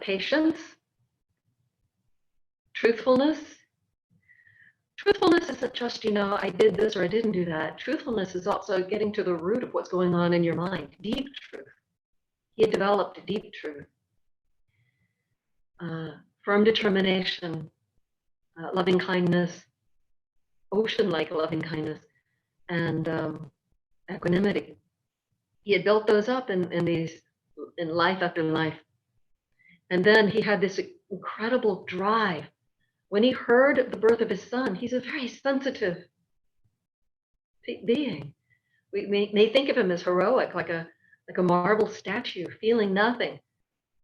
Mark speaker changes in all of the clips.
Speaker 1: patience, truthfulness. Truthfulness isn't just, I did this or I didn't do that. Truthfulness is also getting to the root of what's going on in your mind, deep truth. He had developed a deep truth. Firm determination, loving kindness, ocean-like loving kindness, and equanimity. He had built those up in life after life. And then he had this incredible drive. When he heard of the birth of his son, he's a very sensitive being. We may think of him as heroic, like a marble statue, feeling nothing.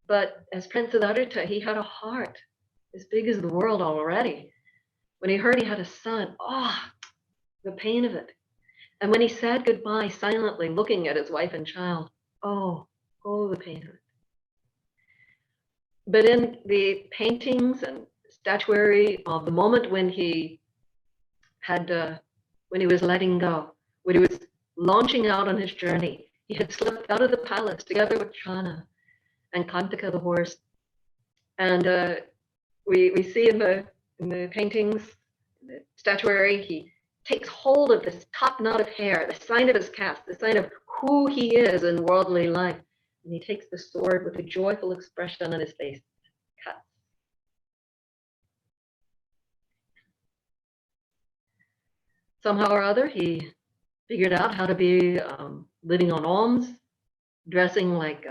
Speaker 1: But as Prince Siddhartha, he had a heart as big as the world already. When he heard he had a son, the pain of it. And when he said goodbye silently, looking at his wife and child, the pain of it. But in the paintings and statuary of the moment when he was letting go, when he was launching out on his journey, he had slipped out of the palace together with Chana and Kantaka the horse. And we see in the paintings, the statuary, he takes hold of this top knot of hair, the sign of his caste, the sign of who he is in worldly life. And he takes the sword with a joyful expression on his face. Cuts. Somehow or other, he figured out how to be living on alms, dressing like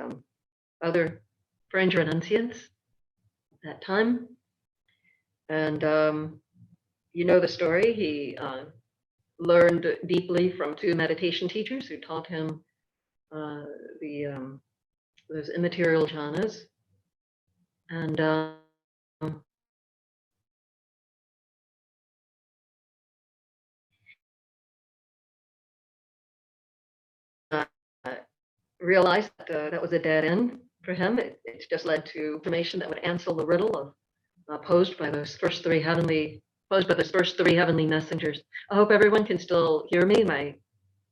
Speaker 1: other French renunciants at that time. And you know the story. He learned deeply from two meditation teachers who taught him those immaterial jhanas. And realized that that was a dead end for him. It just led to information that would answer the riddle of posed by those first three heavenly messengers. I hope everyone can still hear me. My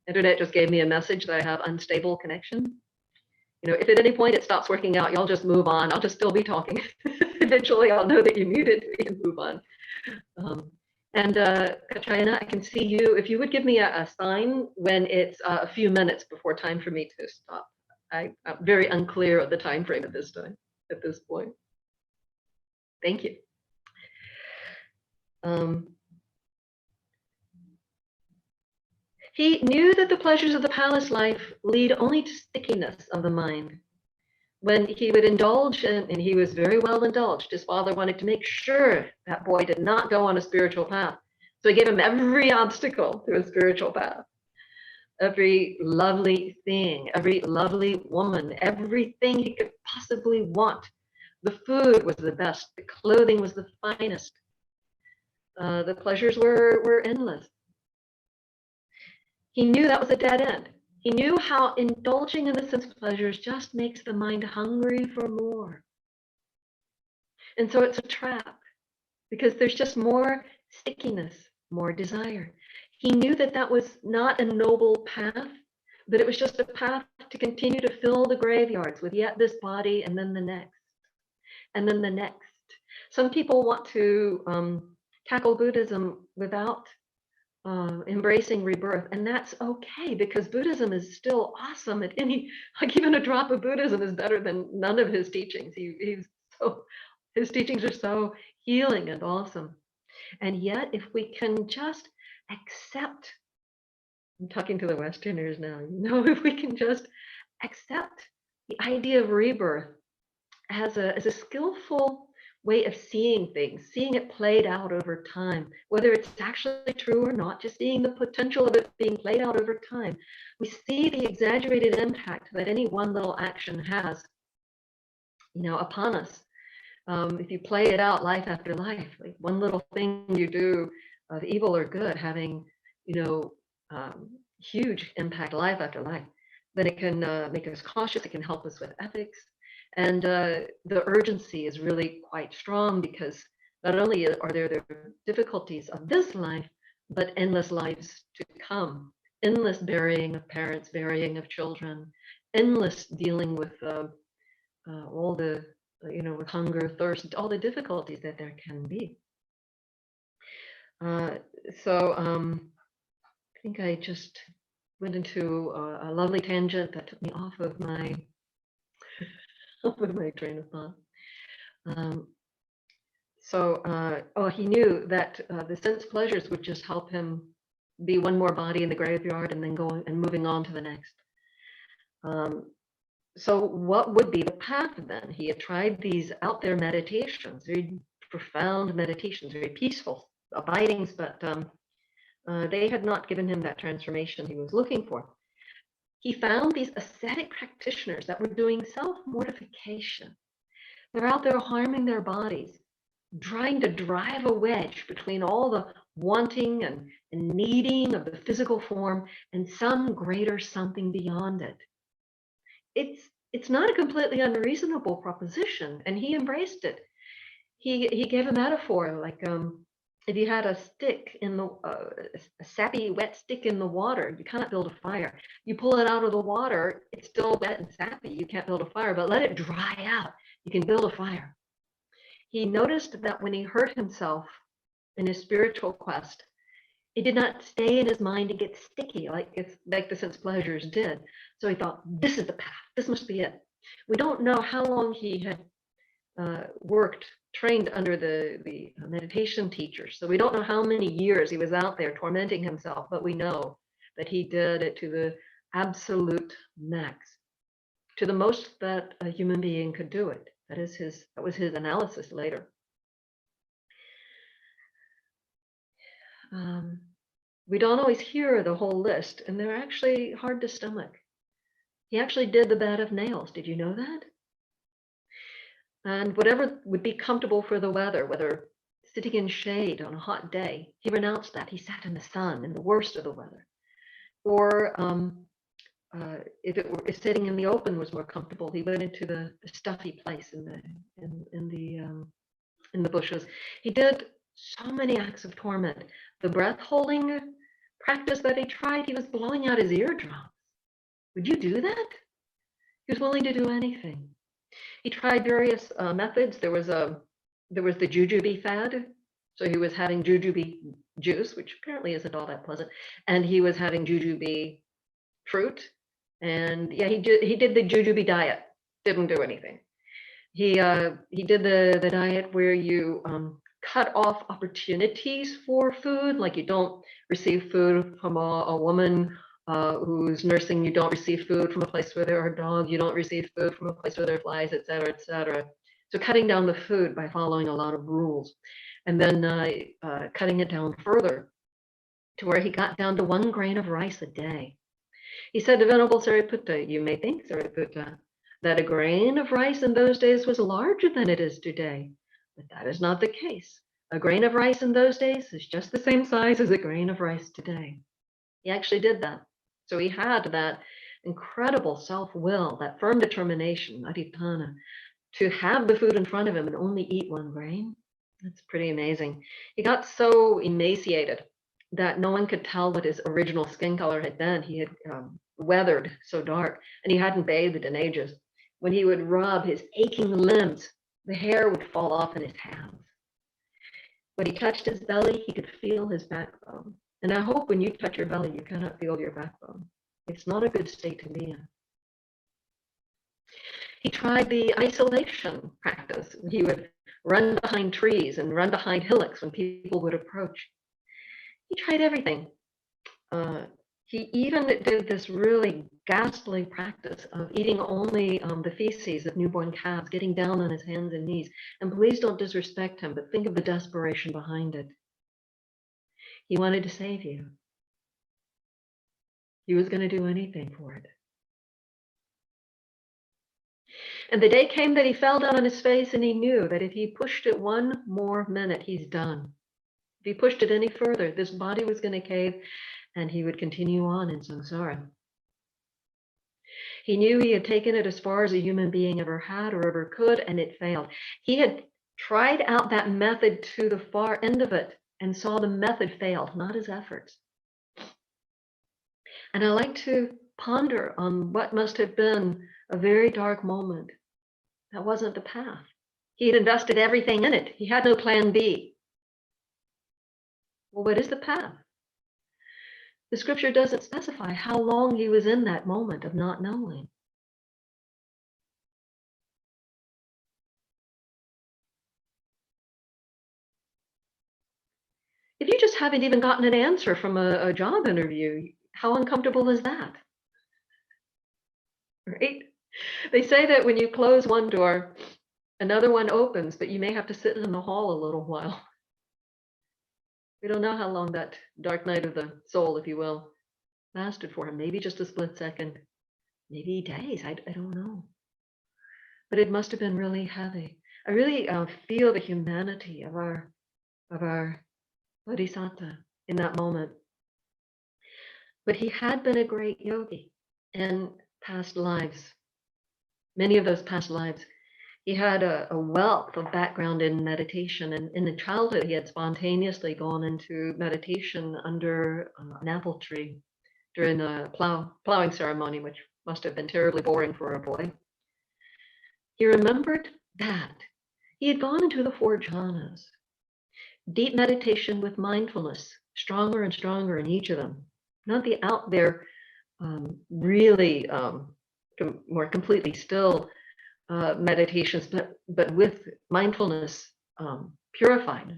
Speaker 1: internet just gave me a message that I have unstable connection. If at any point it stops working out, y'all just move on. I'll just still be talking. Eventually, I'll know that you muted me and move on. Katrina, I can see you. If you would give me a sign when it's a few minutes before time for me to stop. I'm very unclear of the time frame at this point. Thank you. He knew that the pleasures of the palace life lead only to stickiness of the mind. When he would indulge, and he was very well indulged, his father wanted to make sure that boy did not go on a spiritual path. So he gave him every obstacle to a spiritual path. Every lovely thing, every lovely woman, everything he could possibly want. The food was the best. The clothing was the finest. The pleasures were endless. He knew that was a dead end. He knew how indulging in the sense pleasures just makes the mind hungry for more. And so it's a trap because there's just more stickiness, more desire. He knew that that was not a noble path, but it was just a path to continue to fill the graveyards with yet this body and then the next, and then the next. Some people want to tackle Buddhism without embracing rebirth, and that's okay because Buddhism is still awesome at even a drop of Buddhism is better than none of his teachings. His teachings are so healing and awesome. And yet, if we can just accept, I'm talking to the Westerners now, if we can just accept the idea of rebirth as a skillful way of seeing things, seeing it played out over time, whether it's actually true or not, just seeing the potential of it being played out over time. We see the exaggerated impact that any one little action has, upon us. If you play it out life after life, like one little thing you do of evil or good having, huge impact life after life, then it can make us cautious. It can help us with ethics. And the urgency is really quite strong because not only are there the difficulties of this life, but endless lives to come, endless burying of parents, burying of children, endless dealing with all the, with hunger, thirst, all the difficulties that there can be. So I think I just went into a lovely tangent that took me off of my train of thought. He knew that the sense pleasures would just help him be one more body in the graveyard and then going and moving on to the next. So what would be the path then? He had tried these out there meditations, very profound meditations, very peaceful abidings, but they had not given him that transformation he was looking for. He found these ascetic practitioners that were doing self-mortification. They're out there harming their bodies, trying to drive a wedge between all the wanting and needing of the physical form and some greater something beyond it. It's not a completely unreasonable proposition, and he embraced it. He gave a metaphor like if you had a stick in the a sappy wet stick in the water, you cannot build a fire. You pull it out of the water, it's still wet and sappy. You can't build a fire, but let it dry out. You can build a fire. He noticed that when he hurt himself in his spiritual quest, it did not stay in his mind to get sticky like the sense pleasures did. So he thought, this is the path. This must be it. We don't know how long he had trained under the meditation teachers. So we don't know how many years he was out there tormenting himself, but we know that he did it to the absolute max, to the most that a human being could do it. That was his analysis later. We don't always hear the whole list, and they're actually hard to stomach. He actually did the bed of nails. Did you know that? And whatever would be comfortable for the weather, whether sitting in shade on a hot day, he renounced that. He sat in the sun in the worst of the weather. Or if sitting in the open was more comfortable, he went into the stuffy place in the bushes. He did so many acts of torment. The breath holding practice that he tried, he was blowing out his eardrums. Would you do that? He was willing to do anything. He tried various methods. There was the jujube fad. So he was having jujube juice, which apparently isn't all that pleasant, and he was having jujube fruit. And yeah, he did the jujube diet. Didn't do anything. He did the diet where you cut off opportunities for food, like you don't receive food from a woman who's nursing, you don't receive food from a place where there are dogs, you don't receive food from a place where there are flies, etc., etc. So cutting down the food by following a lot of rules, and then cutting it down further to where he got down to 1 grain of rice a day. He said to Venerable Sariputta, you may think, Sariputta, that a grain of rice in those days was larger than it is today, but that is not the case. A grain of rice in those days is just the same size as a grain of rice today. He actually did that. So he had that incredible self-will, that firm determination, adhitthana, to have the food in front of him and only eat 1 grain. That's pretty amazing. He got so emaciated that no one could tell what his original skin color had been. He had weathered so dark, and he hadn't bathed in ages. When he would rub his aching limbs, the hair would fall off in his hands. When he touched his belly, he could feel his backbone. And I hope when you touch your belly, you cannot feel your backbone. It's not a good state to be in. He tried the isolation practice. He would run behind trees and run behind hillocks when people would approach. He tried everything. He even did this really ghastly practice of eating only the feces of newborn calves, getting down on his hands and knees. And please don't disrespect him, but think of the desperation behind it. He wanted to save you. He was going to do anything for it. And the day came that he fell down on his face, and he knew that if he pushed it 1 more minute, he's done. If he pushed it any further, this body was going to cave, and he would continue on in samsara. He knew he had taken it as far as a human being ever had or ever could, and it failed. He had tried out that method to the far end of it and saw the method failed, not his efforts. And I like to ponder on what must have been a very dark moment That wasn't the path. He had invested everything in it. He had no plan B. Well, what is the path? The scripture doesn't specify how long he was in that moment of not knowing. If you just haven't even gotten an answer from a job interview, how uncomfortable is that? Right? They say that when you close one door, another one opens, but you may have to sit in the hall a little while. We don't know how long that dark night of the soul, if you will, lasted for him. Maybe just a split second, maybe days. I don't know. But it must have been really heavy. I really feel the humanity of our bodhisattva in that moment. But he had been a great yogi in past lives. Many of those past lives, he had a wealth of background in meditation. And in the childhood, he had spontaneously gone into meditation under an apple tree during the plowing ceremony, which must have been terribly boring for a boy. He remembered that. He had gone into the four jhanas, deep meditation with mindfulness, stronger and stronger in each of them. Not the out there, really more completely still meditations, but with mindfulness purified,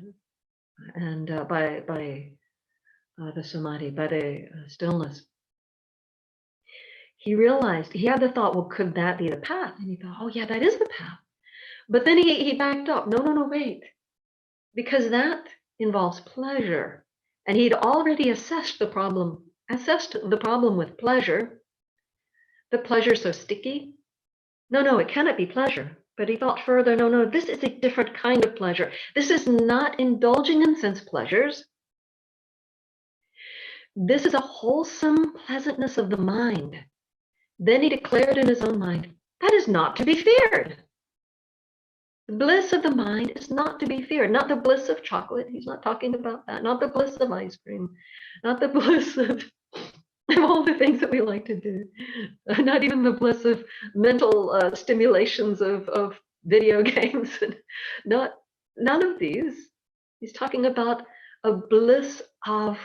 Speaker 1: and by the samadhi, by the stillness. He realized, he had the thought, well, could that be the path? And he thought, oh yeah, that is the path. But then he backed up. No, wait. Because that involves pleasure. And he'd already assessed the problem with pleasure. The pleasure so sticky. No, it cannot be pleasure. But he thought further, no, this is a different kind of pleasure. This is not indulging in sense pleasures. This is a wholesome pleasantness of the mind. Then he declared in his own mind, that is not to be feared. The bliss of the mind is not to be feared. Not the bliss of chocolate. He's not talking about that. Not the bliss of ice cream. Not the bliss of all the things that we like to do. Not even the bliss of mental stimulations of video games. None of these. He's talking about a bliss of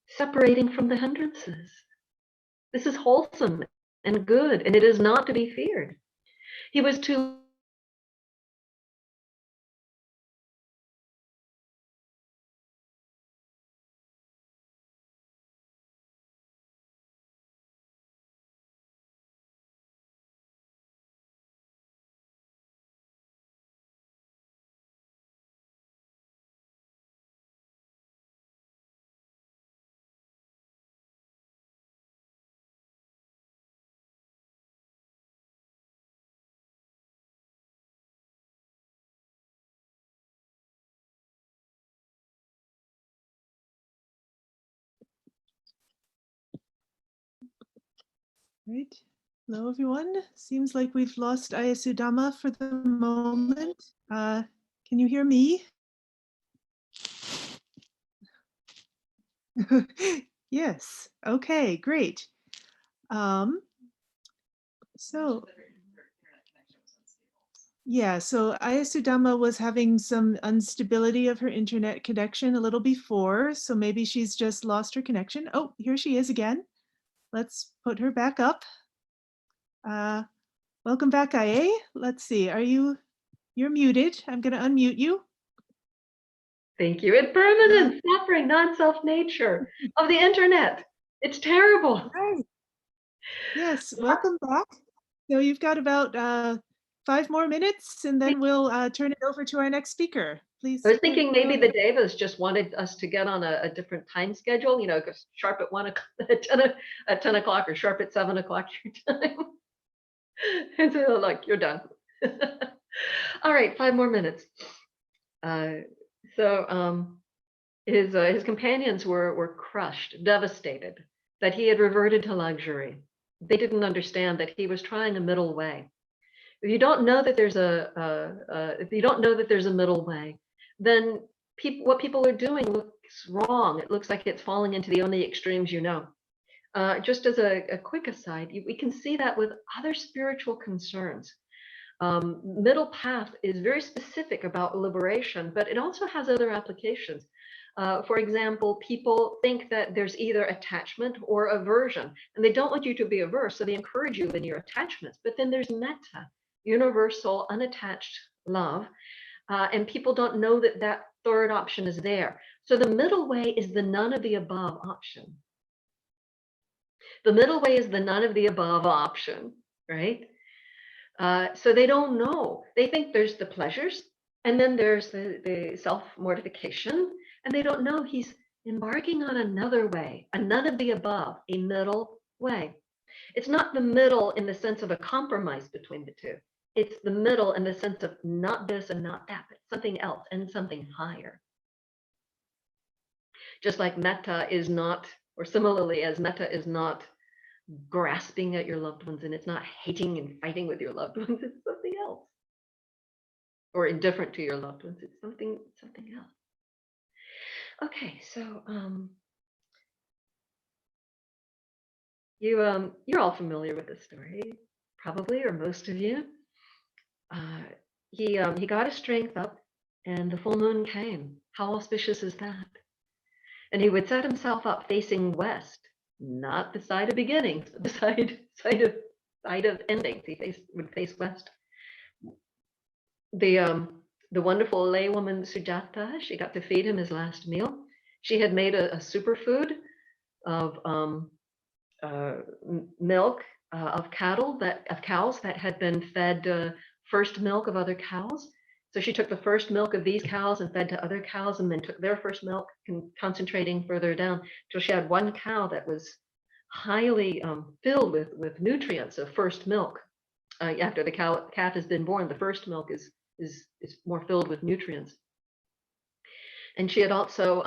Speaker 1: separating from the hindrances. This is wholesome and good, and it is not to be feared. He was too
Speaker 2: Right. Hello, everyone. Seems like we've lost Ayasudhamma for the moment. Can you hear me? Yes. Okay, great. So Ayasudhamma was having some instability of her internet connection a little before, so maybe she's just lost her connection. Oh, here she is again. Let's put her back up. Welcome back, Aye. Let's see, you're muted. I'm gonna unmute you.
Speaker 1: Thank you. Impermanence, suffering, non-self nature of the internet. It's terrible.
Speaker 2: Right. Yes, welcome back. So you've got about 5 more minutes, and then we'll turn it over to our next speaker. Please.
Speaker 1: I was thinking maybe the Devas just wanted us to get on a different time schedule, because sharp at 1 o'clock, at 10 o'clock, or sharp at 7 o'clock your time. And so like, you're done. All right, 5 more minutes. His companions were crushed, devastated that he had reverted to luxury. They didn't understand that he was trying a middle way. If you don't know that there's a middle way, then what people are doing looks wrong. It looks like it's falling into the only extremes you know. Just as a quick aside, we can see that with other spiritual concerns. Middle path is very specific about liberation, but it also has other applications. For example, people think that there's either attachment or aversion, and they don't want you to be averse, so they encourage you in your attachments. But then there's metta, universal, unattached love, and people don't know that that third option is there. So the middle way is the none of the above option. The middle way is the none of the above option, right? So they don't know. They think there's the pleasures, and then there's the self-mortification, and they don't know he's embarking on another way, a none of the above, a middle way. It's not the middle in the sense of a compromise between the two. It's the middle in the sense of not this and not that, but something else and something higher. Just like metta is not, or similarly as metta is not grasping at your loved ones, and it's not hating and fighting with your loved ones, it's something else. Or indifferent to your loved ones, it's something else. Okay, so you're all familiar with this story, probably, or most of you. He got his strength up, and the full moon came. How auspicious is that? And he would set himself up facing west, not the side of beginnings, but the side of endings. He would face west. The wonderful laywoman Sujata, she got to feed him his last meal. She had made a superfood of milk of cows that had been fed first milk of other cows. So she took the first milk of these cows and fed to other cows, and then took their first milk, concentrating further down till she had one cow that was highly filled with nutrients of first milk. After the calf has been born, the first milk is more filled with nutrients. And she had also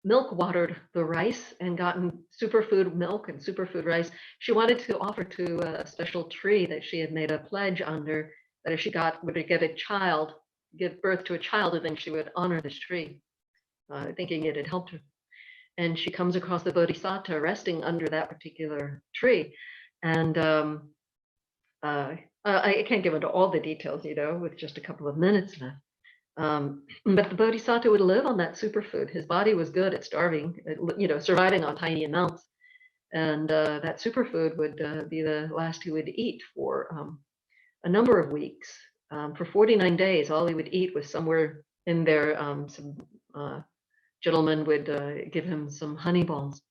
Speaker 1: milk watered the rice and gotten superfood milk and superfood rice. She wanted to offer to a special tree that she had made a pledge under, that if she would give birth to a child, and then she would honor this tree, thinking it had helped her. And she comes across the bodhisattva resting under that particular tree. And I can't give into all the details, with just a couple of minutes left. But the bodhisattva would live on that superfood. His body was good at starving, surviving on tiny amounts. And that superfood would be the last he would eat for a number of weeks. For 49 days, all he would eat was somewhere in there. Some gentleman would give him some honey balls.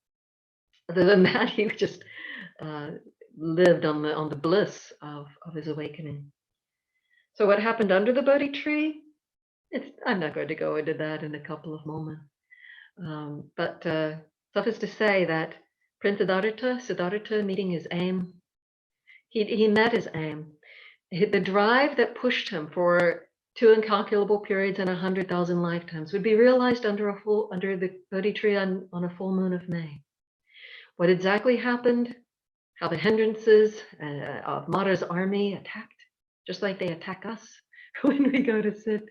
Speaker 1: Other than that, he just lived on the bliss of his awakening. So what happened under the Bodhi tree? I'm not going to go into that in a couple of moments. But suffice to say that Prince Siddhartha meeting his aim, he met his aim. The drive that pushed him for 2 incalculable periods and 100,000 lifetimes would be realized under the Bodhi tree on a full moon of May. What exactly happened? How the hindrances of Mara's army attacked, just like they attack us when we go to sit.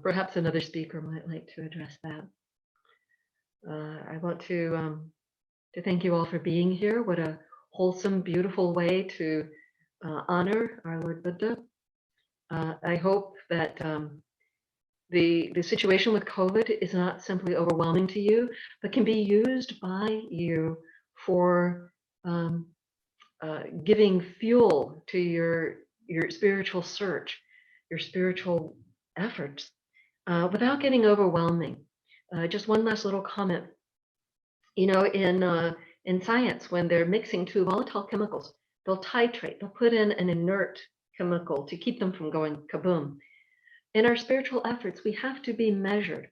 Speaker 1: Perhaps another speaker might like to address that. I want to thank you all for being here. What a wholesome, beautiful way to honor our Lord Buddha. I hope that the situation with COVID is not simply overwhelming to you, but can be used by you for giving fuel to your spiritual search, your spiritual efforts, without getting overwhelming. Just one last little comment. In science, when they're mixing 2 volatile chemicals, they'll titrate. They'll put in an inert chemical to keep them from going kaboom. In our spiritual efforts, we have to be measured.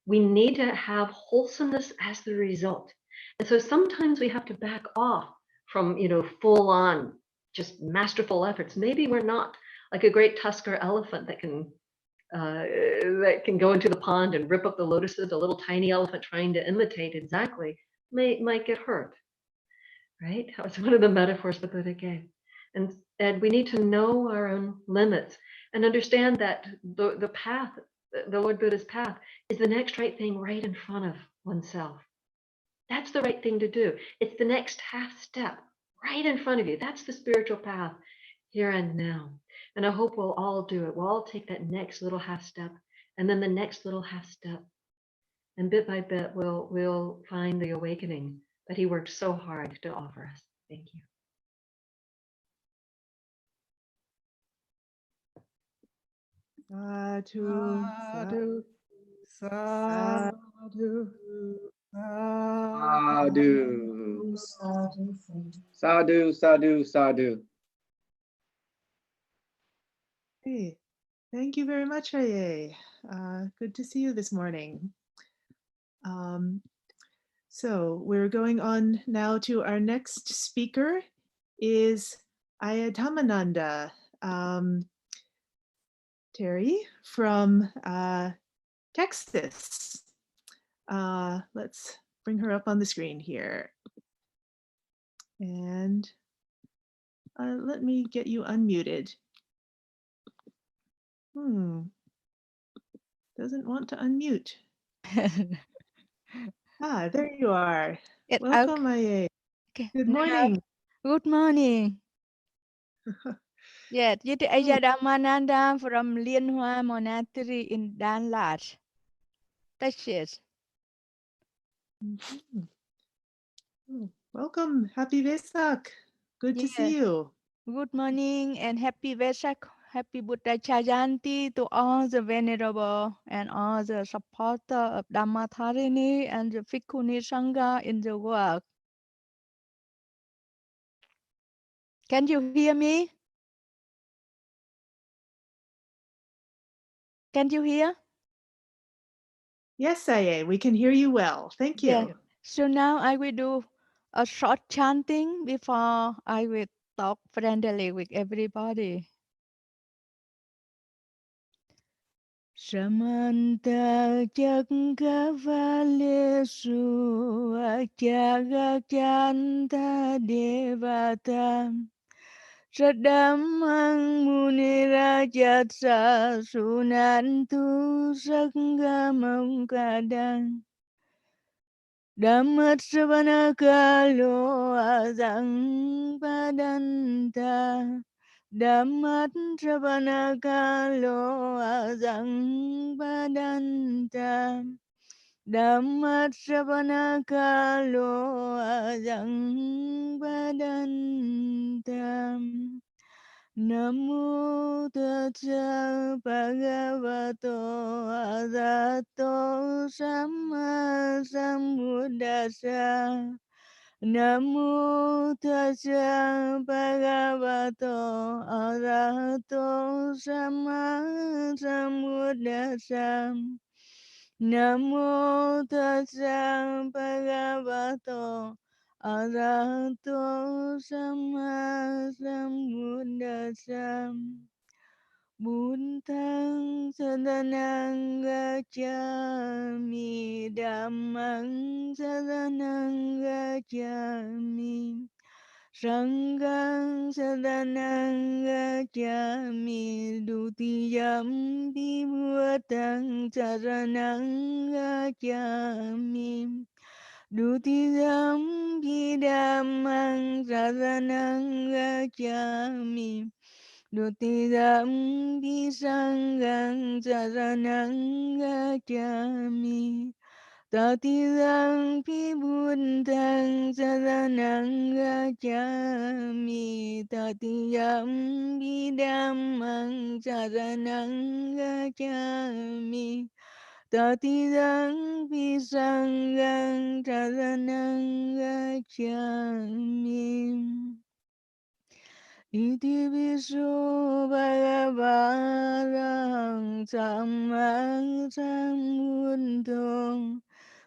Speaker 1: We need to have wholesomeness as the result. And so sometimes we have to back off from, full on, just masterful efforts. Maybe we're not like a great tusker elephant that can go into the pond and rip up the lotuses. A little tiny elephant trying to imitate exactly might get hurt, right? That was one of the metaphors the Buddha gave. And we need to know our own limits and understand that the path, the Lord Buddha's path, is the next right thing right in front of oneself. That's the right thing to do. It's the next half step right in front of you. That's the spiritual path here and now. And I hope we'll all do it. We'll all take that next little half step and then the next little half step. And bit by bit, we'll find the awakening that he worked so hard to offer us. Thank you.
Speaker 2: Sadhu,
Speaker 3: Sadhu,
Speaker 2: sadhu,
Speaker 3: sadhu,
Speaker 4: Sadhu.
Speaker 3: sadhu.
Speaker 4: Sadhu, sadhu, sadhu.
Speaker 2: Hey, thank you very much, Aye. Good to see you this morning. So we're going on now to our next speaker is Ayadhamananda Terry from Texas. Let's bring her up on the screen here. And let me get you unmuted. Doesn't want to unmute. There you are. Welcome, Aye.
Speaker 3: Okay.
Speaker 2: Good morning.
Speaker 3: Good morning. Yes, this is Ajahn Brahmananda from Liên Hoa Monastery in Dallas, Texas.
Speaker 2: Mhm. Welcome. Happy Vesak. Good to see you.
Speaker 3: Good morning and happy Vesak, happy Buddha Jayanti to all the venerable and all the supporter of Dhammadharini and the Bhikkhuni Sangha in the world. Can you hear me? Can you hear?
Speaker 2: Yes, Aye, we can hear you well. Thank
Speaker 3: Yeah.
Speaker 2: you.
Speaker 3: So now I will do a short chanting before I will talk friendly with everybody. Samanta Chakravalesu Achagachanta Devata Sadamang Munirajatsa Sunantu Sangamam Kadang Dhammat Savana Kalo Azang Padanta Dhammat Savana Kalo Azang Padanta Dhammat Savana Kalo Azang Padanta Namo Tassa Bhagavato Arahato Samma Sambuddhassa Namo Tassa Bhagavato Arahato Samma Sambuddhassa Namo Tassa Bhagavato Arahato Samma Sambuddhassa Buddhang saranang gacchami Dhammang saranang gacchami Sanghang saranang gacchami Dutiyampi buddhang saranang gacchami Dutiyampi dhammang saranang gacchami Dutiyampi sanghang saranang gacchami Tatiyampi buddhang saranang gacchami Tatiyampi dhammang saranang gacchami Tatiyampi sanghang saranang gacchami Iti viso bhagavārāṃ sammang sambuddhō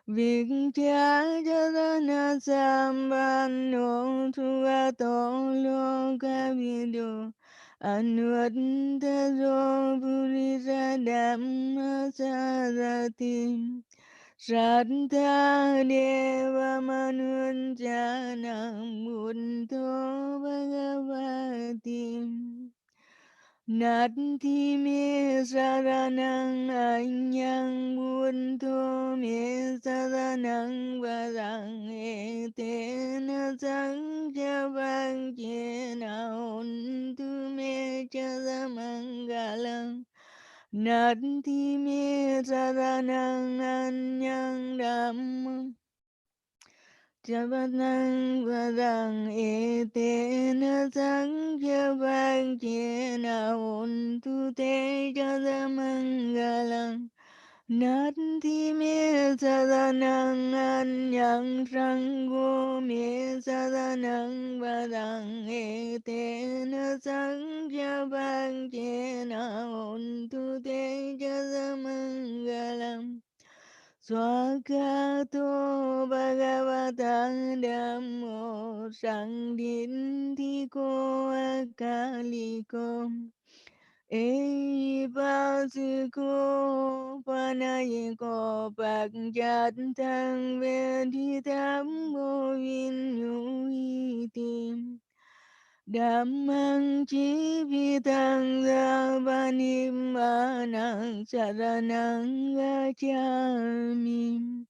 Speaker 3: Vikyājana sambanno sugato lokavido Anuttaro purisa dhamma sarati Shraddha Deva Manunjanam Buddho Bhagavati Nati me saranang anyang buntu me saranang varang etena sangya bhajena untu me chadamangalang. Nati me saranang anyang dhammam Jabanang vadang etena sangya bhajena untu te jadamangalang. Nanti me sadanang anyang sanggo me sadanang vadang etena sangya bhajena untu te jadamangalang. Swagato Bhagavata Dhammo Sangdintiko Akaliko Evasiko Panayiko Pagjatang Vedhitammo Vinyuitim Dhammang Jivitang Savanimmanang Saranang Gacchami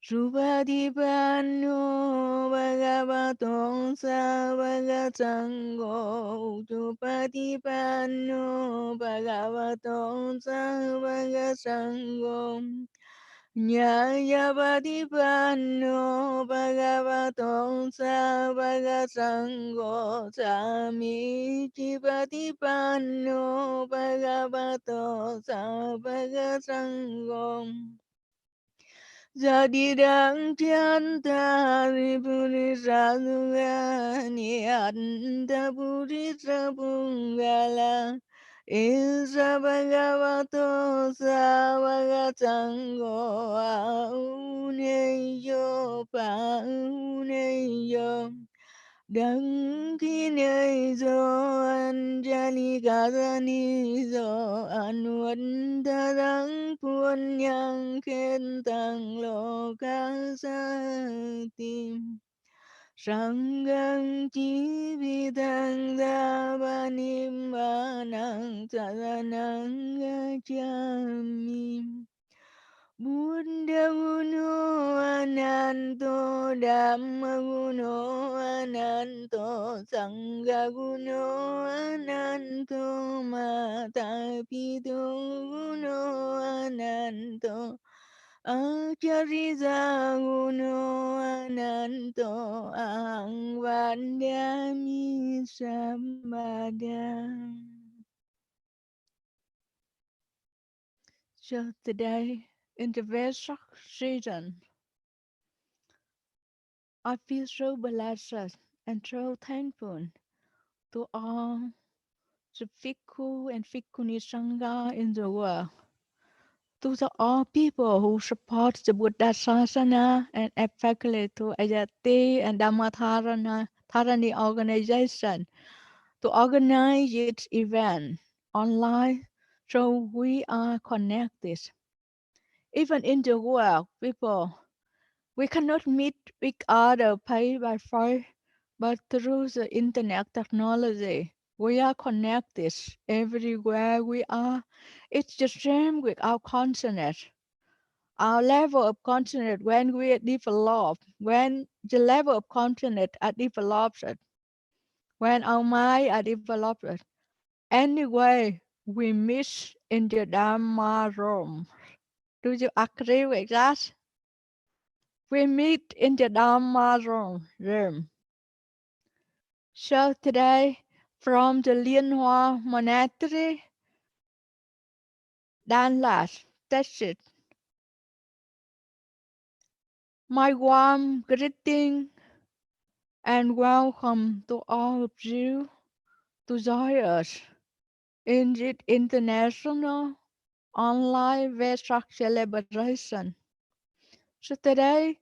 Speaker 3: Supatipanno Bhagavato Savagasango Supatipanno Bhagavato Savagasango Nyayapatipanno Bhagavato Savagasango Samicipatipanno Bhagavato Savagasango Zadidang Chanta Ripuri Sadhuga Nianda Puri Sabungala Isa Bhagavato Savagasango Auneyo Pauneyo Đấng khi nơi do Anjali Gadani do Anuan ta đấng puan nhang khen tăng lô ca sa tim Sangam chi vi tăng đa ba niêm ba năng saranang gacchami Buddha Guno Ananto Dhamma Guno Ananto Sangha Guno Ananto Mata Pito Guno Ananto Acharya Guno Ananto Ahang Vandami Sambhadam. So today, in the Vesak season, I feel so blessed and so thankful to all the Bhikkhu and Bhikkhuni Sangha in the world, to all people who support the Buddha Sasana, and especially to Ajahn and Dhammadharini organization to organize this event online so we are connected. Even in the world, people, we cannot meet each other face by face, but through the internet technology, we are connected everywhere we are. It's the same with our consciousness. Our level of consciousness, when we develop, when the level of consciousness are developed, when our mind are developed, anyway, we meet in the Dharma room. Do you agree with that? We meet in the Dharma room. So today, from the Lianhua Monastery, Danlas, Texas, my warm greeting and welcome to all of you to join us in this international online Vesak celebration. So today,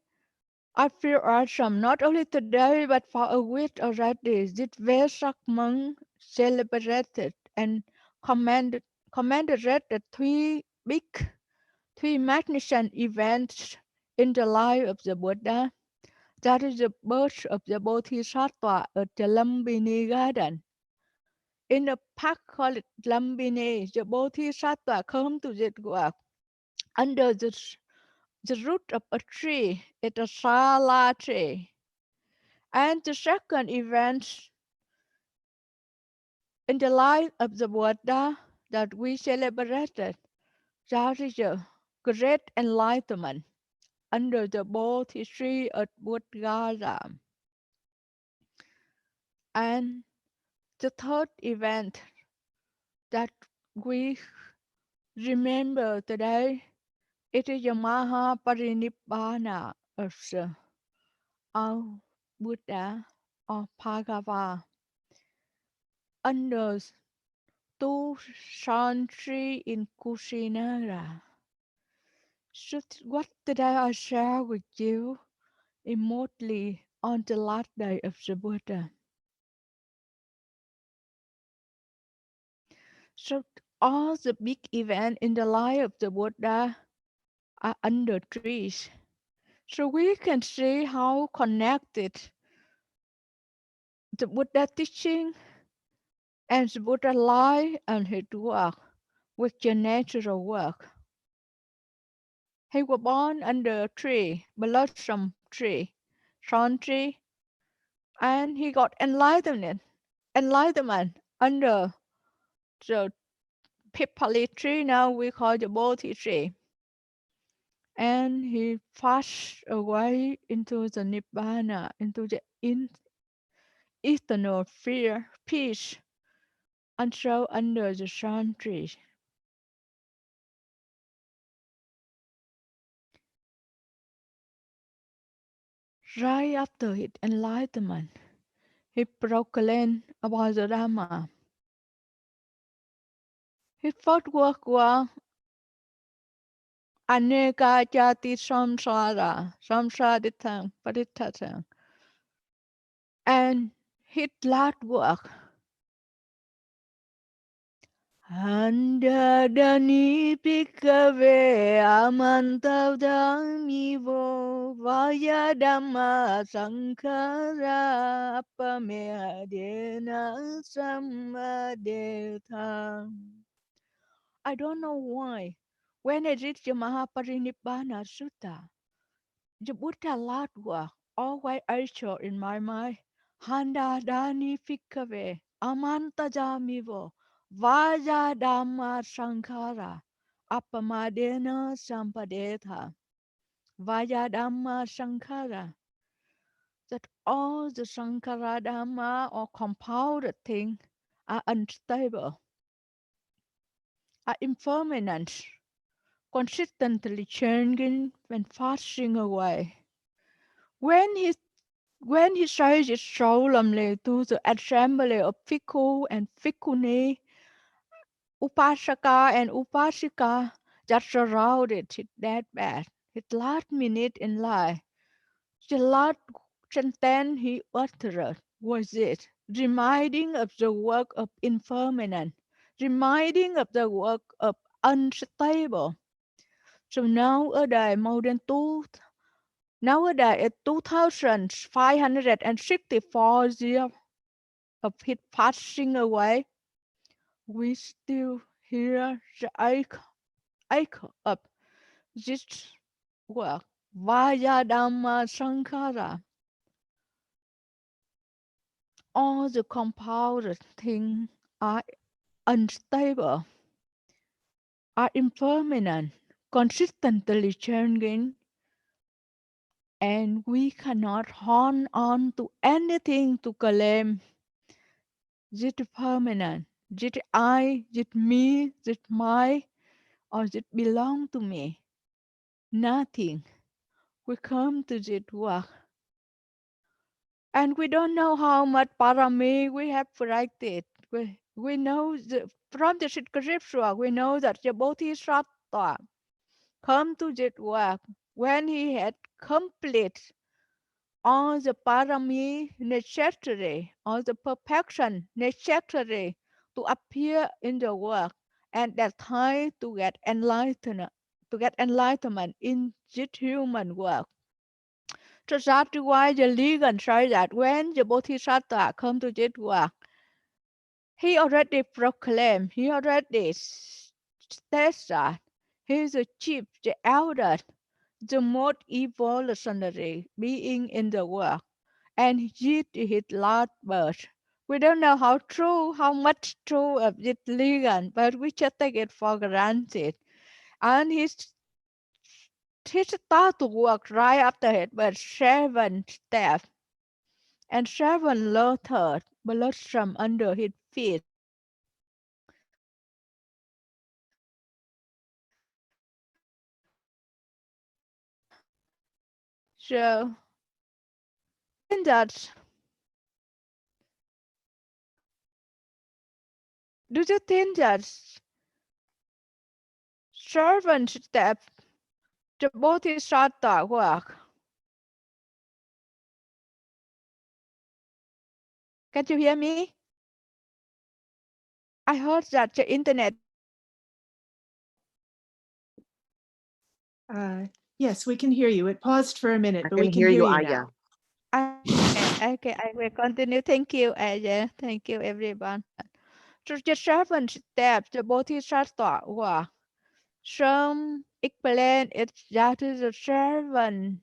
Speaker 3: I feel awesome, not only today, but for a week already. This Vesak month celebrated and commemorated three magnificent events in the life of the Buddha. That is the birth of the Bodhisattva at the Lumbini Garden. In a park called Lumbini, the Bodhisattva come to that work under the root of a tree. It's a sala tree. And the second event in the life of the Buddha that we celebrated, that is a great enlightenment under the Bodhi tree at Buddha. And the third event that we remember today, it is the Mahaparinibbana of our Buddha or Bhagava under two centuries in Kusinara. So what today I share with you immediately on the last day of the Buddha. So all the big events in the life of the Buddha are under trees. So we can see how connected the Buddha teaching and the Buddha life and his work with the natural work. He was born under a tree, blossom tree, thorn tree, and he got enlightenment under the pipali tree. Now we call the Bodhi tree. And he passed away into the Nibbana, into the eternal peace, and so under the sun tree. Right after his enlightenment, he proclaimed about the Dhamma. His first work was Aneka Jati Samsaditang Paritatang. And his last work, Dhammadharini Bhikkhave amantavdhamivo vaya dhamma sankhara apamehadena sammadetha. I don't know why. When I read the Mahaparinibbana Sutta, the Buddha last work always usher in my mind. Dhammadharini Bhikkhave amantavdhamivo Vaja Dhamma Sankara Apamadena Sampadetha. Vaja Dhamma Sankara. That all the Sankara Dhamma or compounded things are unstable, are impermanent, consistently changing and passing away. When he says it solemnly to the assembly of Bhikkhu and Bhikkhuni, Upasaka and Upasika that surrounded his deathbed, his last minute in life, the last sentence he uttered was it, reminding of the work of impermanence, reminding of the work of unstable. So nowadays, at 2,564 years of his passing away, we still hear the echo of this work, Vaya Dhamma Sankara. All the compounded things are unstable, are impermanent, consistently changing, and we cannot hold on to anything to claim this permanent, this I, this me, this mine, or this belong to me. Nothing. We come to this work. And we don't know how much parami we have practiced. We know from the scripture, we know that the Bodhisattva come to this work when he had complete all the parami necessary, all the perfection necessary to appear in the work, and that time to get enlightenment in this human work. So that's why the legend says that when the Bodhisattva come to this work, He already proclaimed, he already states that he is the chief, the elder, the most evolutionary being in the world, and yet his last birth. We don't know how true, how much true of this legend, but we just take it for granted. And he started to work right after it, but 7 steps and 7 letters blossom under his feet. So in that, do you think that 7 steps the Bodhisattva work? Can you hear me? I heard that the internet.
Speaker 2: Yes, we can hear you. It paused for a minute,
Speaker 5: I
Speaker 2: but
Speaker 5: can
Speaker 2: we can
Speaker 5: hear
Speaker 2: hear
Speaker 5: you,
Speaker 2: you
Speaker 5: Aya.
Speaker 2: now.
Speaker 3: Okay, I will continue. Thank you, Aya. Thank you, everyone. So the 7 steps the Bodhisattva work. Some explain it that is the 7,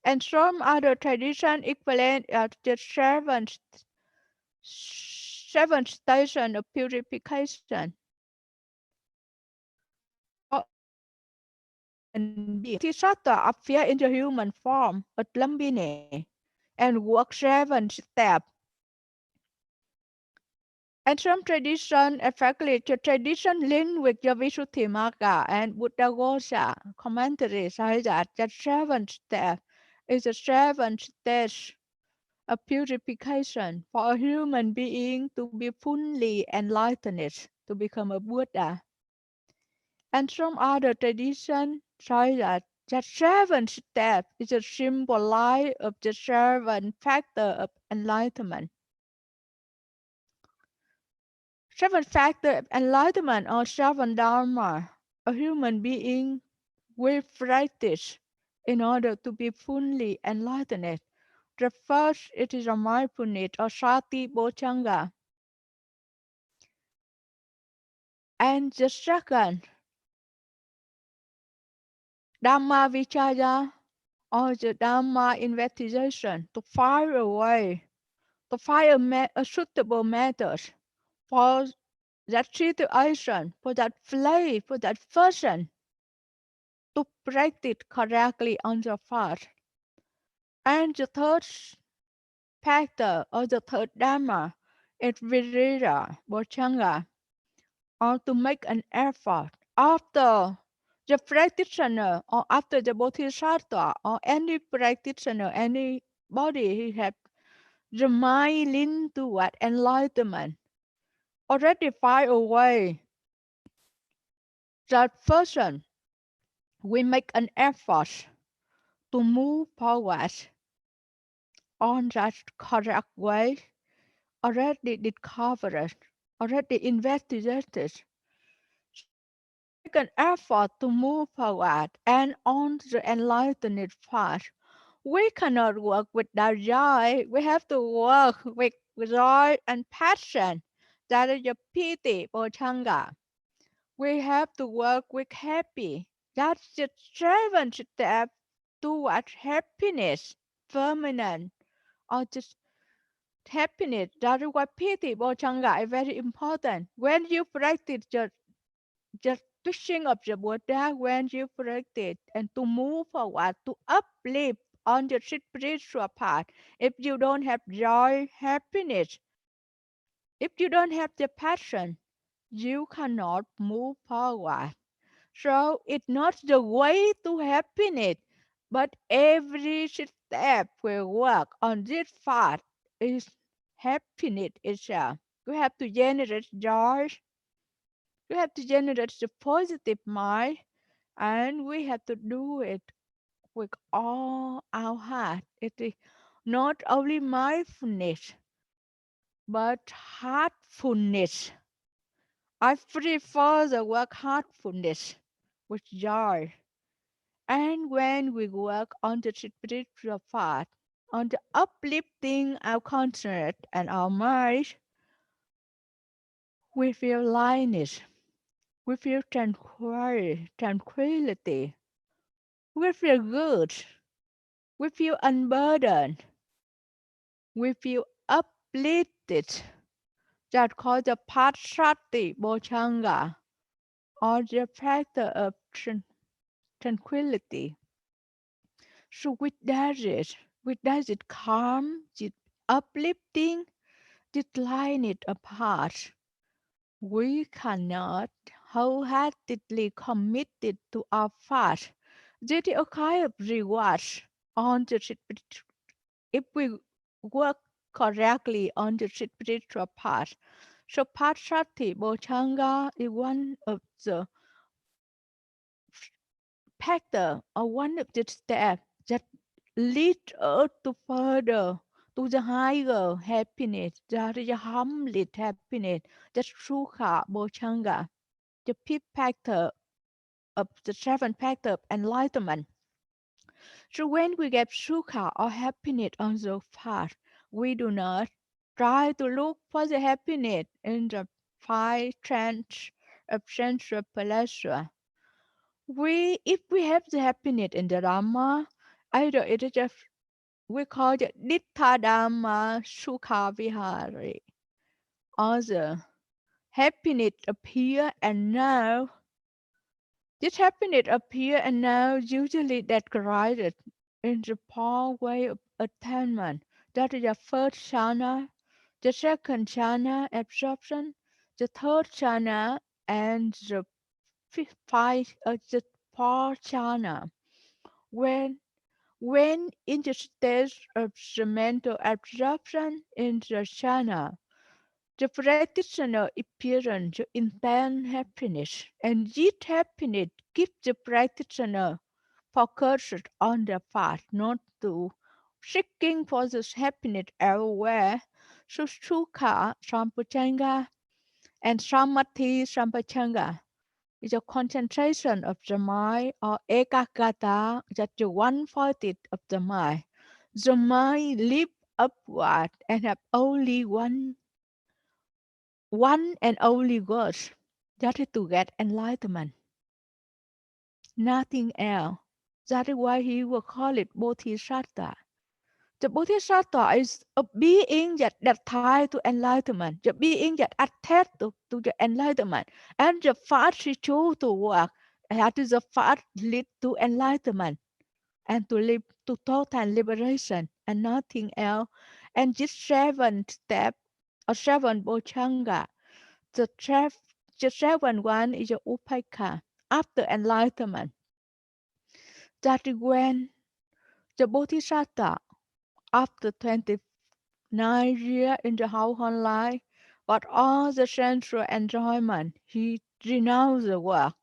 Speaker 3: and some other tradition explain as the 7 station of purification. And Bodhisattva appear in the human form at Lumbini and work 7 steps. And some tradition, effectively, the tradition linked with the Visuddhimagga and Buddhaghosa commentary say that the 7 step is the 7 stage of purification for a human being to be fully enlightened, to become a Buddha. And some other tradition say that the 7 step is a symbol of the 7 factor of enlightenment. 7 factor of enlightenment or 7 dharma a human being will practice in order to be fully enlightened. The first, it is a mindfulness or sati bojjhanga. And the second, dhamma vichaya or the dhamma investigation to find a way, to find a suitable method for that situation, for that place, for that person to practice correctly on the path. And the third factor or the third dharma is virya, bojjhanga, or to make an effort after the practitioner or after the bodhisattva or any practitioner, anybody who have the mind linked toward enlightenment already find a way. That person will make an effort to move forward on that correct way, already discovered, already investigated. So we make an effort to move forward and on the enlightened path. We cannot work without joy. We have to work with joy and passion. That is the piti bodhanga. We have to work with happy. That's the 7 step towards happiness, permanent, or just happiness. That is why piti bodhanga is very important. When you practice just teaching of the Buddha, when you practice and to move forward, to uplift on the spiritual path, if you don't have joy, happiness, if you don't have the passion, you cannot move forward. So it's not the way to happiness, but every step we work on this path is happiness itself. We have to generate joy. We have to generate the positive mind, and we have to do it with all our heart. It is not only mindfulness, but heartfulness. I prefer the word heartfulness with joy. And when we work on the spiritual path, on the uplifting our consciousness and our mind, We feel lightness. We feel tranquility. We feel good. We feel unburdened. We feel uplifted. That called the Patsati Bojanga, or the practice of tranquility. So with that it calm, it uplifting, it line it apart. We cannot wholeheartedly committed to our path. There is a kind of reward on the if we work correctly on the spiritual path. So Patsati Bojanga is one of the factor or one of the steps that lead us to further to the higher happiness, that is the harmless happiness, that's Sukha Bojanga, the fifth factor of the seven factor of enlightenment. So when we get Sukha or happiness on the path, we do not try to look for the happiness in the five trends of sensual pleasure. If we have the happiness in the Dhamma, either it is just we call it Dittha Dhamma Sukha Vihari, or the happiness appear and now. This happiness appear and now usually described in the four way of attainment. That is the first jhana, the second jhana absorption, the third jhana, and the the fourth jhana. When When in the stage of the mental absorption in the jhana, the practitioner experiences intense happiness, and this happiness keeps the practitioner focused on the path, not to seeking for this happiness elsewhere. So Sukha Sampajanya and Samadhi Sampajanya is a concentration of the mind or ekagata, that the one-pointed of the mind. The mind leap upward and have only one and only goal, that is to get enlightenment, nothing else. That is why he will call it Bodhisattva. The Bodhisattva is a being that tied to enlightenment, the being that attached to the enlightenment, and the path he chose to walk, that is the path lead to enlightenment and to live to total liberation and nothing else. And this seven step or seven bojanga, the, the seventh one is the upekkha, after enlightenment. That is when the Bodhisattva, after 29 years in the household life, got all the sensual enjoyment, he renounced the work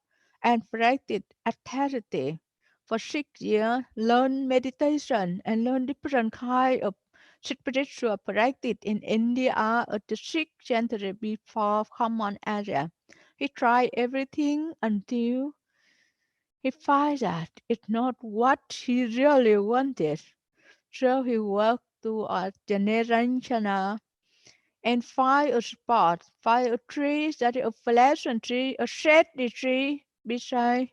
Speaker 3: and practiced austerity. For 6 years, learned meditation and learned different kind of spiritual practice in India at the 6th century before Common Era. He tried everything until he found that it's not what he really wanted. So he worked towards the Niranjana and find a spot, find a tree that is a pleasant tree, a shady tree beside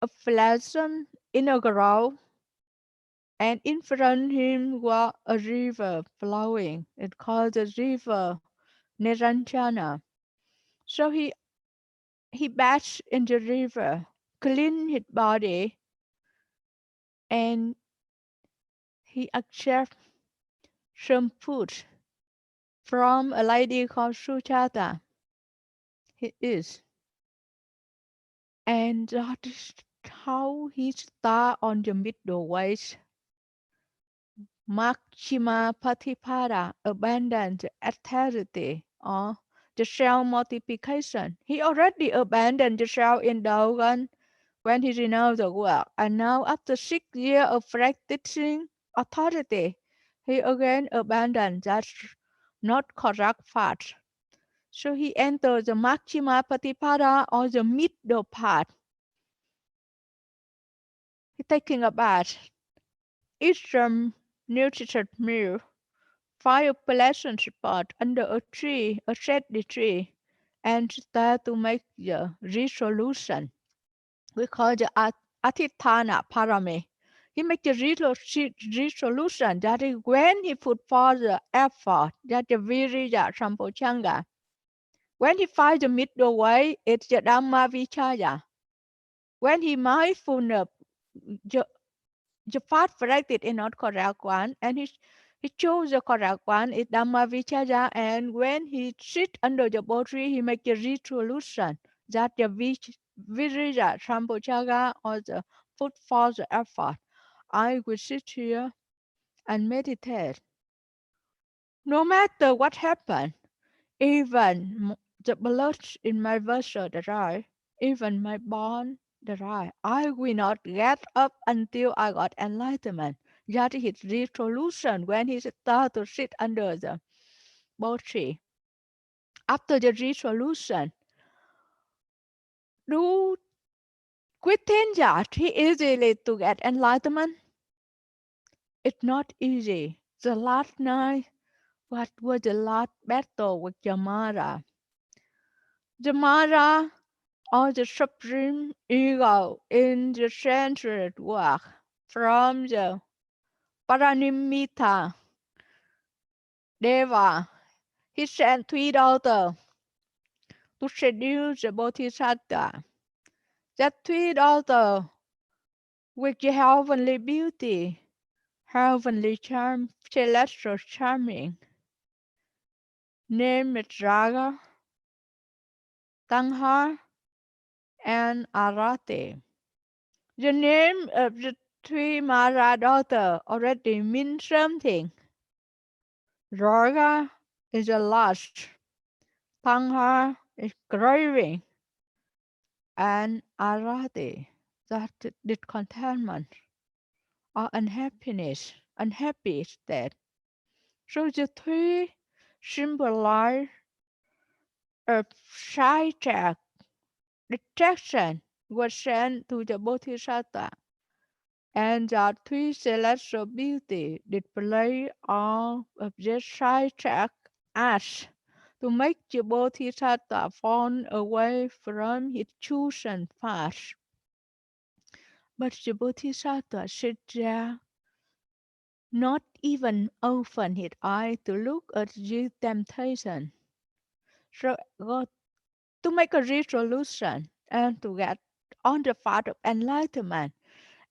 Speaker 3: a pleasant inner grove, and in front of him was a river flowing. It's called the river Niranjana. So he bathed in the river, cleaned his body, and he accepted some food from a lady called Sujata. He is. And that is how he started on the middle ways. Makshima Patipada abandoned the authority or the self-mortification. He already abandoned the self-indulgence when he renounced the world. And now after 6 years of practicing authority, he again abandoned that not correct path. So he entered the Makshima Patipada or the middle path. He taking a bath, eat some nutritious meal, find a pleasant spot under a tree, a shady tree, and start to make the resolution. We call the Atithana Parame. He make the resolution that is when he put forth the effort, that the Virya Sampochanga. When he finds the middle way, it's the Dhamma Vichaya. When he mindfulness, the path practice is not correct one, and he chose the correct one, is Dhamma Vichaya, and when he sit under the tree, he make the resolution that the Virya Sampochaga or the put forth the effort. I will sit here and meditate. No matter what happened, even the blood in my vessel dry, even my bone dry, I will not get up until I got enlightenment. That is his resolution when he started to sit under the bowl tree. After the resolution, do within that he easily to get enlightenment? It's not easy. The last night, what was the last battle with Jamara? Jamara, or the supreme ego in the centered work from the Paranimitta Deva. He sent 3 daughters to seduce the Bodhisattva. That 3 daughters with the heavenly beauty, heavenly charm, celestial charming, named Raga, Tanha, and Arati. The name of the 3 Mara daughters already means something. Raga is a lust, Tanha is craving, and Arati, that discontentment or unhappiness, unhappy state. So the 3 symbolize a sidetrack, detection was sent to the Bodhisattva, and the 3 celestial beauty display all of this sidetrack as to make the Bodhisattva fall away from his chosen path. But the Bodhisattva sits there, not even open his eye to look at the temptation. So God, to make a resolution and to get on the path of enlightenment.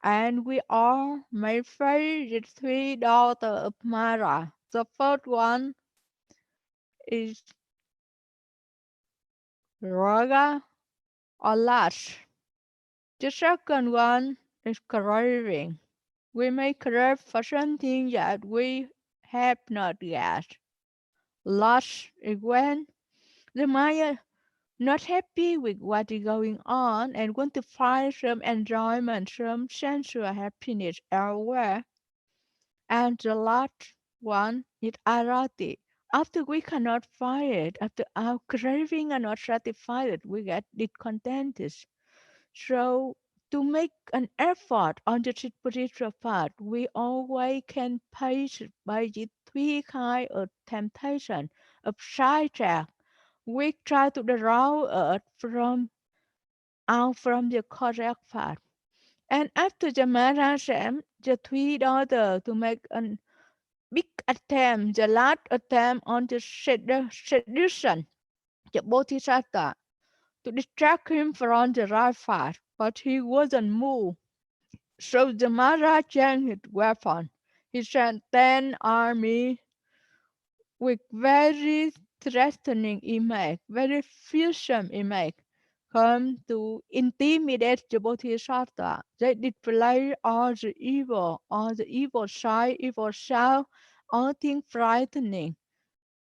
Speaker 3: And we all may face the 3 daughters of Mara. The first one is Raga or lust. The second one is craving. We may crave for something that we have not yet. Lust is when the mind not happy with what is going on and want to find some enjoyment, some sensual happiness elsewhere. And the last one is arati. After we cannot find it, after our craving are not satisfied, we get discontented. So to make an effort on the spiritual path, we always can pace by the 3 kinds of temptation, of sidetrack. We try to draw it out from the correct path. And after the Maharaj the 3 daughters to make a big attempt, the last attempt on the seduction, the Bodhisattva, to distract him from the right path, but he wasn't moved. So the Maharaj changed his weapon. He sent 10 armies with very threatening image, very fearsome image, come to intimidate the Bodhisattva. They display all the evil side, evil sound, all things frightening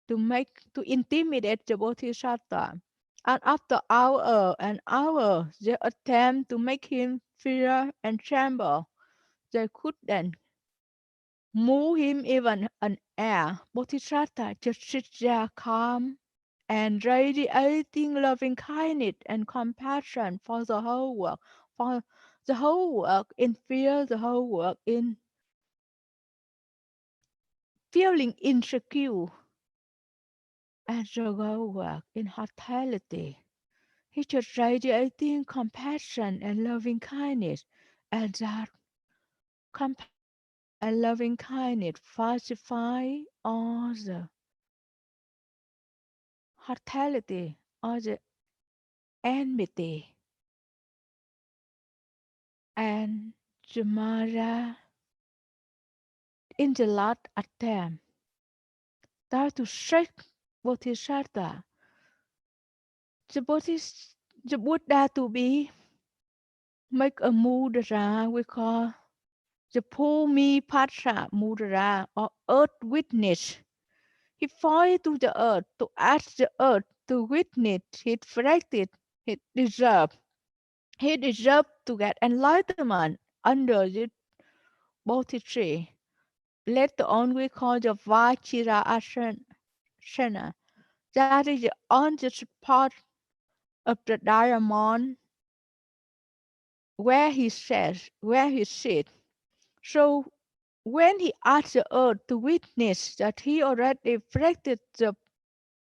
Speaker 3: to intimidate the Bodhisattva. And after hour and hour, they attempt to make him fear and tremble. They couldn't move him even an air. Bodhisattva just sits there calm and radiating loving kindness and compassion for the whole world, for the whole world in fear, the whole world in feeling insecure and struggle work in hospitality. He just radiating compassion and loving kindness, and that compassion and loving kindness pacify all the hostility, all the enmity, and Jamara in the last attempt that to shake Bodhisattva, the Buddha to be make a mudra we call the Pumi Patra mudra or earth witness. He fell to the earth to ask the earth to witness his practice. He deserved. He deserved to get enlightenment under the Bodhi tree. Later on, we call the Vajira Asana. That is on the spot of the diamond where he sits. So when he asked the earth to witness that he already practiced the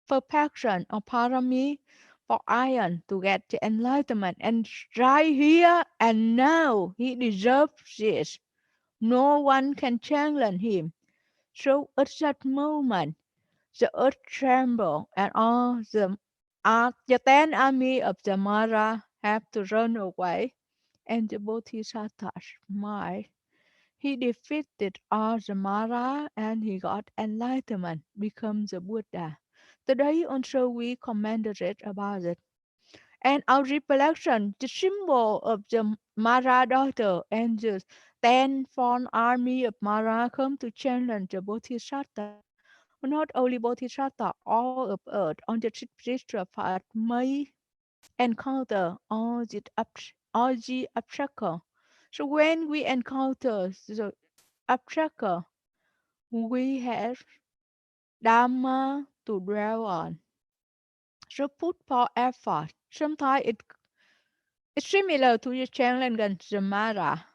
Speaker 3: perfection of parami for iron to get the enlightenment, and right here and now he deserves this. No one can challenge him. So at that moment, the earth trembled, and all the 10 army of the Mara have to run away, and the Bodhisattva smiled. He defeated all the Mara and he got enlightenment, becomes a Buddha. Today also we commemorate about it. And our recollection, the symbol of the Mara daughter and the 10 army of Mara come to challenge the Bodhisattva. Not only Bodhisattva, all of earth on the spiritual path may encounter all the obstacle. So when we encounter the obstacle, we have Dhamma to dwell on. So put for effort. Sometimes it's similar to the challenge against the Mara.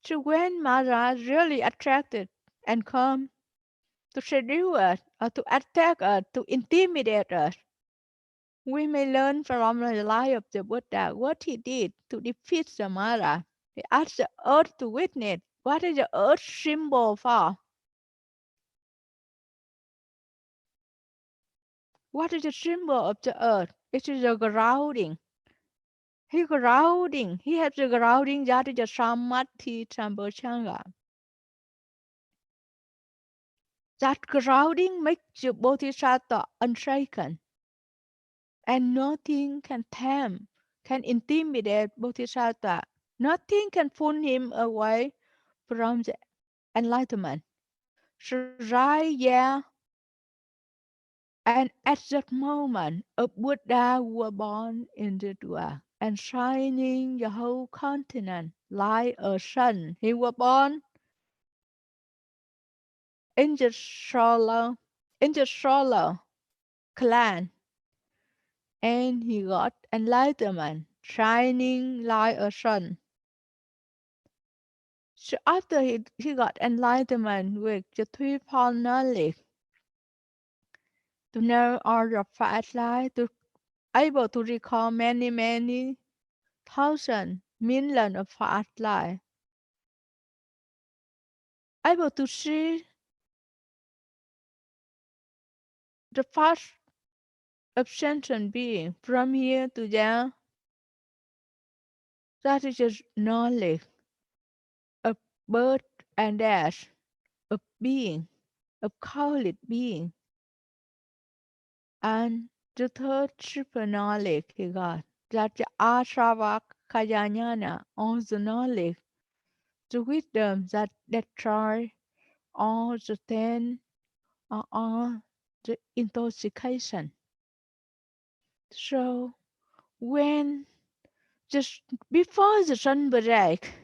Speaker 3: So when Mara really attracted and come to seduce us or to attack us, to intimidate us, we may learn from the life of the Buddha what he did to defeat the Mara. He asked the earth to witness. What is the earth symbol for? What is the symbol of the earth? It is a grounding. He grounding. He has the grounding that is the samadhi sambhashanga. That grounding makes the bodhisattva unshaken. And nothing can tame, can intimidate bodhisattva. Nothing can pull him away from the enlightenment. So right there, and at that moment, a Buddha was born in the world and shining the whole continent like a sun. He was born in the solar clan, and he got enlightenment, shining like a sun. So after he got enlightenment with the threefold knowledge, to know all the past life, to able to recall many thousand million of past life, able to see the past of sentient being from here to there. That is just knowledge of birth and death, of being, of colored being. And the third super knowledge he got, that the Asava Kayanyana, all the knowledge, the wisdom that destroy all the ten or all the intoxication. So when just before the sun break,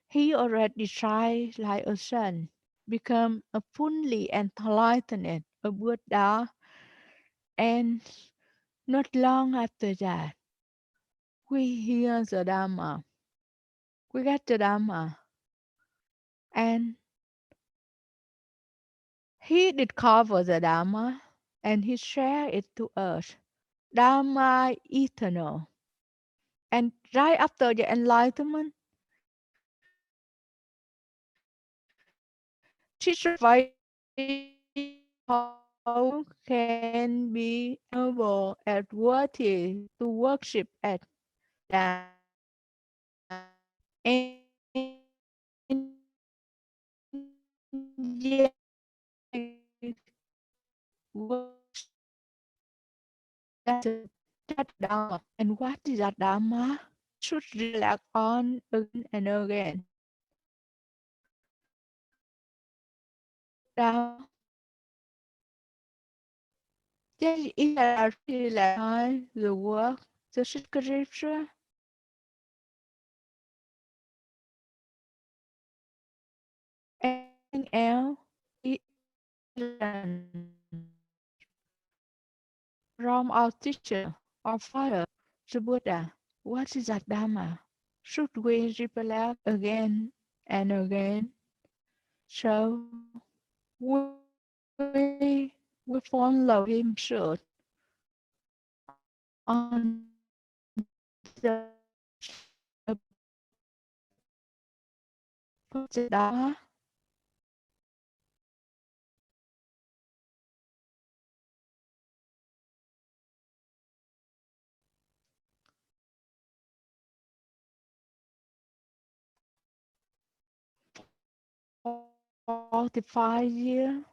Speaker 3: he already shines like a sun, become a fully enlightened, a Buddha, and not long after that, we hear the Dhamma. We get the Dhamma. And he discovered the Dharma and he shared it to us. Dharma eternal. And right after the enlightenment, she survived how can be able and worthy to worship at and that Dharma. And what is that Dharma? Should reflect on again and again. Dharma. This is a really the work, the scripture, anything else is from our teacher, our father, the Buddha. What is that Dharma? Should we reflect again and again? So we follow him should on the Dharma. For 45 years,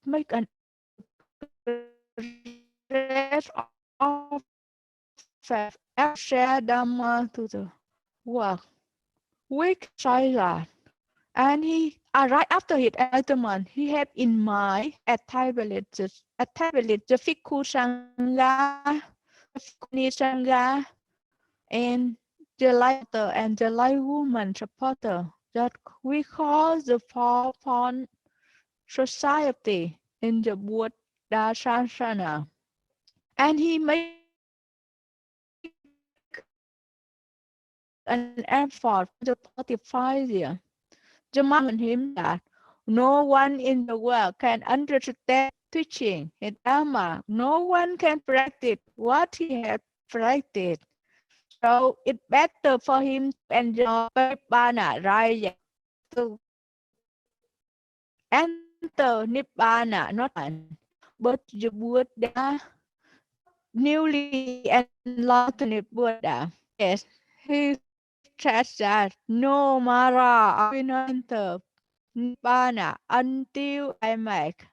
Speaker 3: make an rest of share Dhamma to the world. We can say that. And he, right after his enlightenment, he had in mind establish the Bhikkhu Sangha, the Bhikkhuni Sangha, and the lighter and the light woman supporter that we call the four-point society in the Buddha Sasana. And he make an effort for the 45 years. The man him that no one in the world can understand teaching his Dharma. No one can practice what he has practiced. So it's better for him to enjoy Nibbana Raya, to enter Nibbana, not one, but the Buddha, newly enlightened Buddha. Yes, he says that no Mara, I will not enter Nibbana until I make.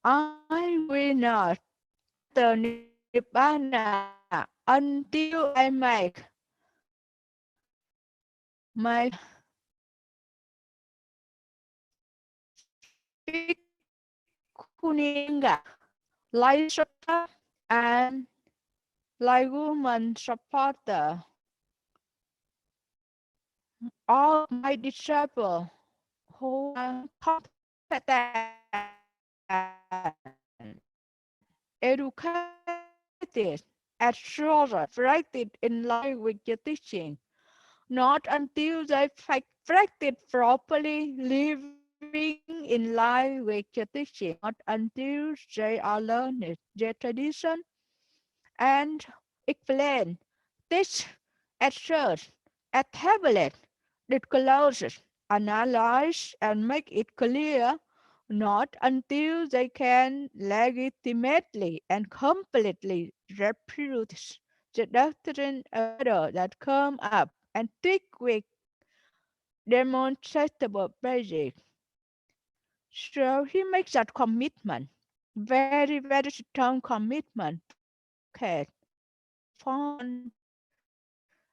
Speaker 3: I will not enter Nibbana until I make my Bhikkhuninga like Sutta and like woman supporter. All my disciples who are competent, educated, assured, practice in line with the teaching. Not until they practice properly, living in line with the teaching. Not until they are learned their tradition and explain, teach, assert, establish, disclose, analyze, and make it clear. Not until they can legitimately and completely reproduce the doctrine order that come up and stick with demonstrable basic. So he makes that commitment, very, very strong commitment to educate, form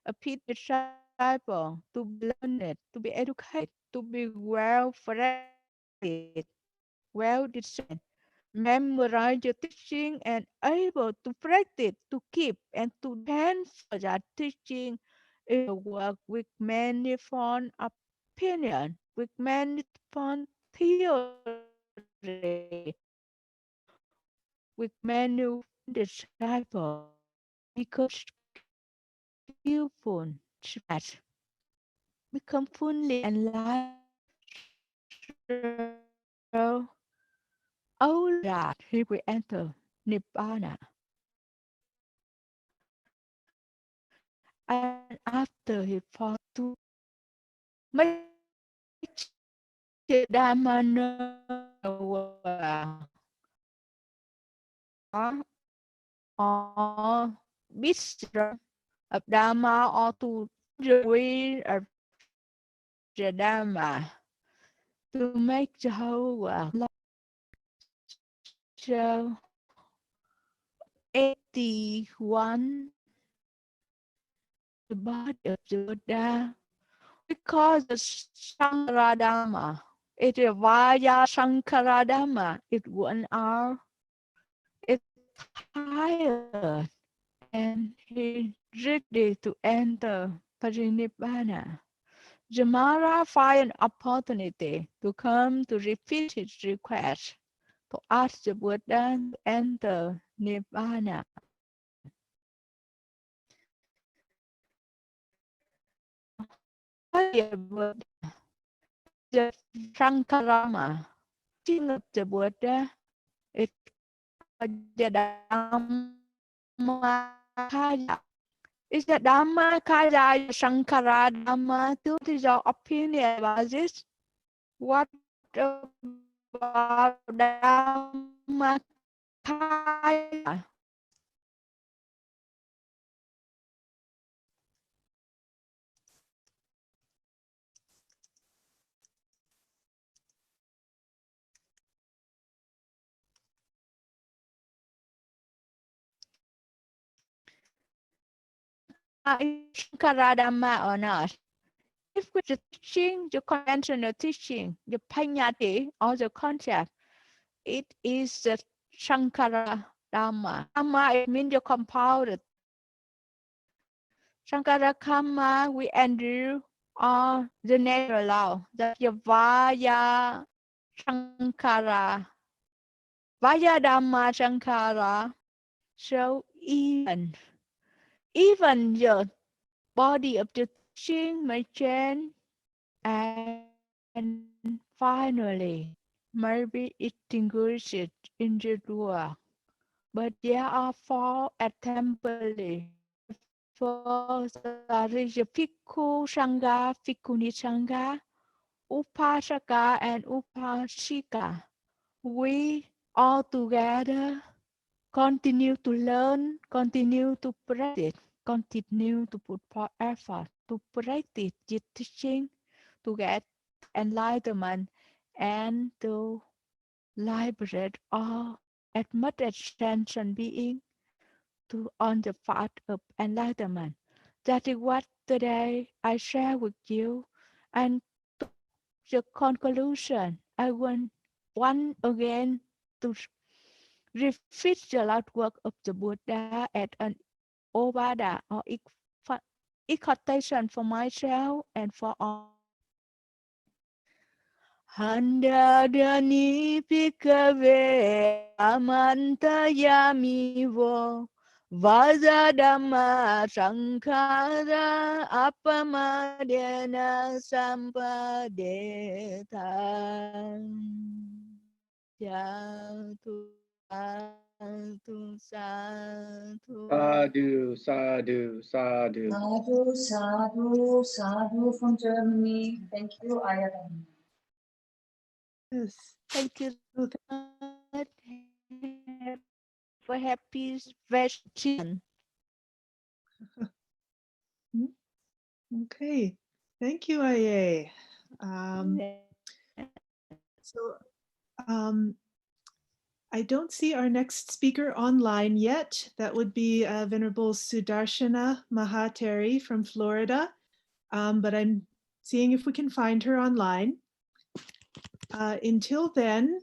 Speaker 3: a pit disciple, to be learned, to be educated, to be well practiced, well discerned, memorize the teaching and able to practice, to keep and to transfer that teaching in the work with manifold opinion, with manifold theory, with manifold disciple. become skillful, smart, become fully enlightened. So only that he will enter Nibbana. And after he falls to make the Dhamma known or wisdom of Dhamma or to the way of the Dhamma to make the whole world. So 81, the body of the Buddha, we call the Sankara Dhamma. It is Vaya Sankara Dhamma. It 1 hour. It's tired and he ready to enter Parinibbana. Jamara find an opportunity to come to repeat his request to ask the Buddha to enter Nibbana. The Buddha, the Sankarama, teaching of the Buddha, it the Dhammakaya. Is the Dhammakaya Sankara Dhamma? What is your opinion about this? What about Dhammakaya? Sankara Dhamma or not? If we the teaching, the conventional teaching, the Panyati or the concept, it is the Sankara Dhamma. Dhamma it means the compounded. Sankara Karma we endure or the natural law. That the Vaya Sankara, Vaya Dhamma Sankara. So even the body of the teaching may change and finally may be extinguished in the world. But there are 4 assemblies. For there is a Bhikkhu Sangha, Bhikkhuni Sangha, Upasaka and Upasika. We all together continue to learn, continue to practice, continue to put effort to practice this teaching to get enlightenment and to liberate all as much as sentient being to on the path of enlightenment. That is what today I share with you. And to the conclusion, I want once again to repeat the last work of the Buddha as an ovada or exhortation for myself and for all. Dhammadharini Bhikkhave Amantayami Vo Vajadhamma Sankhara Apamadena Sampadeta Sadhu Sadhu Sadhu
Speaker 4: Sadhu, sadhu, sadhu.
Speaker 5: Sadhu, sadhu, sadhu from Germany. Thank you, Ayatan.
Speaker 2: Yes.
Speaker 3: Thank you
Speaker 2: Oh,
Speaker 3: so much. Have a happy vacation.
Speaker 2: okay. Thank you, Aye. So I don't see our next speaker online yet. That would be Venerable Sudarshana Mahateri from Florida. But I'm seeing if we can find her online. Until then,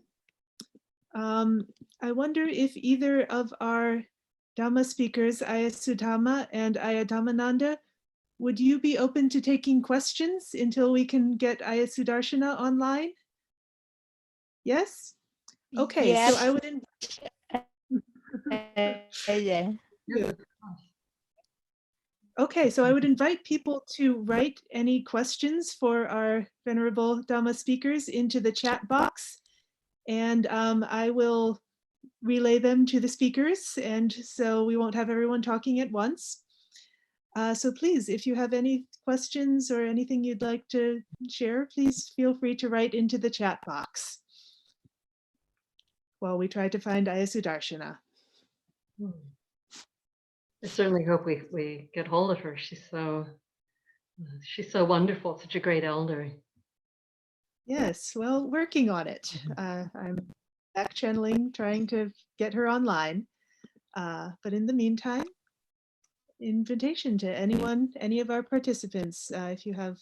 Speaker 2: I wonder if either of our Dhamma speakers, Ayasudhamma and Ayadhammananda, would you be open to taking questions until we can get Ayasudarshana online? Yes? Okay, so I
Speaker 3: Yes.
Speaker 2: would
Speaker 3: Yeah.
Speaker 2: Good. Okay, so I would invite people to write any questions for our Venerable Dhamma speakers into the chat box, and I will relay them to the speakers, and so we won't have everyone talking at once. So please, if you have any questions or anything you'd like to share, please feel free to write into the chat box while we try to find Ayasudarshana.
Speaker 1: I certainly hope we get hold of her. She's so wonderful, such a great elder.
Speaker 2: Yes, well, working on it. I'm back channeling, trying to get her online. But in the meantime, invitation to anyone, any of our participants, if you have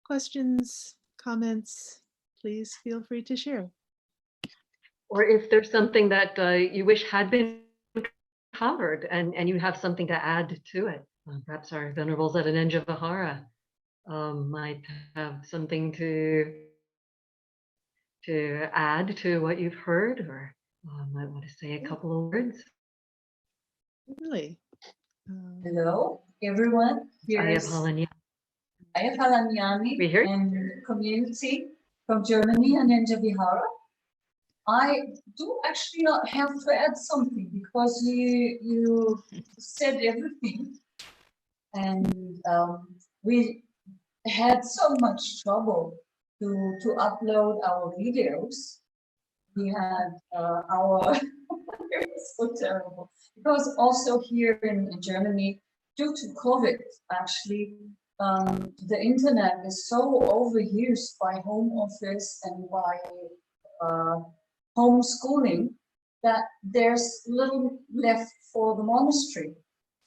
Speaker 2: questions, comments, please feel free to share.
Speaker 1: Or if there's something that you wish had been covered and you have something to add to it. Perhaps our venerables at Anenja Vihara might have something to add to what you've heard, or might want to say a couple of words.
Speaker 2: Really.
Speaker 5: Hello, everyone. Here is
Speaker 1: We hear you.
Speaker 5: and community from Germany and Anenja Vihara. I do actually not have to add something because you said everything, and we had so much trouble to upload our videos. We had our it was so terrible because also here in Germany, due to COVID, actually, the internet is so overused by home office and by homeschooling that there's little left for the monastery.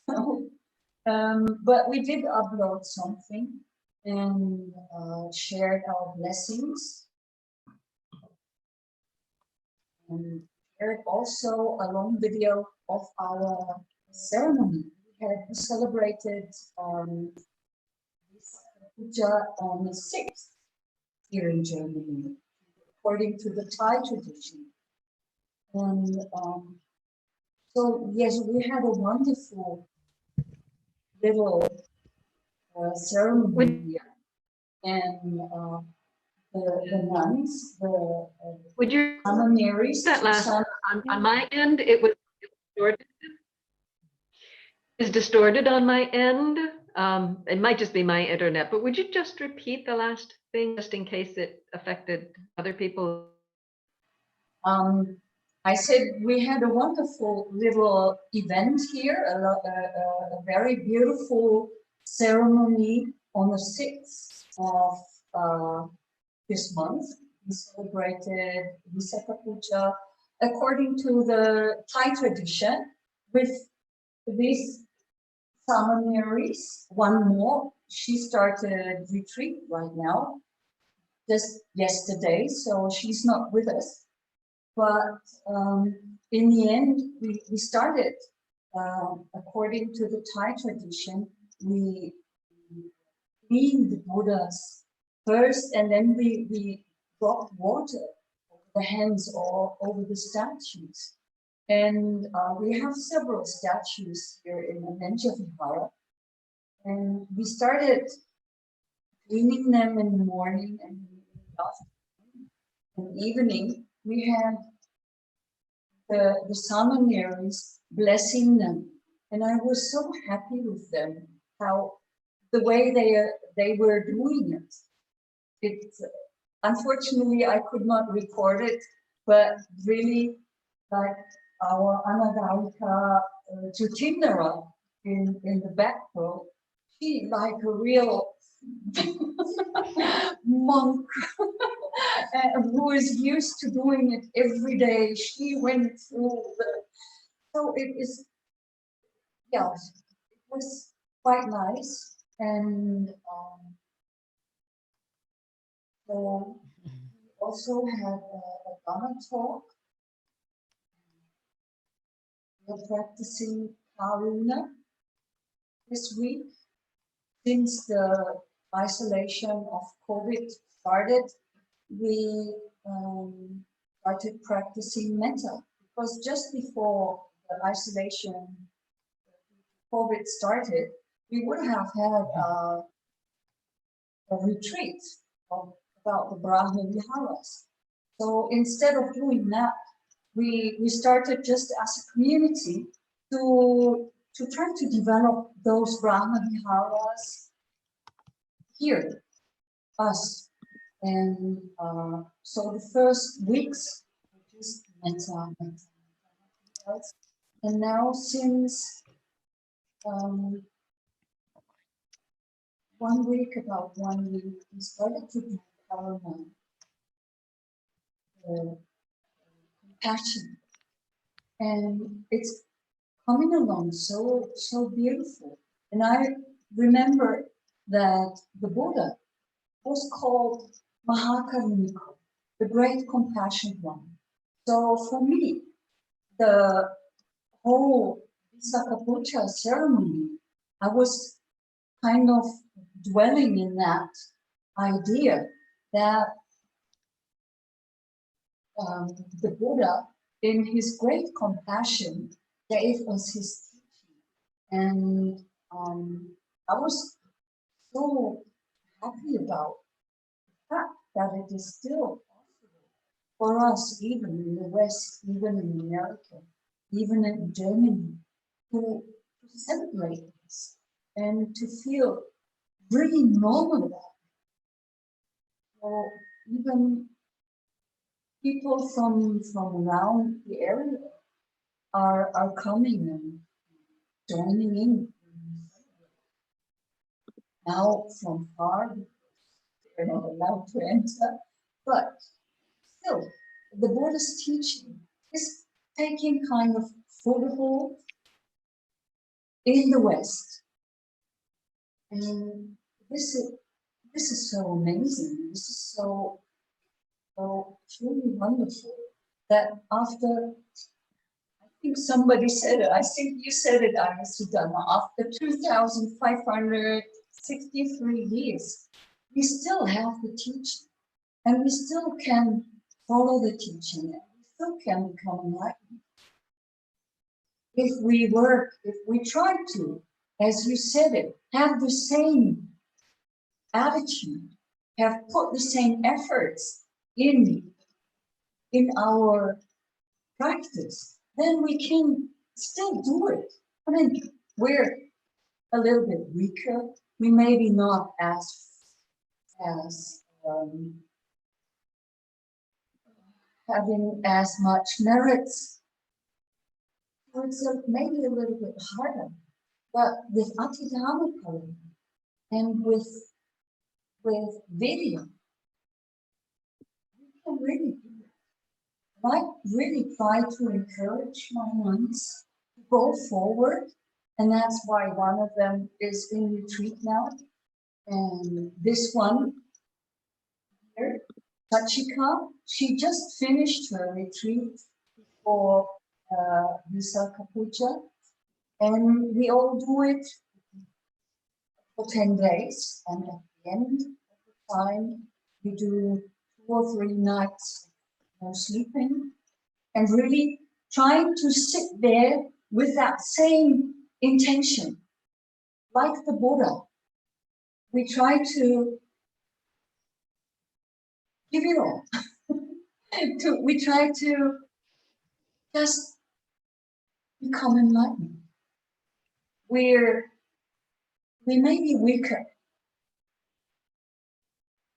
Speaker 5: But we did upload something and shared our blessings. And shared also a long video of our ceremony. We celebrated Puja on the 6th here in Germany, according to the Thai tradition. And so, yes, we had a wonderful little ceremony here. And the nuns,
Speaker 1: Would you
Speaker 5: monasteries,
Speaker 1: that last on my end? It was distorted. Is distorted on my end. It might just be my internet, but would you just repeat the last thing just in case it affected other people?
Speaker 5: I said we had a wonderful little event here, a very beautiful ceremony on the 6th of this month. We celebrated Vesak Puja according to the Thai tradition with these summonaries. One more, she started retreat right now, just yesterday, so she's not with us. But in the end, we started according to the Thai tradition. We cleaned the Buddhas first, and then we dropped water over the hands or over the statues. And we have several statues here in Anenja Vihara. And we started cleaning them in the morning and in the afternoon. In the evening, we had the summonaries blessing them. And I was so happy with them, how the way they were doing it. Unfortunately, I could not record it, but really, like our Anagarika Jutindara in the back row, she like a real monk who is used to doing it every day. She went through so it is, yeah, it was quite nice. And so we also had a Dhamma talk. We're practicing Karuna this week. Since the isolation of COVID started, we started practicing metta, because just before the isolation COVID started, we would have had a retreat about the Brahma Viharas. So instead of doing that, we started just as a community to try to develop those Brahma Viharas here, us. And so the first weeks, just metta. And now since 1 week, about 1 week, we started to do karma, compassion. And it's coming along so beautiful. And I remember that the Buddha was called Mahakarunika, the great compassionate one. So for me, the whole Vesak Puja ceremony, I was kind of dwelling in that idea that the Buddha, in his great compassion, gave us his teaching. And I was so happy about the fact that it is still possible for us, even in the West, even in America, even in Germany, to celebrate this and to feel really normal about it. So even people from around the area are coming and joining in. Now from far, they're not allowed to enter, but still, the Buddhist teaching is taking kind of foothold in the West. And this is so amazing. This is so truly wonderful that after, I think somebody said it, I think you said it, Sudama, after 2,563 years, we still have the teaching, and we still can follow the teaching, and we still can become enlightened. If we work, if we try to, as you said it, have the same attitude, have put the same efforts in our practice, then we can still do it. I mean, we're a little bit weaker. We maybe not as having as much merits. So it's maybe a little bit harder. But with Atidhammakali and with video, we can really do it. And I really try to encourage my nuns to go forward, and that's why one of them is in retreat now. And this one here, Sachika, she just finished her retreat for Vesak Puja, and we all do it for 10 days, and at the end of the time, we do 2 or 3 nights no sleeping, and really trying to sit there with that same intention, like the Buddha. We try to give it all. We try to just become enlightened. We may be weaker,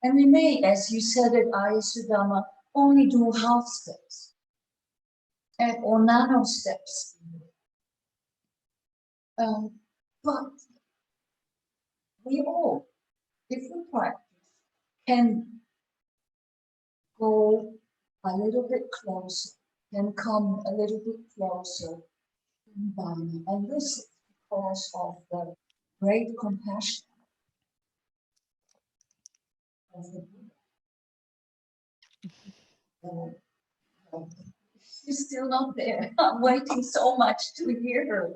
Speaker 5: and we may, as you said at Ayasudama, only do half steps or nano steps. But we all, if we practice, can go a little bit closer, can come a little bit closer to Nirvana. And this is because of the great compassion of the Buddha. She's still not there. I'm waiting so much to hear her.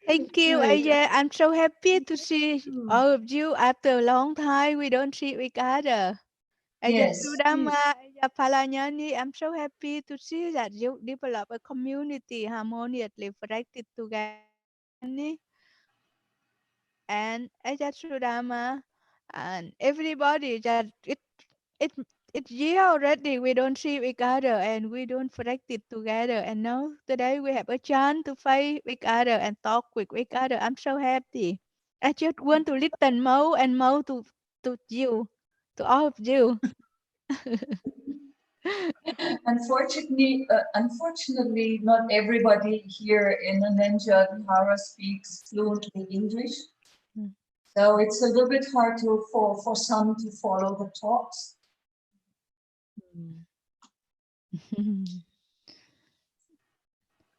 Speaker 3: Thank you,
Speaker 2: Right.
Speaker 3: Ajahn. I'm so happy to see
Speaker 2: Hmm.
Speaker 3: all of you after a long time. We don't see each other. Ajahn
Speaker 5: Yes.
Speaker 3: Sudama, Ajahn Palanyani, I'm so happy to see that you develop a community harmoniously practice together. and Ajahn and everybody that it it's year already we don't see each other and we don't practice together, and now today we have a chance to fight each other and talk with each other. I'm so happy. I just want to listen more and more to you, to all of you.
Speaker 5: Unfortunately, not everybody here in the Ninja Vihara speaks fluently English.
Speaker 3: Mm.
Speaker 5: So it's a little bit hard for some to follow the talks.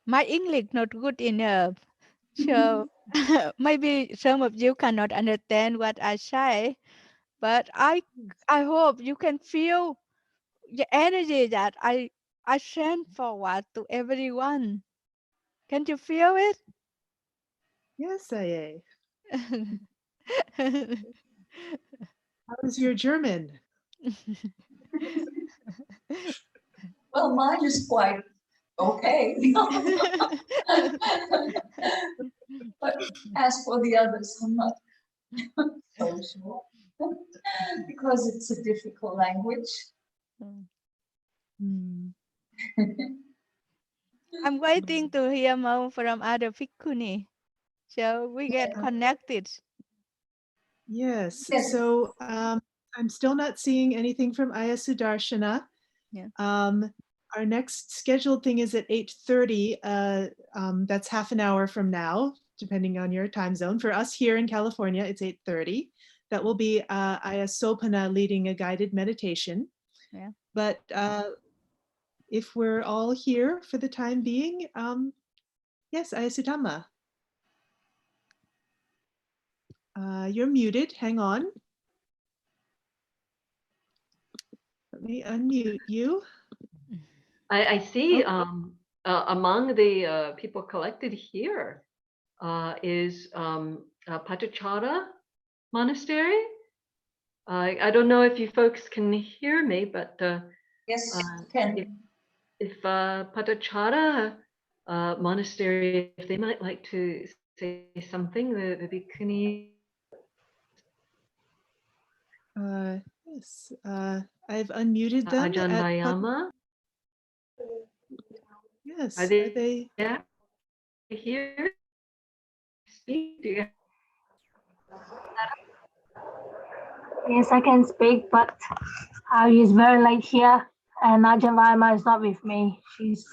Speaker 3: My English not good enough, so maybe some of you cannot understand what I say, but I hope you can feel the energy that I send forward to everyone. Can you feel it?
Speaker 2: Yes, Aye. How is your German?
Speaker 5: Well, mine is quite okay. But as for the others, I'm not so sure. Because it's a difficult language.
Speaker 2: Hmm.
Speaker 3: I'm waiting to hear more from other bhikkhuni, so we get connected.
Speaker 2: Yes.
Speaker 5: Yes.
Speaker 2: So I'm still not seeing anything from Aya Sudarshana.
Speaker 3: Yeah.
Speaker 2: Our next scheduled thing is at 8:30. That's half an hour from now, depending on your time zone. For us here in California, it's 8:30. That will be Aya Sopana leading a guided meditation.
Speaker 3: Yeah.
Speaker 2: But if we're all here for the time being, yes, Aya Sudhamma. You're muted. Hang on. Let me unmute you.
Speaker 1: I see
Speaker 2: Okay.
Speaker 1: among the people collected here is Patachara Monastery. I don't know if you folks can hear me, but
Speaker 5: Yes, can.
Speaker 1: if Patachara Monastery, if they might like to say something, the bhikkhuni.
Speaker 2: Yes, I've unmuted them.
Speaker 1: Ajahn Brahm.
Speaker 2: Yes,
Speaker 1: Are they here? Speak. Do you
Speaker 6: Yes, I can speak, but it's very late here, and Ajahn Brahm is not with me. She's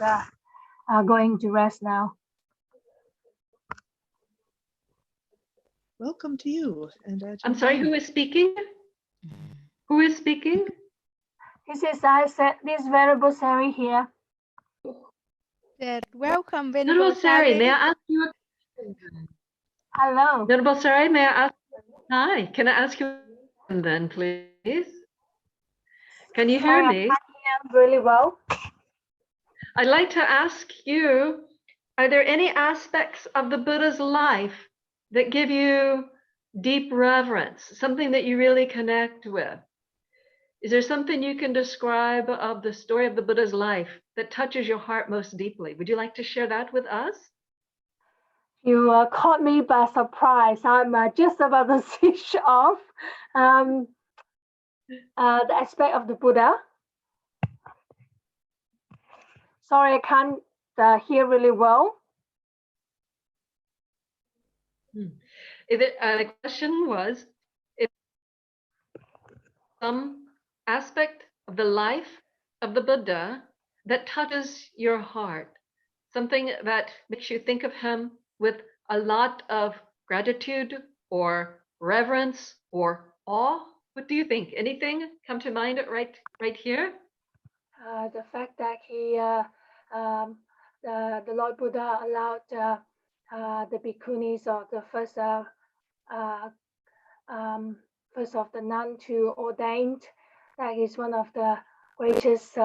Speaker 6: going to rest now.
Speaker 2: Welcome to you. And
Speaker 1: I'm sorry, who is speaking? Who is speaking?
Speaker 6: This is this Venerable Sari here.
Speaker 3: Welcome,
Speaker 1: Venerable
Speaker 3: Venerable
Speaker 1: Sari, may
Speaker 3: Sari.
Speaker 1: I ask you a question?
Speaker 6: Hello.
Speaker 1: Venerable Sari, may I ask? Hi, can I ask you a question then, please? Can you hear
Speaker 6: Sorry, I
Speaker 1: me?
Speaker 6: can't hear really well.
Speaker 1: I'd like to ask you, are there any aspects of the Buddha's life that give you deep reverence, something that you really connect with? Is there something you can describe of the story of the Buddha's life that touches your heart most deeply? Would you like to share that with us?
Speaker 6: You caught me by surprise. I'm just about to switch off the aspect of the Buddha. Sorry, I can't hear really well.
Speaker 1: The question was, if some aspect of the life of the Buddha that touches your heart, something that makes you think of him with a lot of gratitude or reverence or awe. What do you think? Anything come to mind right here?
Speaker 6: The fact that the Lord Buddha allowed the bhikkhunis or the first of the nun to ordained, that is one of the greatest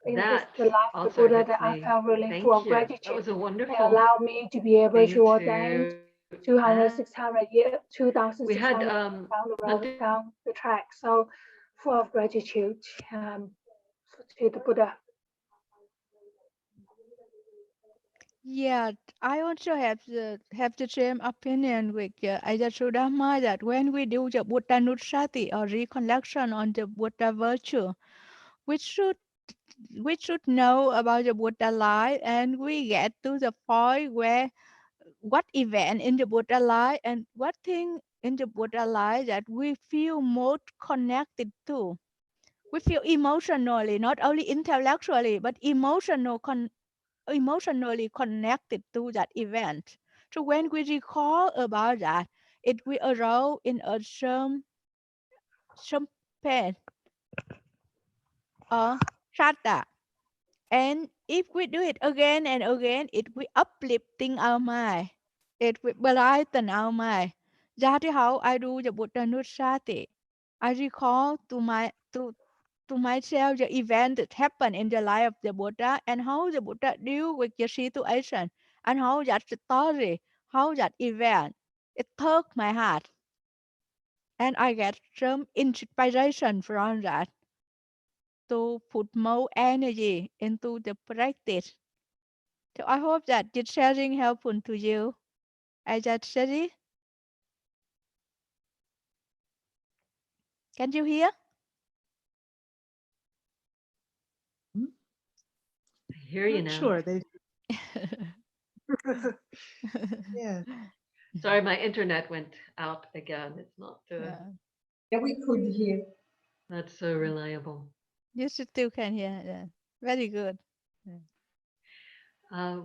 Speaker 6: in
Speaker 1: That
Speaker 6: the life of the
Speaker 1: also
Speaker 6: Buddha
Speaker 1: hits
Speaker 6: that I
Speaker 1: me.
Speaker 6: felt really
Speaker 1: Thank
Speaker 6: full of
Speaker 1: you. That
Speaker 6: gratitude.
Speaker 1: was a
Speaker 6: They
Speaker 1: wonderful
Speaker 6: allowed me to be able
Speaker 1: thing
Speaker 6: to ordain 2,600 years,
Speaker 1: we had
Speaker 6: 2,600 down the road, down the track. So full of gratitude to the Buddha.
Speaker 3: Yeah, I also have the same opinion with Ajahn that when we do the Buddha Nussati or recollection on the Buddha virtue, we should we should know about the Buddha life, and we get to the point where what event in the Buddha life and what thing in the Buddha life that we feel most connected to. We feel emotionally, not only intellectually, but emotionally connected to that event. So when we recall about that, it will arouse in us some pain or sadness. And if we do it again and again, it will uplifting our mind. It will brighten our mind. That is how I do the Buddha Nussati. I recall to myself the event that happened in the life of the Buddha and how the Buddha deal with the situation and how that story, how that event, it took my heart. And I get some inspiration from that to put more energy into the practice. So I hope that this sharing helpful to you. I just said it. Can you hear?
Speaker 2: Hmm?
Speaker 1: I hear you
Speaker 2: Not
Speaker 1: now.
Speaker 2: sure. They yeah.
Speaker 1: Sorry, my internet went out again. It's not
Speaker 5: Yeah, we could hear.
Speaker 1: not so reliable.
Speaker 3: You still can hear. Yeah. Very good.
Speaker 1: Uh,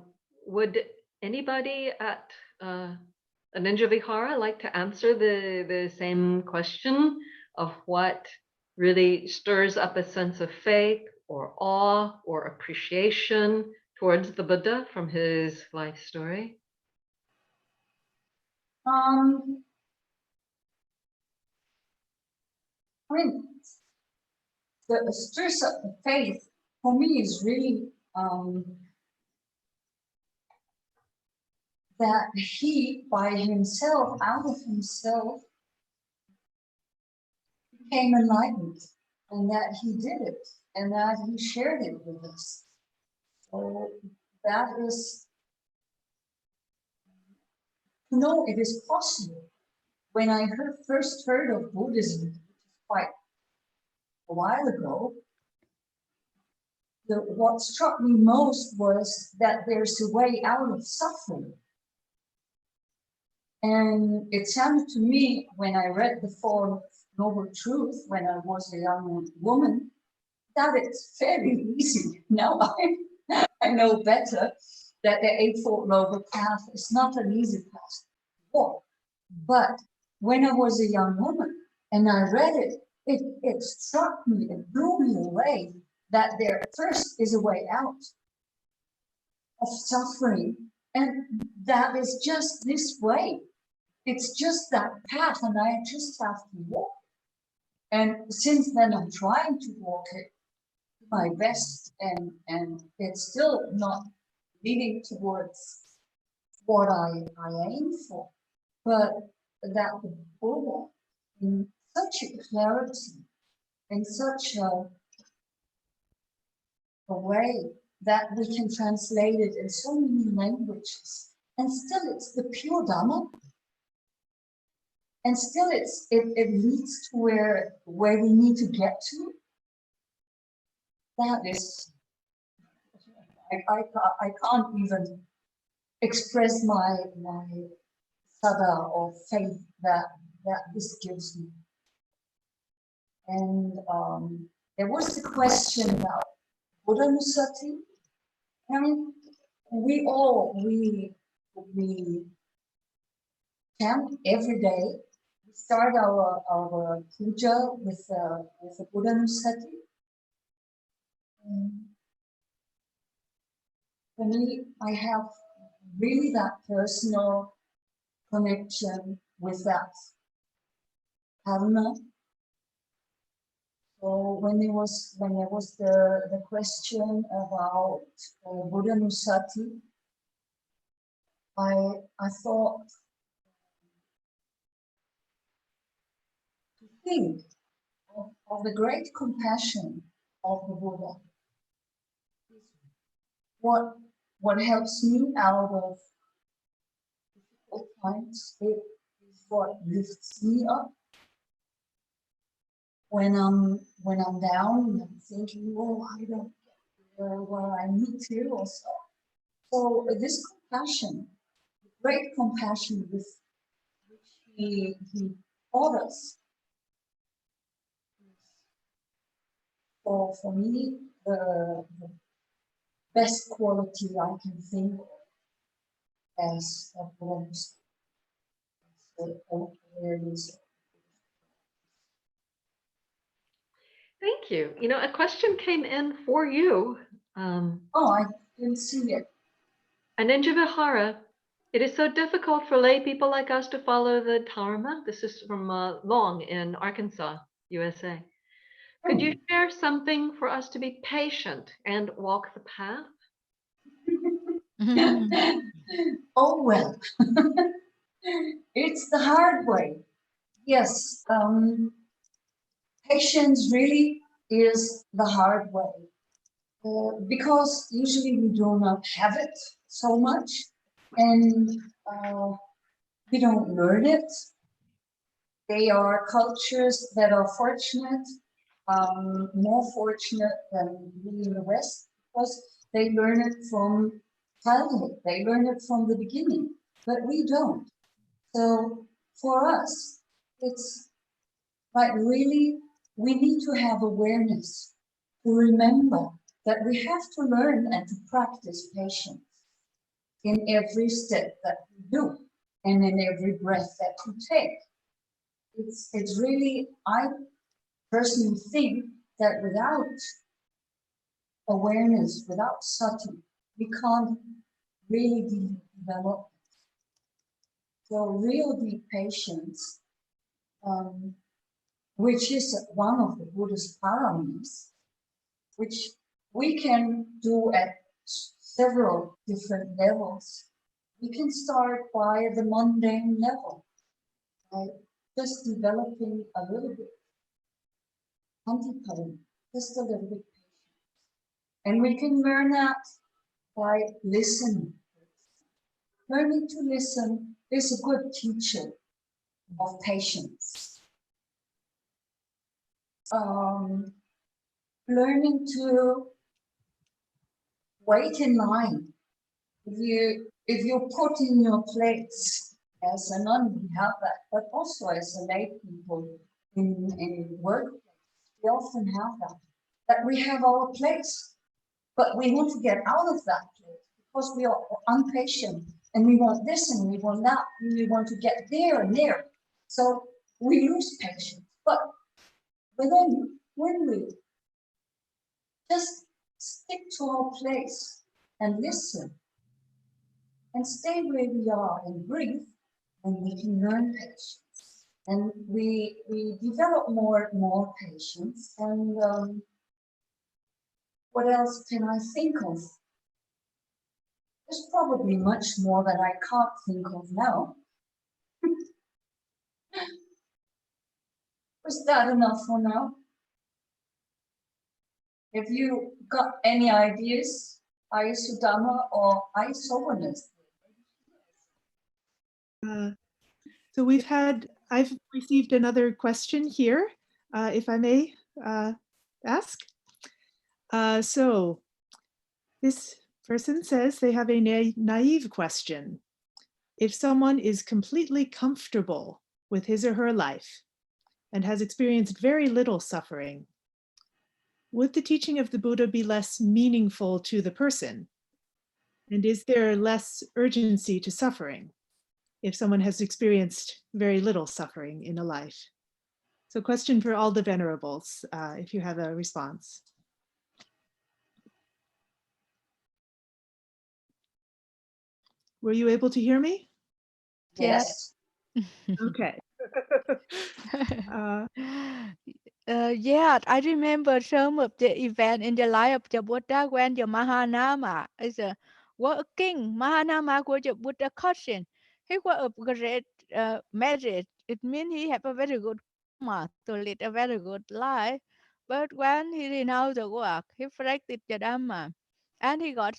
Speaker 1: would anybody at Ninja Vihara like to answer the same question of what really stirs up a sense of faith or awe or appreciation towards the Buddha from his life story?
Speaker 5: I mean, the stress of the faith for me is really that he, by himself, out of himself, became enlightened, and that he did it, and that he shared it with us. So that is to know it is possible. When I first heard of Buddhism, quite a while ago, what struck me most was that there's a way out of suffering. And it sounded to me, when I read the Four Noble Truths when I was a young woman, that it's very easy. Now I know better that the Eightfold Noble Path is not an easy path to walk. But when I was a young woman and I read it, it struck me, it blew me away that there first is a way out of suffering. And that is just this way. It's just that path, and I just have to walk. And since then, I'm trying to walk it my best, and it's still not leading towards what I aim for. But that the Buddha, in such a clarity, in such a way that we can translate it in so many languages, and still it's the pure Dhamma. And still it leads to where we need to get to. That is, I can't even express my sada or faith that this gives me. And there was the question about Buddha Nusati. I mean, we chant every day. We start our puja with the Buddha Nusati. For me, I have really that personal connection with that karuna. So when there was the question about Buddha Nusati, I thought to think of the great compassion of the Buddha. What what helps me out of difficult times. It is what lifts me up when I'm down and I'm thinking, oh, I don't get where I need to or so. So this compassion, great compassion with which he taught us, for me, the best quality I can think of as a Buddhist. Awareness.
Speaker 1: Thank you. You know, a question came in for you.
Speaker 5: Oh, I didn't see it.
Speaker 1: Aninja Vihara, it is so difficult for lay people like us to follow the Dharma. This is from Long in Arkansas, USA. Could you share something for us to be patient and walk the path?
Speaker 5: Oh, well, it's the hard way. Yes, patience really is the hard way. Because usually we do not have it so much, and we don't learn it. They are cultures that are fortunate, more fortunate than we in the West, because they learn it from childhood. They learn it from the beginning, but we don't. So for us, it's like really, we need to have awareness to remember that we have to learn and to practice patience in every step that we do and in every breath that we take. It's really, I personally think that without awareness, without sati, we can't really develop. So real deep patience, which is one of the Buddhist paramis, which we can do at several different levels. We can start by the mundane level, by just developing a little bit, just a little bit. And we can learn that by listening. Learning to listen is a good teacher of patience. Learning to wait in line. If you put in your place as a nun, we have that, but also as a lay people in workplace, we often have that we have our place, but we want to get out of that place because we are impatient and we want this and we want that, and we want to get there and there. So we lose patience. But when we just stick to our place and listen and stay where we are and breathe, and we can learn patience. And we develop more patience. And what else can I think of? There's probably much more that I can't think of now. Was that enough for now? Have you got any ideas, Ayasudama or Ayasovanas?
Speaker 2: So I've received another question here, if I may ask. So this person says they have a naive question. If someone is completely comfortable with his or her life and has experienced very little suffering, would the teaching of the Buddha be less meaningful to the person? And is there less urgency to suffering if someone has experienced very little suffering in a life? So question for all the venerables, if you have a response. Were you able to hear me?
Speaker 5: Yes.
Speaker 2: Okay.
Speaker 3: Yeah, I remember some of the event in the life of the Buddha when the Mahanama is working. Mahanama was the Buddha cousin. He was a great merit. It means he had a very good karma to lead a very good life. But when he renounced the work, he practiced the Dhamma, and he got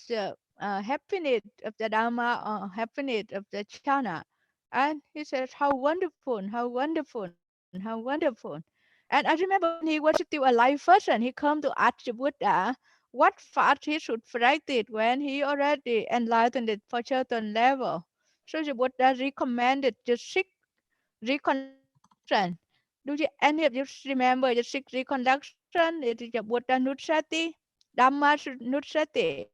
Speaker 3: happiness of the Dhamma or happiness of the chana. And he says, how wonderful, how wonderful, how wonderful. And I remember when he was still a live person, he come to ask the Buddha what fast he should practice when he already enlightened for certain level. So the Buddha recommended the 6 reconstruction. Do you any of you remember the 6 reconstruction? It is the Buddha Nussati, Dhamma Nussati,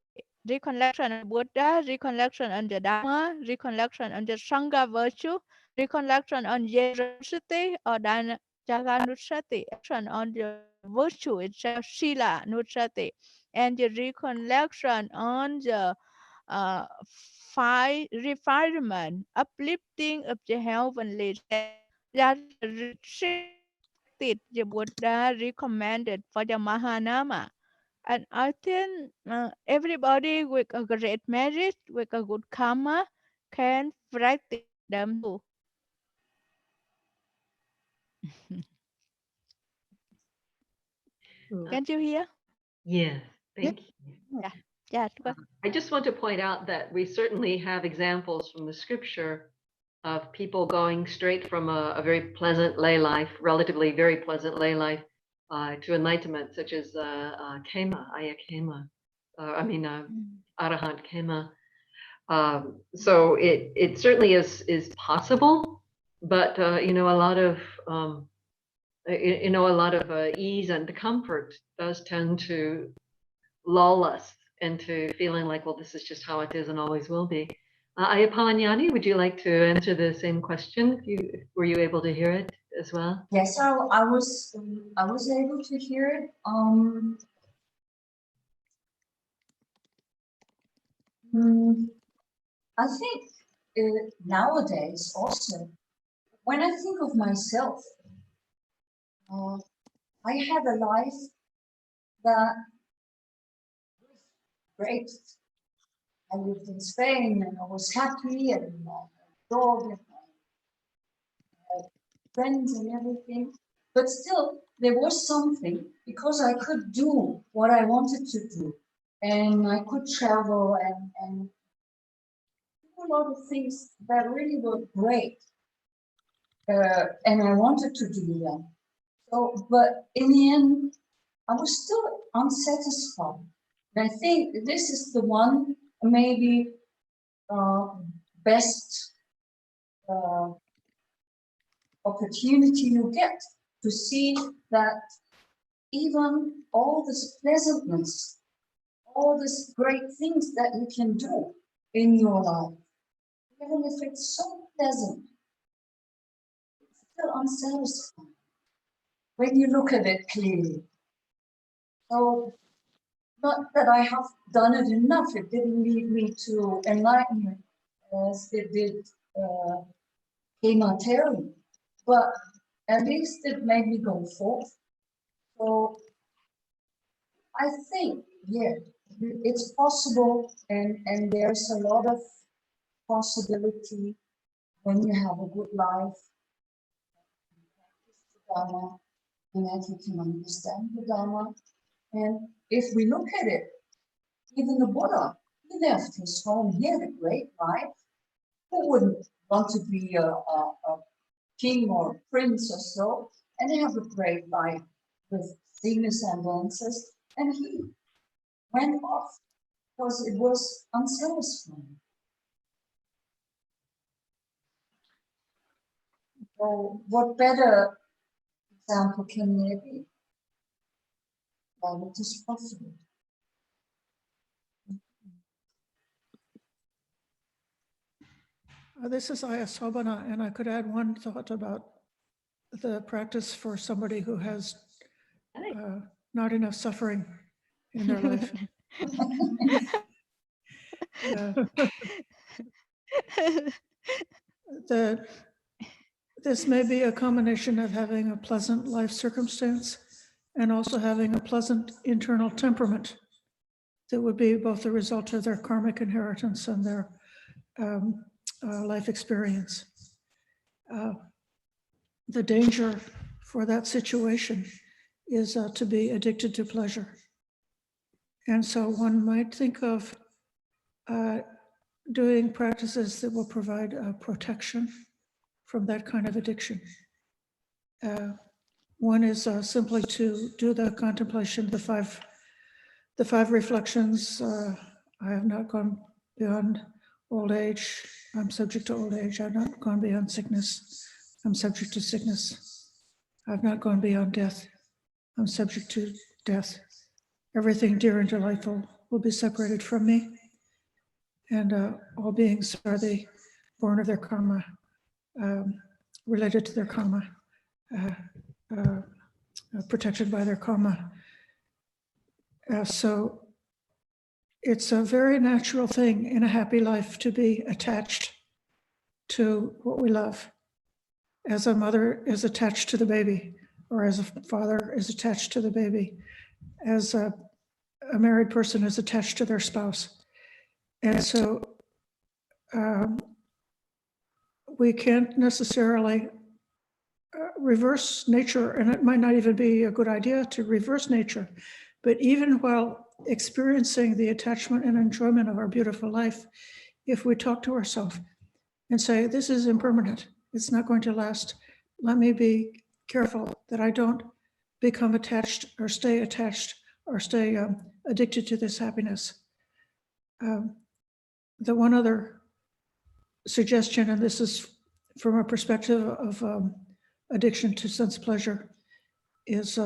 Speaker 3: recollection on Buddha, recollection on the Dhamma, recollection on the Sangha virtue, recollection on generosity or Jaga Nussati, action on the virtue itself, Sila Nussati, and the recollection on the refinement, uplifting of the heavenly self. That restricted the Buddha recommended for the Mahanama. And I think everybody with a great merit, with a good karma, can practice them too. Can you hear?
Speaker 1: Yes, thank you.
Speaker 3: Yeah, yeah.
Speaker 1: I just want to point out that we certainly have examples from the scripture of people going straight from a very pleasant lay life, relatively very pleasant lay life, to enlightenment, such as Kema, Ayya Kema, Arahant Kema. So it certainly is possible, but a lot of a lot of ease and comfort does tend to lull us into feeling like, well, this is just how it is and always will be. Ayapalanyani, would you like to answer the same question? Were you able to hear it as well?
Speaker 5: Yes, I was able to hear it. I think nowadays also, when I think of myself, I had a life that was great. I lived in Spain and I was happy and I had a dog and I had friends and everything. But still, there was something, because I could do what I wanted to do and I could travel and do a lot of things that really were great. And I wanted to do them. So, but in the end, I was still unsatisfied. And I think this is the one maybe best opportunity you get to see that even all this pleasantness, all these great things that you can do in your life, even if it's so pleasant, it's still unsatisfying when you look at it clearly. So, not that I have done it enough, it didn't lead me to enlightenment as it did Dhammadharini, but at least it made me go forth. So I think, yeah, it's possible, and there's a lot of possibility when you have a good life, practice the Dhamma, and that you can understand the Dhamma. And if we look at it, even the Buddha, he left his home, he had a great life. Who wouldn't want to be a king or prince or so, and have a great life with seniors and dancers, and he went off because it was unsatisfying. So what better example can there be? That it is possible.
Speaker 7: This is Aya Sobana, and I could add one thought about the practice for somebody who has not enough suffering in their life. This may be a combination of having a pleasant life circumstance and also having a pleasant internal temperament that would be both the result of their karmic inheritance and their life experience. The danger for that situation is to be addicted to pleasure. And so one might think of doing practices that will provide protection from that kind of addiction. One is simply to do the contemplation, the five reflections. I have not gone beyond old age. I'm subject to old age. I've not gone beyond sickness. I'm subject to sickness. I've not gone beyond death. I'm subject to death. Everything dear and delightful will be separated from me. And all beings are they born of their karma, related to their karma, protected by their karma. So it's a very natural thing in a happy life to be attached to what we love. As a mother is attached to the baby, or as a father is attached to the baby, as a married person is attached to their spouse. And so we can't necessarily reverse nature, and it might not even be a good idea to reverse nature, but even while experiencing the attachment and enjoyment of our beautiful life, if we talk to ourselves and say, this is impermanent, it's not going to last, let me be careful that I don't become attached or stay addicted to this happiness. The one other suggestion, and this is from a perspective of addiction to sense pleasure, is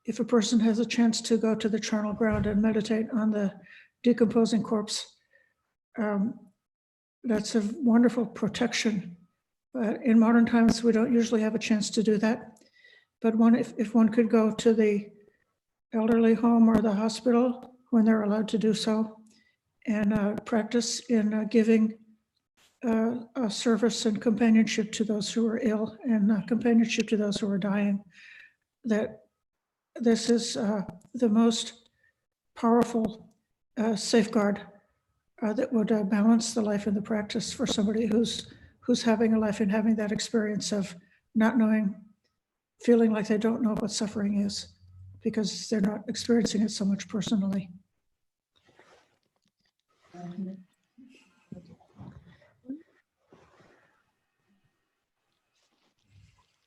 Speaker 7: if a person has a chance to go to the charnel ground and meditate on the decomposing corpse, that's a wonderful protection. But in modern times, we don't usually have a chance to do that. But if one could go to the elderly home or the hospital when they're allowed to do so, and practice in giving a service and companionship to those who are ill and companionship to those who are dying, that this is the most powerful safeguard that would balance the life and the practice for somebody who's having a life and having that experience of not knowing, feeling like they don't know what suffering is because they're not experiencing it so much personally.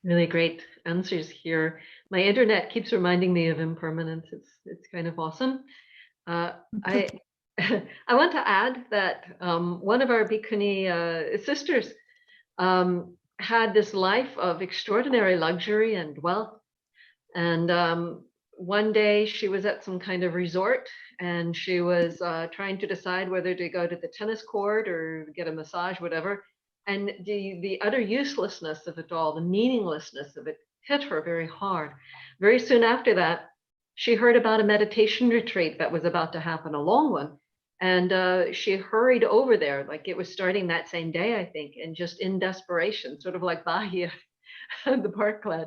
Speaker 1: Really great answers here. My internet keeps reminding me of impermanence. It's kind of awesome. I I want to add that one of our Bhikkhuni sisters had this life of extraordinary luxury and wealth. And one day she was at some kind of resort and she was trying to decide whether to go to the tennis court or get a massage, whatever. And the utter uselessness of it all, the meaninglessness of it hit her very hard. Very soon after that, she heard about a meditation retreat that was about to happen, a long one. And she hurried over there, like it was starting that same day, I think, and just in desperation, sort of like Bahia, the Parkland,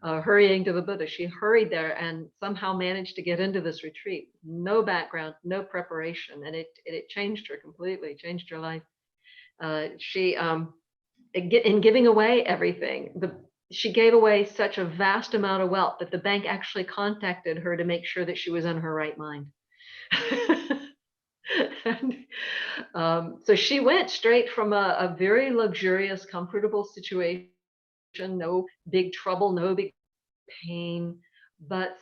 Speaker 1: hurrying to the Buddha. She hurried there and somehow managed to get into this retreat. No background, no preparation, and it changed her completely, changed her life. She, in giving away everything, she gave away such a vast amount of wealth that the bank actually contacted her to make sure that she was in her right mind. And so she went straight from a very luxurious, comfortable situation, no big trouble, no big pain, but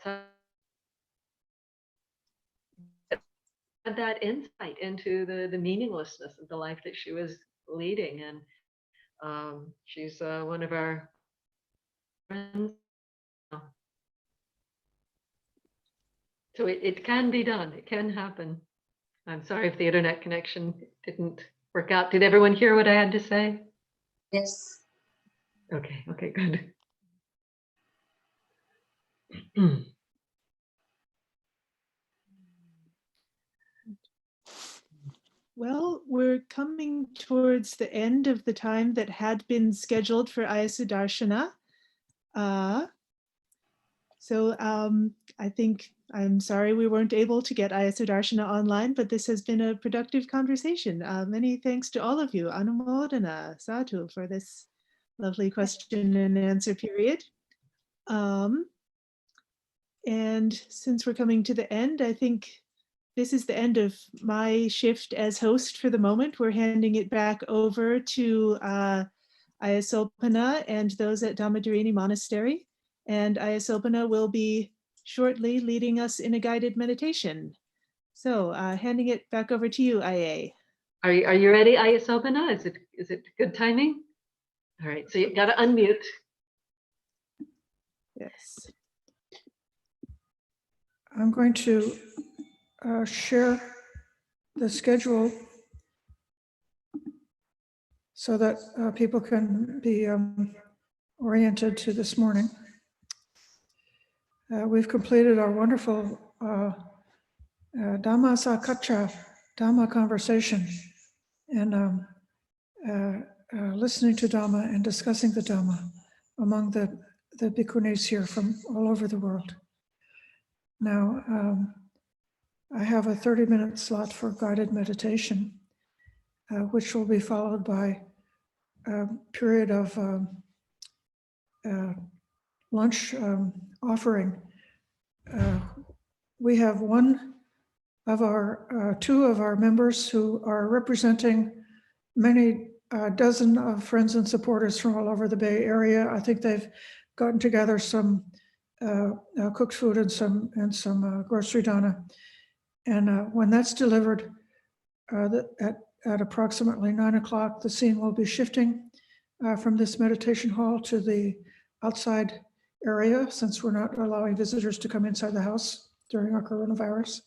Speaker 1: had that insight into the meaninglessness of the life that she was leading. And she's one of our friends. So it can be done. It can happen. I'm sorry if the internet connection didn't work out. Did everyone hear what I had to say?
Speaker 5: Yes.
Speaker 1: Okay, good.
Speaker 2: Well, we're coming towards the end of the time that had been scheduled for Ayasudarshana. So I think, I'm sorry we weren't able to get Ayasudarshana online, but this has been a productive conversation. Many thanks to all of you. Anumodana, sadhu, for this lovely question and answer period. And since we're coming to the end, I think this is the end of my shift as host for the moment. We're handing it back over to Ayasopana and those at Dhammadharini Monastery. And Ayasopana will be shortly leading us in a guided meditation. So handing it back over to you, Aya.
Speaker 1: Are you ready, Ayasopana? Is it good timing? All right, so you got to unmute.
Speaker 2: Yes.
Speaker 7: I'm going to share the schedule so that people can be oriented to this morning. We've completed our wonderful Dhamma Sakacha, Dhamma conversation, and listening to Dhamma and discussing the Dhamma among the bhikkhunis here from all over the world. Now, I have a 30-minute slot for guided meditation, which will be followed by a period of lunch offering. We have two of our members who are representing many dozen of friends and supporters from all over the Bay Area. I think they've gotten together some cooked food and some grocery dana. And when that's delivered at approximately 9 o'clock, the scene will be shifting from this meditation hall to the outside area, since we're not allowing visitors to come inside the house during our coronavirus.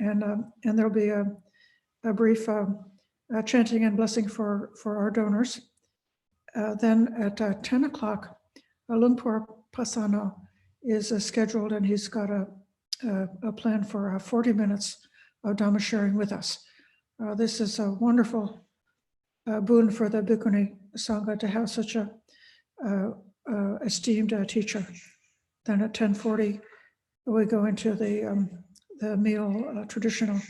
Speaker 7: And there'll be a brief chanting and blessing for our donors. Then at 10 o'clock, Lumpur Pasano is scheduled, and he's got a plan for 40 minutes of Dhamma sharing with us. This is a wonderful boon for the Bhikkhuni Sangha to have such a esteemed teacher. Then at 10:40, we go into the meal, traditional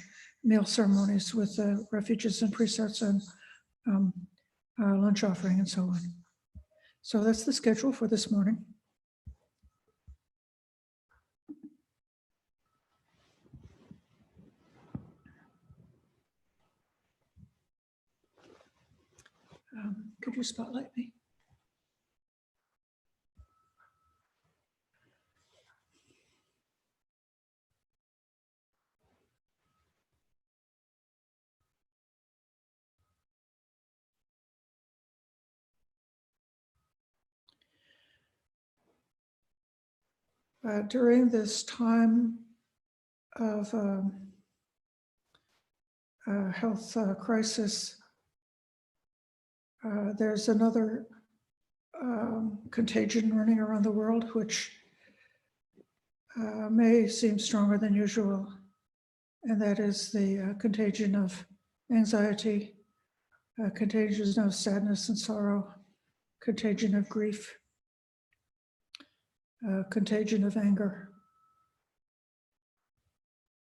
Speaker 7: meal ceremonies with refuges and precepts and lunch offering and so on. So that's the schedule for this morning. Could you spotlight me? During this time of health crisis, there's another contagion running around the world, which may seem stronger than usual, and that is the contagion of anxiety, contagion of sadness and sorrow, contagion of grief, contagion of anger.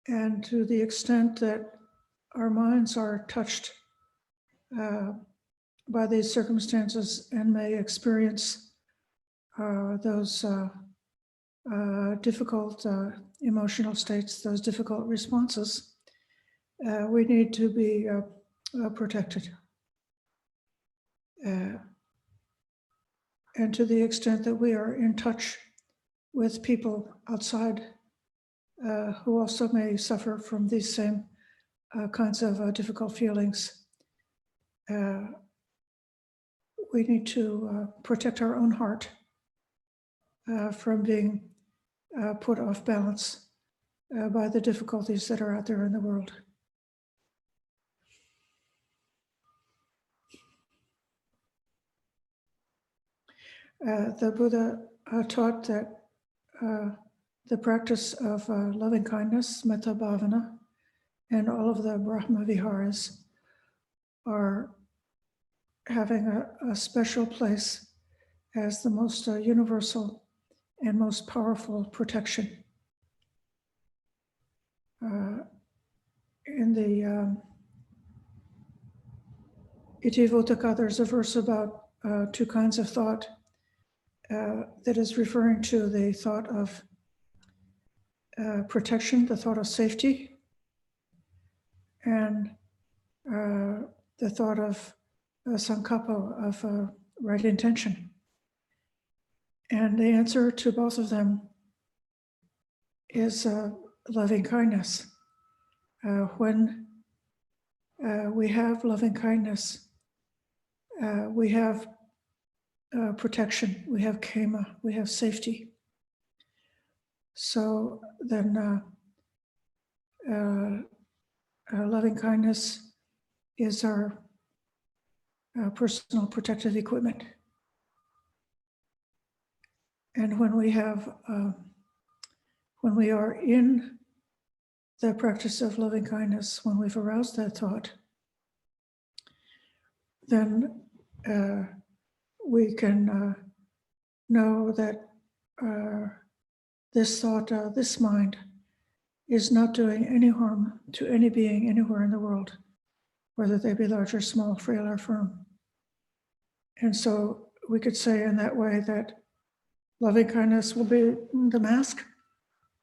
Speaker 7: And to the extent that our minds are touched by these circumstances and may experience those difficult emotional states, those difficult responses, we need to be protected. And to the extent that we are in touch with people outside who also may suffer from these same kinds of difficult feelings, we need to protect our own heart from being put off balance by the difficulties that are out there in the world. The Buddha taught that the practice of loving kindness, metta bhavana, and all of the Brahma viharas are having a special place as the most universal and most powerful protection. In the Iti Votaka, there's a verse about two kinds of thought that is referring to the thought of protection, the thought of safety, and the thought of sankappa, of right intention. And the answer to both of them is loving kindness. When we have loving kindness, we have protection, we have kema, we have safety. So then loving kindness is our personal protective equipment. And when we have, when we are in the practice of loving kindness, when we've aroused that thought, then we can know that this thought, this mind, is not doing any harm to any being anywhere in the world, whether they be large or small, frail or firm. And so we could say in that way that loving kindness will be the mask,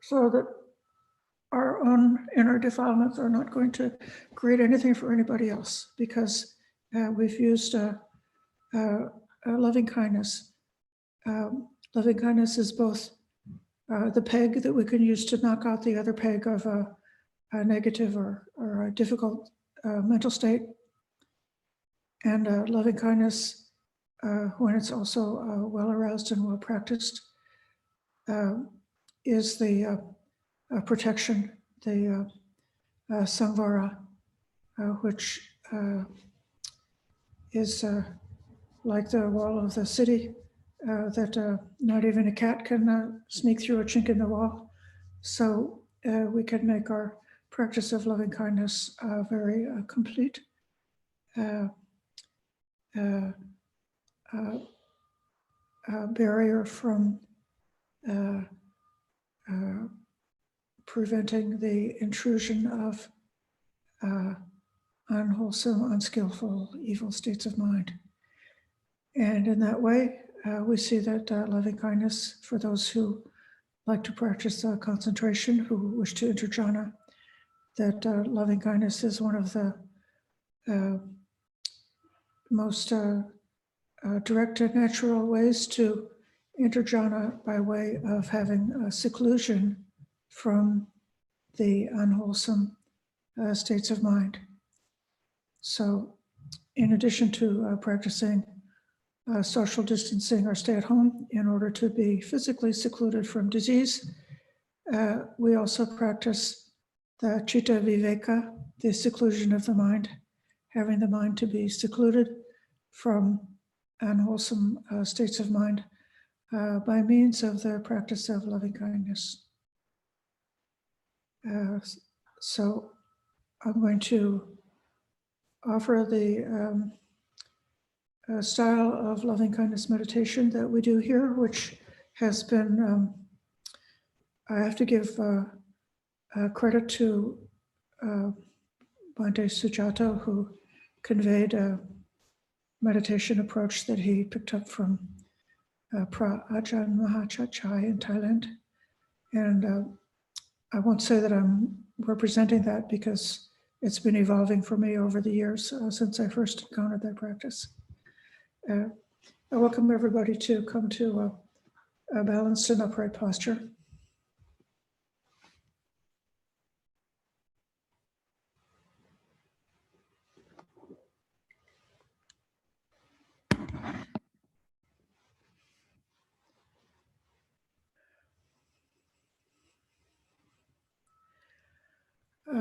Speaker 7: so that our own inner defilements are not going to create anything for anybody else, because we've used loving kindness. Loving kindness is both the peg that we can use to knock out the other peg of a negative or a difficult mental state. And loving kindness, when it's also well aroused and well practiced, is the protection, the samvara, which is like the wall of the city, that not even a cat can sneak through a chink in the wall. So we can make our practice of loving kindness very complete. Barrier from preventing the intrusion of unwholesome, unskillful, evil states of mind. And in that way, we see that loving kindness, for those who like to practice concentration, who wish to enter jhana, that loving kindness is one of the most direct and natural ways to enter jhana, by way of having seclusion from the unwholesome states of mind. So in addition to practicing social distancing or stay at home in order to be physically secluded from disease, we also practice the citta viveka, the seclusion of the mind, having the mind to be secluded from unwholesome states of mind by means of the practice of loving kindness. So I'm going to offer the style of loving kindness meditation that we do here, which has been, I have to give credit to Bhante Sujato, who conveyed a meditation approach that he picked up from Ajahn Brahm in Thailand. And I won't say that I'm representing that, because it's been evolving for me over the years since I first encountered that practice. I welcome everybody to come to a balanced and upright posture.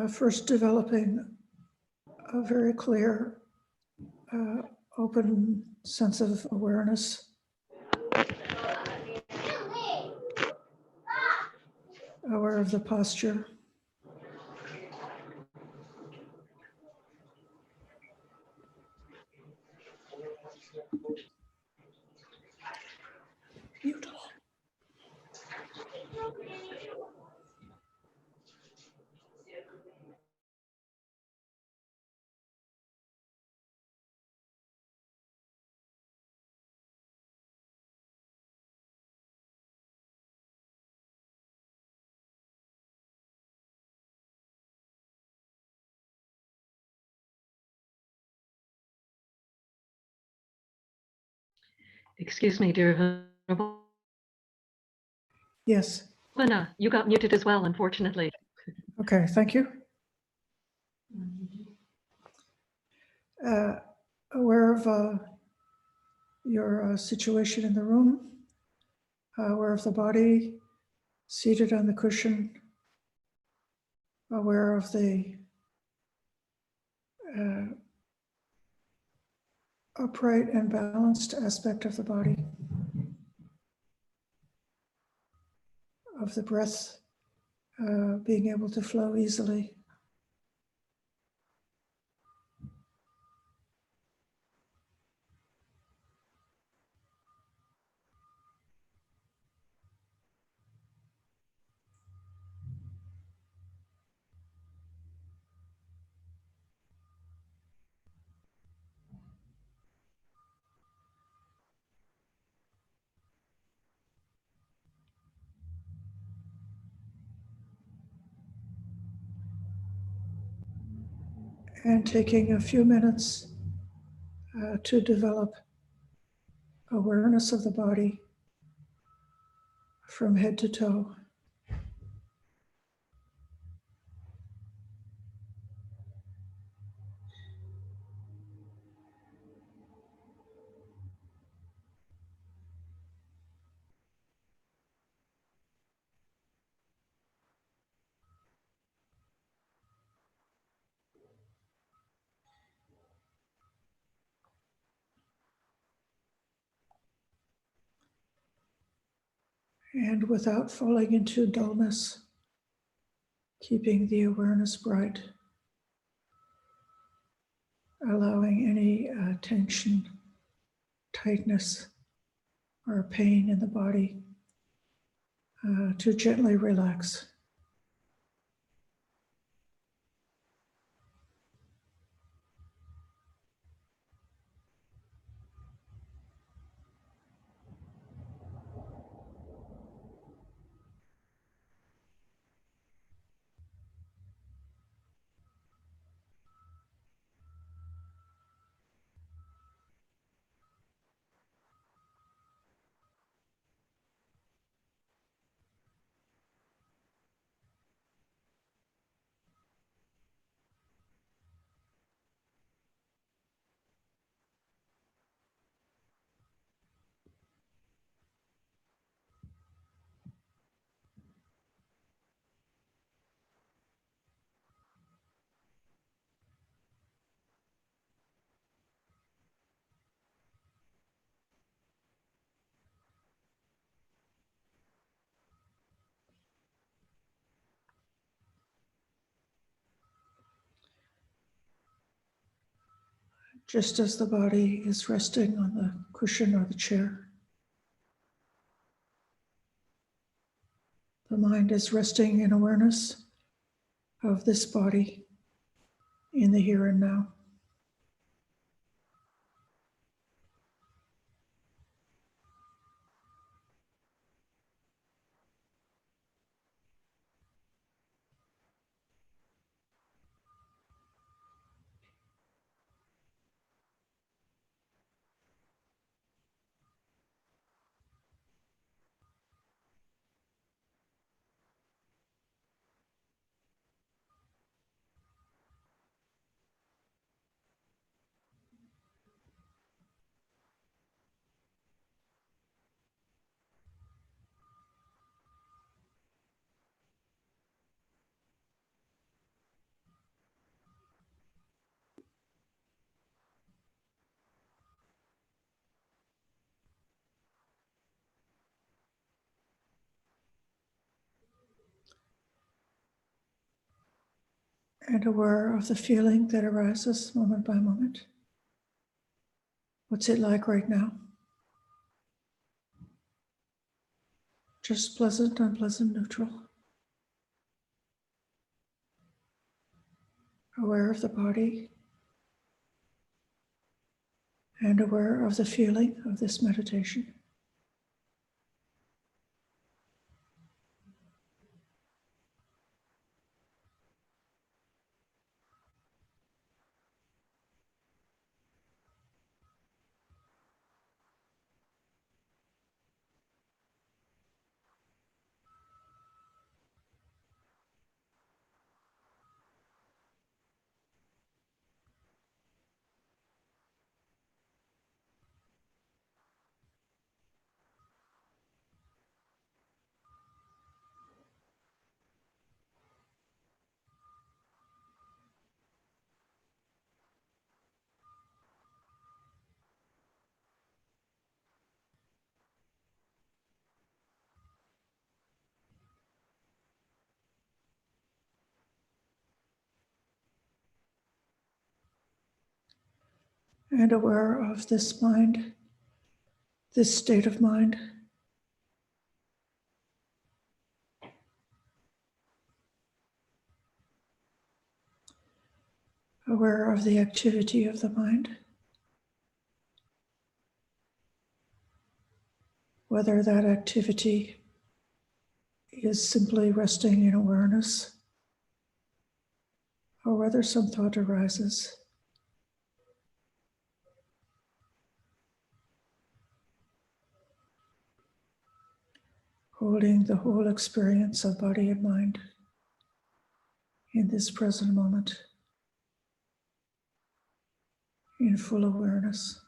Speaker 7: First, developing a very clear, open sense of awareness. Aware of the posture. Beautiful.
Speaker 1: Excuse me, dear Venerable.
Speaker 7: Yes.
Speaker 1: Lina, you got muted as well, unfortunately.
Speaker 7: Okay, thank you. Aware of your situation in the room, aware of the body seated on the cushion, aware of the upright and balanced aspect of the body, of the breath being able to flow easily. And taking a few minutes to develop awareness of the body from head to toe. And without falling into dullness, keeping the awareness bright, allowing any tension, tightness, or pain in the body to gently relax. Just as the body is resting on the cushion or the chair, the mind is resting in awareness of this body in the here and now. And aware of the feeling that arises moment by moment. What's it like right now? Just pleasant, unpleasant, neutral. Aware of the body and aware of the feeling of this meditation. and aware of this mind, this state of mind. Aware of the activity of the mind, whether that activity is simply resting in awareness or whether some thought arises. Holding the whole experience of body and mind in this present moment, in full awareness.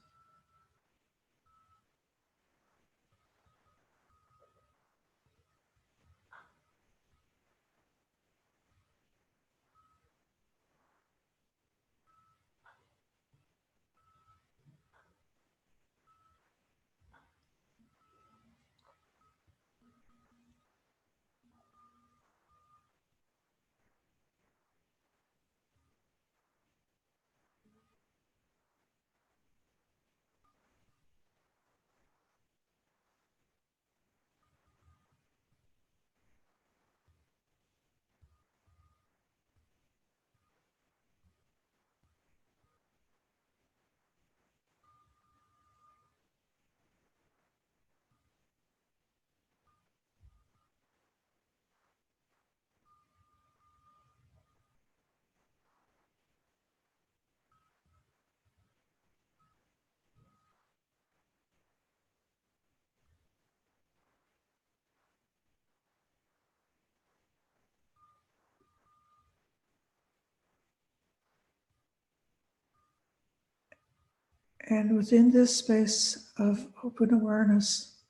Speaker 7: And within this space of open awareness,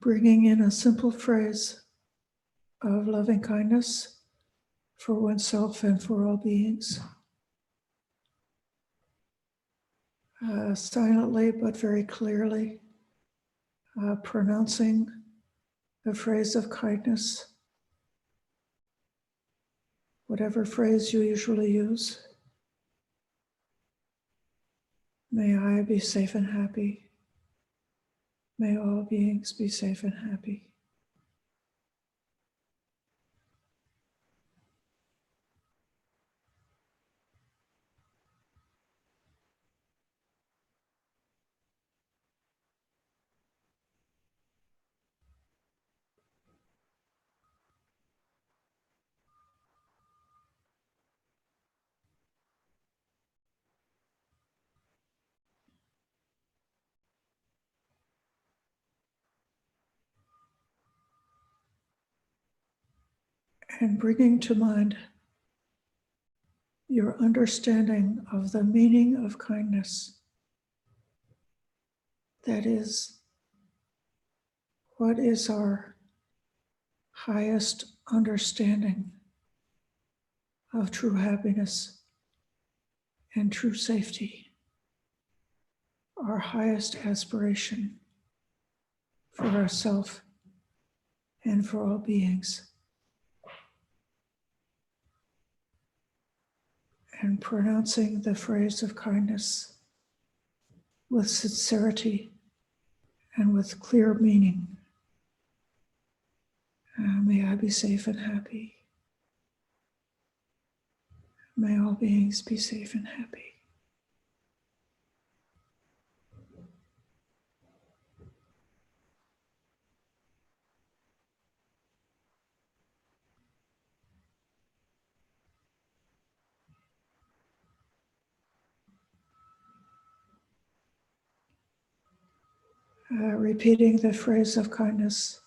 Speaker 7: bringing in a simple phrase of loving kindness for oneself and for all beings. Silently but very clearly pronouncing the phrase of kindness, whatever phrase you usually use. May I be safe and happy. May all beings be safe and happy. And bringing to mind your understanding of the meaning of kindness. That is, what is our highest understanding of true happiness and true safety, our highest aspiration for ourselves and for all beings. And pronouncing the phrase of kindness with sincerity and with clear meaning. May I be safe and happy. May all beings be safe and happy. Repeating the phrase of kindness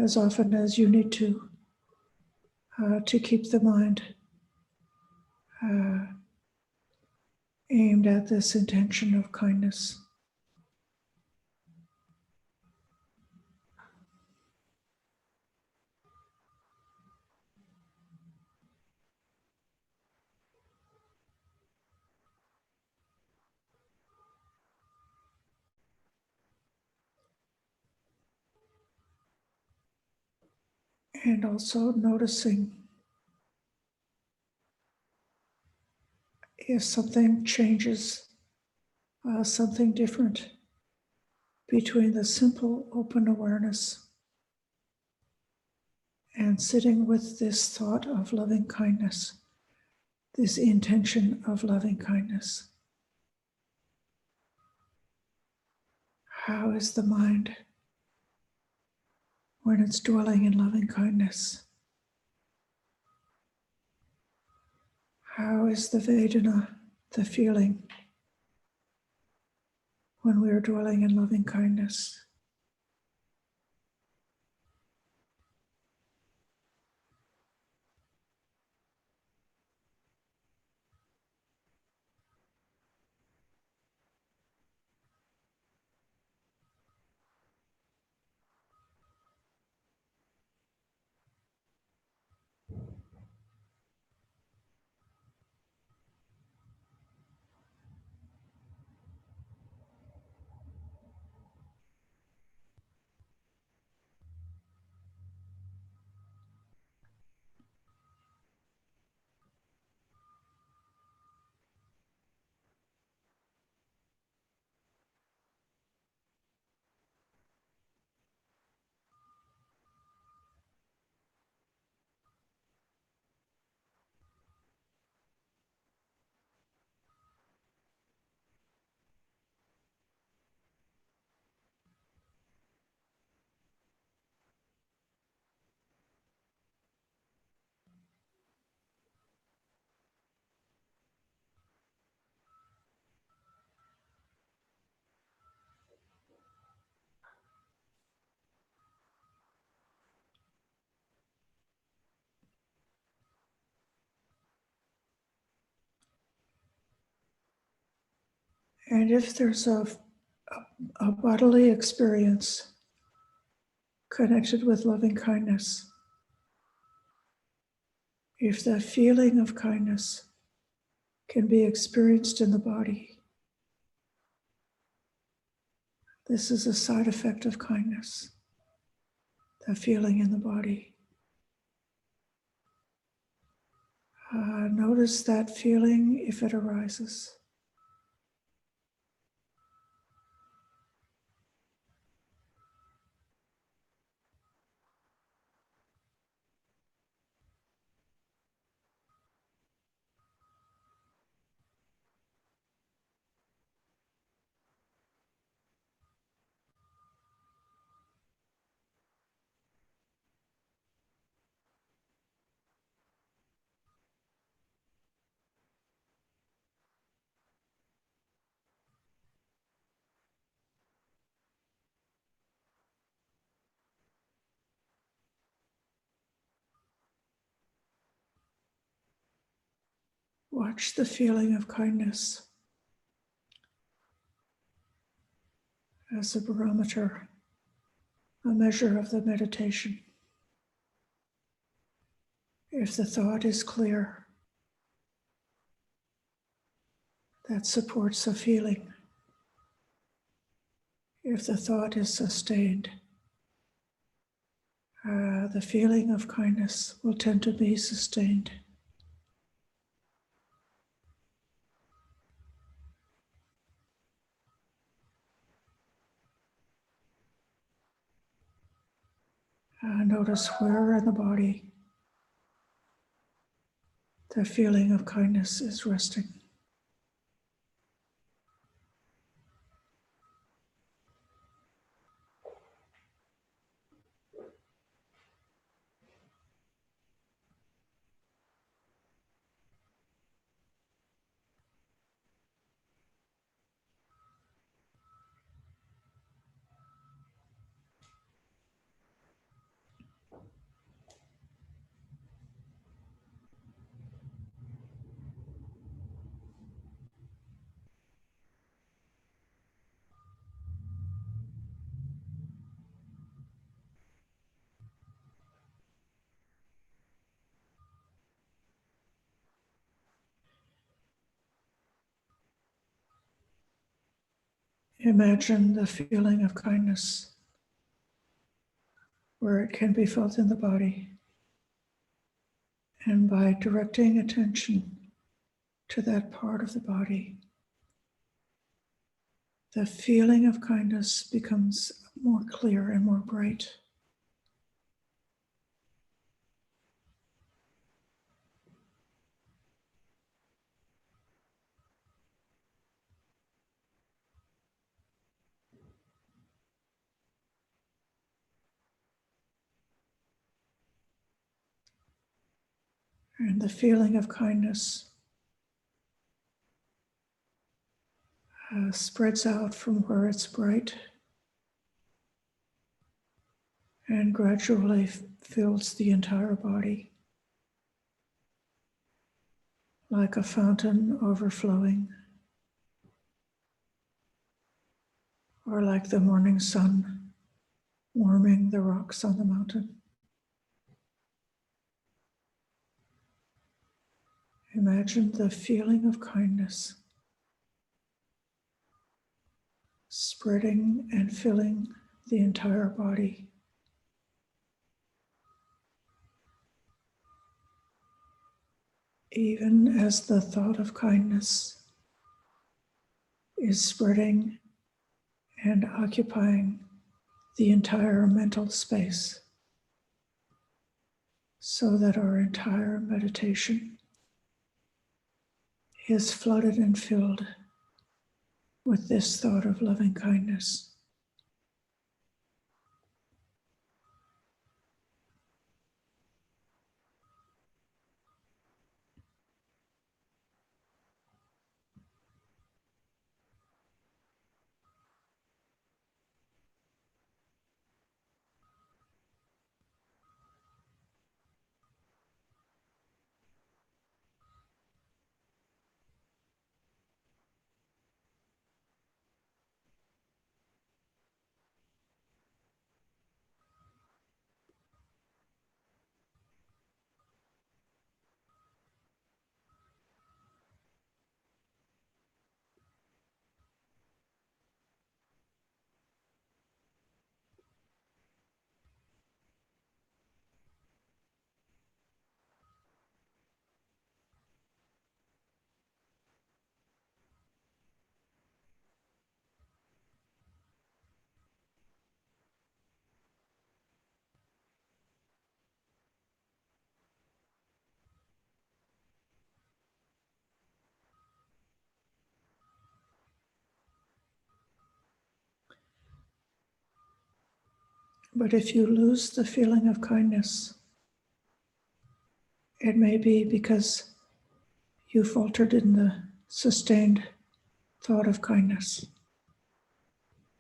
Speaker 7: as often as you need to keep the mind aimed at this intention of kindness. And also noticing if something changes, something different between the simple open awareness and sitting with this thought of loving kindness, this intention of loving kindness. How is the mind when it's dwelling in loving kindness? How is the Vedana, the feeling, when we are dwelling in loving kindness? And if there's a bodily experience connected with loving kindness, if the feeling of kindness can be experienced in the body, this is a side effect of kindness, the feeling in the body. Notice that feeling if it arises. Watch the feeling of kindness as a barometer, a measure of the meditation. If the thought is clear, that supports a feeling. If the thought is sustained, the feeling of kindness will tend to be sustained. Notice where in the body the feeling of kindness is resting. Imagine the feeling of kindness where it can be felt in the body. And by directing attention to that part of the body. The feeling of kindness becomes more clear and more bright. And the feeling of kindness spreads out from where it's bright and gradually fills the entire body like a fountain overflowing, or like the morning sun warming the rocks on the mountain. Imagine the feeling of kindness spreading and filling the entire body. Even as the thought of kindness is spreading and occupying the entire mental space, so that our entire meditation is flooded and filled with this thought of loving kindness. But if you lose the feeling of kindness, it may be because you faltered in the sustained thought of kindness,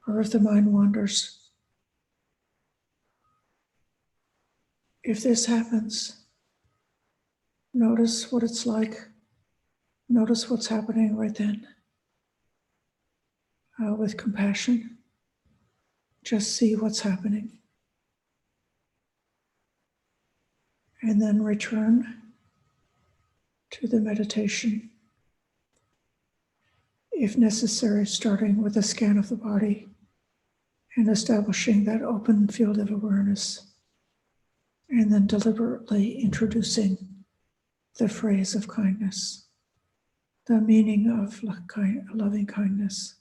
Speaker 7: or if the mind wanders. If this happens, notice what it's like. Notice what's happening right then. With compassion, just see what's happening. And then return to the meditation. If necessary, starting with a scan of the body and establishing that open field of awareness, and then deliberately introducing the phrase of kindness, the meaning of loving kindness,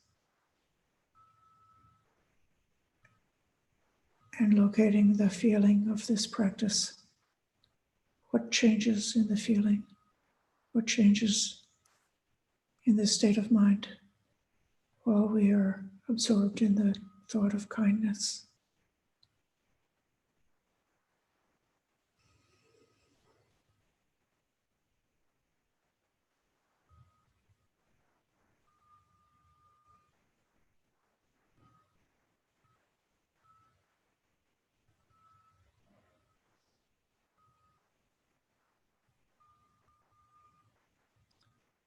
Speaker 7: and locating the feeling of this practice. What changes in the feeling? What changes in the state of mind while we are absorbed in the thought of kindness?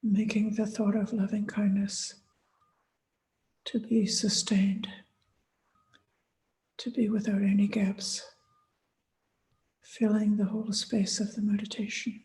Speaker 7: Making the thought of loving kindness to be sustained, to be without any gaps, filling the whole space of the meditation.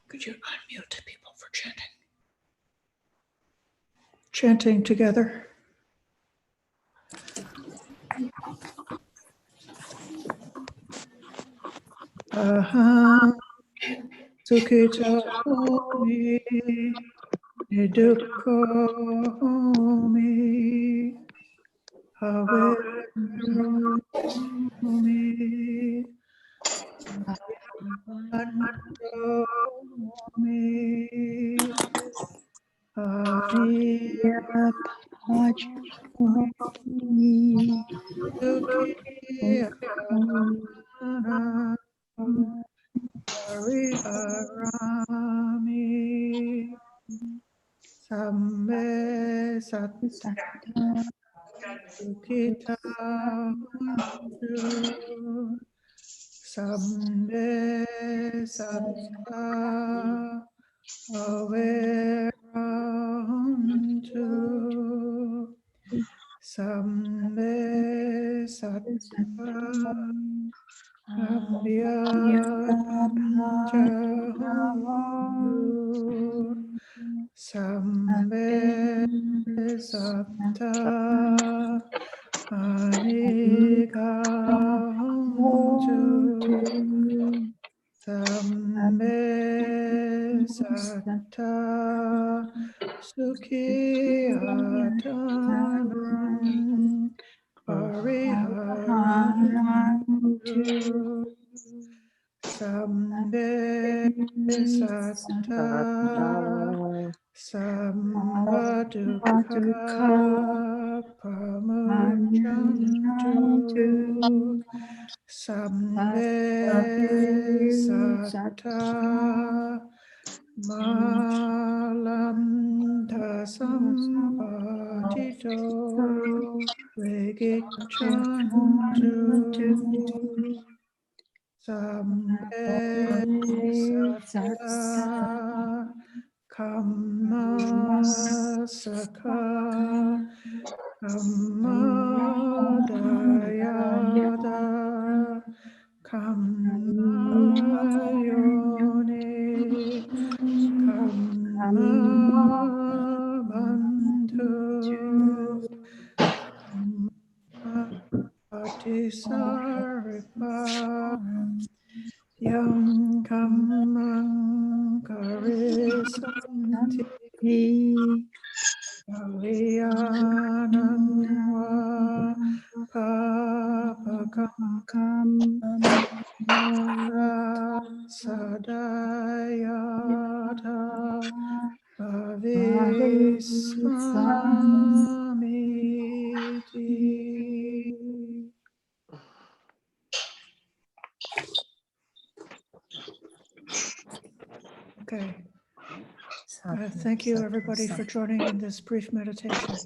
Speaker 7: Could you unmute people for chanting? Chanting together. Aham Sukhita Homi Nidukha Homi Havera Homi Ananda Homi Ani Sukhi Ananda Hariharami Samme Satta Sukita Huntu Samme Satta Averahuntu Samme Satta Abhyadhanjahuntu Samme Satta Anigahuntu Samme Satta Sukhiyatanam Pariharantu Samme Satta Sammadukha Pamuchantu Samme Satta Malam Sampatito Vegichantu Samme Satta Kamma Sakha Kamma Dayada Kamma Yone Kamma Bandhu Kamma Patisaripa Yang Kammang Karisanti Kalyanang Va Papakam Sadayata Bhavisamiti. Okay. Thank you, everybody, for joining in this brief meditation.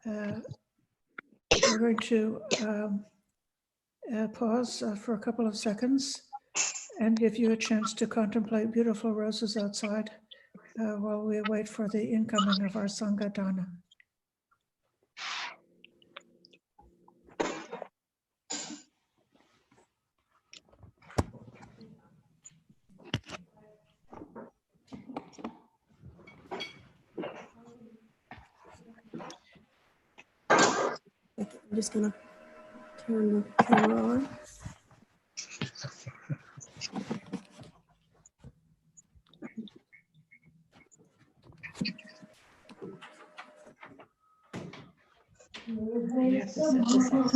Speaker 7: We're going to pause for a couple of seconds and give you a chance to contemplate beautiful roses outside while we wait for the incoming of our Sangha Dana.
Speaker 8: I'm just gonna turn the camera on.
Speaker 2: You have to set this up.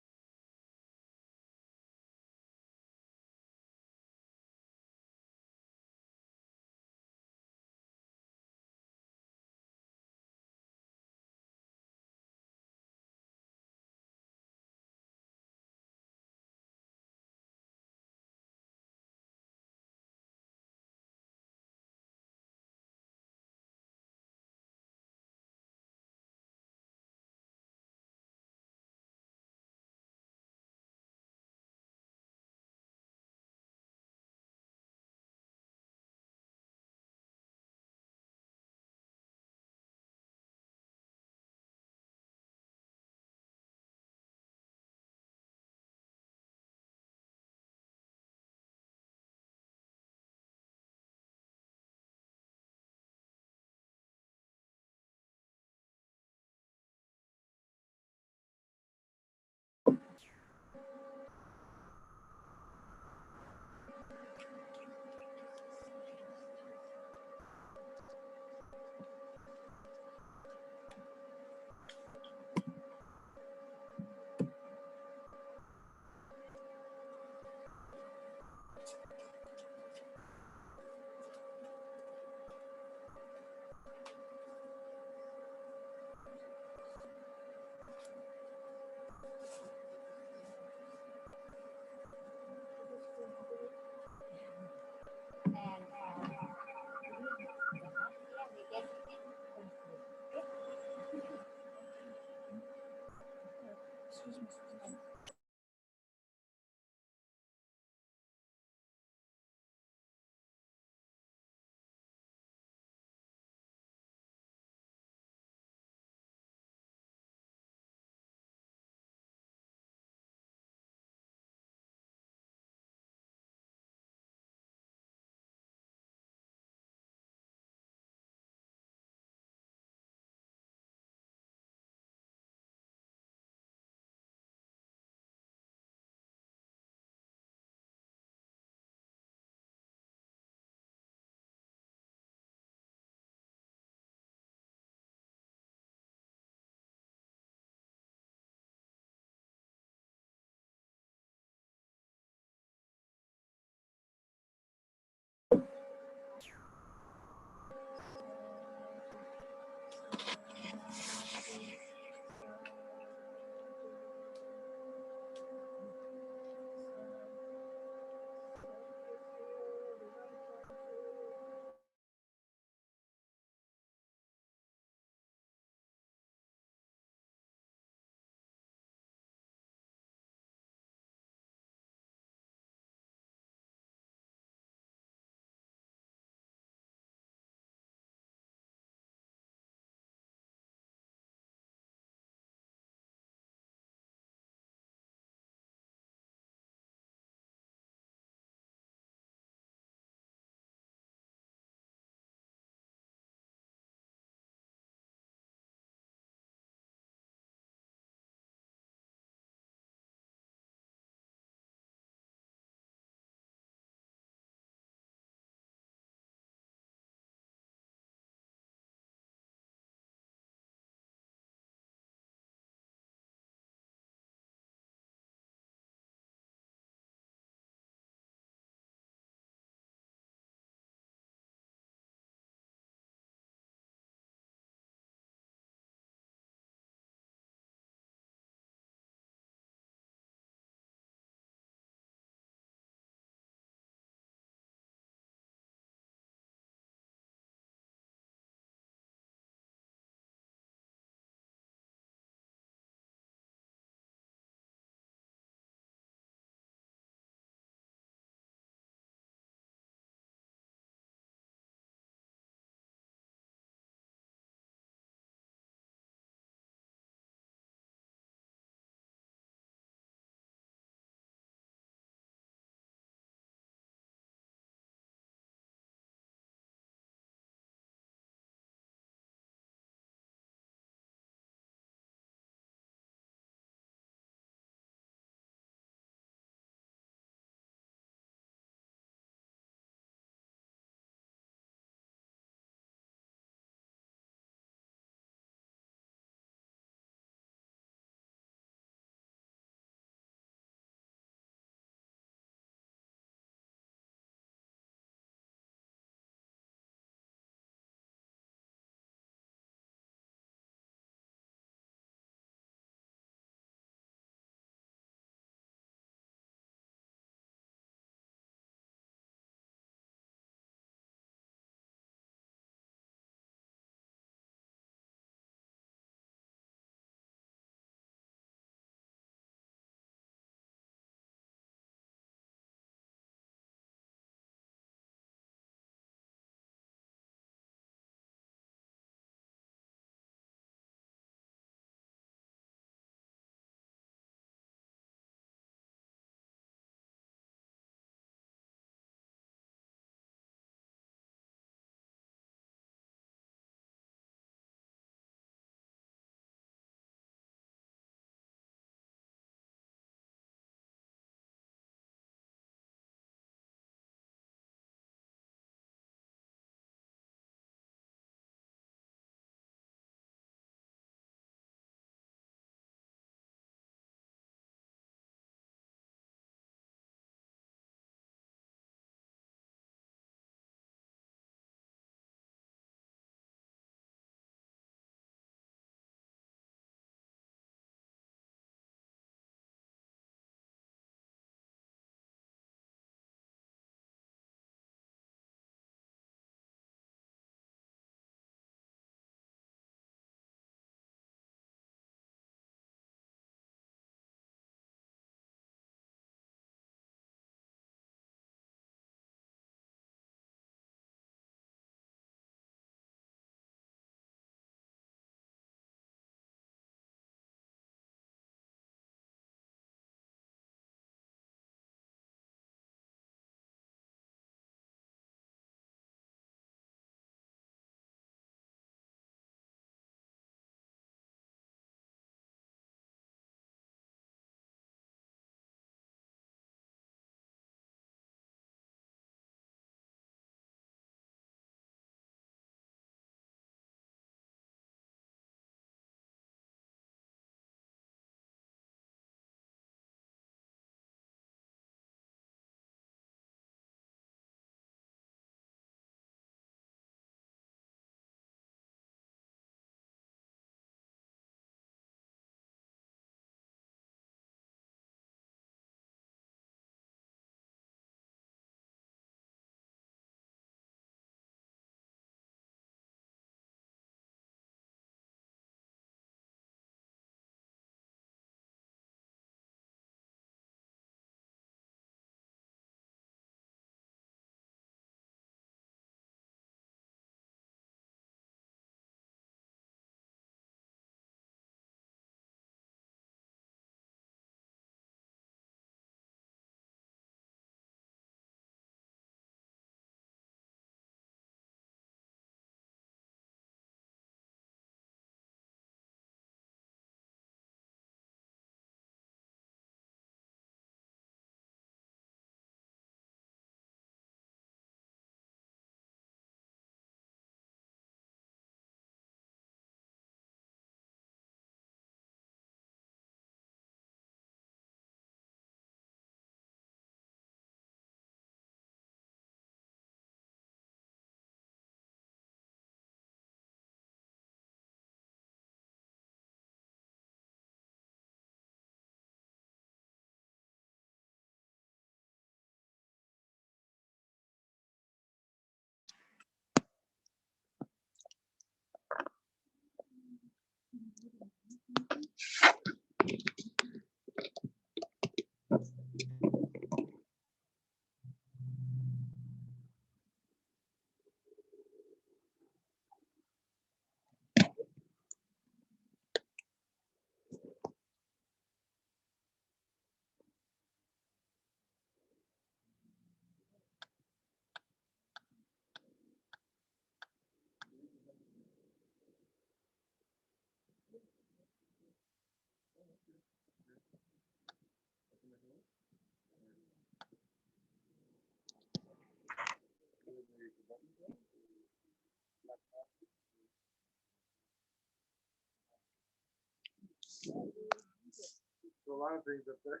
Speaker 9: A lot of things up there.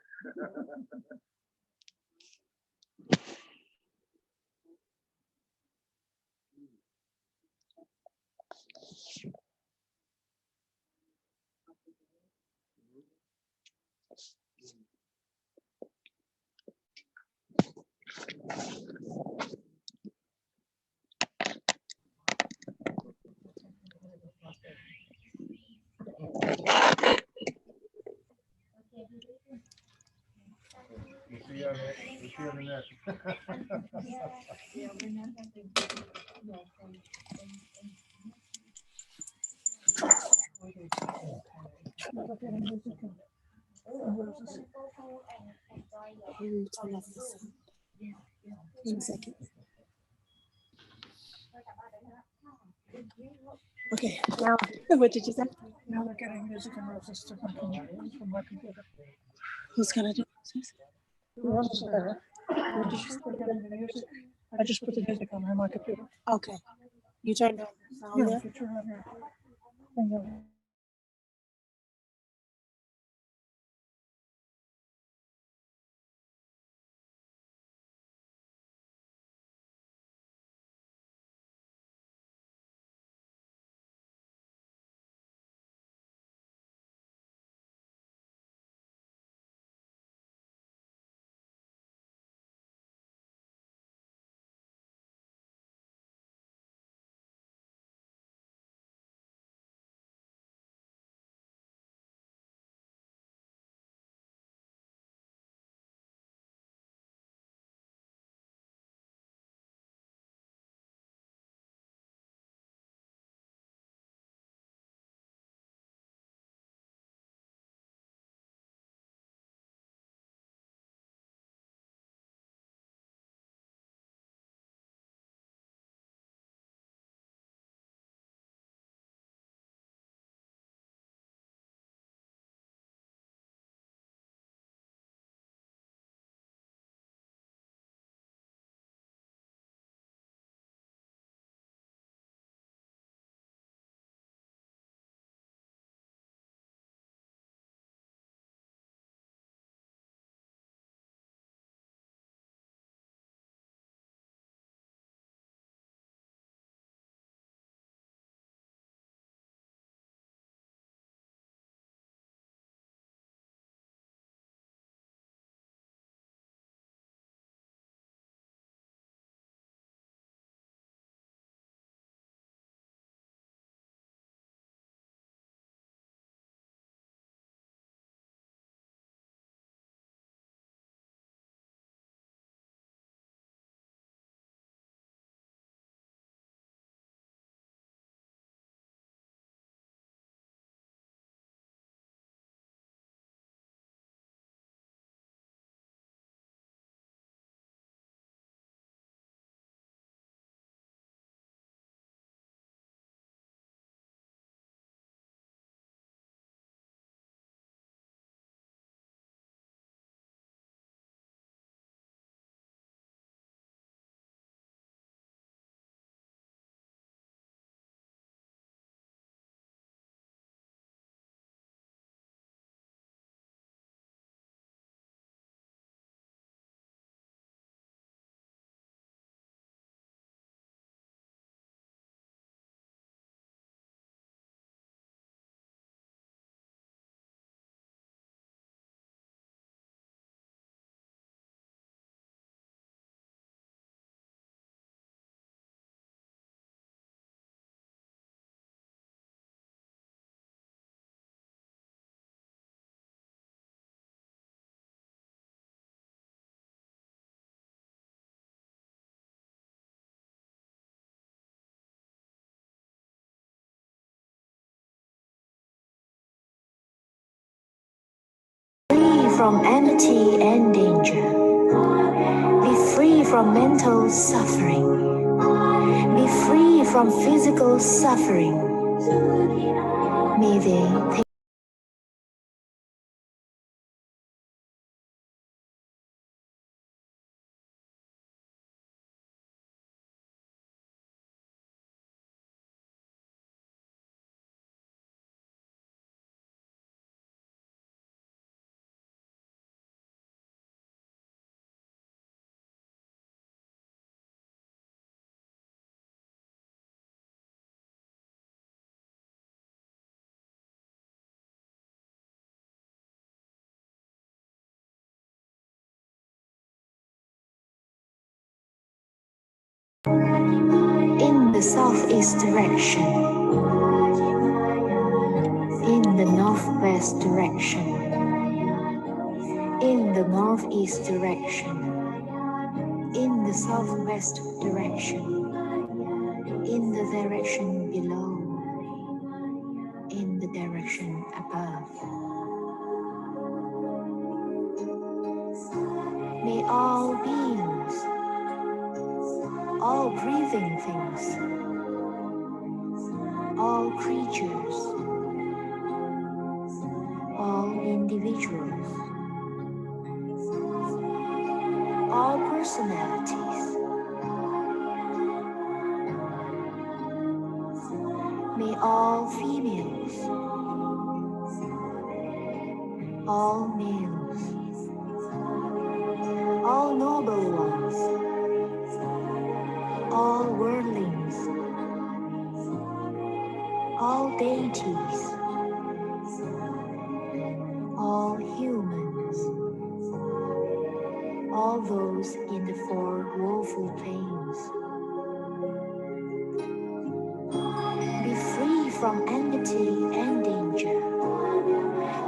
Speaker 9: We'll see you on the next.
Speaker 8: Turn off the sound. 1 second. Okay, now what did you say?
Speaker 7: Now they're getting music and roses to come from my computer.
Speaker 8: Who's gonna do this?
Speaker 7: The roses are there. They're getting the music. I just put the music on my computer.
Speaker 8: Okay, you turned on the sound
Speaker 7: Yeah,
Speaker 8: there?
Speaker 7: if you turn on your thing, you'll-
Speaker 10: Free from enmity and danger. Be free from mental suffering. Be free from physical suffering. May they the southeast direction, in the northwest direction, in the northeast direction, in the southwest direction, in the direction below, in the direction above. May all beings, all breathing things, all creatures, all individuals, all personalities, may all females, all males, all noble ones, all worldlings, all deities, all humans, all those in the four woeful planes, be free from enmity and danger,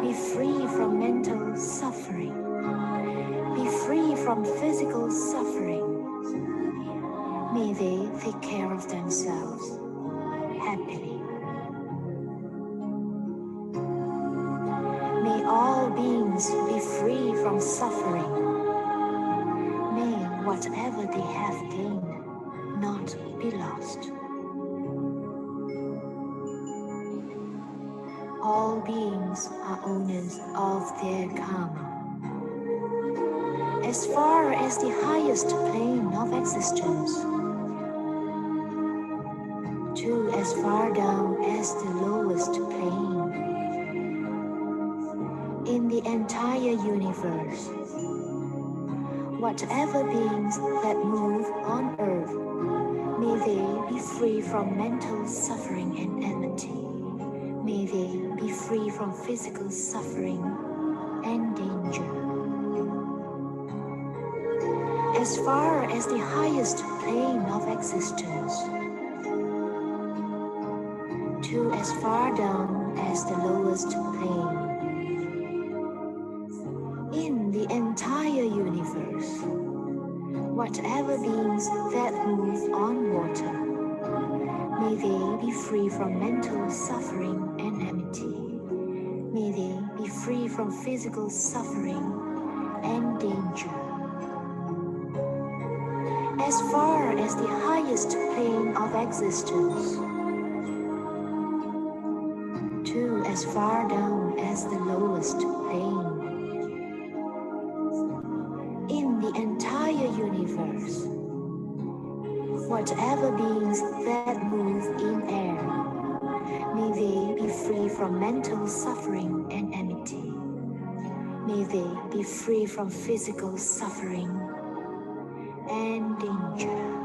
Speaker 10: be free from mental suffering, be free from physical suffering. May they take care of themselves happily. May all beings be free from suffering. May whatever they have gained not be lost. All beings are owners of their karma. As far as the highest plane of existence, to as far down as the lowest plane, in the entire universe, whatever beings that move on earth, may they be free from mental suffering and enmity. May they be free from physical suffering and danger. As far as the highest plane of existence, to as far down as the lowest plane, in the entire universe, whatever beings that move on water, may they be free from mental suffering and enmity. May they be free from physical suffering and danger. As far as the highest plane of existence, to as far down as the lowest plane, in the entire universe, whatever beings that move in air, may they be free from mental suffering and enmity. May they be free from physical suffering and danger.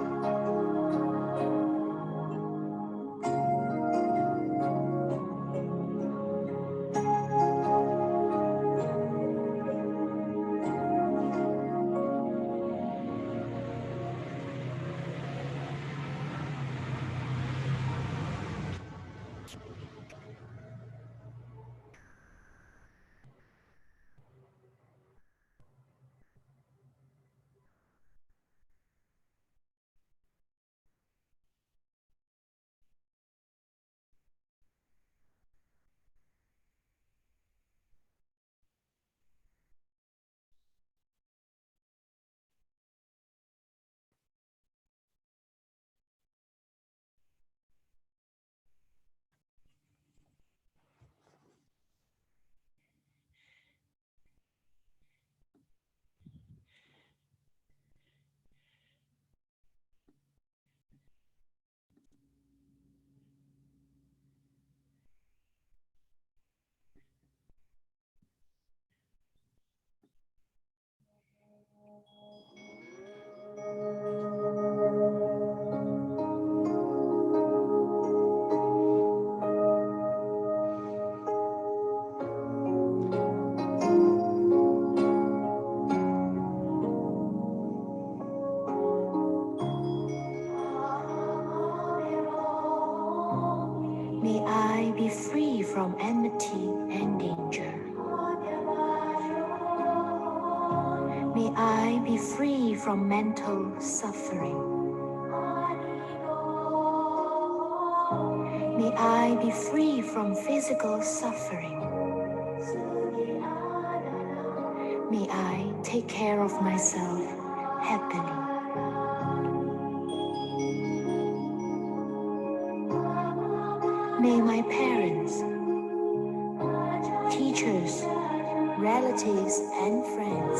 Speaker 10: May I be free from enmity and danger. May I be free from mental suffering. May I be free from physical suffering. May I take care of myself happily. May my parents, teachers, relatives, and friends,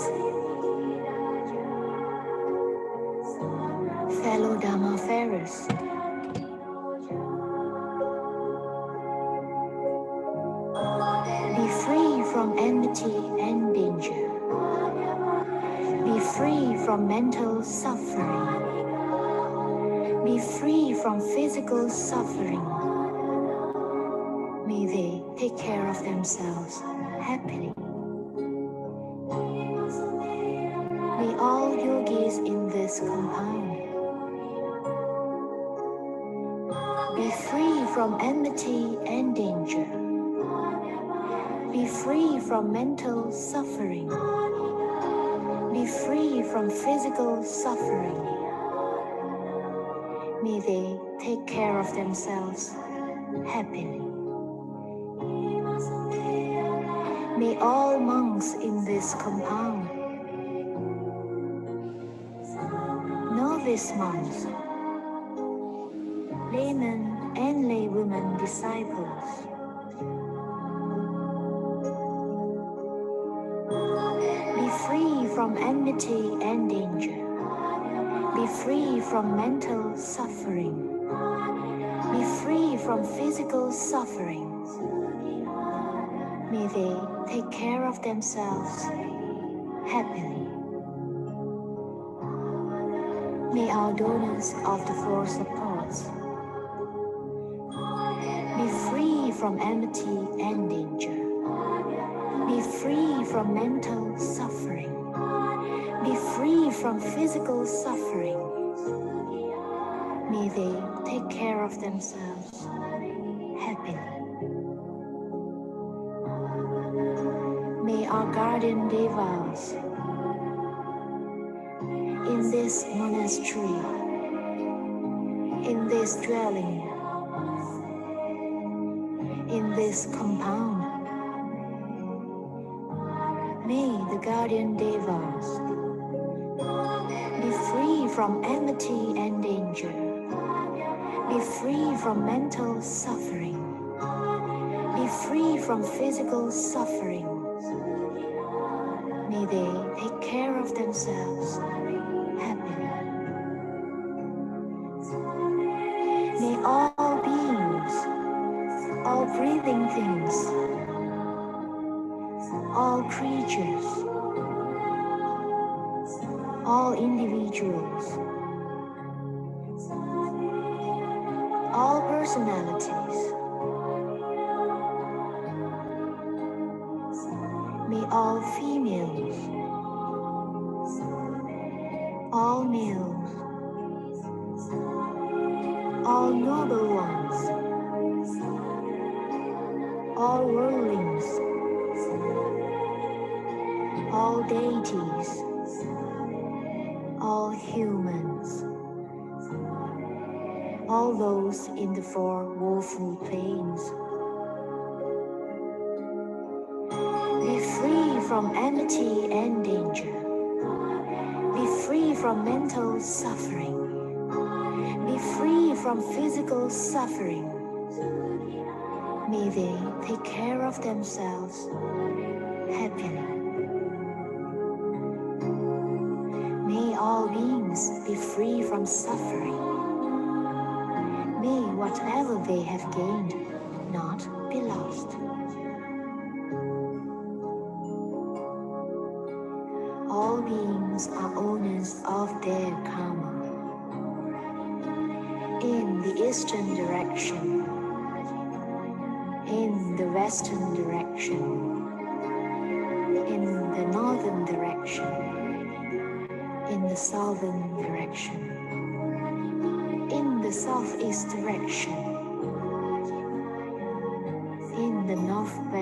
Speaker 10: fellow Dhammafarers, be free from enmity and danger. Be free from mental suffering. Be free from physical suffering. May they take care of themselves happily. May all yogis in this compound be free from enmity and danger. Be free from mental suffering. Be free from physical suffering. May they take care of themselves happily. May all monks in this compound, novice monks, laymen and laywomen disciples, be free from enmity and danger. Be free from mental suffering. Be free from physical suffering. May they take care of themselves happily. May our donors of the four supports be free from enmity and danger. Be free from mental suffering. Be free from physical suffering. May they take care of themselves happily. May our guardian devas in this monastery, in this dwelling, in this compound, may the guardian devas be free from enmity and danger. Be free from mental suffering. Be free from physical suffering. May they take care of themselves happily. May all beings, all breathing things, all creatures, all individuals, all personalities, may all females, all males, all noble ones, all worldlings, all deities, all humans, all those in the four woeful planes, be free from enmity and danger. Be free from mental suffering. Be free from physical suffering. May they take care of themselves happily. May all beings be free from suffering. May whatever they have gained not be lost. All beings are owners of their karma. In the eastern direction, in the western direction, in the northern direction, in the southern direction, in the southeast direction,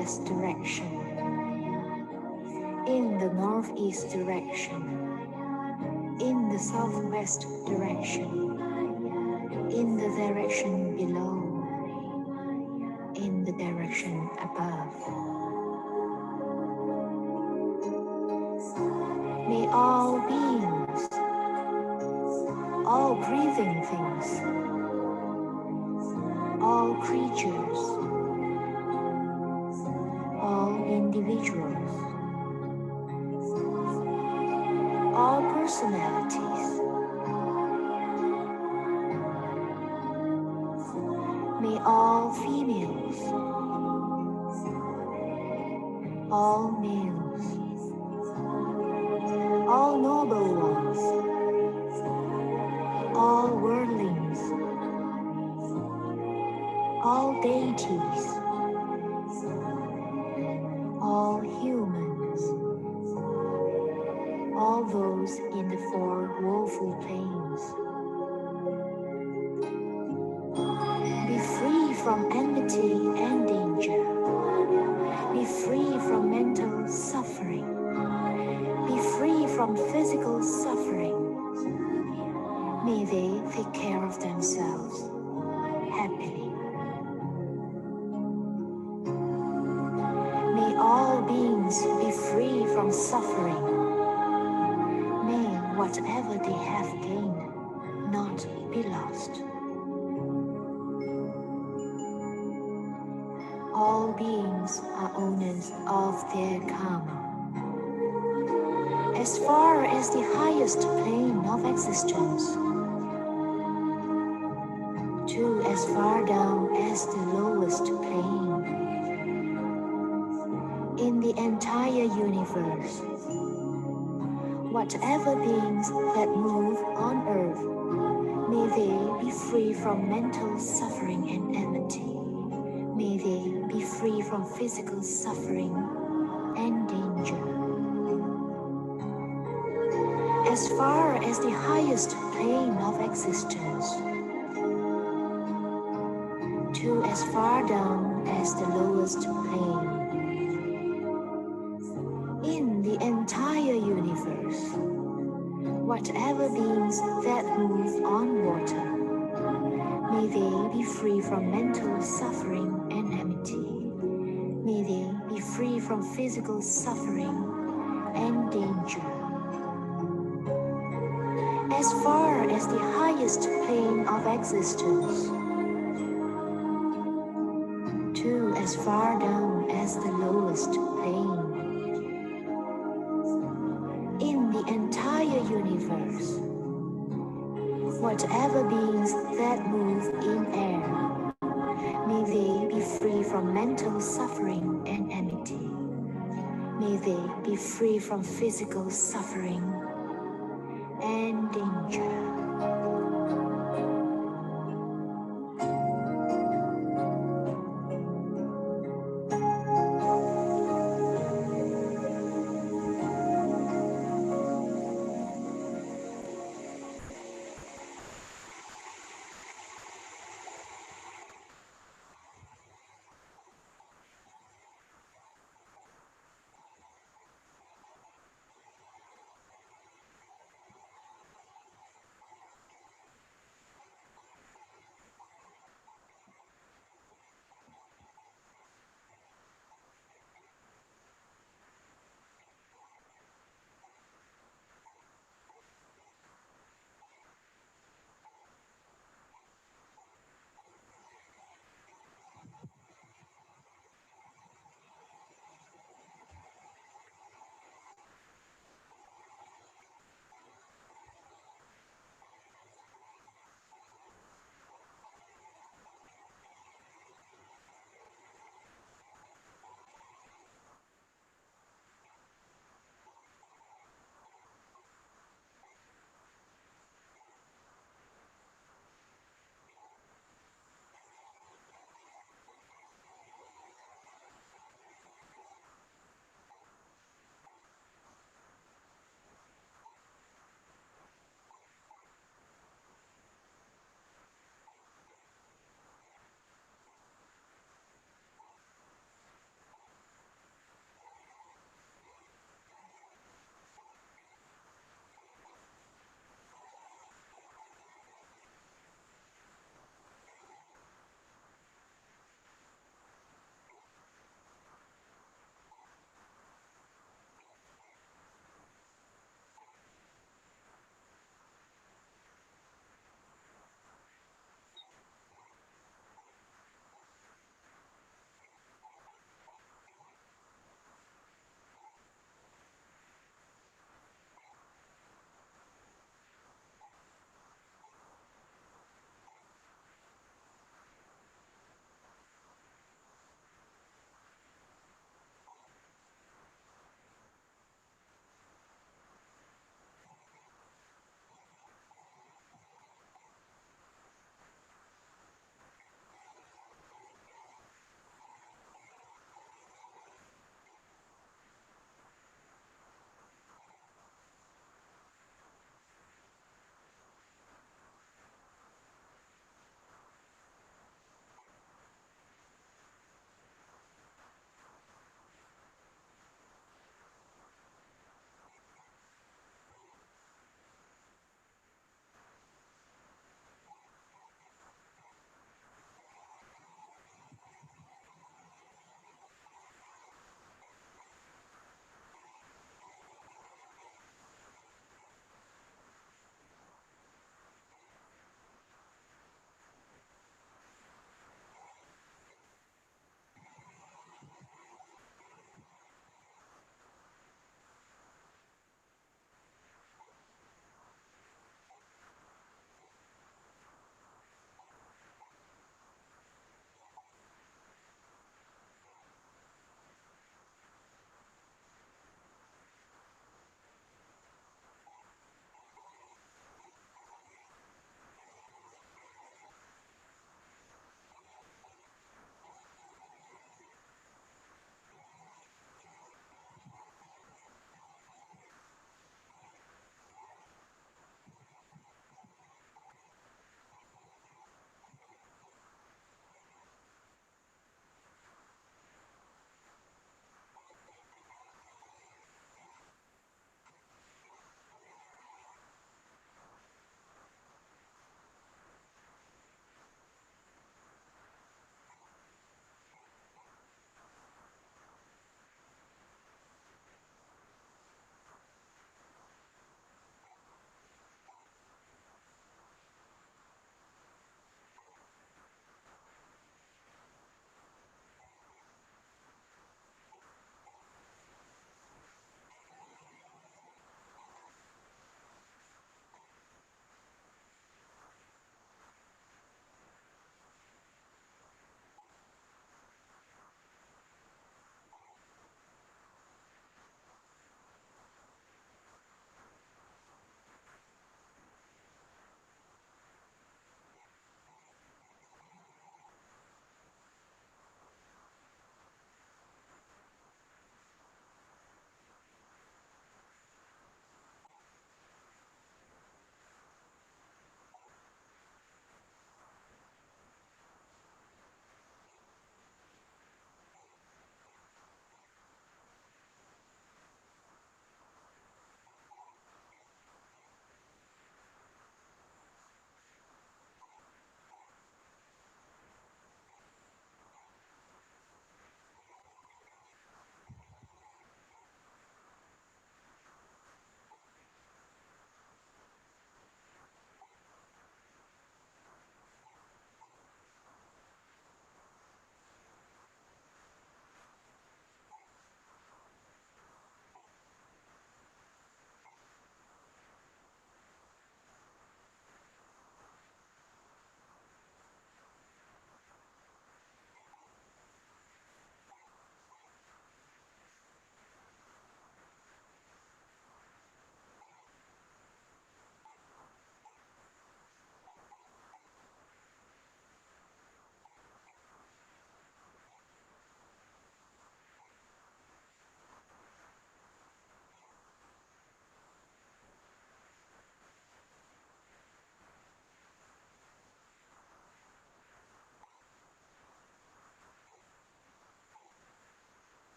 Speaker 10: southwest direction, in the northeast direction, in the southwest direction, in the direction below, in the direction above. May all beings, all breathing things, all creatures, all individuals, all personalities, may all females, all males, all noble ones, all worldlings, all deities, all humans, all those in the four woeful planes. Be free from enmity and danger. Be free from mental suffering. Be free from physical suffering. May they take care of themselves happily. May all beings be free from suffering. May whatever they have gained not be lost. All beings are owners of their karma. As far as the highest plane of existence, to as far down as the lowest plane, in the entire universe, whatever beings that move on earth, may they be free from mental suffering and enmity. May they be free from physical suffering and danger. As far as the highest plane of existence, to as far down as the lowest plane, in the entire universe, whatever beings that move on water, may they be free from mental suffering and enmity. May they be free from physical suffering and danger. As far as the highest plane of existence, to as far down as the lowest plane, in the entire universe, whatever beings that move in air, may they be free from mental suffering and enmity. May they be free from physical suffering and danger.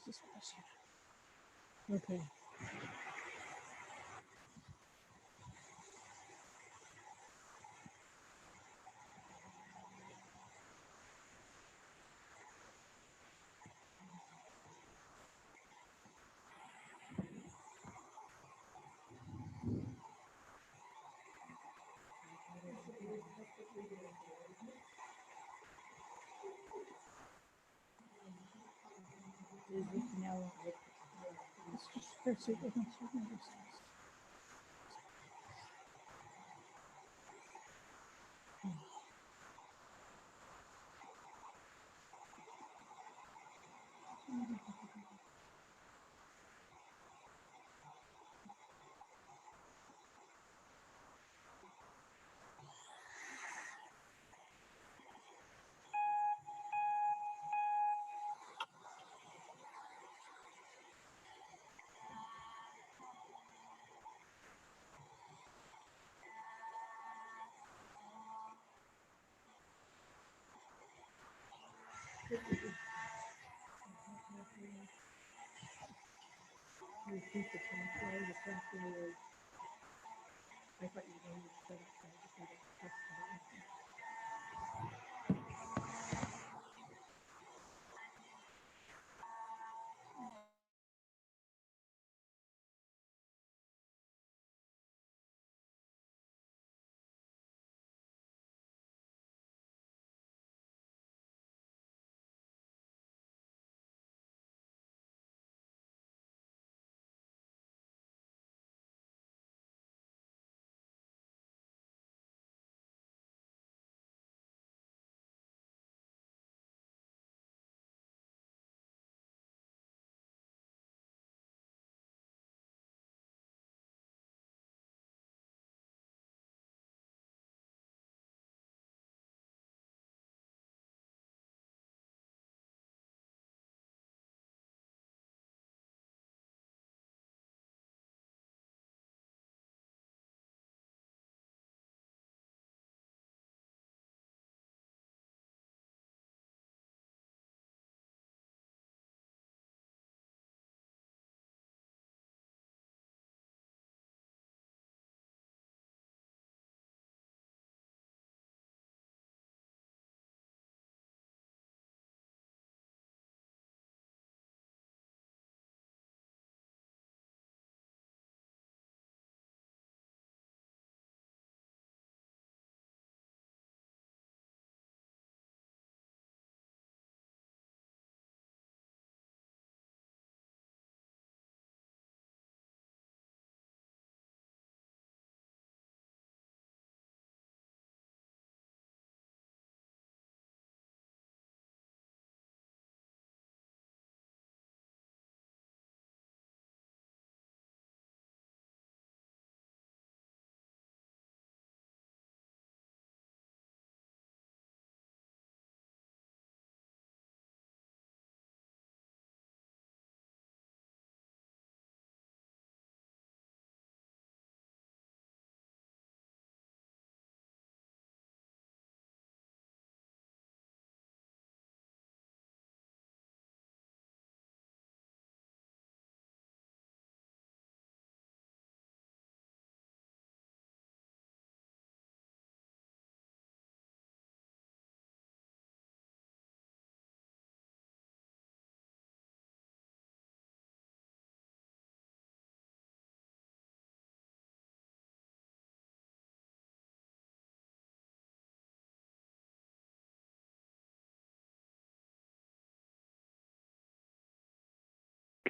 Speaker 7: Jesus bless you. Okay. That's it.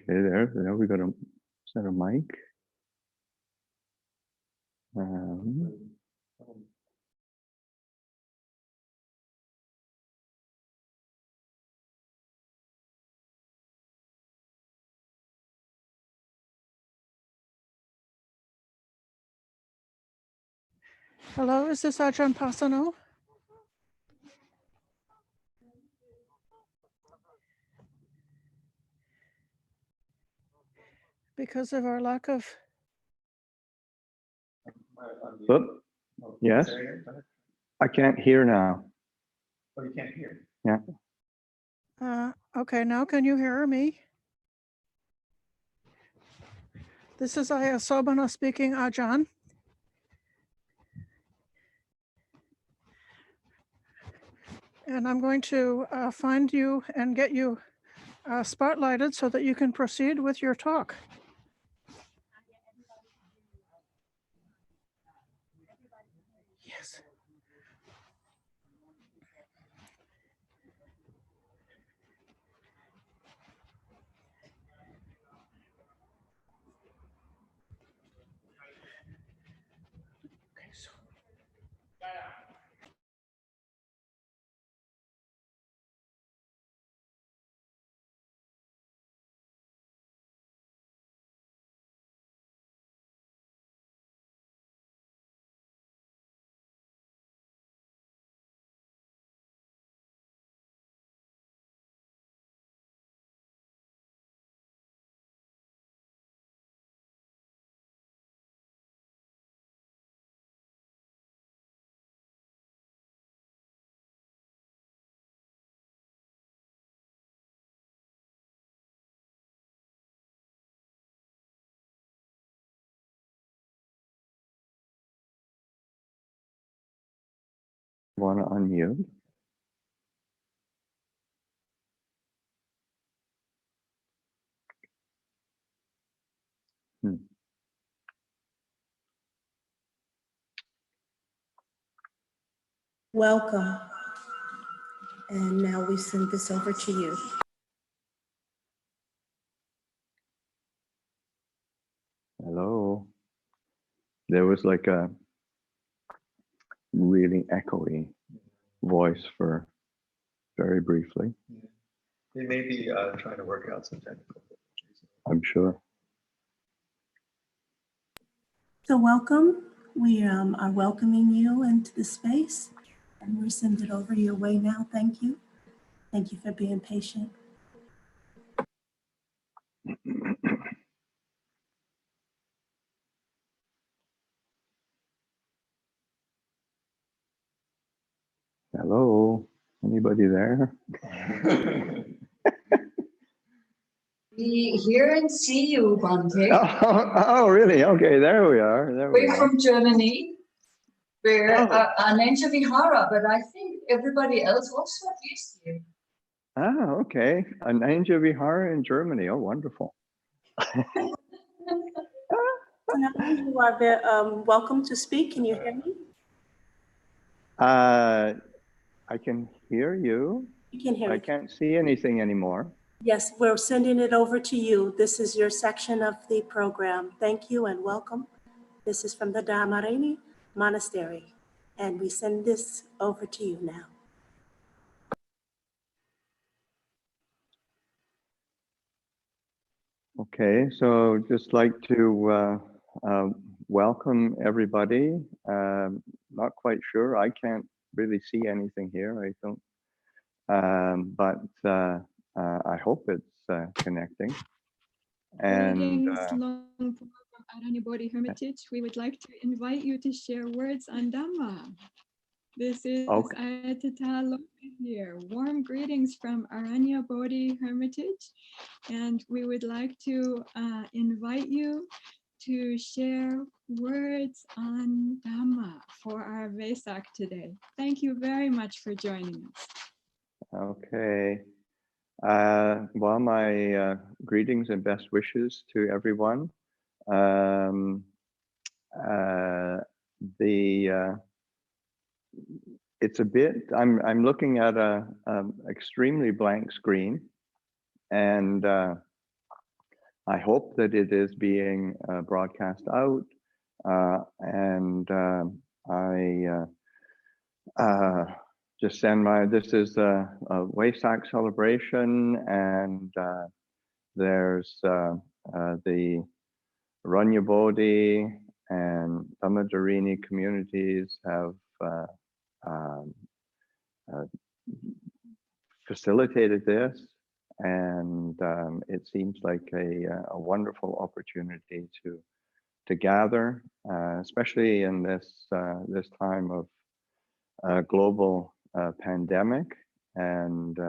Speaker 11: Okay, there we got a, is that a mic?
Speaker 7: Hello, is this Ajahn Pasano? Because of our lack of...
Speaker 11: Oop. Yes, I can't hear now.
Speaker 9: Oh, you can't hear.
Speaker 11: Yeah.
Speaker 7: Okay, now can you hear me? This is Aya Sobana speaking, Ajahn. And I'm going to find you and get you spotlighted so that you can proceed with your talk. Yes. Okay, so.
Speaker 11: Want to unmute?
Speaker 8: Welcome. And now we send this over to you.
Speaker 11: Hello. There was like a really echoey voice for very briefly.
Speaker 12: They may be trying to work out some technical difficulties.
Speaker 11: I'm sure.
Speaker 8: So welcome. We are welcoming you into the space, and we're sending it over your way now. Thank you. Thank you for being patient.
Speaker 11: Hello, anybody there?
Speaker 5: We hear and see you, Bhante.
Speaker 11: Oh, really? Okay, there we are.
Speaker 5: We're from Germany. We're Ananja Vihara, but I think everybody else also is here.
Speaker 11: Ah, okay. Ananja Vihara in Germany. Oh, wonderful.
Speaker 8: Now you are welcome to speak. Can you hear me?
Speaker 11: I can hear you.
Speaker 8: You can hear me.
Speaker 11: I can't see anything anymore.
Speaker 8: Yes, we're sending it over to you. This is your section of the program. Thank you and welcome. This is from the Dhammadharini Monastery, and we send this over to you now.
Speaker 11: Okay, so just like to welcome everybody. Not quite sure. I can't really see anything here. I don't. But I hope it's connecting. And
Speaker 13: Greetings, Longpo from Adani Bodhi Hermitage. We would like to invite you to share words on Dhamma. This is Ayatata Loka here. Warm greetings from Aranya Bodhi Hermitage. And we would like to invite you to share words on Dhamma for our Vesak today. Thank you very much for joining us.
Speaker 11: okay. Well, my greetings and best wishes to everyone. It's a bit. I'm looking at a extremely blank screen, and I hope that it is being broadcast out. And I just send my. This is a Vesak celebration, and there's the Aranya Bodhi and Dhammadharini communities have facilitated this, and it seems like a wonderful opportunity to gather, especially in this this time of global pandemic, and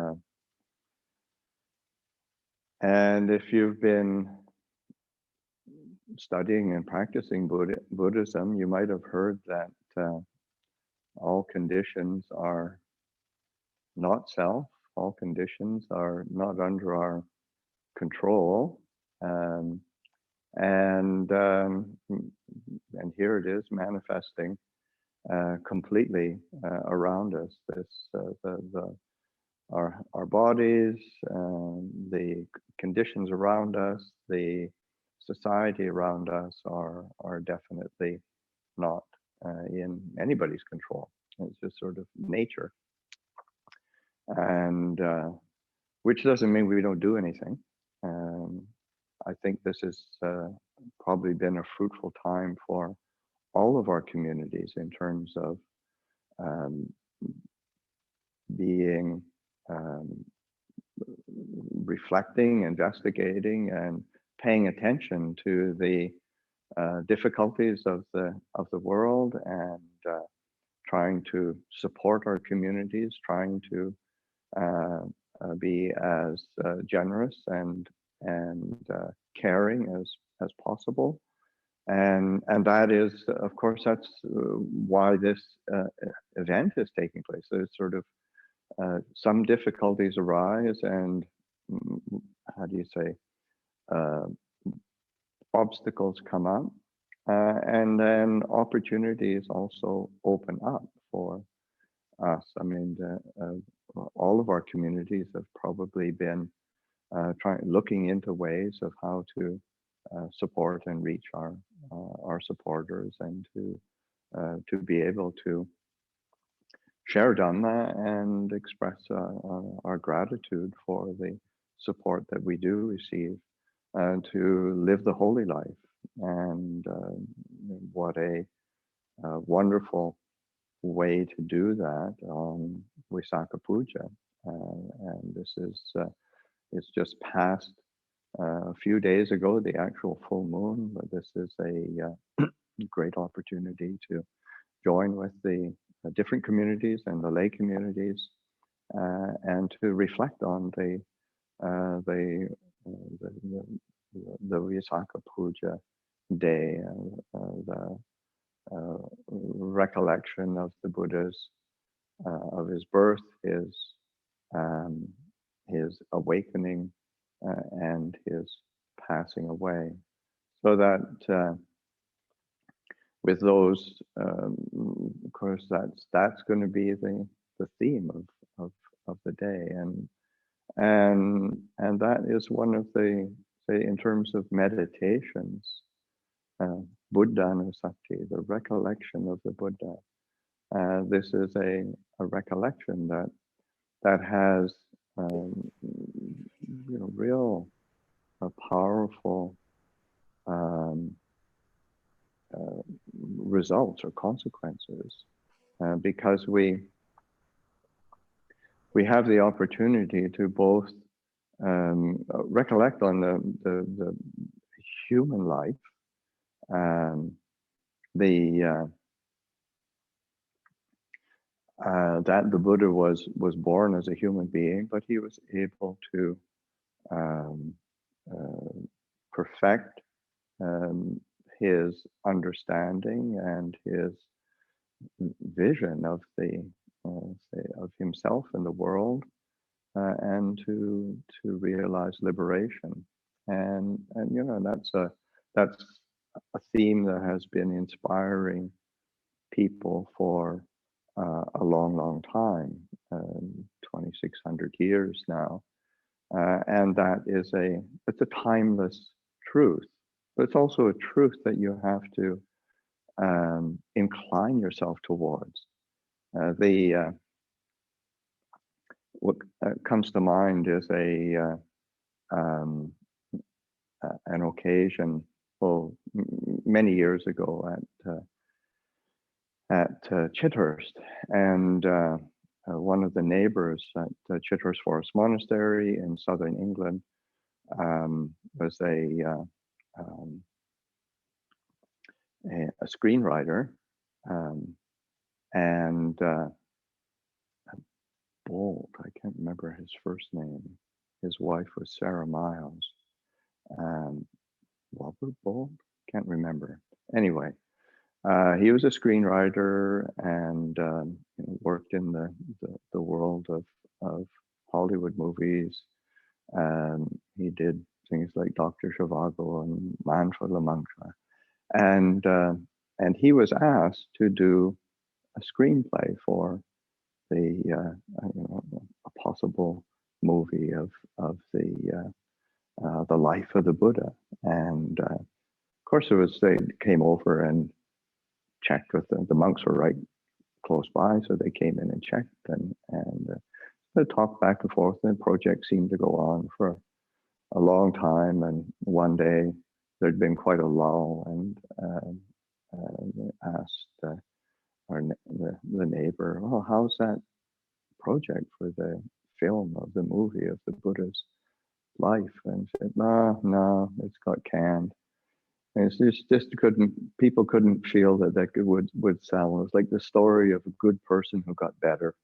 Speaker 11: if you've been studying and practicing Buddhism, you might have heard that all conditions are not self, all conditions are not under our control. And here it is manifesting completely around us. This our bodies, the conditions around us, the society around us are definitely not in anybody's control. It's just sort of nature, and which doesn't mean we don't do anything. I think this has probably been a fruitful time for all of our communities in terms of being reflecting, investigating, and paying attention to the difficulties of the world, and trying to support our communities, trying to be as generous and caring as possible. And that is, of course, that's why this event is taking place. There's sort of some difficulties arise, and how do you say, obstacles come up, and then opportunities also open up for us. I mean, all of our communities have probably been looking into ways of how to support and reach our supporters, and to be able to share Dhamma and express our gratitude for the support that we do receive, to live the holy life. And what a wonderful way to do that on Vesak Puja. And this is it's just passed a few days ago, the actual full moon, but this is a great opportunity to join with the different communities and the lay communities, and to reflect on the Vesak Puja day, the recollection of the Buddha's of his birth, his awakening, and his passing away. So that with those, of course, that's going to be the theme of the day, and that is one of the, say, in terms of meditations, Buddhanusati, the recollection of the Buddha. This is a recollection that has real powerful results or consequences, because we have the opportunity to both recollect on the human life, that the Buddha was born as a human being, but he was able to perfect his understanding and his vision of of himself and the world, and to realize liberation. And that's a theme that has been inspiring people for a long time, 2,600 years now, and that is it's a timeless truth, but it's also a truth that you have to incline yourself towards. What comes to mind is an occasion, many years ago at Chithurst, and one of the neighbors at Chithurst Forest Monastery in southern England was a screenwriter, and Bolt, I can't remember his first name. His wife was Sarah Miles. Robert Bolt, can't remember. Anyway, he was a screenwriter and worked in the world of Hollywood movies. He did things like Dr. Zhivago and Man for La Mancha. And he was asked to do a screenplay for a possible movie of the life of the Buddha. And of course, they came over and checked with the monks were right close by, so they came in and checked and they talked back and forth. And the project seemed to go on for a long time. And one day there'd been quite a lull, and asked the neighbor, "Oh, how's that project for the film of the movie of the Buddha's life?" And said, "No, it's got canned." And it's just people couldn't feel that would sell. It was like the story of a good person who got better.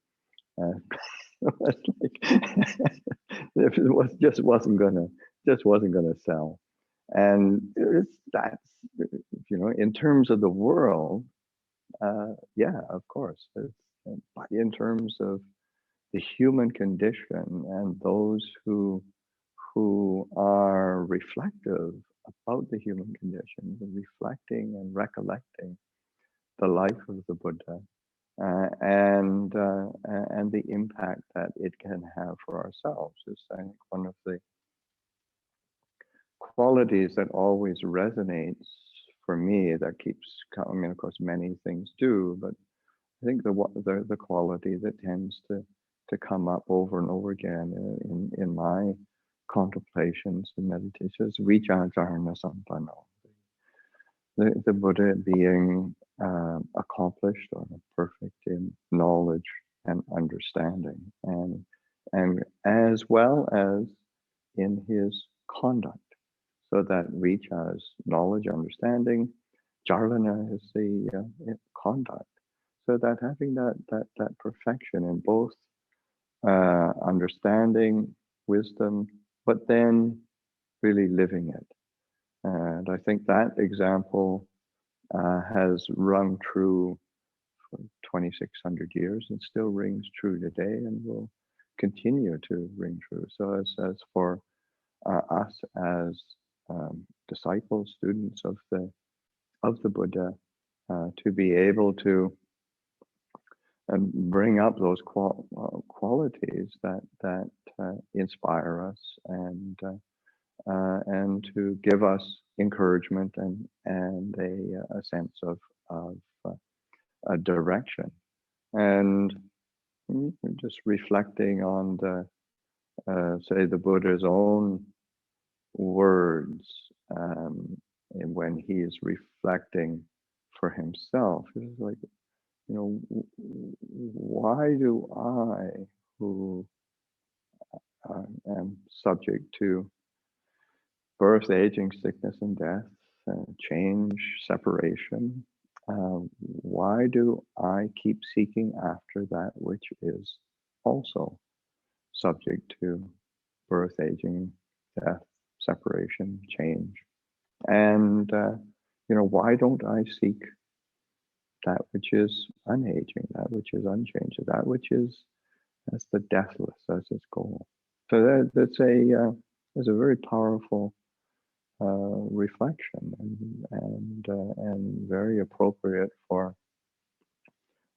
Speaker 11: It just wasn't gonna sell. And that's in terms of the world, yeah, of course. But in terms of the human condition and those who are reflective about the human condition, reflecting and recollecting the life of the Buddha, and the impact that it can have for ourselves is, I think, one of the qualities that always resonates for me, that keeps coming. Of course, many things do, but I think the quality that tends to come up over and over again in my contemplations and meditations, Vijayadharana Sampano, the Buddha being accomplished or perfect in knowledge and understanding, and as well as in his conduct. So that Vijaya is knowledge, understanding, Jarlana is the conduct. So that having that perfection in both understanding, wisdom, but then really living it. And I think that example has rung true for 2,600 years and still rings true today and will continue to ring true. So as for us as disciples, students of the Buddha, to be able to bring up those qualities that inspire us and to give us encouragement and a sense of a direction. And just reflecting on say the Buddha's own words, and when he is reflecting for himself, it's like, why do I, who am subject to birth, aging, sickness, and death, change, separation, why do I keep seeking after that which is also subject to birth, aging, death, separation, change? And, why don't I seek that which is unaging, that which is unchanged, that which is as the deathless as its goal? So that's a very powerful reflection and very appropriate for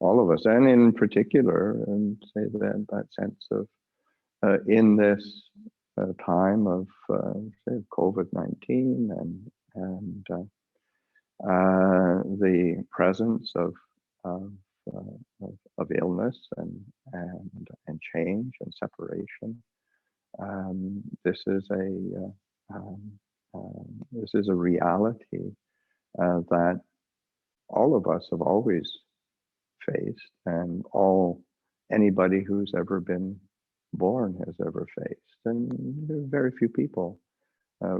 Speaker 11: all of us, and in particular, and say that sense of in this time of say COVID-19 and the presence of illness and change and separation. This is a reality that all of us have always faced, and anybody who's ever been born has ever faced, and very few people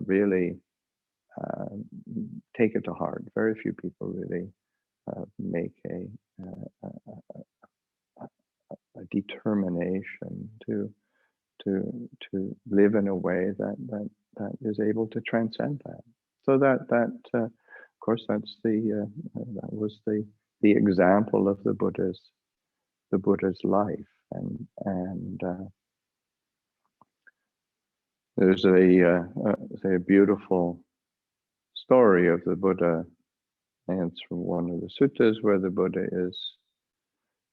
Speaker 11: really take it to heart. Very few people really make a determination to live in a way that is able to transcend that. So that course, that's that was the example of the Buddha's life, and there's a beautiful story of the Buddha, and it's from one of the suttas where the Buddha is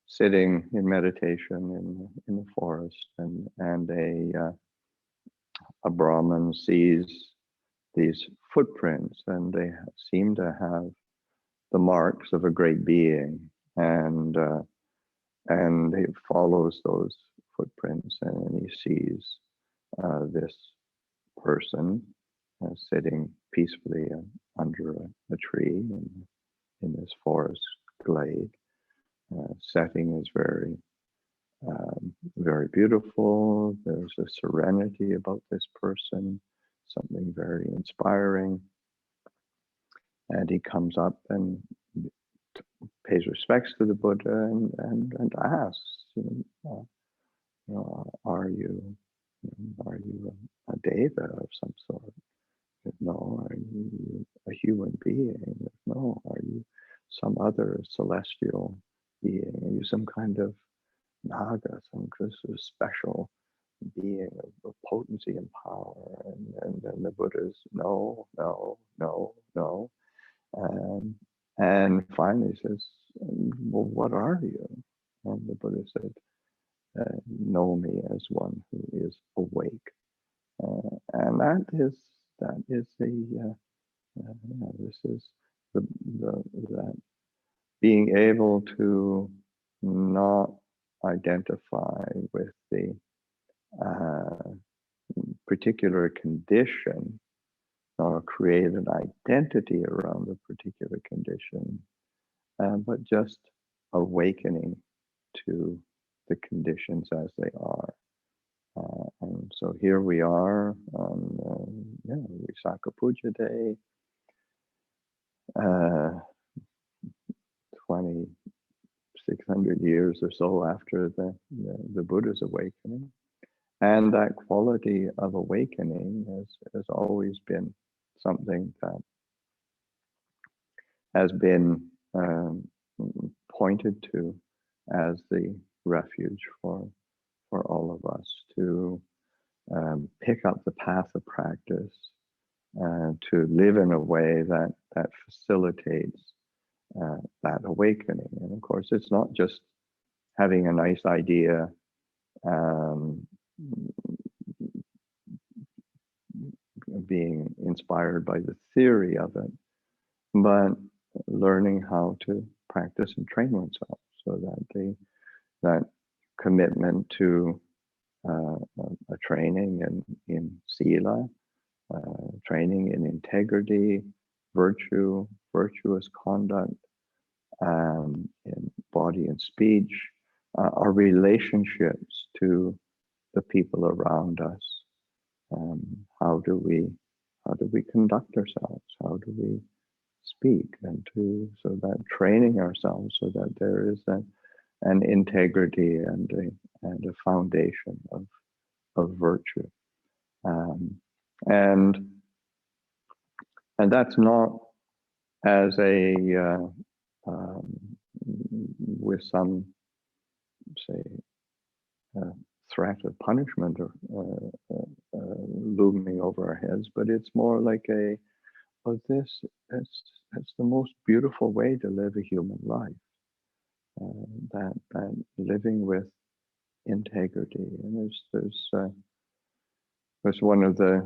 Speaker 11: sitting in meditation in the forest, and a Brahmin sees these footprints, and they seem to have the marks of a great being, and he follows those footprints, and he sees this person sitting peacefully under a tree in this forest glade. Setting is very very beautiful. There's a serenity about this person, something very inspiring. And he comes up and pays respects to the Buddha and asks, are you a deva of some sort? No. Are you a human being? No. Are you some other celestial being? Are you some kind of naga, some kind of special being of potency and power? And then the Buddha's no. And finally says, well, what are you? And the Buddha said, know me as one who is awake. And that is this is that being able to not identify with the particular condition, or create an identity around a particular condition, but just awakening to the conditions as they are. And so here we are on Vesak Puja Day, 2,600 years or so after the Buddha's awakening. And that quality of awakening has always been something that has been pointed to as the refuge for all of us to pick up the path of practice, to live in a way that facilitates that awakening. And of course, it's not just having a nice idea, being inspired by the theory of it, but learning how to practice and train oneself, so that that commitment to a training in sila, training in integrity, virtue, virtuous conduct, in body and speech, our relationships to the people around us. How do we conduct ourselves? How do we speak? And so that training ourselves so that there is an integrity and a foundation of virtue. And that's not as with some, say, threat of punishment or looming over our heads, but it's more like it's the most beautiful way to live a human life. That living with integrity. And there's one of the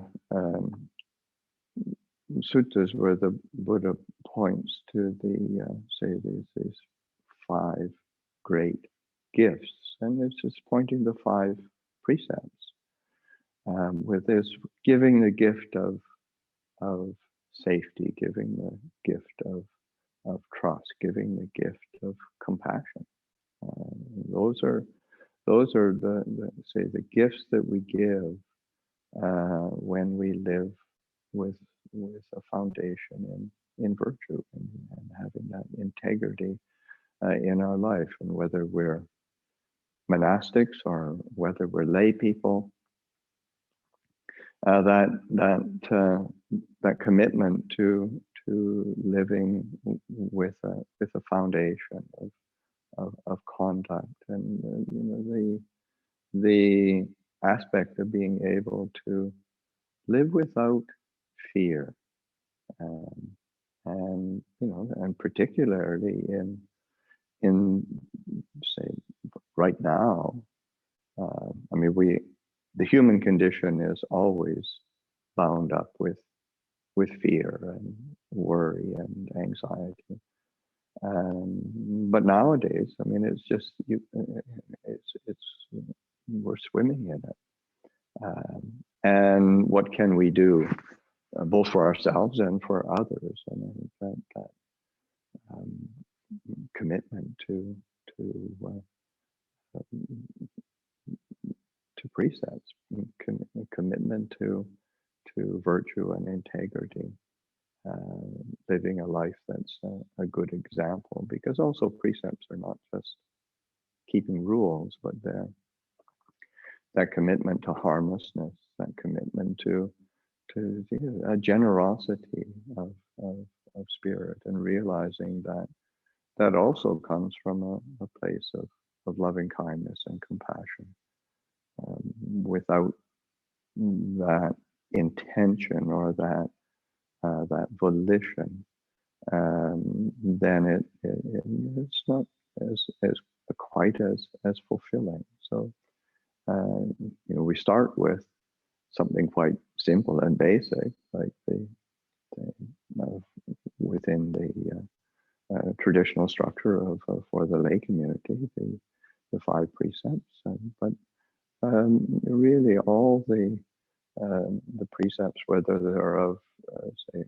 Speaker 11: suttas where the Buddha points to these 5 great gifts, and it's just pointing the 5 precepts, with this giving the gift of safety, giving the gift of trust, giving the gift of compassion. Those are the gifts that we give when we live with a foundation in virtue and having that integrity in our life. And whether we're monastics or whether we're lay people, that commitment to living with a foundation of contact, and the aspect of being able to live without fear, and particularly in say right now, I mean, the human condition is always bound up with fear and worry and anxiety. But nowadays, I mean, it's just we're swimming in it. And what can we do, both for ourselves and for others? And I think that commitment to precepts, commitment to virtue and integrity, living a life that's a good example, because also precepts are not just keeping rules, but they're that commitment to harmlessness, that commitment to a generosity of spirit, and realizing that also comes from a place of loving kindness and compassion. Without that intention or that volition, then it's not as quite as fulfilling. So we start with something quite simple and basic, like within the traditional structure of for the lay community, the 5 precepts, but really all the precepts, whether they're of say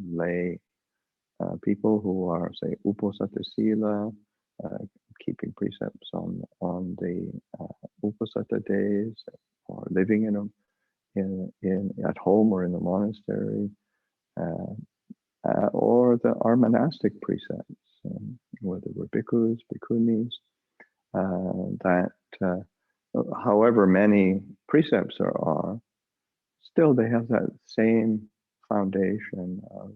Speaker 11: lay people who are say uposatha sila, keeping precepts on the uposatha days, or living in at home or in the monastery, or our monastic precepts, whether we're bhikkhus, bhikkhunis, that however many precepts there are, still they have that same foundation of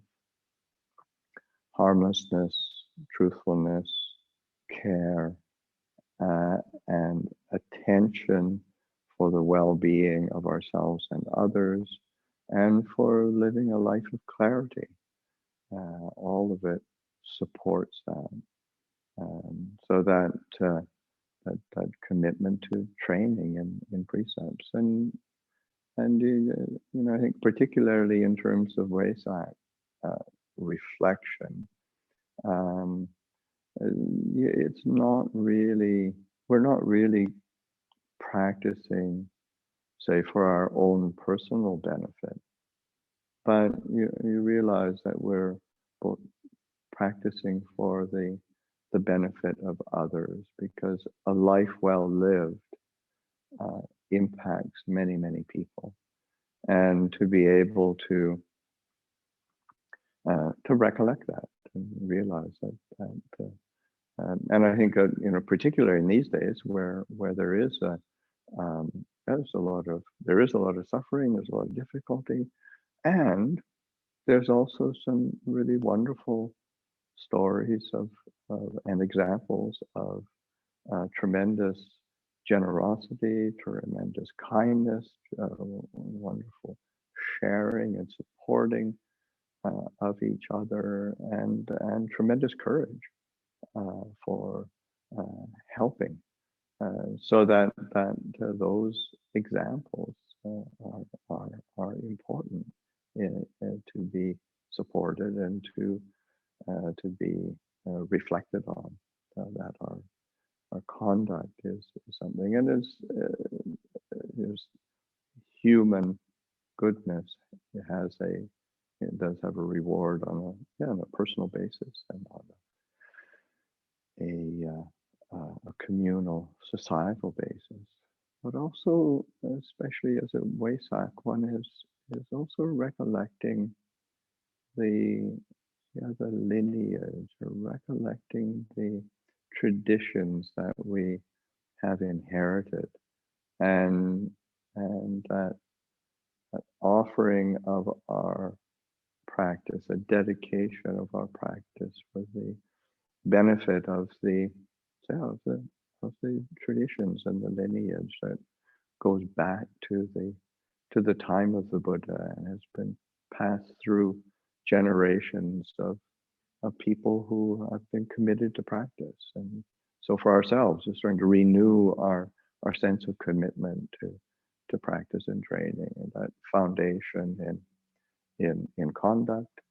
Speaker 11: harmlessness, truthfulness, care, and attention for the well-being of ourselves and others, and for living a life of clarity. All of it supports that. So that commitment to training in precepts, and I think particularly in terms of Vesak reflection, it's not really, we're not really practicing, say, for our own personal benefit, but you realize that we're both practicing for the benefit of others, because a life well lived impacts many, many people, and to be able to recollect that and realize that and I think particularly in these days where there is there's a lot of suffering, there's a lot of difficulty, and there's also some really wonderful stories of and examples of tremendous generosity, tremendous kindness, wonderful sharing and supporting of each other, and tremendous courage for helping. So that those examples are important to be supported and to be reflected on. That our conduct is something, and there's human goodness. It does have a reward on a personal basis, and on a communal, societal basis, but also, especially as a Vesak, one is also recollecting the lineage, or recollecting the traditions that we have inherited, and that offering of our practice, a dedication of our practice for the benefit of the traditions and the lineage that goes back to the time of the Buddha and has been passed through generations of people who have been committed to practice. And so for ourselves, it's trying to renew our sense of commitment to practice and training, and that foundation in conduct,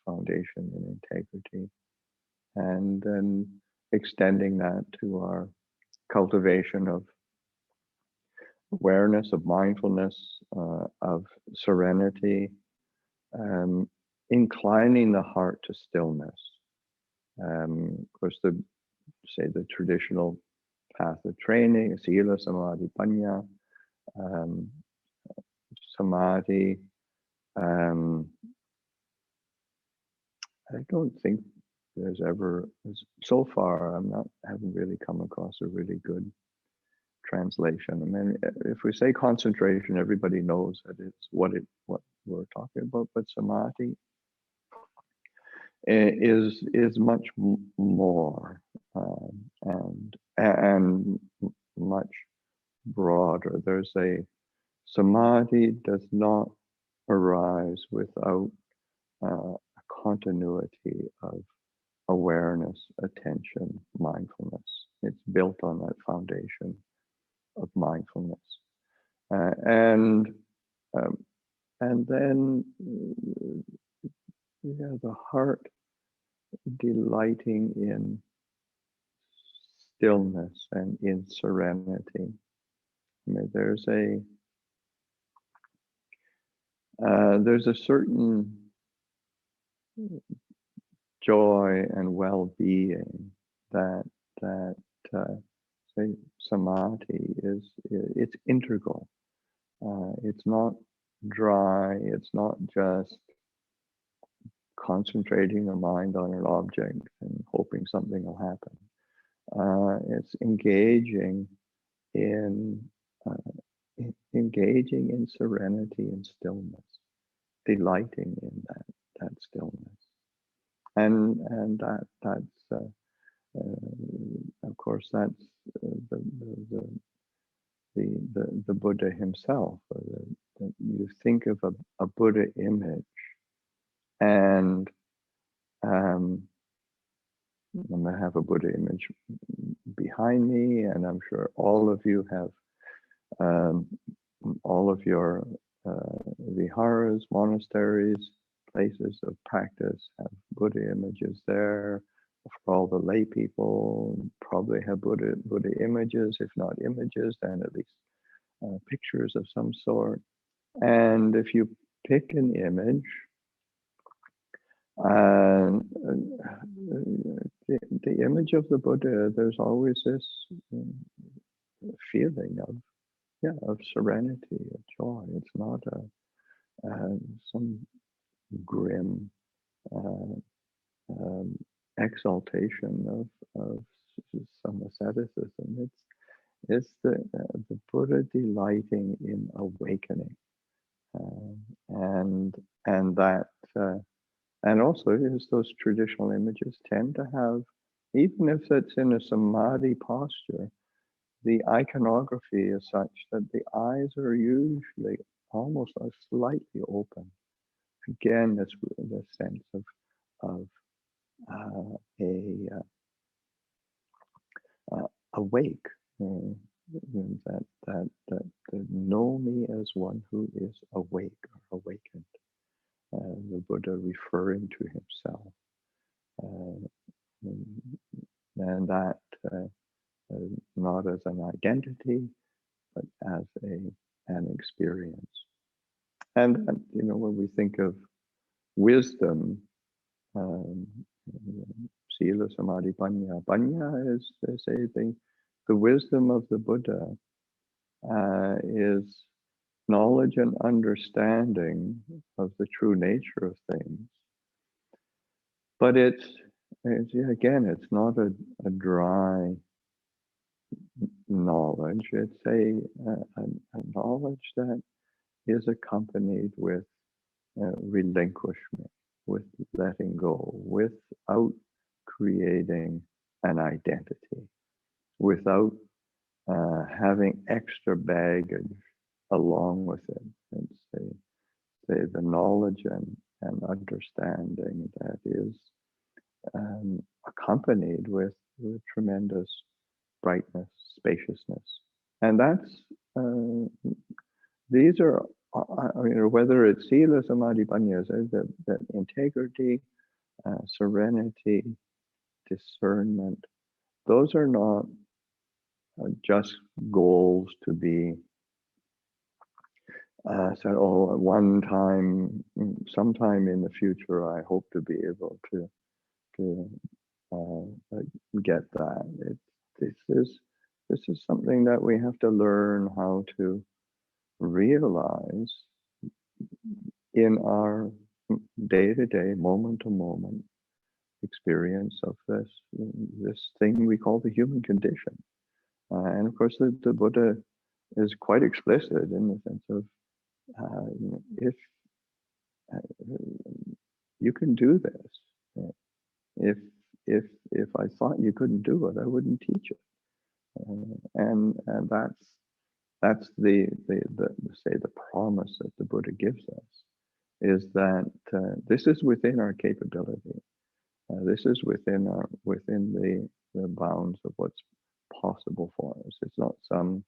Speaker 11: foundation in integrity, and then extending that to our cultivation of awareness, of mindfulness, of serenity, inclining the heart to stillness. Of course, the traditional path of training, sila, samadhi, panya, samadhi. I don't think there's ever, so far, haven't really come across a really good translation. I mean, if we say concentration, everybody knows that it's what we're talking about, but samadhi is much more and much broader. There's a samadhi does not arise without a continuity of awareness, attention, mindfulness. It's built on that foundation of mindfulness, and then the heart delighting in stillness and in serenity. I mean, there's a certain joy and well-being that say samadhi it's integral. It's not dry. It's not just concentrating the mind on an object and hoping something will happen. It's engaging in serenity and stillness, delighting in that stillness, and that's of course that's the Buddha himself. You think of a Buddha image, and I have a Buddha image behind me, and I'm sure all of you have all of your viharas, monasteries, places of practice have Buddha images there. For all the lay people, probably have Buddha images, if not images, then at least pictures of some sort. And if you pick an image, the image of the Buddha, there's always this feeling of serenity, of joy. It's not some grim exaltation of some asceticism. It's the Buddha delighting in awakening, and that and also is those traditional images tend to have, even if it's in a samadhi posture, the iconography is such that the eyes are usually almost slightly open. Again, this sense of awake, that know me as one who is awake or awakened. The Buddha referring to himself, and that not as an identity, but as an experience. And when we think of wisdom, sila, samadhi, panya. Panya is, they say, the wisdom of the Buddha is knowledge and understanding of the true nature of things. But it's not a dry knowledge. It's a knowledge that is accompanied with relinquishment, with letting go, without creating an identity, without having extra baggage along with it. And say the knowledge and understanding that is accompanied with tremendous brightness, spaciousness. And that's, these are, whether it's sila, samadhi, panya, that integrity, serenity, discernment, those are not just goals to be said, oh, at one time, sometime in the future, I hope to be able to get that. This is something that we have to learn how to realize in our day-to-day, moment-to-moment experience of this thing we call the human condition. And of course, the Buddha is quite explicit in the sense of if you can do this, if I thought you couldn't do it, I wouldn't teach it. And that's the promise that the Buddha gives us, is that this is within our capability. This is within the bounds of what's possible for us. It's not some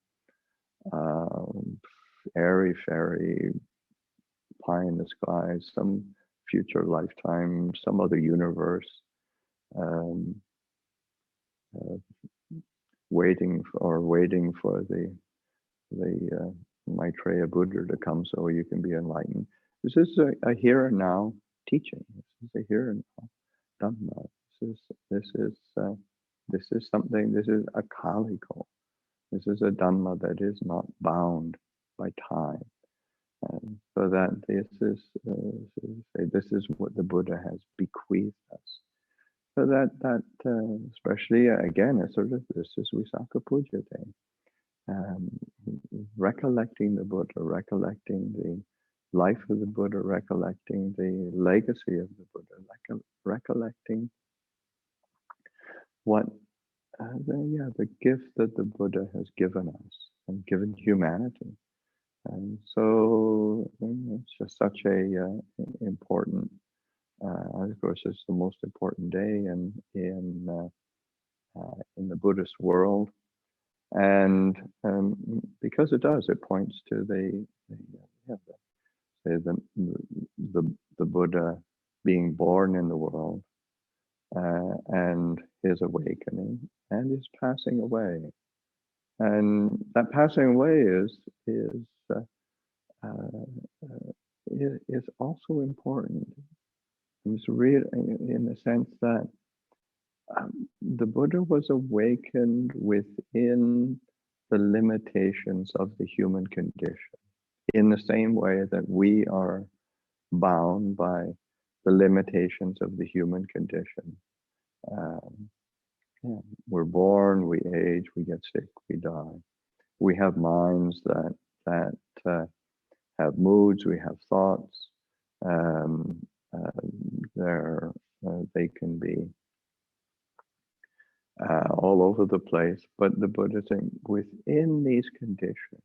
Speaker 11: airy-fairy pie in the sky, some future lifetime, some other universe, waiting for the Maitreya Buddha to come so you can be enlightened. This is a here and now teaching. This is a here and now Dhamma. This is something. This is a kaliko. This is a Dhamma that is not bound by time. And so that this is what the Buddha has bequeathed us. So that especially again, it's sort of, this is Vesak Puja Day. Recollecting the Buddha, recollecting the life of the Buddha, recollecting the legacy of the Buddha, recollecting what the gift that the Buddha has given us and given humanity. And so it's just such a important, of course, it's the most important day in the Buddhist world. And because it does, it points to the Buddha being born in the world, and his awakening and his passing away. And that passing away is also important. It's real in the sense that the Buddha was awakened within the limitations of the human condition, in the same way that we are bound by the limitations of the human condition. We're born, we age, we get sick, we die. We have minds that have moods, we have thoughts. They can be all over the place, but the Buddha saying within these conditions,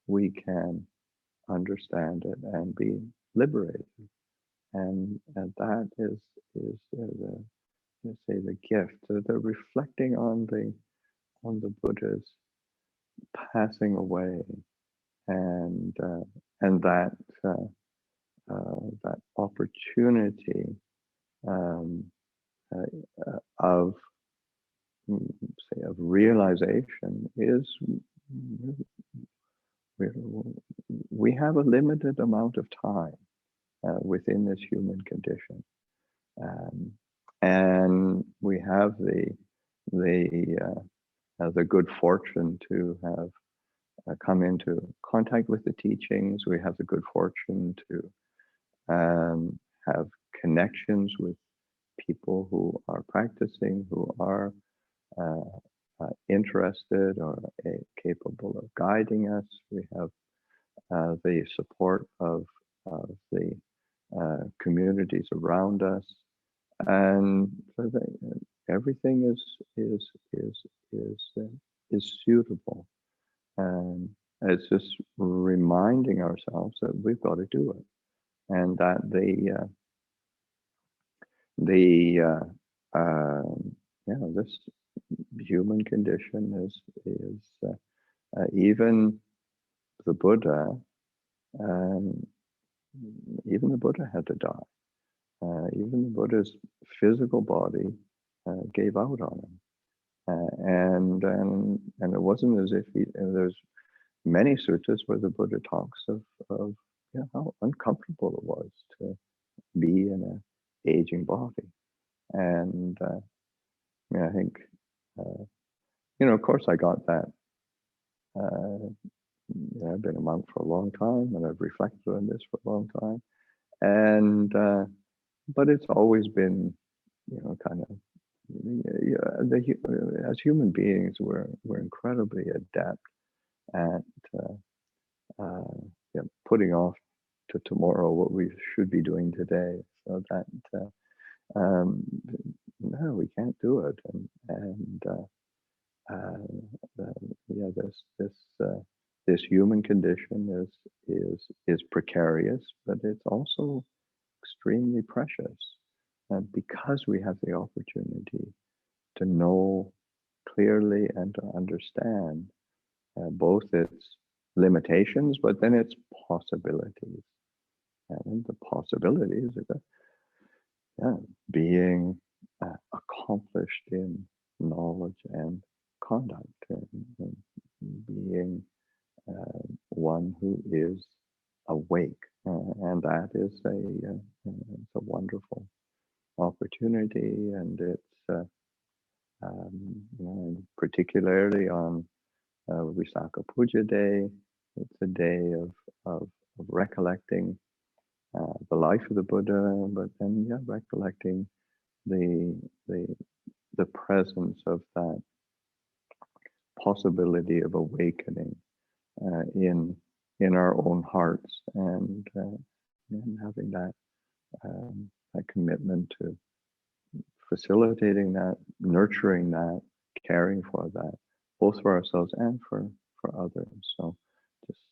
Speaker 11: we can understand it and be liberated. And that is the gift. They're reflecting on the Buddha's passing away, and that opportunity of realization is, we have a limited amount of time within this human condition, and we have the good fortune to have come into contact with the teachings. We have the good fortune to have connections with people who are practicing, who are interested or capable of guiding us. We have the support of the communities around us, and so everything is suitable, and it's just reminding ourselves that we've got to do it, and that this human condition is even the Buddha. Even the Buddha had to die. Even the Buddha's physical body gave out on him, and it wasn't as if there's many suttas where the Buddha talks of how uncomfortable it was to be in an aging body, and I think of course I got that. I've been a monk for a long time, and I've reflected on this for a long time, and but it's always been, kind of, as human beings, we're incredibly adept at putting off to tomorrow what we should be doing today, so that no, we can't do it, this human condition is precarious, but it's also extremely precious, because we have the opportunity to know clearly and to understand both its limitations, but then its possibilities, and the possibilities are being accomplished in knowledge and conduct, and being one who is awake, and that is it's a wonderful opportunity, and it's particularly on Vesak Puja Day, it's a day of recollecting the life of the Buddha, but then recollecting the presence of that possibility of awakening in our own hearts, and having that commitment to facilitating that, nurturing that, caring for that, both for ourselves and for others. So just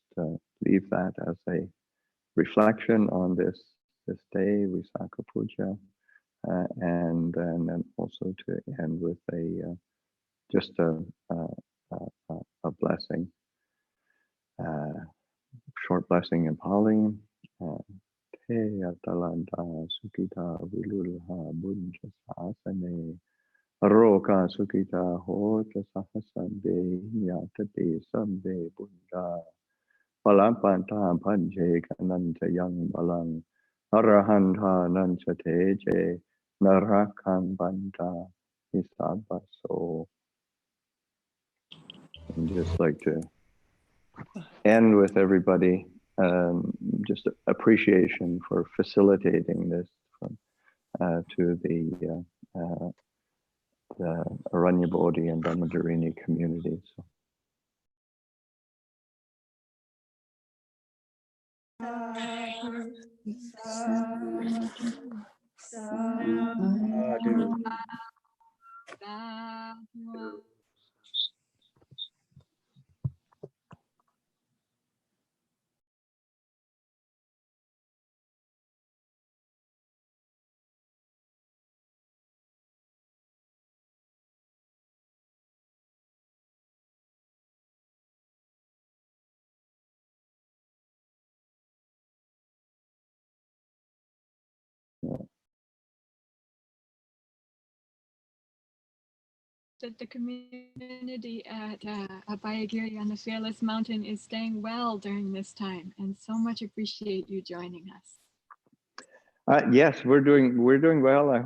Speaker 11: leave that as a reflection on this day, Visakha Puja, and then also to end with just a blessing, short blessing in Pali. Te atalanta sukita vilulha bunja sasane roka sukita hota sahasande yatati sande bunja palampanta panje kananta yang balang arahanta nancha teje narakang banta isabaso. And just like to end with everybody, just appreciation for facilitating this to the Aranya Bodhi and Dhammadharini communities.
Speaker 13: That the community at Abhayagiri on the Fearless Mountain is staying well during this time, and so much appreciate you joining us.
Speaker 11: Yes, we're doing well. I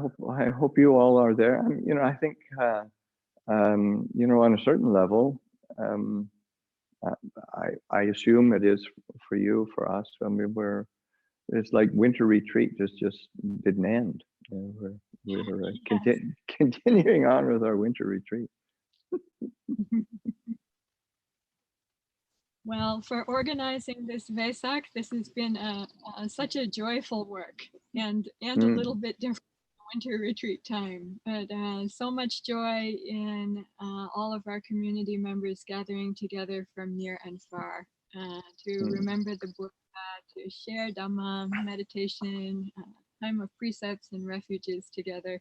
Speaker 11: hope you all are there. I think on a certain level, I assume it is for you, for us. It's like winter retreat just didn't end. We're continuing on with our winter retreat.
Speaker 13: Well, for organizing this Vesak, this has been such a joyful work and a little bit different winter retreat time, but so much joy in all of our community members gathering together from near and far to remember the Buddha, to share Dhamma, meditation, time of precepts and refuges together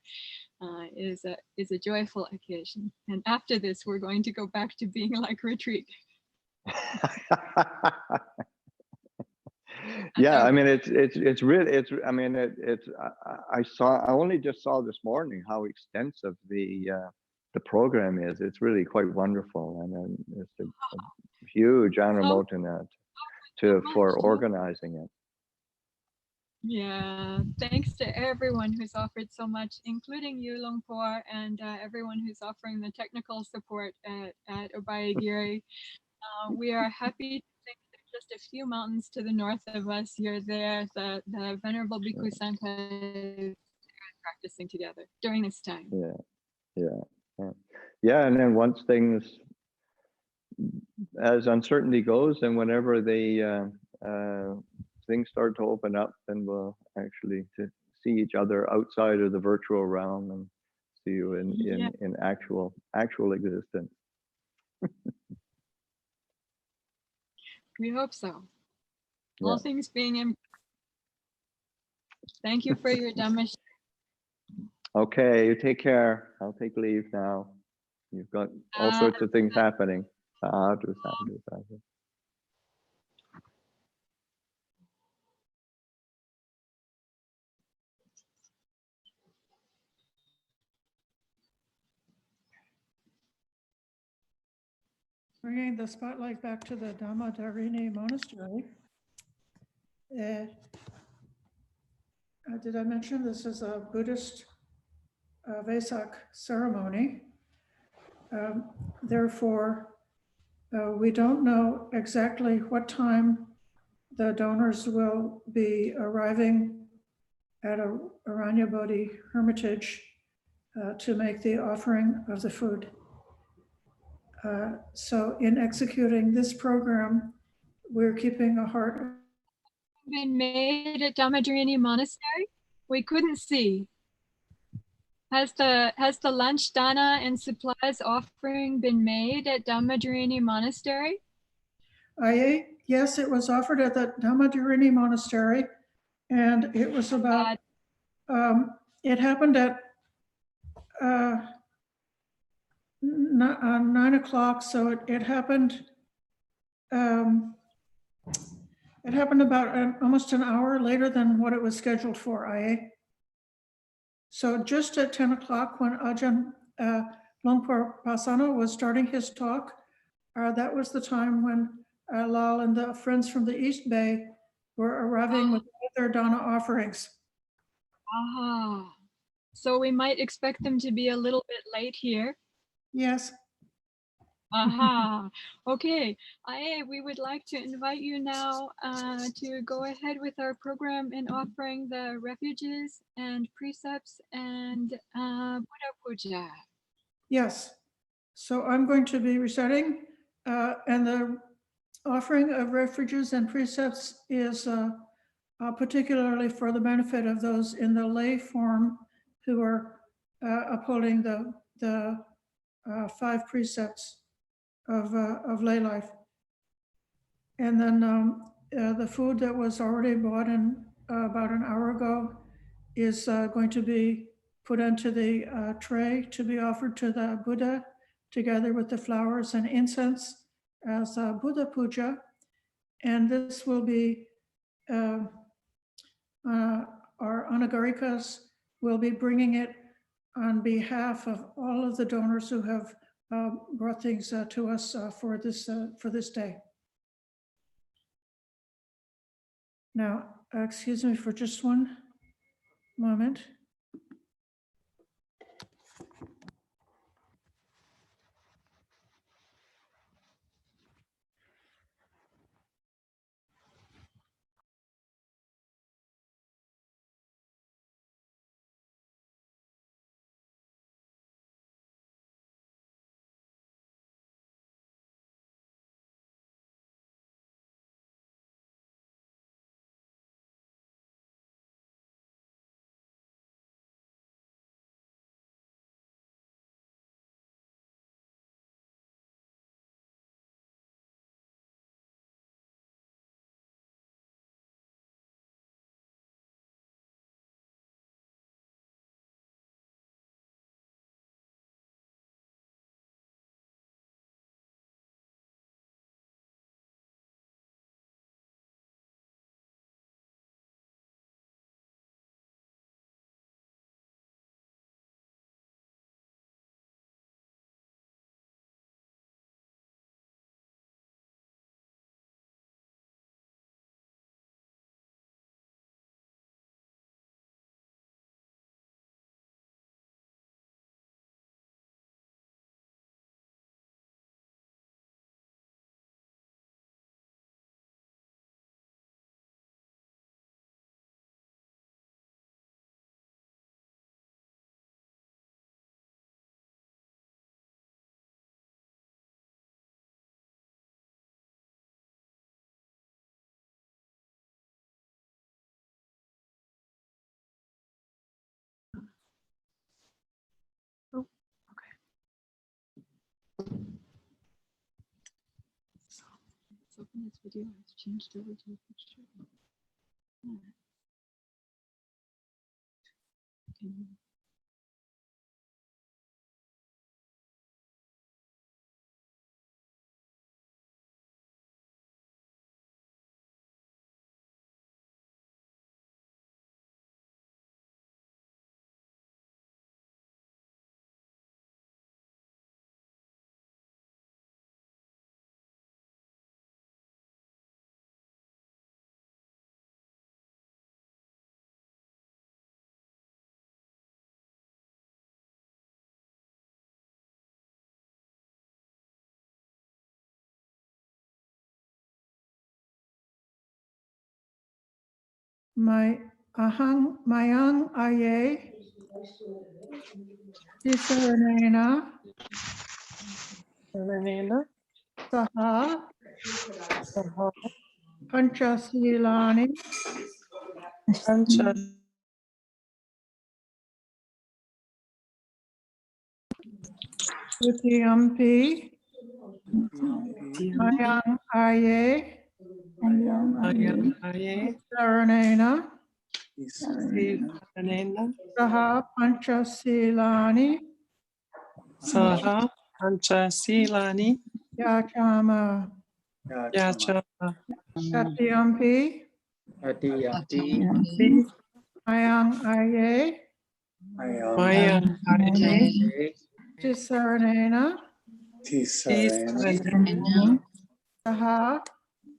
Speaker 13: is a joyful occasion. And after this, we're going to go back to being like retreat.
Speaker 11: Yeah, I mean it's really I mean I only just saw this morning how extensive the program is. It's really quite wonderful, and it's a huge anumodana for organizing it.
Speaker 13: Yeah, thanks to everyone who's offered so much, including you, Longpor, and everyone who's offering the technical support at Obayagiri. We are happy to think that just a few mountains to the north of us, you're there. The Venerable Bhikkhu Sangha is practicing together during this time.
Speaker 11: Yeah, and then once things, as uncertainty goes, and whenever things start to open up, then we'll actually to see each other outside of the virtual realm and see you in actual existence.
Speaker 13: We hope so. All things being in. Thank you for your Dhamma.
Speaker 11: Okay, you take care. I'll take leave now. You've got all sorts of things happening. Sadhu, sadhu, sadhu.
Speaker 7: Bringing the spotlight back to the Dhammadharini Monastery. Did I mention this is a Buddhist Vesak ceremony? Therefore, we don't know exactly what time the donors will be arriving at a Aranyabodhi hermitage to make the offering of the food. So in executing this program, we're keeping a heart.
Speaker 13: Been made at Dhammadharini Monastery? We couldn't see. Has the lunch dana and supplies offering been made at Dhammadharini Monastery?
Speaker 7: Yes, it was offered at the Dhammadharini Monastery, and it was about, it happened at 9 o'clock, so it happened about almost an hour later than what it was scheduled for, So just at 10 o'clock when Ajahn Longpor Pasano was starting his talk, that was the time when Lal and the friends from the East Bay were arriving with their dana offerings.
Speaker 13: So we might expect them to be a little bit late here.
Speaker 7: Yes.
Speaker 13: Okay. We would like to invite you now to go ahead with our program in offering the refuges and precepts and Buddha Puja.
Speaker 7: Yes. So I'm going to be reciting, and the offering of refuges and precepts is particularly for the benefit of those in the lay form who are upholding the 5 precepts of lay life. And then the food that was already bought in about an hour ago is going to be put into the tray to be offered to the Buddha, together with the flowers and incense as Buddha Puja. And this will be, our Anagarikas will be bringing it on behalf of all of the donors who have brought things to us for this day. Now, excuse me for just one moment.
Speaker 13: Let's open this video. It's changed over to a picture. Yeah. Can you
Speaker 7: my ahang mayang aye Tisaranena Saha Panchasilani Utiyampi Mayang Aye Saranena Saha Panchasilani
Speaker 14: Saha Panchasilani
Speaker 7: Yachama
Speaker 14: Yachama
Speaker 7: Satyampi
Speaker 4: Ati
Speaker 7: Mayang Aye
Speaker 14: Maya Aye
Speaker 7: Tisaranena
Speaker 14: Tisarena
Speaker 7: Saha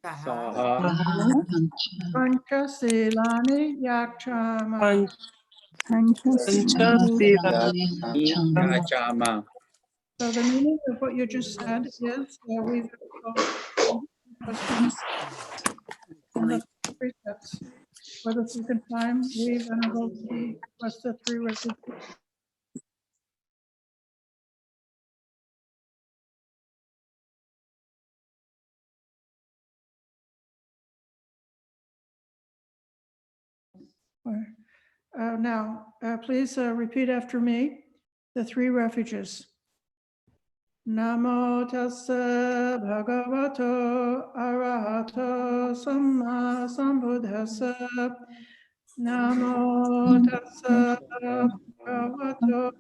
Speaker 4: Saha
Speaker 7: Panchasilani Yachama.
Speaker 14: Panchasilani
Speaker 4: Yachama.
Speaker 7: So the meaning of what you just said is we've questions in the precepts. For the second time, we venerable request the three refuges. Now, please repeat after me the three refuges. Namo tassa bhagavato arahato samma sambuddhassa. Namo tassa bhagavato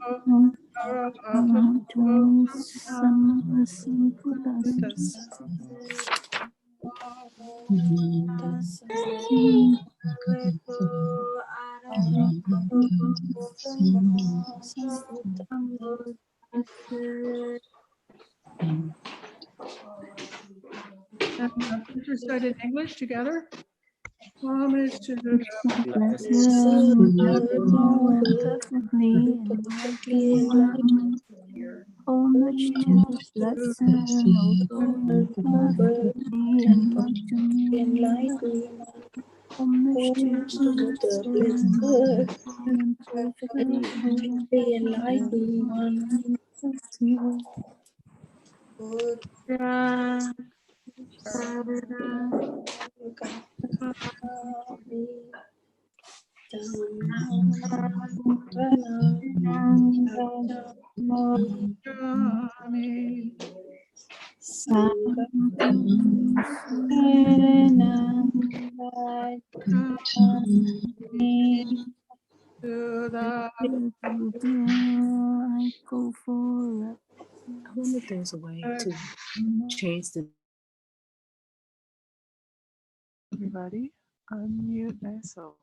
Speaker 7: arahato samma sambuddhassa. Please recite in English together. Homage to the
Speaker 15: perfectly enlightened. Homage to the blessed and perfectly enlightened. Homage to the blessed and perfectly enlightened one. I go for I wonder if there's a way to change the.
Speaker 2: Everybody, unmute myself.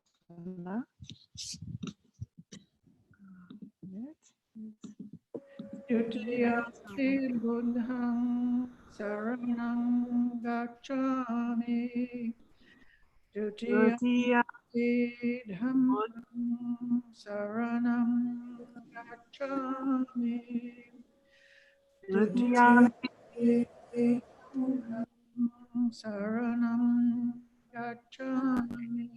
Speaker 7: Dutiyampi buddhang saranang gacchami. Dutiyampi dhammang saranang gacchami. Dutiyampi dhammang saranang gacchami.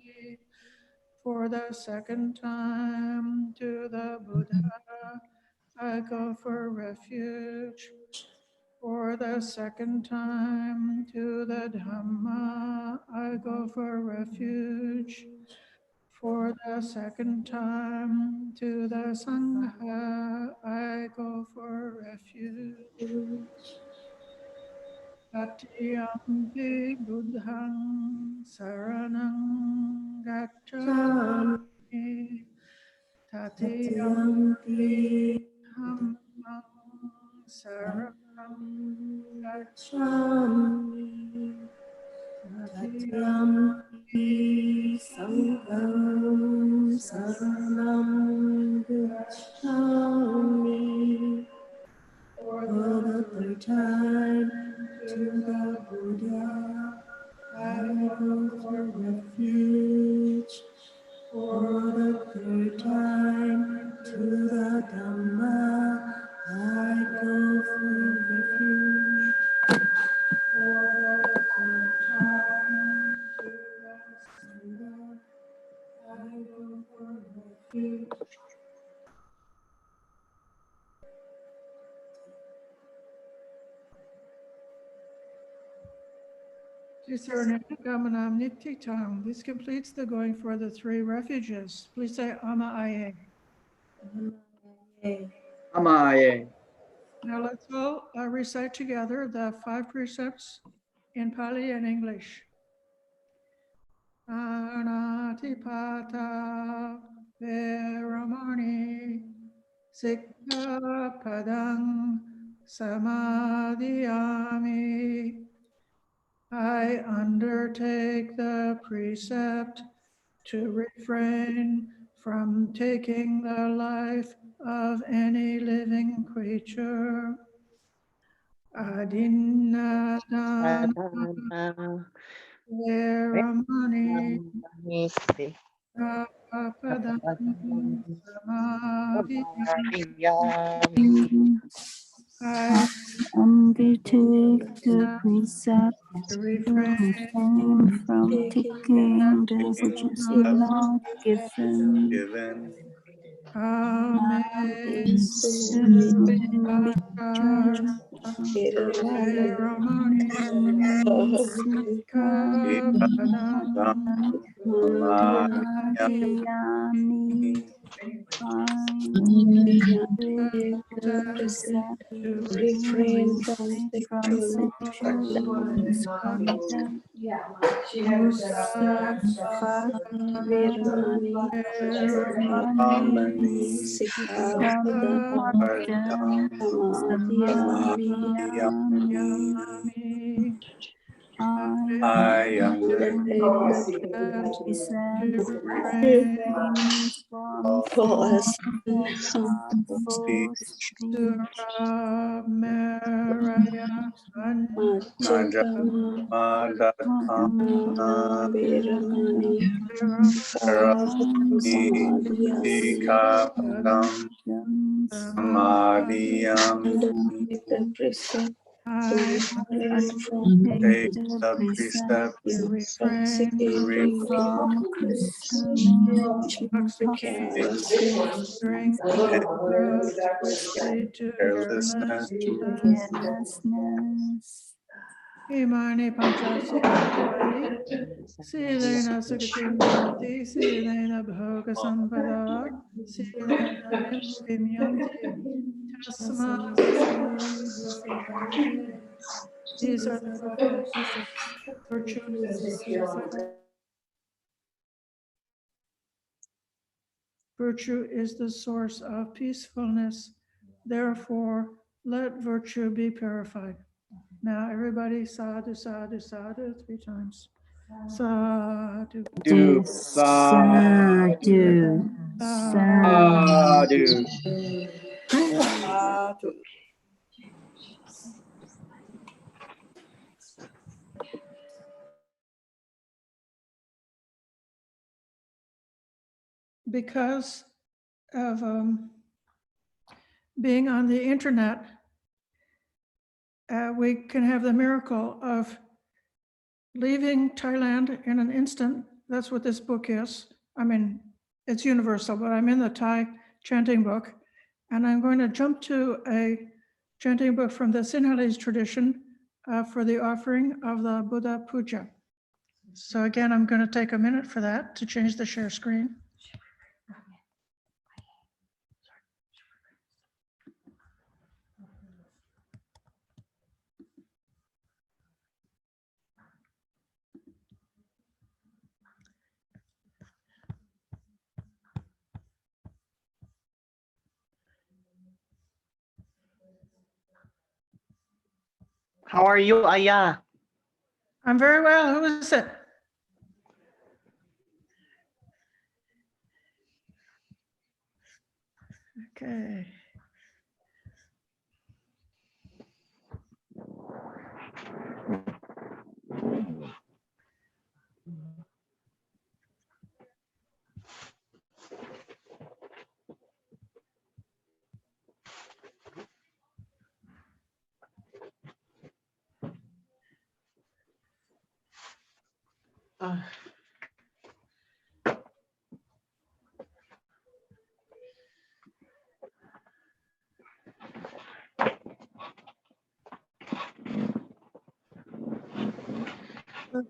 Speaker 7: For the second time to the Buddha, I go for refuge. For the second time to the Dhamma, I go for refuge. For the second time to the Sangha, I go for refuge. Tatyampi buddhang saranang gacchami. Tatyampi dhammang saranang gacchami. Tatyampi sangham saranam gacchami. For the third time to the Buddha, I go for refuge. For the third time to the Dhamma, I go for refuge. For the third time to the Sangha, I go for refuge. This completes the going for the 3 refuges. Please say Ama Aye.
Speaker 4: Amaye.
Speaker 7: Now let's all recite together the 5 precepts in Pali and English. Anatipata Veramani Sikkhapadang Samadhiyami. I undertake the precept to refrain from taking the life of any living creature. Adinadana Veramani Sikkhapadang Samadhiyami. I
Speaker 15: undertake the precept
Speaker 7: to
Speaker 15: to
Speaker 7: refrain
Speaker 15: refrain from taking that which is not given.
Speaker 7: To refrain
Speaker 15: from sexual misconduct. Veramani Sikkhapadang Samadhiyami. I undertake the precept to refrain from harmful speech.
Speaker 7: I undertake
Speaker 15: the precept to refrain from consuming intoxicants
Speaker 7: during which lead to
Speaker 15: carelessness.
Speaker 7: Imani Panchasili Silena Sugatim Yanti Silena Bhoga Sampada Silena Nimtim Yanti Tasma. These are the 5 precepts. Virtue is the source of peacefulness. Therefore, let virtue be purified. Now, everybody, sadhu, sadhu, sadhu, 3 times. Sadhu.
Speaker 15: Sadhu. Sadhu.
Speaker 7: Because of being on the internet, we can have the miracle of leaving Thailand in an instant. That's what this book is. I mean, it's universal, but I'm in the Thai chanting book, and I'm going to jump to a chanting book from the Sinhalese tradition for the offering of the Buddha Puja. So again, I'm going to take a minute for that to change the share screen.
Speaker 16: How are you, Ayah?
Speaker 7: I'm very well. Who is it? Okay.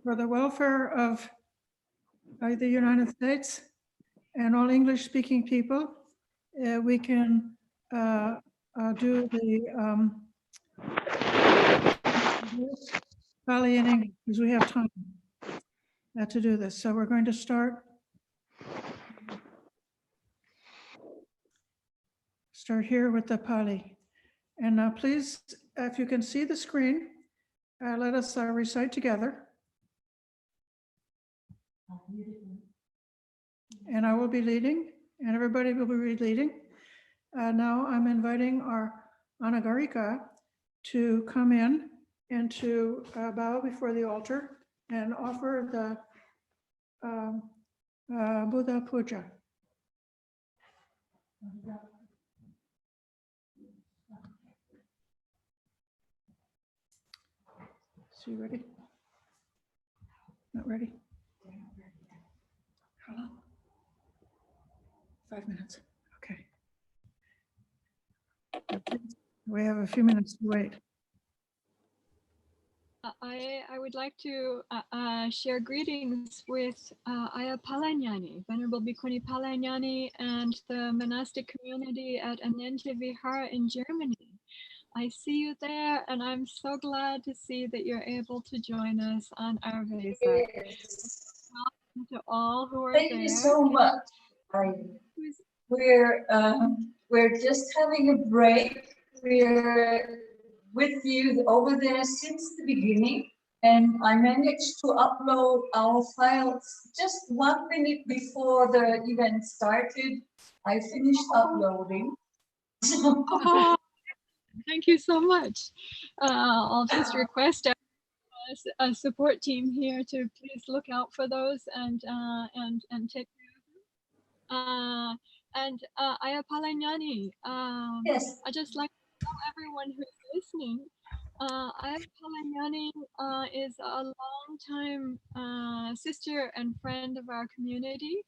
Speaker 7: For the welfare of the United States and all English-speaking people, we can do the Pali in English because we have time to do this. So we're going to start here with the Pali. And now please, if you can see the screen, let us recite together. And I will be leading, and everybody will be leading. Now I'm inviting our Anagarika to come in and to bow before the altar and offer the Buddha Puja. So you ready? Not ready? How long? 5 minutes. Okay. We have a few minutes to wait.
Speaker 13: I would like to share greetings with Ayah Palanyani, Venerable Bhikkhuni Palanyani, and the monastic community at Anente Vihara in Germany. I see you there, and I'm so glad to see that you're able to join us on our Vesak.
Speaker 5: Yes.
Speaker 13: Welcome to all who are
Speaker 5: Thank
Speaker 13: there.
Speaker 5: you so much. We're just having a break. We're with you over there since the beginning, and I managed to upload our files just 1 minute before the event started. I finished uploading.
Speaker 13: Oh, thank you so much. I'll just request a support team here to please look out for those and take care of them. Ayah Palanyani,
Speaker 5: yes.
Speaker 13: I just like to tell everyone who's listening, Ayah Palanyani is a long-time sister and friend of our community,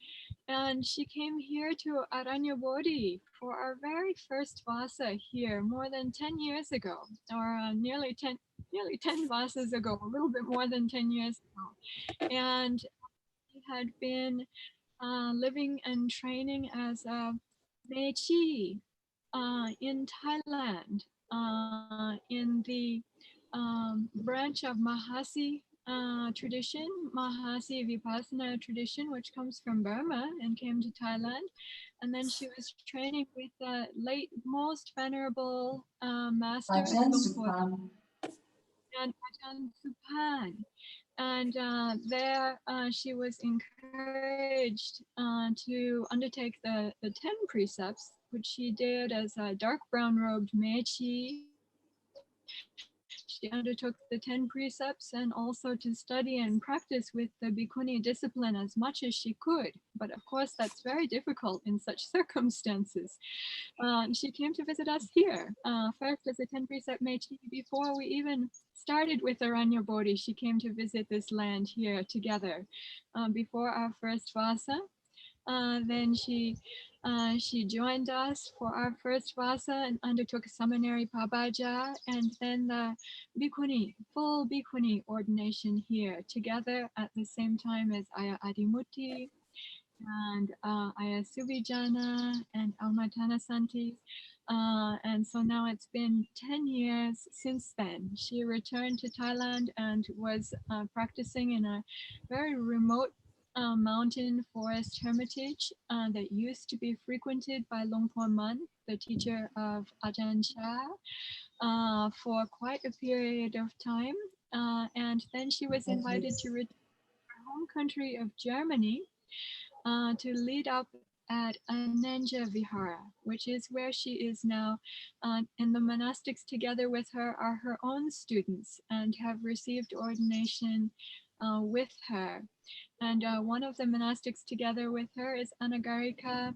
Speaker 13: and she came here to Aranyabodhi for our very first Vasa here more than 10 years ago, or nearly 10 Vasas ago, a little bit more than 10 years ago. And she had been living and training as a Mechi in Thailand, in the branch of Mahasi tradition, Mahasi Vipassana tradition, which comes from Burma and came to Thailand. And then she was training with the late most venerable master
Speaker 5: Ajahn Brahm
Speaker 13: and Ajahn Supan. And there she was encouraged to undertake the 10 precepts, which she did as a dark brown robed Mechi. She undertook the 10 precepts and also to study and practice with the Bhikkhuni discipline as much as she could. But of course, that's very difficult in such circumstances. She came to visit us here, first as a 10 precept Mechi. Before we even started with Aranyabodhi, she came to visit this land here together before our first Vasa. Then she joined us for our first Vasa and undertook seminary Pabaja, and then the Bhikkhuni, full Bhikkhuni ordination here together at the same time as Ayah Adimuti and Ayah Subhijana and Almatana Santi. And so now it's been 10 years since then. She returned to Thailand and was practicing in a very remote mountain forest hermitage that used to be frequented by Longpo Man, the teacher of Ajahn Chah, for quite a period of time. And then she was invited to return to her home country of Germany to lead up at Ananja Vihara, which is where she is now. And the monastics together with her are her own students and have received ordination with her. And one of the monastics together with her is Anagarika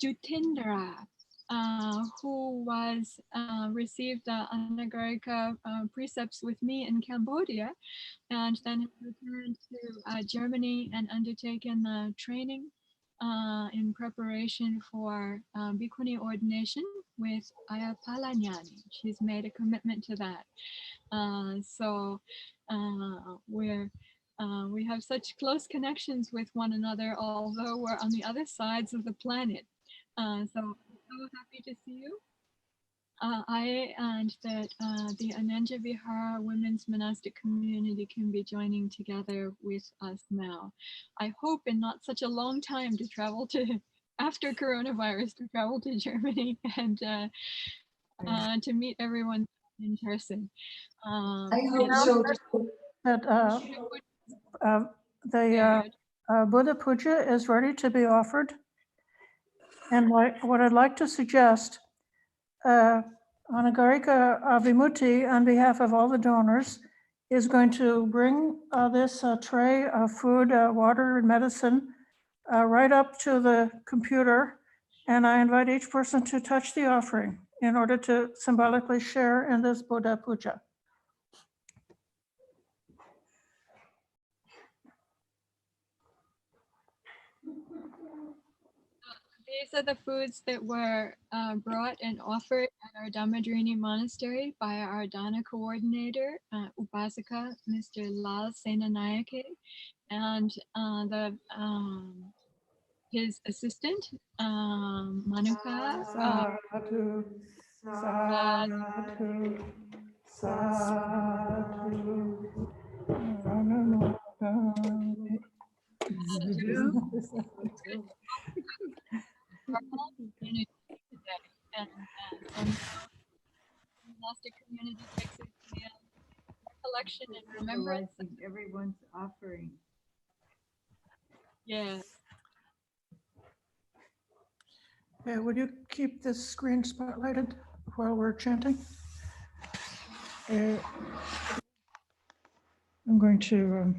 Speaker 13: Jutindra, who was received the Anagarika precepts with me in Cambodia, and then returned to Germany and undertaken the training in preparation for Bhikkhuni ordination with Ayya Palanyani. She's made a commitment to that. So we have such close connections with one another, although we're on the other sides of the planet. So I'm so happy to see you. And that the Ananja Vihara women's monastic community can be joining together with us now. I hope in not such a long time to travel to, after coronavirus, to travel to Germany and to meet everyone in person.
Speaker 5: I hope so too.
Speaker 7: That the Buddha Puja is ready to be offered. And what I'd like to suggest, Anagarika Vimutti, on behalf of all the donors, is going to bring this tray of food, water, and medicine right up to the computer. And I invite each person to touch the offering in order to symbolically share in this Buddha Puja.
Speaker 13: These are the foods that were brought and offered at our Dhammadharini Monastery by our Dana coordinator, Upasaka, Mr. Lal Senanayake, and his assistant, Manuka.
Speaker 7: Sadhu, sadhu, sadhu.
Speaker 13: And so now the monastic community takes it to the recollection and remembrance.
Speaker 16: Everyone's offering.
Speaker 13: Yes.
Speaker 7: Yeah, would you keep this screen spotlighted while we're chanting? I'm going to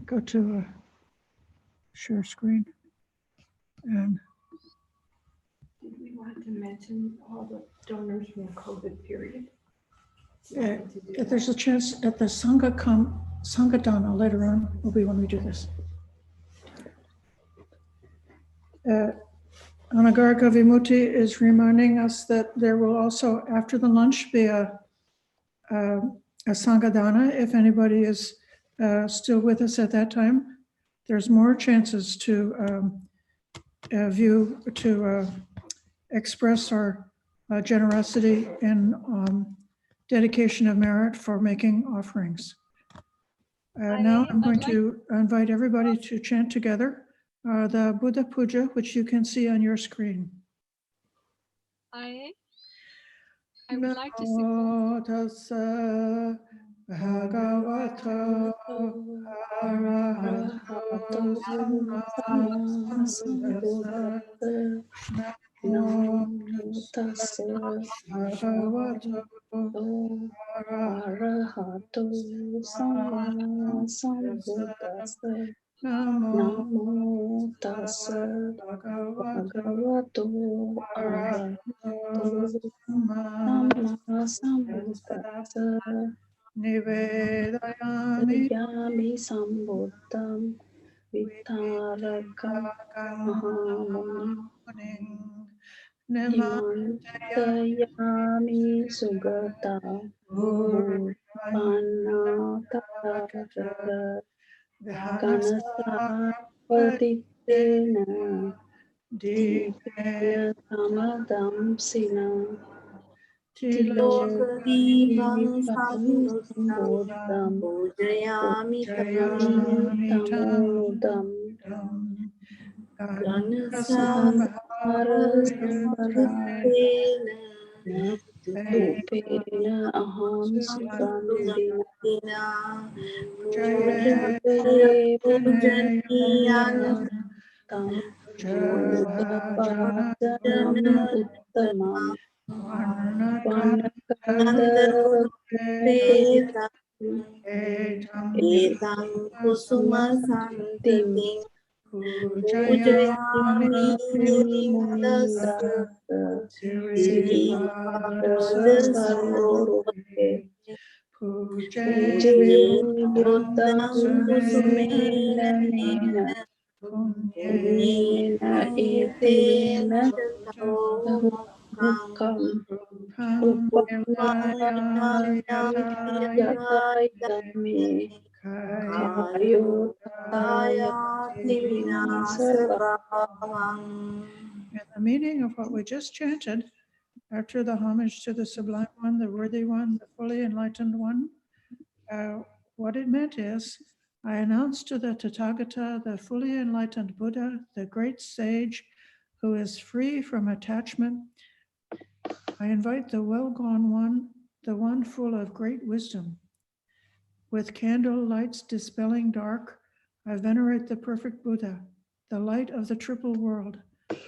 Speaker 7: go to share screen. And
Speaker 1: did we want to mention all the donors from COVID period?
Speaker 7: If there's a chance at the Sangha Dana later on, will be when we do this. Anagarika Vimutti is reminding us that there will also, after the lunch, be a Sangha Dana. If anybody is still with us at that time, there's more chances to express our generosity and dedication of merit for making offerings. Now I'm going to invite everybody to chant together the Buddha Puja, which you can see on your screen.
Speaker 13: I would like to
Speaker 7: sing. Bhagavato Arahato Sammasambuddhassa Namo Tassa Bhagavato
Speaker 15: Arahato Sammasambuddhassa Namo Tassa Bhagavato Arahato Sammasambuddhassa Nivedayami Sambuddham Vitaraka Mahamunim Nimantayami Sugata Panatara Kanasapatitena Dipena Samadam Sina
Speaker 14: Tilokadipam sambuddham
Speaker 5: Pujayami
Speaker 14: tamodam Ganasabhara samparayana Rupena aham sugandhina Pujaye
Speaker 5: Pujaniyan
Speaker 14: tam Buddhapadam uttamam Vanakanda Vetam
Speaker 5: Etam kusuma
Speaker 14: Tim
Speaker 5: santatim
Speaker 14: Pujayami
Speaker 5: Pujayami
Speaker 14: Munindra
Speaker 5: Nindasa
Speaker 14: Siri
Speaker 5: Sripada
Speaker 14: Sarvaloke
Speaker 5: Pujaye
Speaker 14: Pujayami Buddham
Speaker 5: Buddham Kusumena
Speaker 14: Nena
Speaker 5: Nena
Speaker 14: Punyena
Speaker 5: Tena
Speaker 14: Etena
Speaker 5: Tato Mukam
Speaker 14: Mukam
Speaker 5: Upayayati
Speaker 14: Upayayatayatame Kayo
Speaker 5: Kayati Vinasabhavang.
Speaker 7: And the meaning of what we just chanted after the homage to the Sublime One, the Worthy One, the Fully Enlightened One, what it meant is, I announce to the Tathagata, the fully enlightened Buddha, the great sage who is free from attachment. I invite the well-gone one, the one full of great wisdom. With candle lights dispelling dark, I venerate the perfect Buddha, the light of the triple world,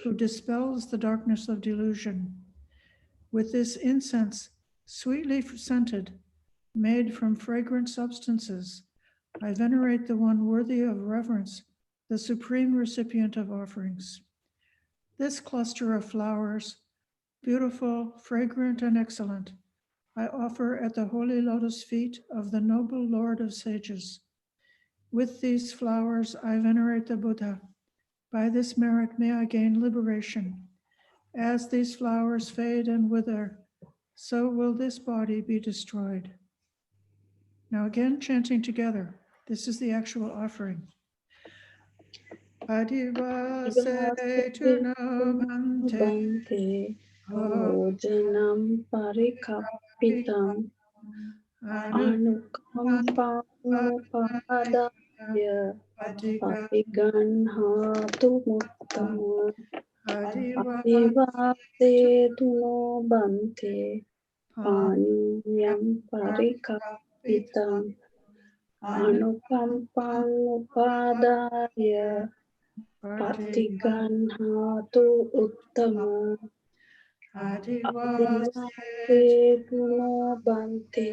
Speaker 7: who dispels the darkness of delusion. With this incense, sweetly scented, made from fragrant substances, I venerate the one worthy of reverence, the supreme recipient of offerings. This cluster of flowers, beautiful, fragrant, and excellent, I offer at the holy lotus feet of the noble Lord of Sages. With these flowers, I venerate the Buddha. By this merit, may I gain liberation. As these flowers fade and wither, so will this body be destroyed. Now again, chanting together. This is the actual offering. Adivase tuno bhante
Speaker 14: Bhojanam parikapitam Anukampanupadaya Patiganhatu muttama Adivase tuno bhante Paniyam parikapitam Anukampanupadaya Patiganhatu uttama Adivase puno bhante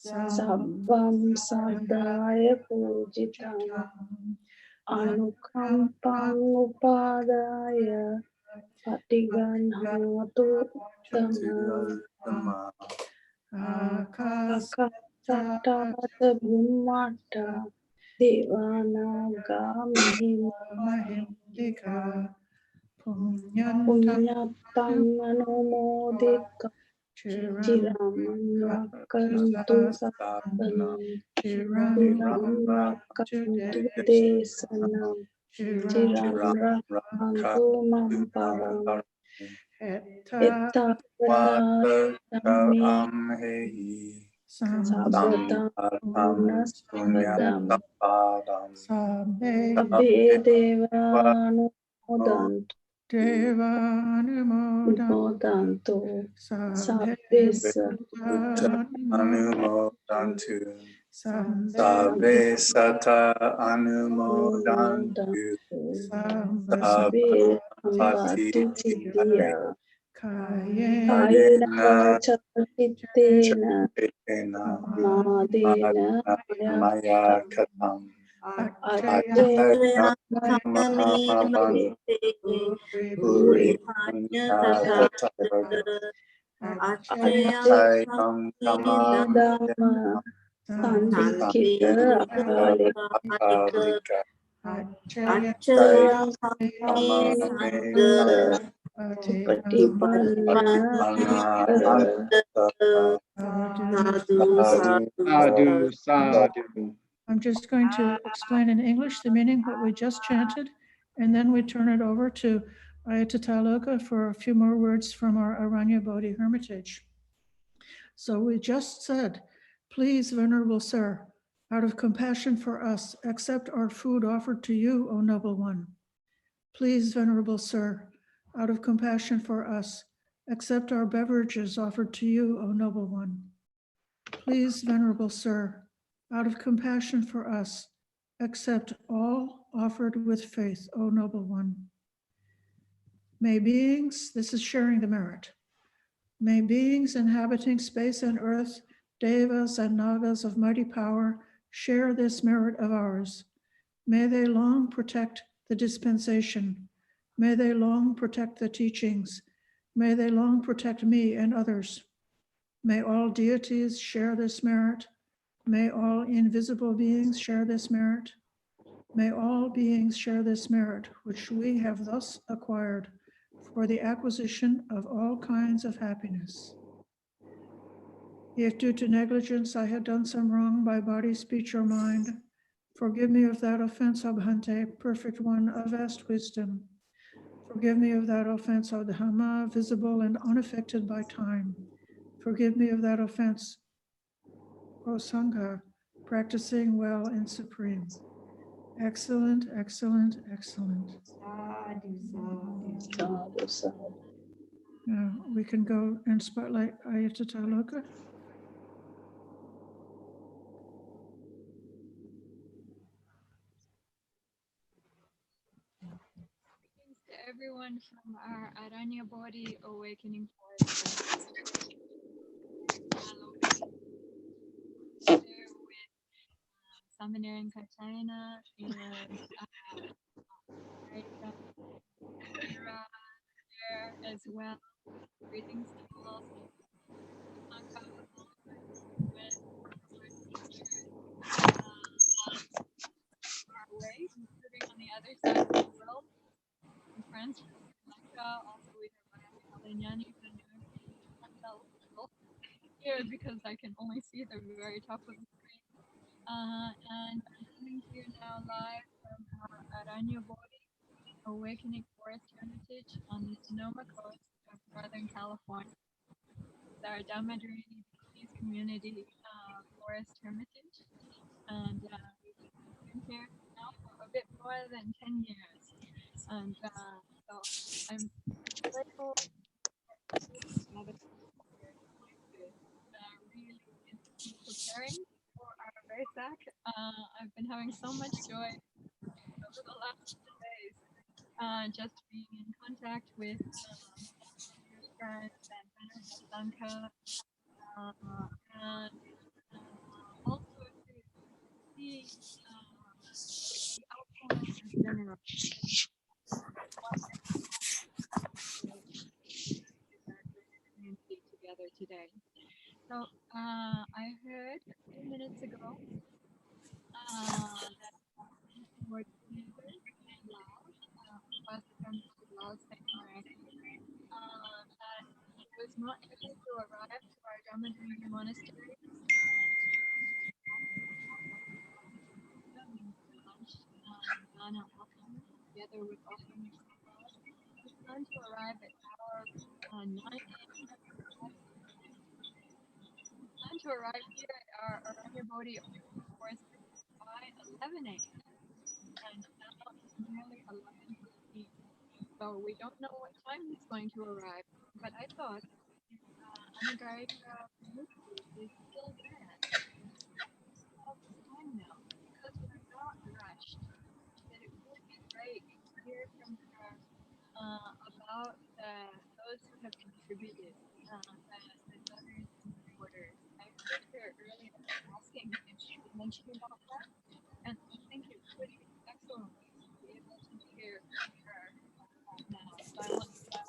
Speaker 14: Sabbam sadaya pujitam Anukampam upadaya Patiganhatu uttama Akasatata bhummata Devanagamihimadika Punyattam anumodika Chiram rakantu satanam Chiram rakantu desanam Chiram rakantu mamparam Etta vatami Sabbatam punasadam Sabbe devanumodantu Modantu Sabbe
Speaker 4: Anumodantu. Sabbe sata anumodantu.
Speaker 14: Sabbe ambati siddhiya
Speaker 4: Kayena
Speaker 14: Kayena chalitena
Speaker 4: chakena
Speaker 14: Madena
Speaker 4: maya katam.
Speaker 14: Ajayana
Speaker 5: Ayatame bhante
Speaker 14: Puri
Speaker 5: Puripanya tathagata Achyayam
Speaker 4: Achayam
Speaker 14: Dhamma Sandikita Akalika
Speaker 4: Akalika
Speaker 5: Achyayam Kame Sangha
Speaker 14: Patipanna
Speaker 5: Sadhu Sadhu
Speaker 7: I'm just going to explain in English the meaning what we just chanted, and then we turn it over to Ayatollah for a few more words from our Aranya Bodhi Hermitage. So we just said, please, Venerable Sir, out of compassion for us, accept our food offered to you, O noble one. Please, Venerable Sir, out of compassion for us, accept our beverages offered to you, O noble one. Please, Venerable Sir, out of compassion for us, accept all offered with faith, O noble one. May beings, this is sharing the merit, may beings inhabiting space and earth, devas and nagas of mighty power, share this merit of ours. May they long protect the dispensation. May they long protect the teachings. May they long protect me and others. May all deities share this merit. May all invisible beings share this merit. May all beings share this merit, which we have thus acquired for the acquisition of all kinds of happiness. If due to negligence I had done some wrong by body, speech, or mind, forgive me of that offense, Abhante, perfect one of vast wisdom. Forgive me of that offense, O Dhamma, visible and unaffected by time. Forgive me of that offense, O Sangha, practicing well and supreme. Excellent, excellent, excellent. Now we can go and spotlight Ayatata Loka.
Speaker 13: Greetings to everyone from our Aranya Body Awakening Forest. There with Samanera and Katarina and Aida there as well. Greetings to all. Away, including on the other side of the world. And friends from Sri Lanka, also we have Kalinyani here because I can only see the very top of the screen. And I'm coming to you now live from our Aranya Body Awakening Forest Hermitage on the Sonoma coast of Northern California. It's our Dhammadharini Peace Community Forest Hermitage. And we've been here now for a bit more than 10 years. And so I'm grateful for really preparing for our Vesak. I've been having so much joy over the last 2 days, just being in contact with your friends and Sangha, and also to see the outcome in general. Together today. So I heard a few minutes ago that were together in Laos, from Laos and America, that he was not able to arrive to our Dhammadharini monastery. Dana offering together with offering we plan to arrive at our 9 a.m. Plan to arrive here at our Aranya Bodhi Forest by 11 a.m. and now it's nearly 11:15. So we don't know what time he's going to arrive. But I thought if Anagarika is still there, all this time now, because we're not rushed, that it would be great to hear from her about those who have contributed, the donors and supporters. I heard her earlier asking if she could mention about that, and I think it would be excellent to be able to hear from her now. So I want to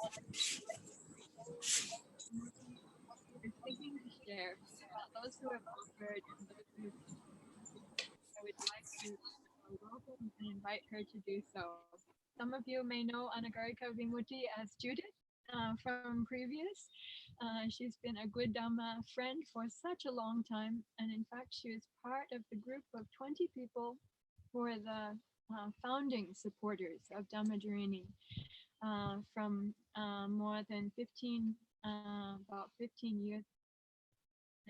Speaker 13: there's thinking to share about those who have offered and those who have I would like to welcome and invite her to do so. Some of you may know Anagarika Vimutti as Judith from previous. She's been a good Dhamma friend for such a long time, and in fact she was part of the group of 20 people who are the founding supporters of Dhammadharini from more than about 15 years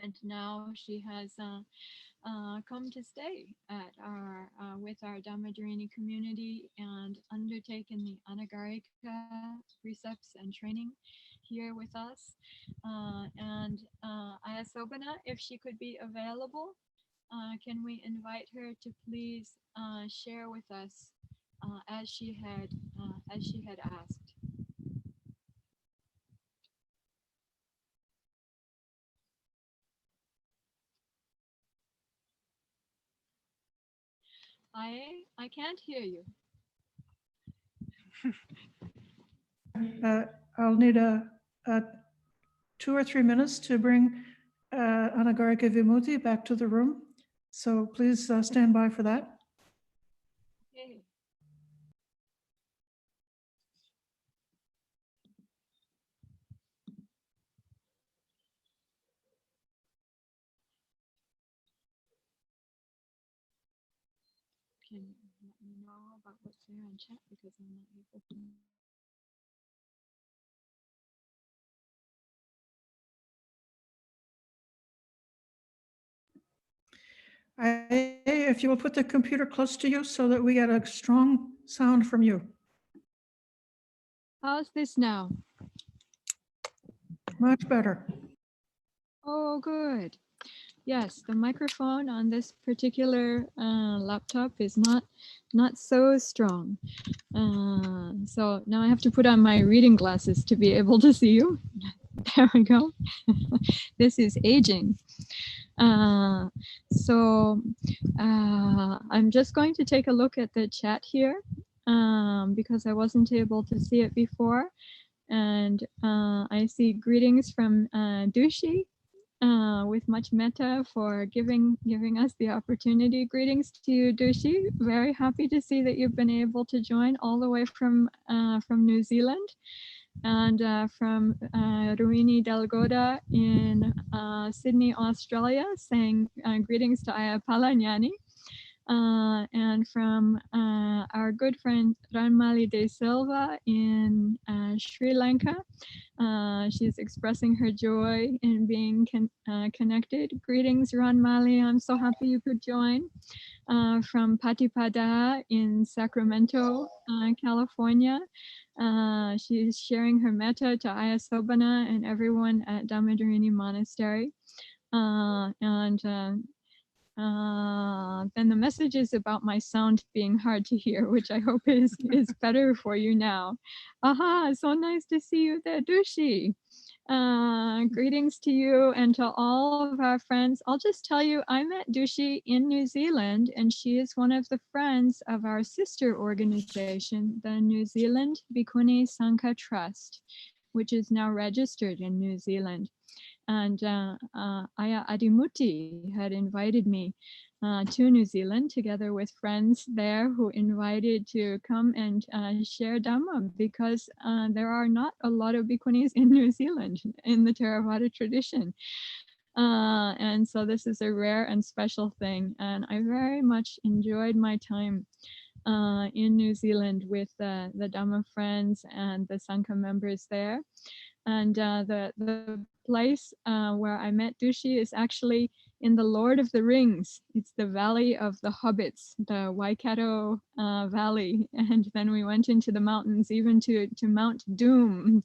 Speaker 13: and now she has come to stay at our with our Dhammadharini community and undertaken the Anagarika precepts and training here with us. And Ayasobana, if she could be available, can we invite her to please share with us as she had asked? I can't hear you.
Speaker 7: I'll need a 2 or 3 minutes to bring Anagarika Vimutti back to the room. So please stand by for that.
Speaker 13: Okay. Can you let me know about what's there on chat because I'm not able to.
Speaker 7: If you will put the computer close to you so that we get a strong sound from you.
Speaker 13: How's this now?
Speaker 7: Much better.
Speaker 13: Oh, good. Yes, the microphone on this particular laptop is not so strong. So now I have to put on my reading glasses to be able to see you. There we go. This is aging. So I'm just going to take a look at the chat here because I wasn't able to see it before. And I see greetings from Dushi with much metta for giving us the opportunity. Greetings to you, Dushi. Very happy to see that you've been able to join all the way from New Zealand. And from Ruini Delgoda in Sydney, Australia, saying greetings to Aya Palanyani. And from our good friend Ranmali De Silva in Sri Lanka. She's expressing her joy in being connected. Greetings, Ranmali. I'm so happy you could join. From Patipada in Sacramento, California. She's sharing her metta to Ayasobana and everyone at Dhammadharini Monastery. Then the message is about my sound being hard to hear, which I hope is better for you now. Aha, so nice to see you there, Dushi. Greetings to you and to all of our friends. I'll just tell you, I met Dushi in New Zealand, and she is one of the friends of our sister organization, the New Zealand Bhikkhuni Sangha Trust, which is now registered in New Zealand. And Aya Adimuti had invited me to New Zealand together with friends there who invited to come and share Dhamma because there are not a lot of bhikkhunis in New Zealand in the Theravada tradition. And so this is a rare and special thing. And I very much enjoyed my time in New Zealand with the Dhamma friends and the Sangha members there. And the place where I met Dushi is actually in the Lord of the Rings. It's the Valley of the Hobbits, the Waikato Valley. And then we went into the mountains, even to Mount Doom,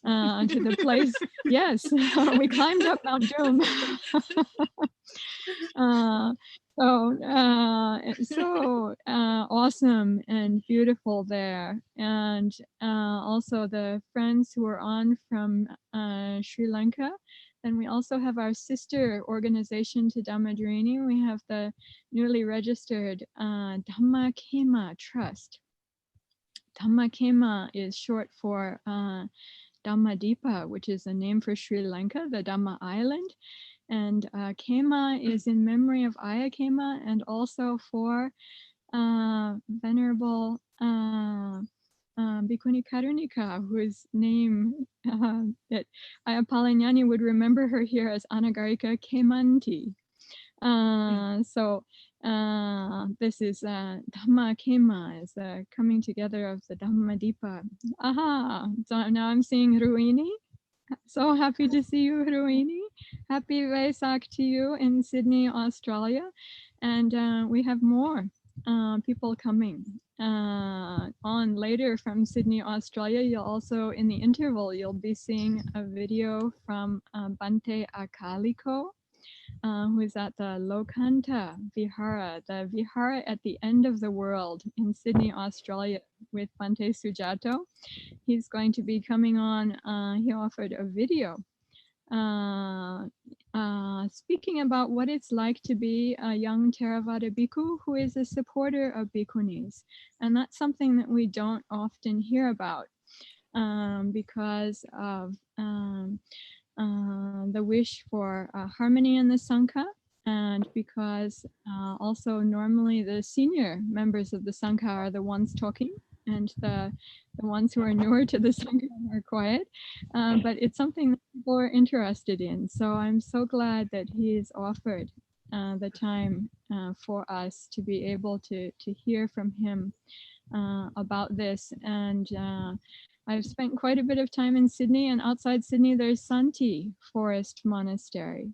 Speaker 13: to the place. Yes, we climbed up Mount Doom. So awesome and beautiful there. And also the friends who are on from Sri Lanka. And we also have our sister organization to Dhammadharini. We have the newly registered Dhamma Khema Trust. Dhamma Khema is short for Dhammadipa, which is a name for Sri Lanka, the Dhamma island. And Khema is in memory of Aya Khema and also for Venerable Bhikkhuni Karunika, whose name that Aya Palanyani would remember her here as Anagarika Khemanti. So this is Dhamma Khema, is the coming together of the Dhammadipa. Aha! So now I'm seeing Ruini. So happy to see you, Rohini. Happy Vesak to you in Sydney, Australia. And we have more people coming on later from Sydney, Australia. You'll also, in the interval, you'll be seeing a video from Bante Akaliko, who is at the Lokanta Vihara, the Vihara at the end of the world in Sydney, Australia, with Bante Sujato. He's going to be coming on. He offered a video speaking about what it's like to be a young Theravada bhikkhu who is a supporter of bhikkhunis. And that's something that we don't often hear about because of the wish for harmony in the Sangha, and because also normally the senior members of the Sangha are the ones talking, and the ones who are newer to the Sangha are quiet. But it's something that people are interested in. So I'm so glad that he's offered the time for us to be able to hear from him about this. And I've spent quite a bit of time in Sydney, and outside Sydney there's Santi Forest Monastery.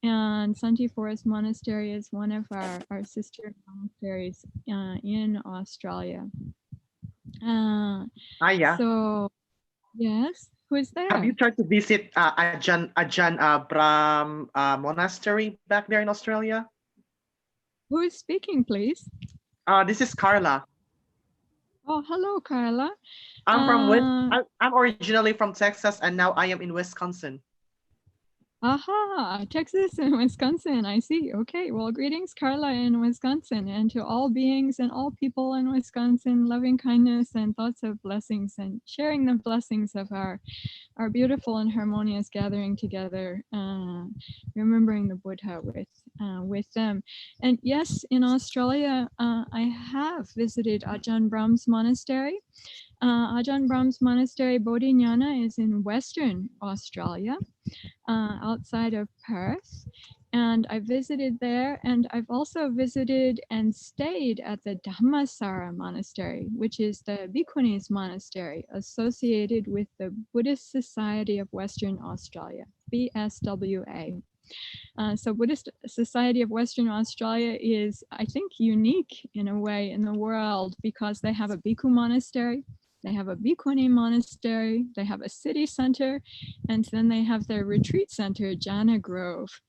Speaker 13: And Santi Forest Monastery is one of our sister monasteries in Australia.
Speaker 17: Yeah.
Speaker 13: So, yes, who is there?
Speaker 17: Have you tried to visit Ajahn Brahm Monastery back there in Australia?
Speaker 13: Who is speaking, please?
Speaker 17: This is Carla.
Speaker 13: Oh, hello, Carla.
Speaker 17: I'm from I'm originally from Texas, and now I am in Wisconsin.
Speaker 13: Aha, Texas and Wisconsin, I see. Okay, well, greetings, Carla in Wisconsin, and to all beings and all people in Wisconsin, loving kindness and thoughts of blessings, and sharing the blessings of our beautiful and harmonious gathering together, remembering the Buddha with them. And yes, in Australia, I have visited Ajahn Brahm's monastery. Ajahn Brahm's monastery, Bodhinyana, is in Western Australia, outside of Perth. And I visited there, and I've also visited and stayed at the Dhammasara Monastery, which is the Bhikkhunis monastery associated with the Buddhist Society of Western Australia, BSWA. So Buddhist Society of Western Australia is, I think, unique in a way in the world because they have a bhikkhu monastery, they have a bhikkhuni monastery, they have a city center, and then they have their retreat center, Jhana Grove.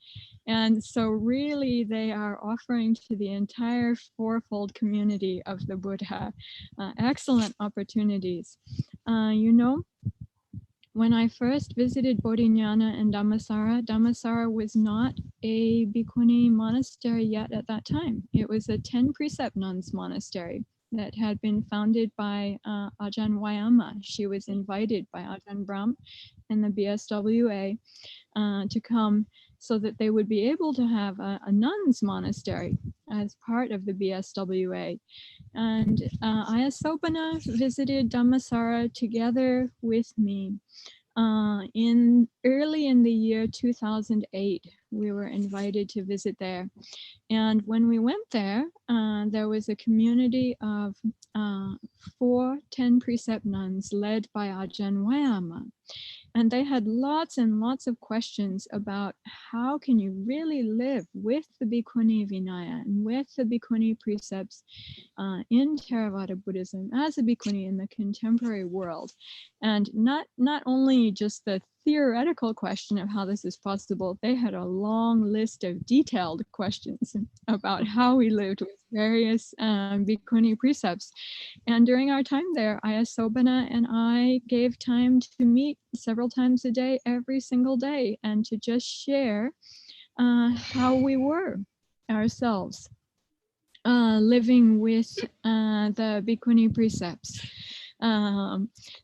Speaker 13: And so really they are offering to the entire fourfold community of the Buddha excellent opportunities. You know, when I first visited Bodhinyana and Dhammasara, Dhammasara was not a bhikkhuni monastery yet at that time. It was a 10 precept nuns monastery that had been founded by Ajahn Wayama. She was invited by Ajahn Brahm and the BSWA to come so that they would be able to have a nuns monastery as part of the BSWA. And Ayasobana visited Dhammasara together with me. Early in the year 2008, we were invited to visit there. And when we went there, there was a community of 4 10 precept nuns led by Ajahn Wayama. And they had lots and lots of questions about how can you really live with the Bhikkhuni Vinaya and with the Bhikkhuni precepts in Theravada Buddhism as a Bhikkhuni in the contemporary world. And not only just the theoretical question of how this is possible, they had a long list of detailed questions about how we lived with various Bhikkhuni precepts. And during our time there, Ayasobana and I gave time to meet several times a day, every single day, and to just share how we were ourselves living with the Bhikkhuni precepts.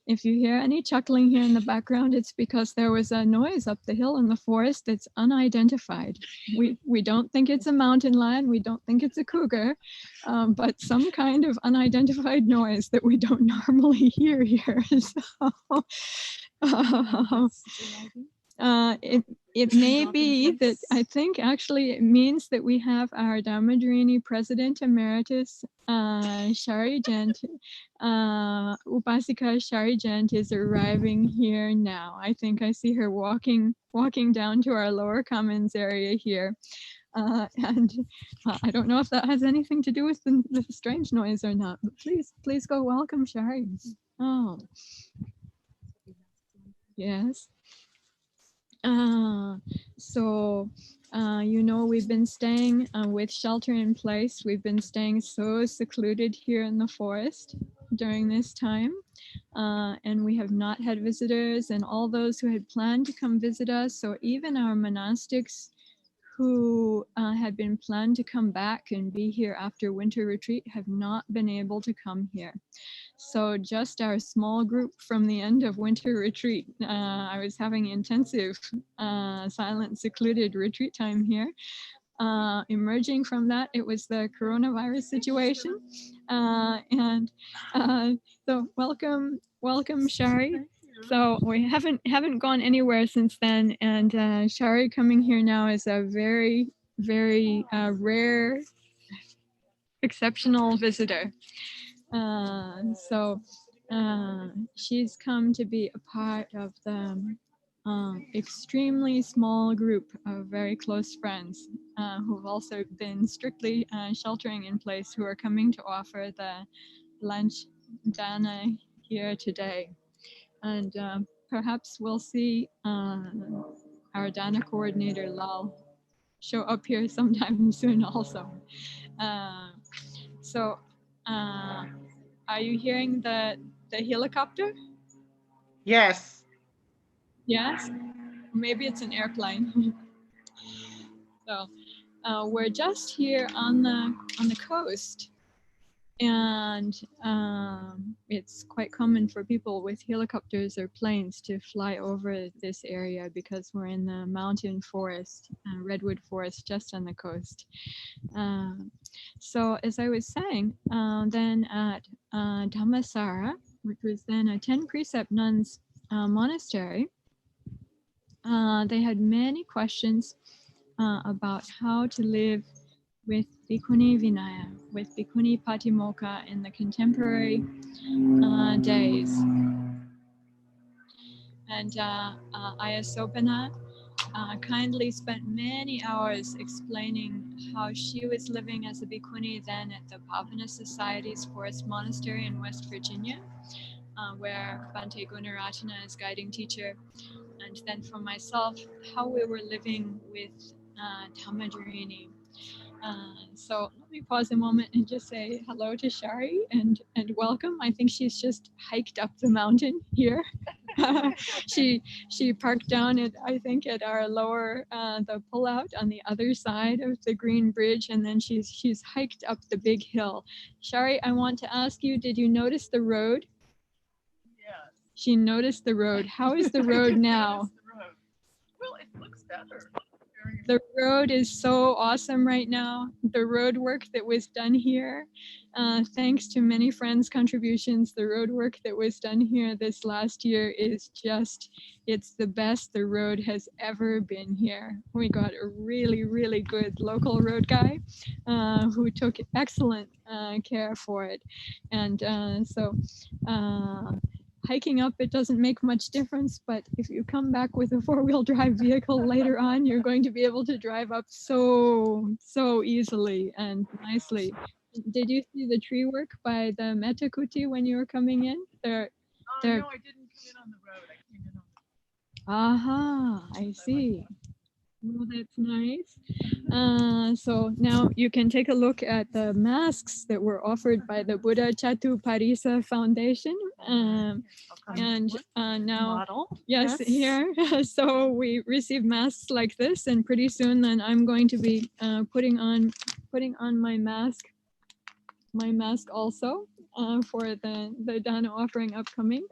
Speaker 13: If you hear any chuckling here in the background, it's because there was a noise up the hill in the forest that's unidentified. We don't think it's a mountain lion, we don't think it's a cougar, but some kind of unidentified noise that we don't normally hear here. So, it may be that I think actually it means that we have our Dhammadharini President Emeritus, Shari Jent, Upasika Shari Jent is arriving here now. I think I see her walking down to our lower commons area here. And I don't know if that has anything to do with the strange noise or not, but please go welcome Shari. Oh, yes. So, you know, we've been staying with shelter in place. We've been staying so secluded here in the forest during this time. And we have not had visitors, and all those who had planned to come visit us. So even our monastics who had been planned to come back and be here after winter retreat have not been able to come here. So just our small group from the end of winter retreat. I was having intensive, silent, secluded retreat time here. Emerging from that, it was the coronavirus situation. So welcome Shari. So we haven't gone anywhere since then, and Shari coming here now is a very, very rare, exceptional visitor. So she's come to be a part of the extremely small group of very close friends who've also been strictly sheltering in place, who are coming to offer the lunch dana here today. And perhaps we'll see our dana coordinator Lal show up here sometime soon also. So are you hearing the helicopter?
Speaker 17: Yes.
Speaker 13: Yes? Maybe it's an airplane. So we're just here on the coast, and it's quite common for people with helicopters or planes to fly over this area because we're in the mountain forest, redwood forest, just on the coast. So as I was saying, then at Dhammasara, which was then a 10 precept nuns monastery, they had many questions about how to live with Bhikkhuni Vinaya, with Bhikkhuni Patimokkha in the contemporary days. And Ayasopana kindly spent many hours explaining how she was living as a Bhikkhuni then at the Bhavana Society's Forest Monastery in West Virginia, where Bhante Gunaratana is guiding teacher. And then for myself, how we were living with Dhammadharini. So let me pause a moment and just say hello to Shari and welcome. I think she's just hiked up the mountain here. She parked down at, I think, at our lower the pullout on the other side of the green bridge, and then she's hiked up the big hill. Shari, I want to ask you, did you notice the road?
Speaker 2: Yes.
Speaker 13: She noticed the road. How is the road now?
Speaker 2: Well, it looks better.
Speaker 13: The road is so awesome right now. The road work that was done here, thanks to many friends' contributions, the road work that was done here this last year is just, it's the best the road has ever been here. We got a really, really good local road guy who took excellent care for it. And so hiking up, it doesn't make much difference, but if you come back with a four-wheel drive vehicle later on, you're going to be able to drive up so easily and nicely. Did you see the tree work by the Metakuti when you were coming in?
Speaker 2: No, I didn't come in on the road. I came in on
Speaker 13: Aha, I see. Well, that's nice. So now you can take a look at the masks that were offered by the Buddha Chatu Parisa Foundation. And now,
Speaker 2: model.
Speaker 13: yes, here. So we received masks like this, and pretty soon then I'm going to be putting on my mask also for the Dana offering upcoming.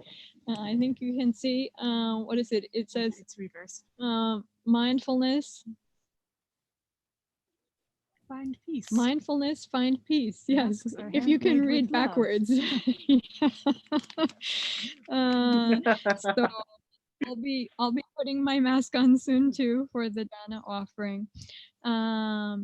Speaker 13: I think you can see, what is it? It says
Speaker 2: It's reversed.
Speaker 13: Mindfulness.
Speaker 2: Find peace.
Speaker 13: Mindfulness, find peace. Yes,
Speaker 2: Masks are
Speaker 13: if you can
Speaker 2: handmade
Speaker 13: read
Speaker 2: with love.
Speaker 13: backwards. So I'll be putting my mask on soon too for the Dana offering. So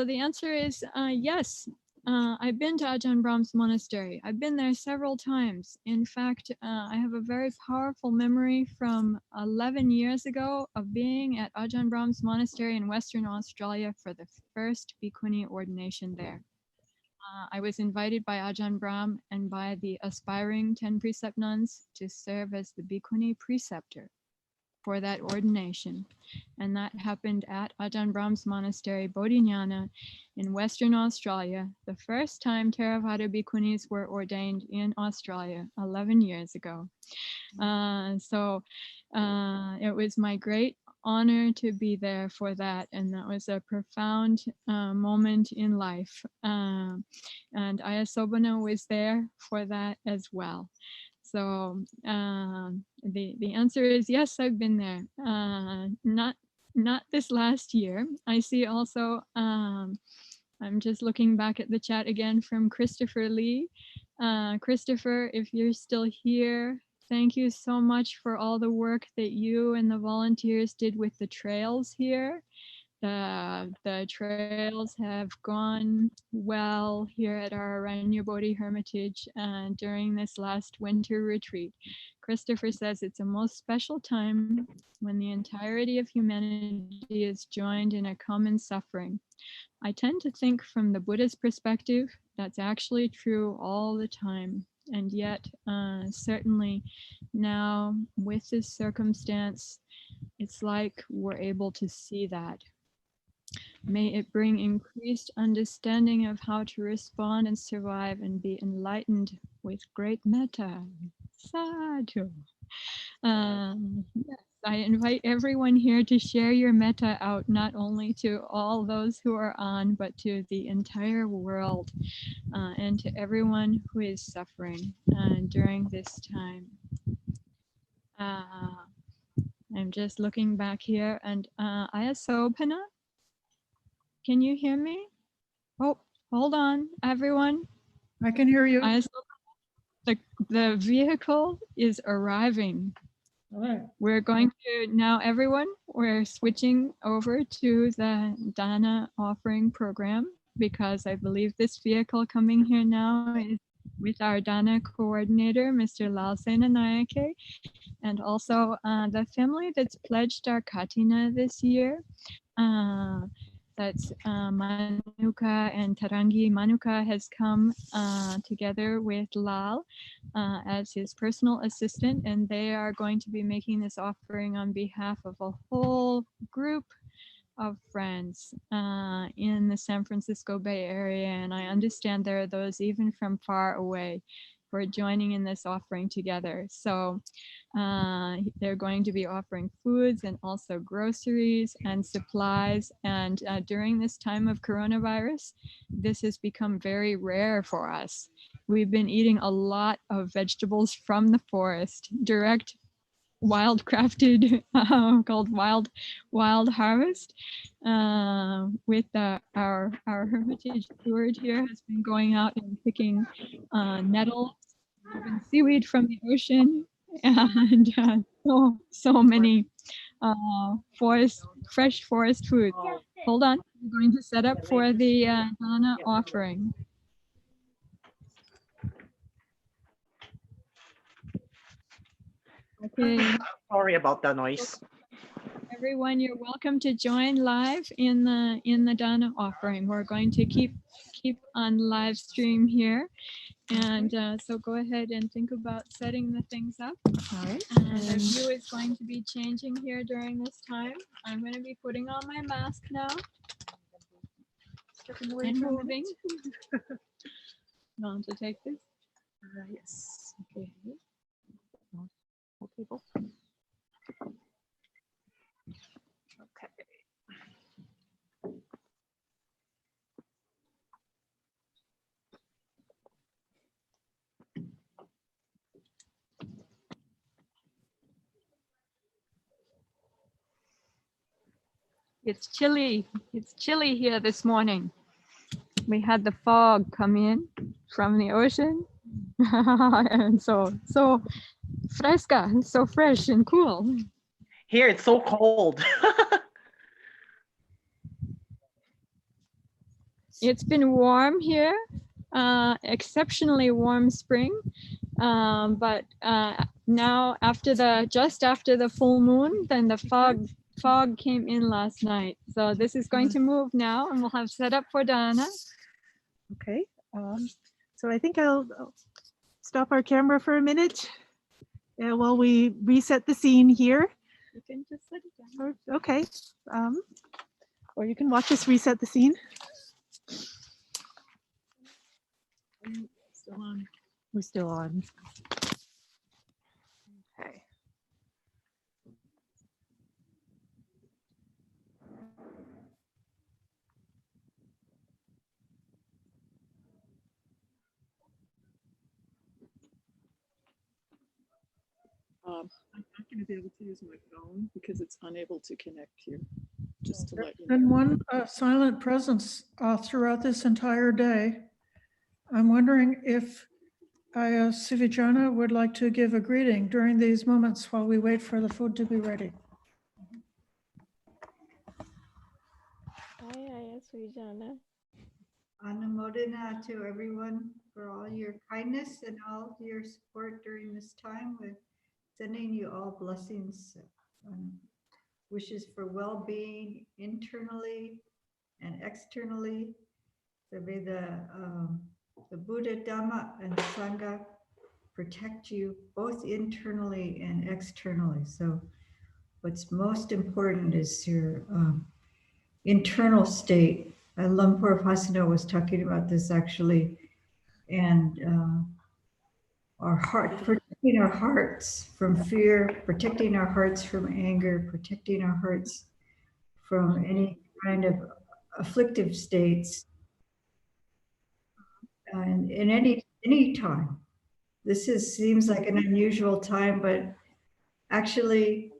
Speaker 13: the answer is yes. I've been to Ajahn Brahm's monastery. I've been there several times. In fact, I have a very powerful memory from 11 years ago of being at Ajahn Brahm's monastery in Western Australia for the first bhikkhuni ordination there. I was invited by Ajahn Brahm and by the aspiring 10 precept nuns to serve as the bhikkhuni preceptor for that ordination. And that happened at Ajahn Brahm's monastery, Bodhinyana, in Western Australia, the first time Theravada bhikkhunis were ordained in Australia 11 years ago. It was my great honor to be there for that, and that was a profound moment in life. And Ayasobana was there for that as well. So the answer is yes, I've been there. Not this last year. I see also, I'm just looking back at the chat again from Christopher Lee. Christopher, if you're still here, thank you so much for all the work that you and the volunteers did with the trails here. The trails have gone well here at our Aranya Bodhi Hermitage during this last winter retreat. Christopher says it's a most special time when the entirety of humanity is joined in a common suffering. I tend to think from the Buddha's perspective, that's actually true all the time. And yet, certainly now with this circumstance, it's like we're able to see that. May it bring increased understanding of how to respond and survive and be enlightened with great metta. Sadhu. Yes, I invite everyone here to share your metta out, not only to all those who are on, but to the entire world and to everyone who is suffering during this time. I'm just looking back here, and Ayasobana, can you hear me? Oh, hold on, everyone.
Speaker 7: I can hear you.
Speaker 13: The vehicle is arriving.
Speaker 7: All right.
Speaker 13: We're going to now, everyone, we're switching over to the Dana offering program because I believe this vehicle coming here now is with our Dana coordinator, Mr. Lal Sena Nayake, and also the family that's pledged our Katina this year. That's Manuka and Tarangi. Manuka has come together with Lal as his personal assistant, and they are going to be making this offering on behalf of a whole group of friends in the San Francisco Bay Area. And I understand there are those even from far away who are joining in this offering together. So they're going to be offering foods and also groceries and supplies. And during this time of coronavirus, this has become very rare for us. We've been eating a lot of vegetables from the forest, direct wild crafted called wild harvest with our hermitage steward here has been going out and picking nettles and seaweed from the ocean and so many fresh forest food. Hold on, we're going to set up for the Dana offering. Okay.
Speaker 17: Sorry about the noise.
Speaker 13: Everyone, you're welcome to join live in the Dana offering. We're going to keep on live stream here, and so go ahead and think about setting the things up.
Speaker 2: All right.
Speaker 13: The view is going to be changing here during this time. I'm going to be putting on my mask now. Stepping away from the thing. You want to take this? Yes. Okay. Okay. Okay. It's chilly. It's chilly here this morning. We had the fog come in from the ocean. And so fresca, so fresh and cool.
Speaker 17: Here it's so cold.
Speaker 13: It's been warm here, exceptionally warm spring. But now just after the full moon, then the fog came in last night. So this is going to move now and we'll have set up for dana.
Speaker 2: Okay. So I think I'll stop our camera for a minute while we reset the scene here.
Speaker 13: You can just set it down.
Speaker 2: Okay. Or you can watch us reset the scene.
Speaker 13: Still on.
Speaker 2: We're still on. Okay.
Speaker 18: I'm not going to be able to use my phone because it's unable to connect here. Just to let you
Speaker 7: And
Speaker 18: know.
Speaker 7: one silent presence throughout this entire day. I'm wondering if Sivijana would like to give a greeting during these moments while we wait for the food to be ready.
Speaker 19: Hi, Sivijana.
Speaker 16: Anumodana to everyone for all your kindness and all your support during this time, with sending you all blessings, wishes for well-being internally and externally. So may the Buddha, Dhamma, and Sangha protect you both internally and externally. So what's most important is your internal state. Lumpur Pasino was talking about this actually, and our heart, protecting our hearts from fear, protecting our hearts from anger, protecting our hearts from any kind of afflictive states. And in any time, this seems like an unusual time, but actually,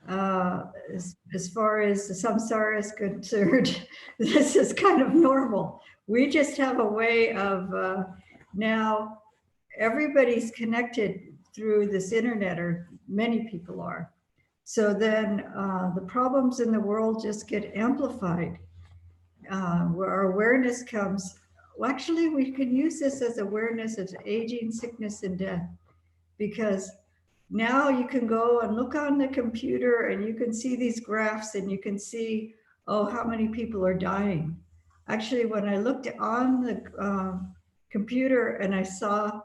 Speaker 16: as far as the samsara is concerned, this is kind of normal. We just have a way of now everybody's connected through this internet, or many people are. So then the problems in the world just get amplified. Where our awareness comes, well, actually, we can use this as awareness of aging, sickness, and death, because now you can go and look on the computer and you can see these graphs and you can see, oh, how many people are dying. Actually, when I looked on the computer and I saw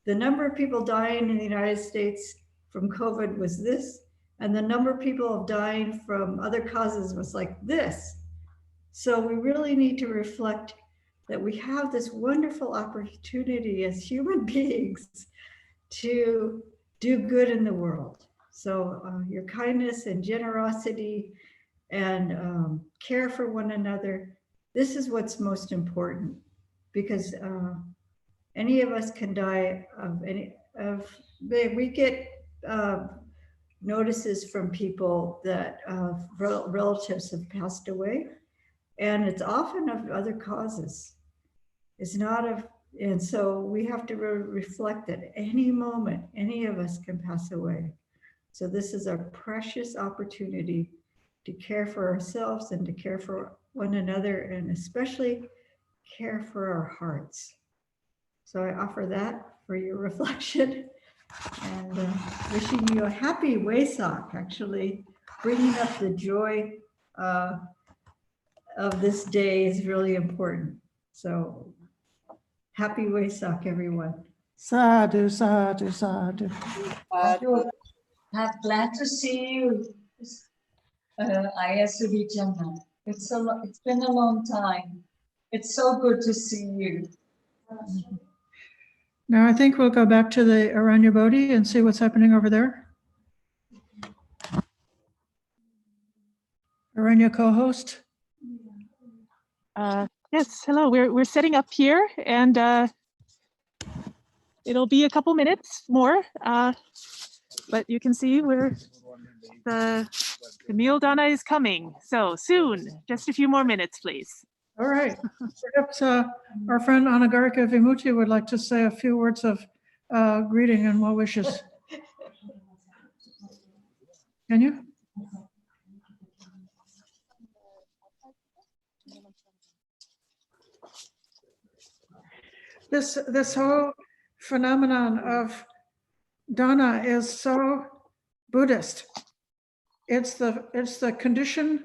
Speaker 16: the number of people dying in the United States from COVID was this, and the number of people dying from other causes was like this. So we really need to reflect that we have this wonderful opportunity as human beings to do good in the world. So your kindness and generosity and care for one another, this is what's most important, because any of us can die we get notices from people that relatives have passed away, and it's often of other causes. It's not and so we have to reflect that any moment, any of us can pass away. So this is our precious opportunity to care for ourselves and to care for one another, and especially care for our hearts. So I offer that for your reflection, and wishing you a happy Vesak, actually bringing up the joy of this day is really important. So happy Vesak, everyone.
Speaker 7: Sadhu, sadhu, sadhu.
Speaker 5: I'm glad to see you, Ayasuvijana. It's been a long time. It's so good to see you.
Speaker 7: Now I think we'll go back to the Aranya Bodhi and see what's happening over there. Aranya co-host.
Speaker 2: Yes, hello. We're setting up here, and it'll be a couple minutes more, but you can see the meal dana is coming. So soon, just a few more minutes, please.
Speaker 7: All right. Perhaps our friend Anagarika Vimutti would like to say a few words of greeting and well wishes. Can you? This whole phenomenon of dana is so Buddhist. It's the condition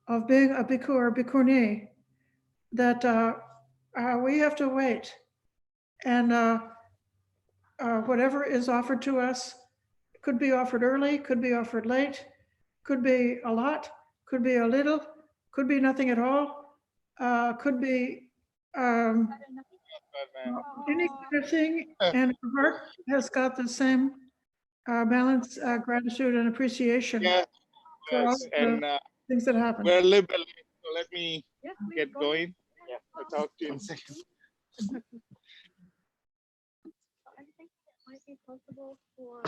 Speaker 7: of being a bhikkhu or bhikkhuni that we have to wait, and whatever is offered to us could be offered early, could be offered late, could be a lot, could be a little, could be nothing at all, could be any kind of thing, and our heart has got the same balance, gratitude, and appreciation for all the things that happen.
Speaker 9: We're liberal, so let me get going. Yeah, I'll talk to you in a second.
Speaker 13: I think it might be possible for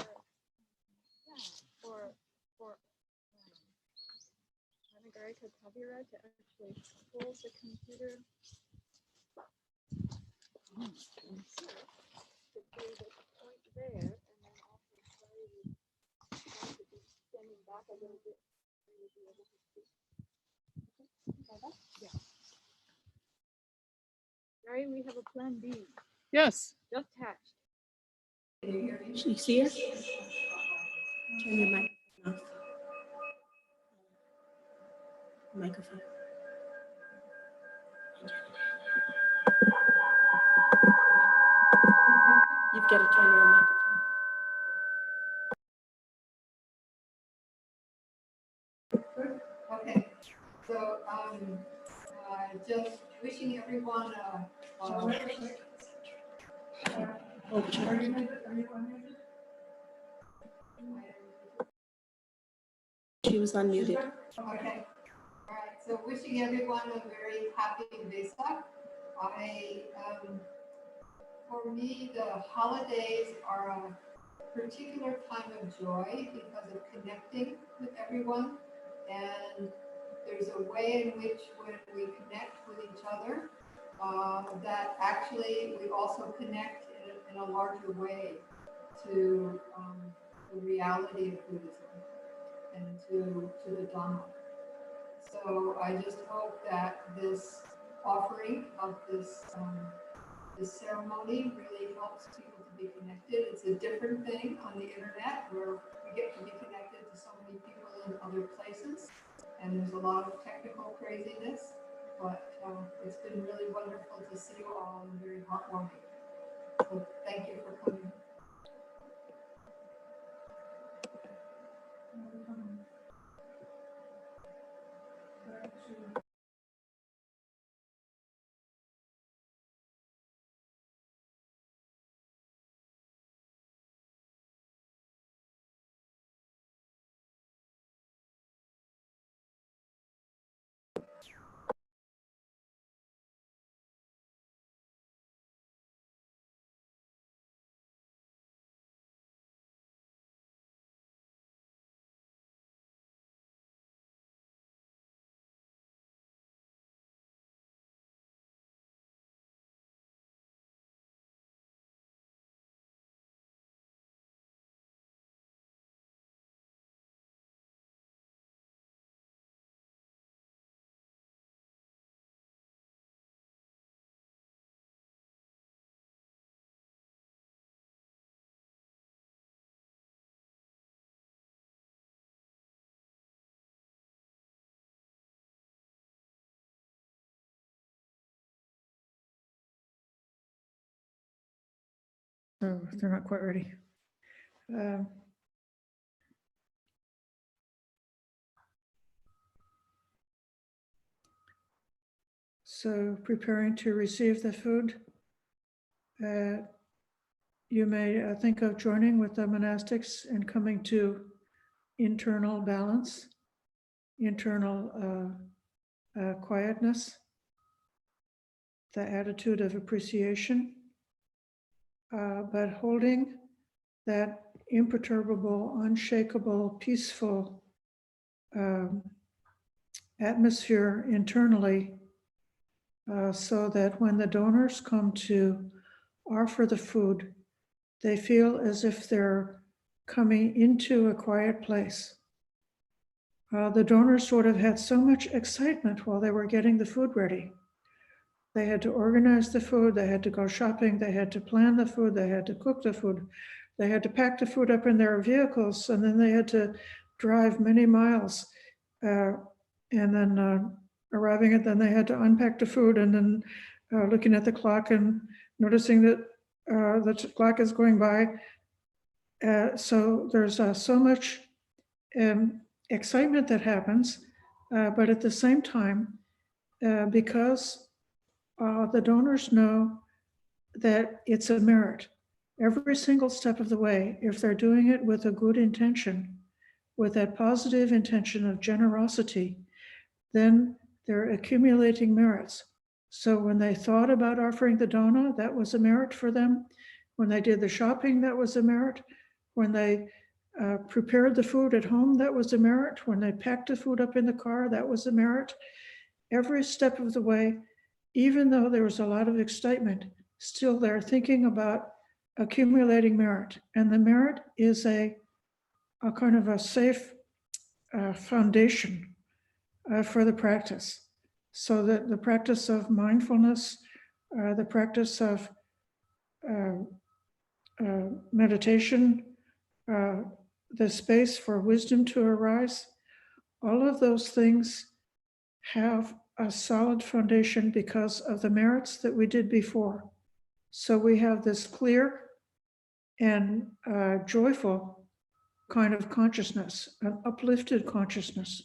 Speaker 13: Anagarika Tavira to actually hold the computer. To do this point there, and then also try to be standing back a little bit. Be able to see. Okay. Yeah. Gary, we have a plan B.
Speaker 18: Yes.
Speaker 13: Just hatched.
Speaker 8: You see her? Turn your mic off. Microphone. You've got to turn your microphone.
Speaker 19: Okay, so just wishing everyone
Speaker 8: She was unmuted.
Speaker 19: Okay, all right, so wishing everyone a very happy Vesak. For me, the holidays are a particular time of joy because of connecting with everyone. And there's a way in which when we connect with each other, that actually we also connect in a larger way to the reality of Buddhism and to the Dhamma. So I just hope that this offering of this ceremony really helps people to be connected. It's a different thing on the internet where we get to be connected to so many people in other places, and there's a lot of technical craziness, but it's been really wonderful to see you all and very heartwarming. So thank you for coming.
Speaker 7: So they're not quite ready. So preparing to receive the food, you may think of joining with the monastics and coming to internal balance, internal quietness, the attitude of appreciation, but holding that imperturbable, unshakable, peaceful atmosphere internally, so that when the donors come to offer the food, they feel as if they're coming into a quiet place, the donors sort of had so much excitement while they were getting the food ready. They had to organize the food, they had to go shopping, they had to plan the food, they had to cook the food, they had to pack the food up in their vehicles, and then they had to drive many miles. And then arriving at, then they had to unpack the food, and then looking at the clock and noticing that the clock is going by. So there's so much excitement that happens, but at the same time, because the donors know that it's a merit. Every single step of the way, if they're doing it with a good intention, with that positive intention of generosity, then they're accumulating merits. So when they thought about offering the dona, that was a merit for them. When they did the shopping, that was a merit. When they prepared the food at home, that was a merit. When they packed the food up in the car, that was a merit. Every step of the way, even though there was a lot of excitement, still they're thinking about accumulating merit. And the merit is a kind of a safe foundation for the practice. So that the practice of mindfulness, the practice of meditation, the space for wisdom to arise, all of those things have a solid foundation because of the merits that we did before. So we have this clear and joyful kind of consciousness, an uplifted consciousness.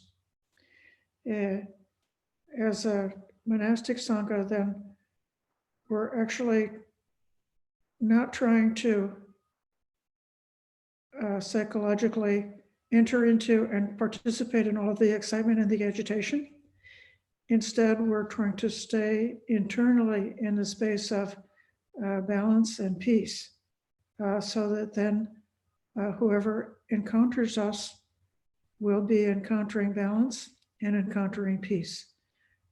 Speaker 7: As a monastic Sangha, then we're actually not trying to psychologically enter into and participate in all of the excitement and the agitation. Instead, we're trying to stay internally in the space of balance and peace, so that then whoever encounters us will be encountering balance and encountering peace.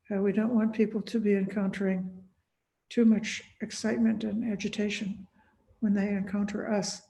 Speaker 7: We don't want people to be encountering too much excitement and agitation when they encounter us.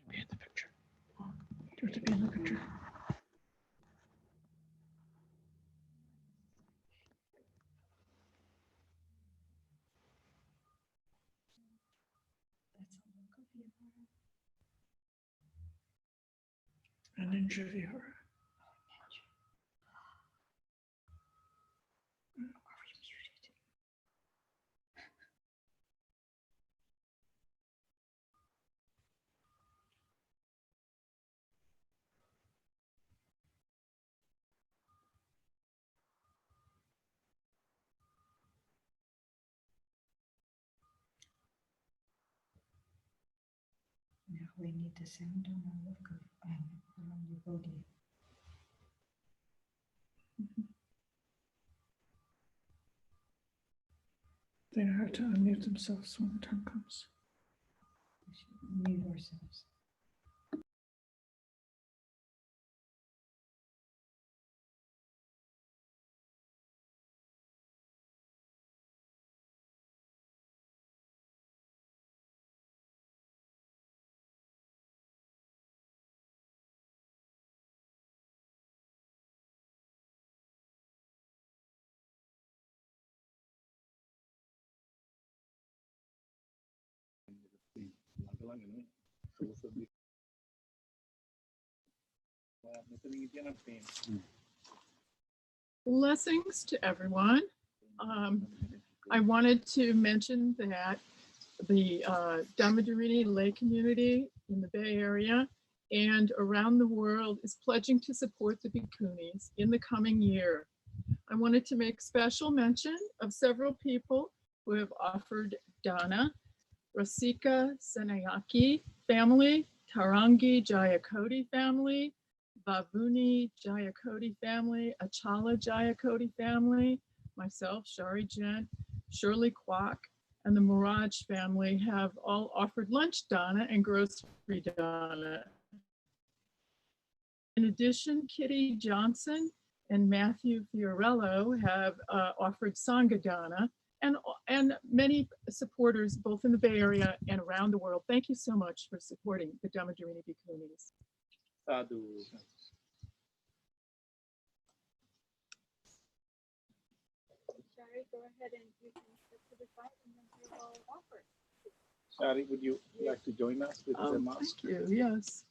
Speaker 7: Be in the picture. Do you have to be in the picture? Aninja Vihara.
Speaker 16: Now we need to sound on our look around your body.
Speaker 7: They know how to unmute themselves when the time comes.
Speaker 16: We should mute ourselves.
Speaker 18: Blessings to everyone. I wanted to mention that the Dhammadharini lay community in the Bay Area and around the world is pledging to support the bhikkhunis in the coming year. I wanted to make special mention of several people who have offered dana: Rasika Senayaki family, Tarangi Jayakoti family, Bhavuni Jayakoti family, Achala Jayakoti family, myself, Shari Jen, Shirley Kwok, and the Miraj family have all offered lunch dana and grocery dana. In addition, Kitty Johnson and Matthew Fiorello have offered Sangha dana, and many supporters both in the Bay Area and around the world. Thank you so much for supporting the Dhammadharini Bhikkhunis.
Speaker 9: Sadhu.
Speaker 13: Shari, go ahead and you can step to the side and then we will offer.
Speaker 9: Shari, would you like to join us with the mask?
Speaker 18: Thank you, yes.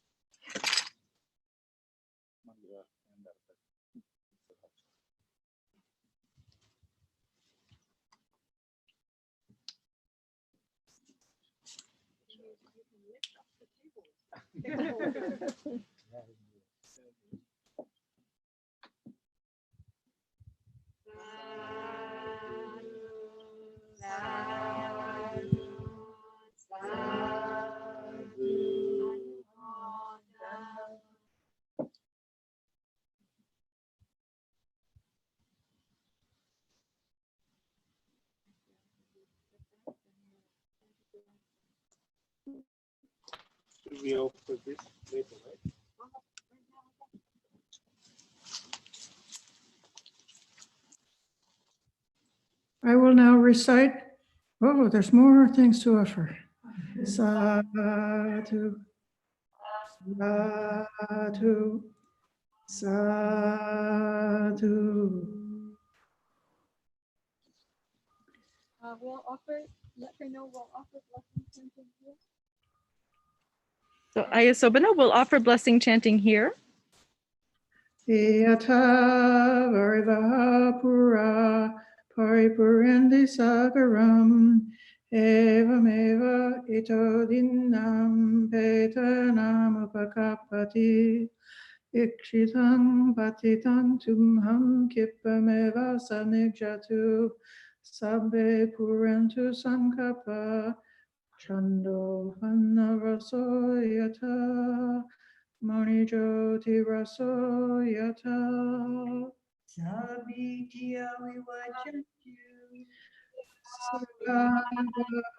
Speaker 9: Should we offer this later, right?
Speaker 7: I will now recite. Oh, there's more things to offer. Sadhu, sadhu, sadhu.
Speaker 13: We'll offer, let her know we'll offer blessing chanting here.
Speaker 3: So Ayasobana will offer blessing chanting here.
Speaker 7: Yata varivaha pura paripurandi sagaram evameva ito dinnam petanam upakapati ikshitang patitang tumham kipameva samikjatu sabbe purantu sankapa chando vanaraso yata Mani Jyoti Raso Yata Sabitya Vivachantu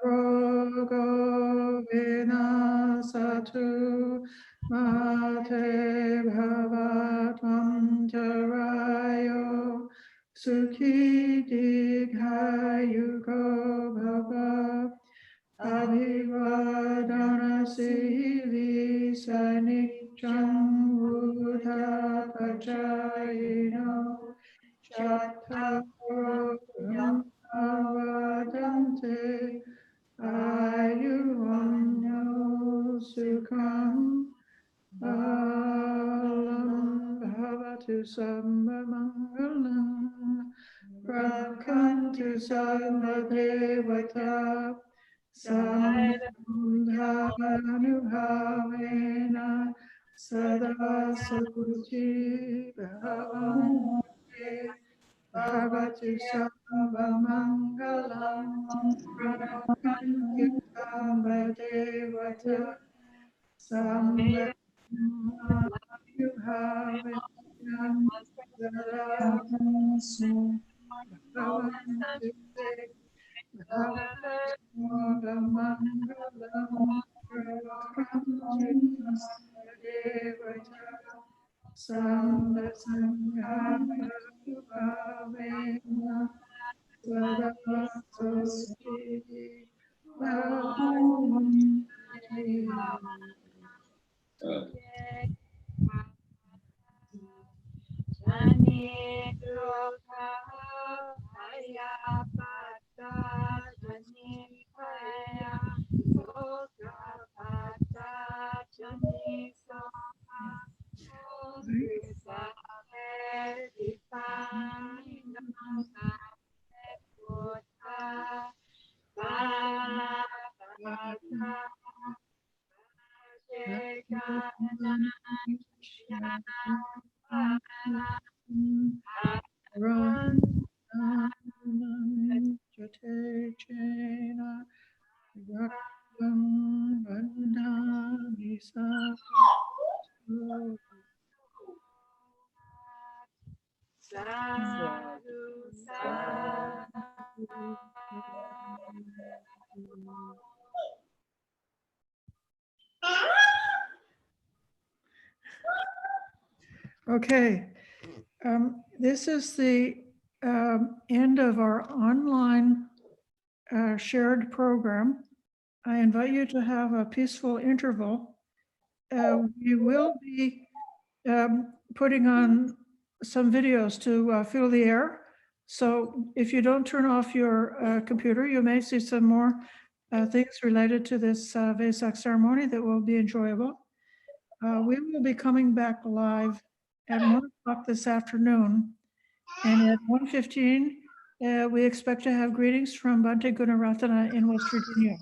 Speaker 7: Rogo Vinasatu Mate Bhavatvam Tarayo Sukhi Dikayuko Bhava Abhivadana Sili Saniccham Buddha Pachayino Chattaro Brahmavadante Ayuvanyo Sukham Balam Bhavatu Sammamangalam Rakhantu Sammadevata Samdhanuhavena Sada Suchi Bhavante Bhavatu Sarvamangalam Rakhantu Sammadevata Samdhanuhavena Sada Suchi Bhavante Mangalam Sangha
Speaker 15: Sadhu, sadhu.
Speaker 7: Okay, this is the end of our online shared program. I invite you to have a peaceful interval. We will be putting on some videos to fill the air. So if you don't turn off your computer, you may see some more things related to this Vesak ceremony that will be enjoyable. We will be coming back live at 1 o'clock this afternoon. And at 1:15, we expect to have greetings from Bhante Gunaratana in West Virginia.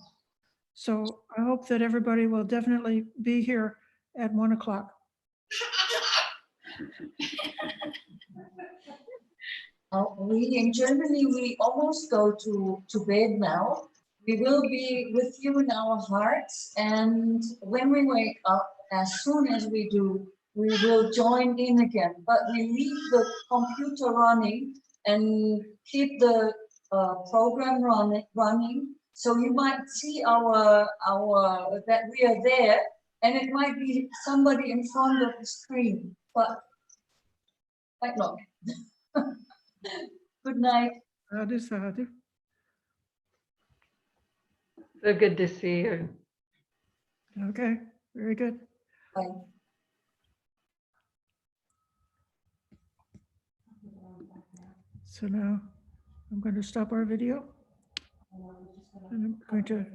Speaker 7: So I hope that everybody will definitely be here at 1 o'clock.
Speaker 5: We in Germany, we almost go to bed now. We will be with you in our hearts, and when we wake up, as soon as we do, we will join in again. But we leave the computer running and keep the program running. So you might see our that we are there, and it might be somebody in front of the screen, but might not. Good night.
Speaker 7: Sadhu, sadhu.
Speaker 1: So good to see you.
Speaker 7: Okay, very good.
Speaker 5: Bye.
Speaker 7: So now I'm going to stop our video. And I'm going to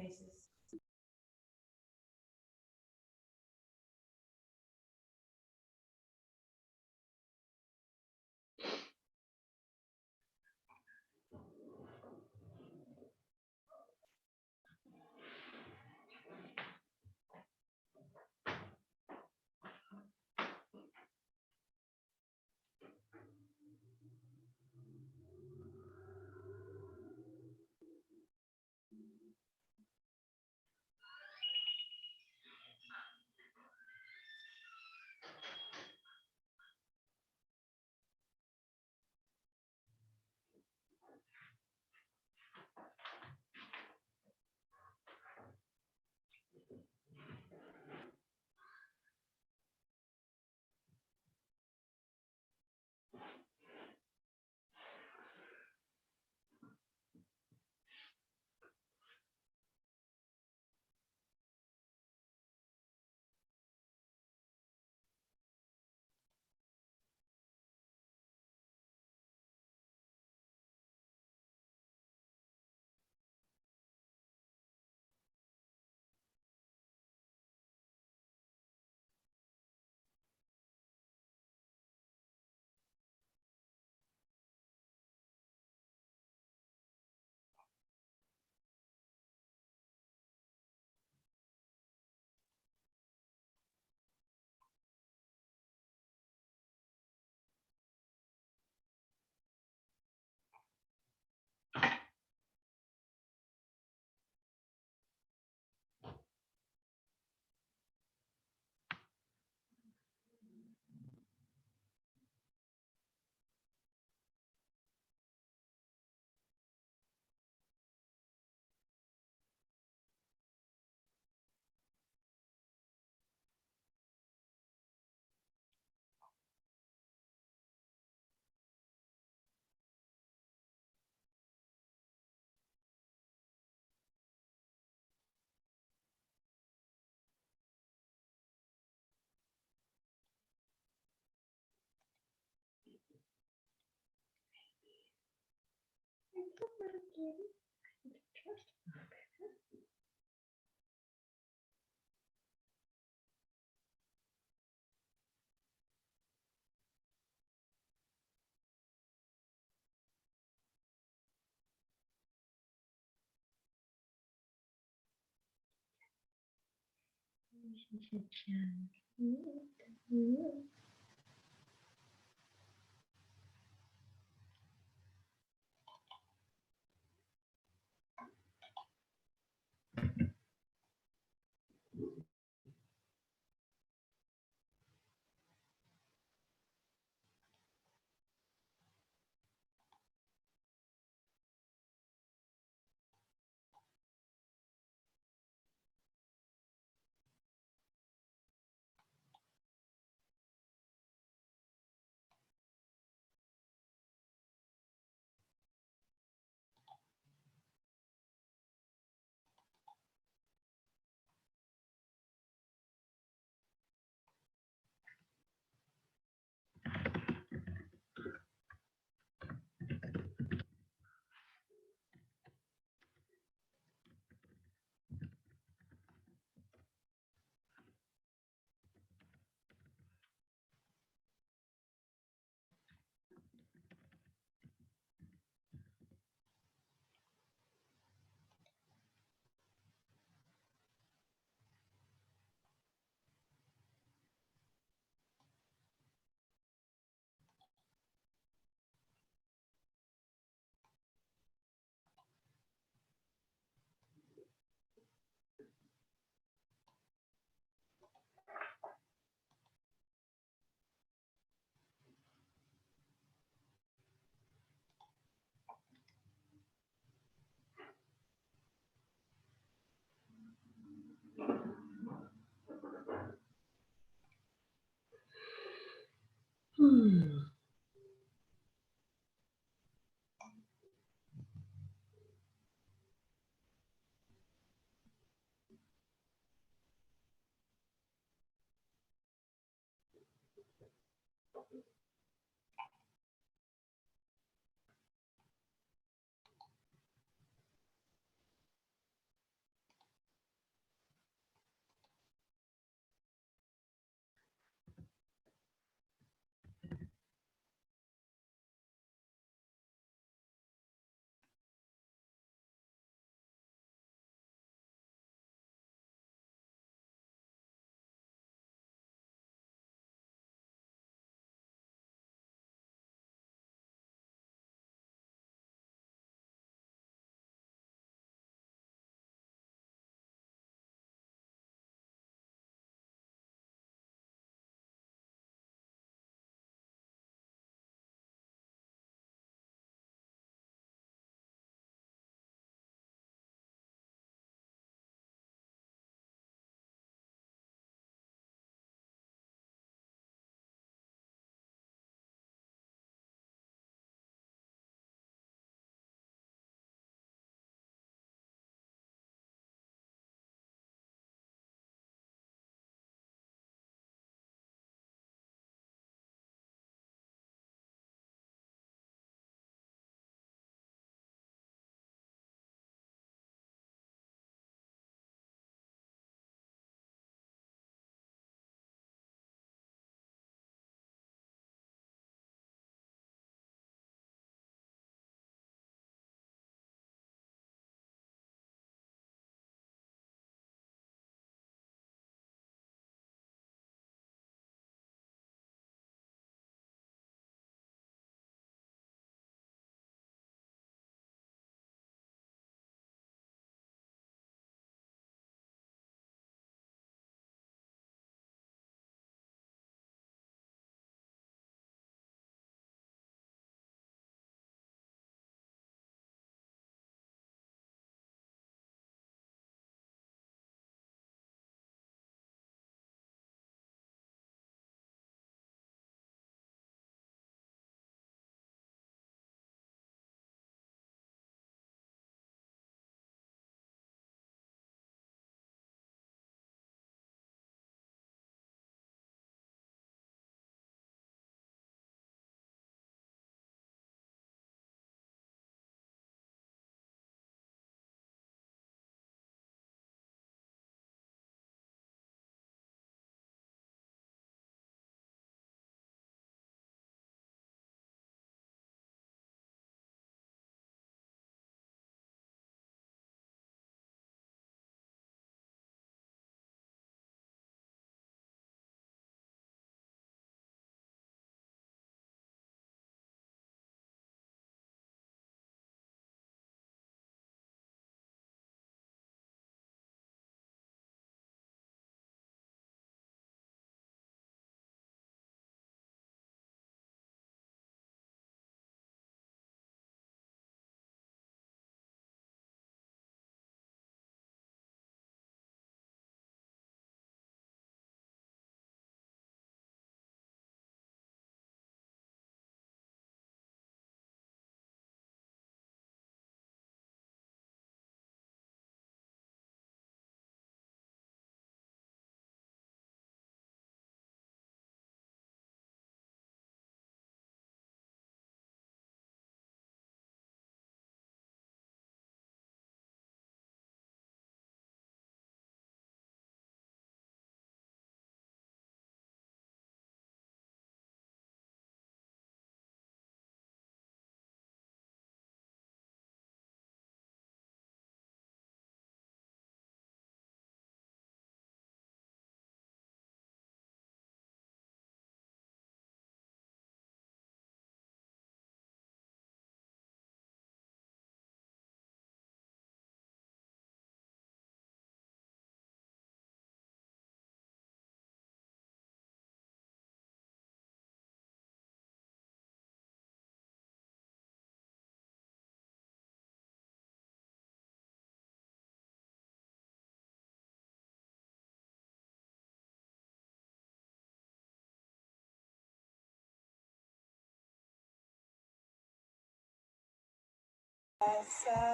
Speaker 20: tassa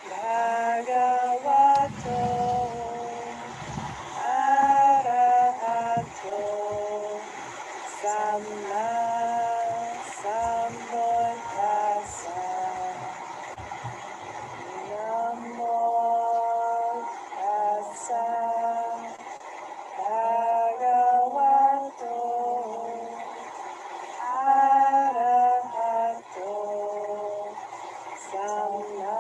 Speaker 20: bhagavato arahato samma sambuddhassa. Namo tassa bhagavato arahato samma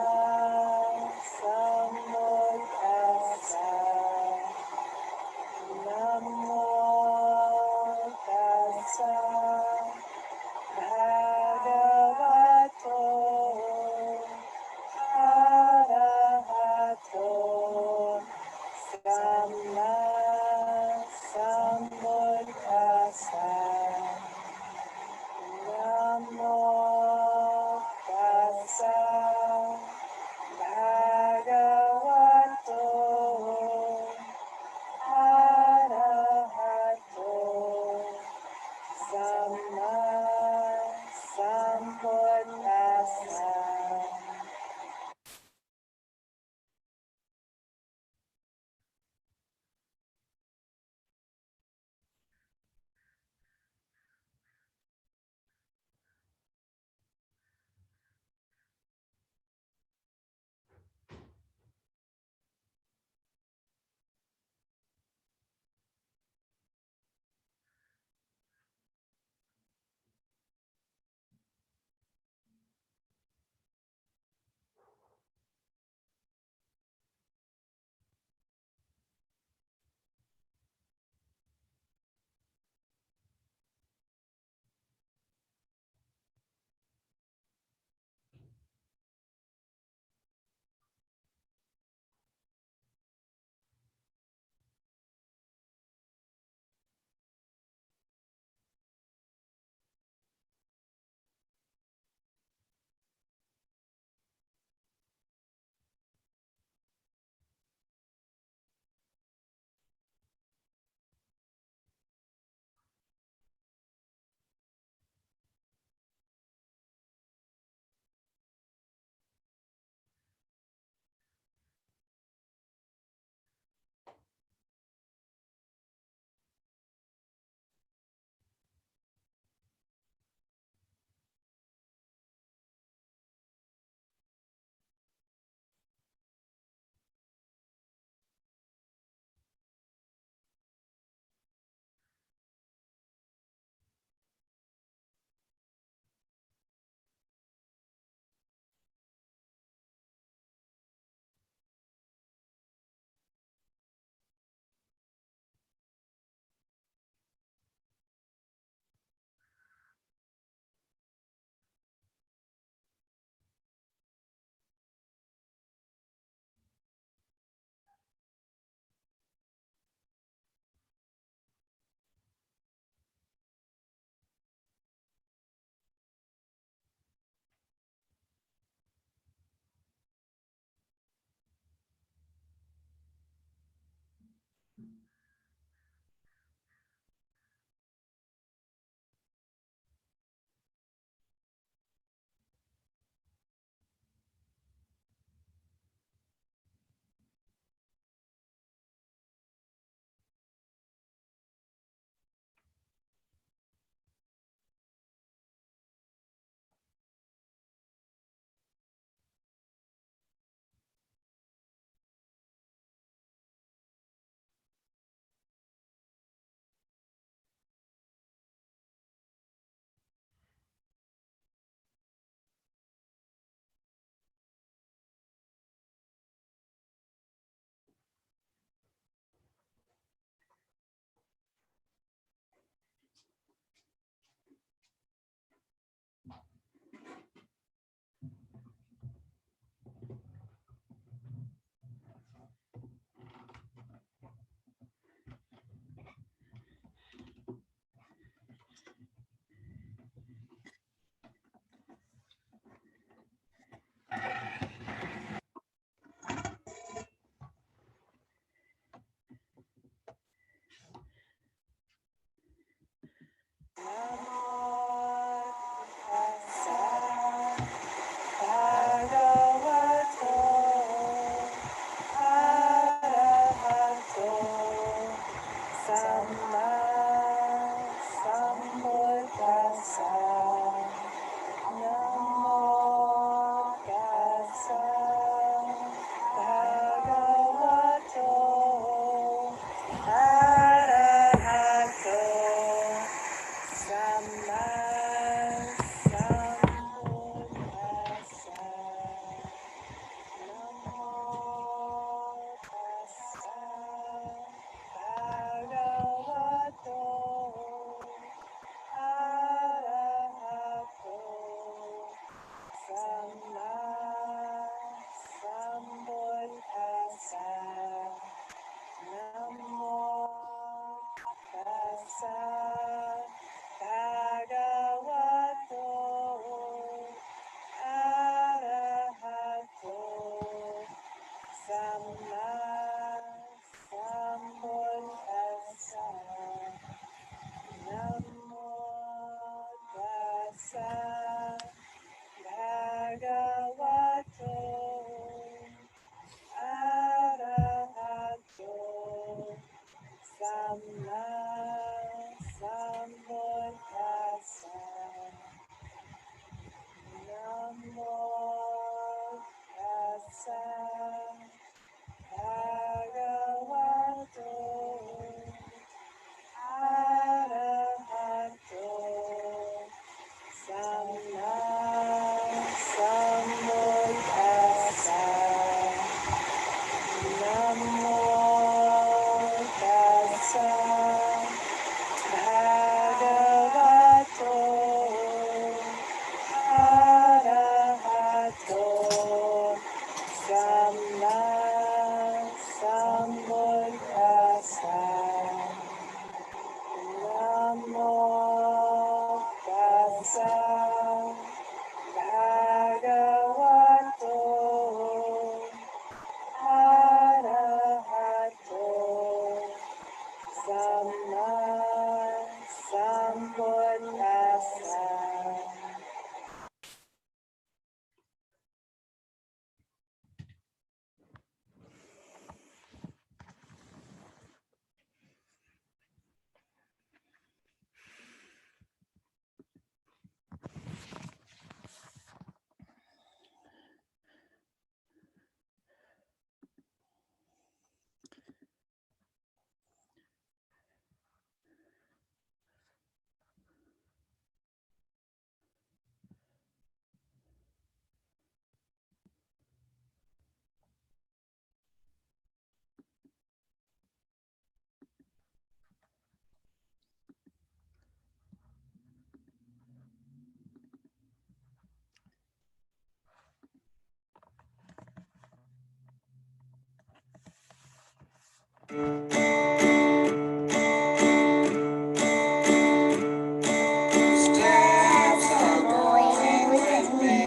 Speaker 20: Steps are going with me.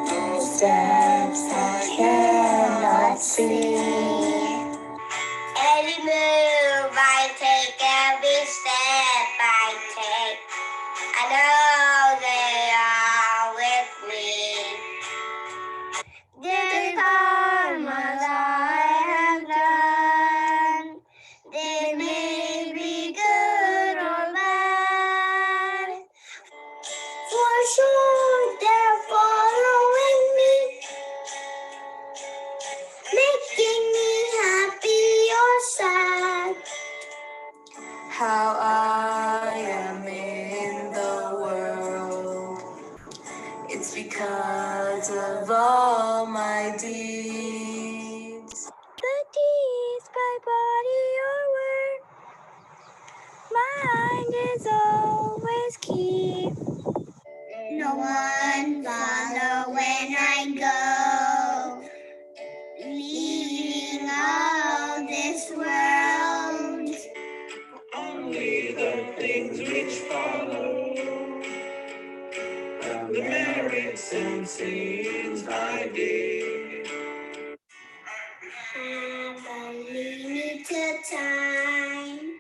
Speaker 20: Those steps I cannot see. Every move I take, every step I take, I know they are with me. The karmas I have done, they may be good or bad. For sure they're following me, making me happy or sad. How I am in the world, it's because of all my deeds. The deeds by body or word, mind is always key. No one follow when I go, leaving all this world. Only the things which follow, the merits and sins I did. Have a limited time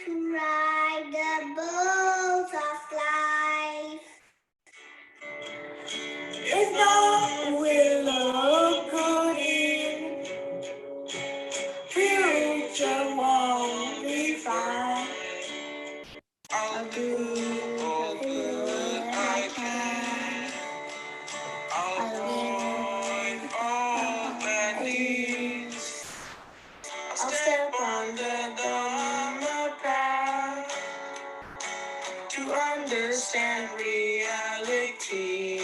Speaker 20: to ride the bulls of life. If not, we'll look good in, future won't be fine. I'll do all good I can. I'll avoid all bad deeds. I'll step on the Dhamma path to understand reality.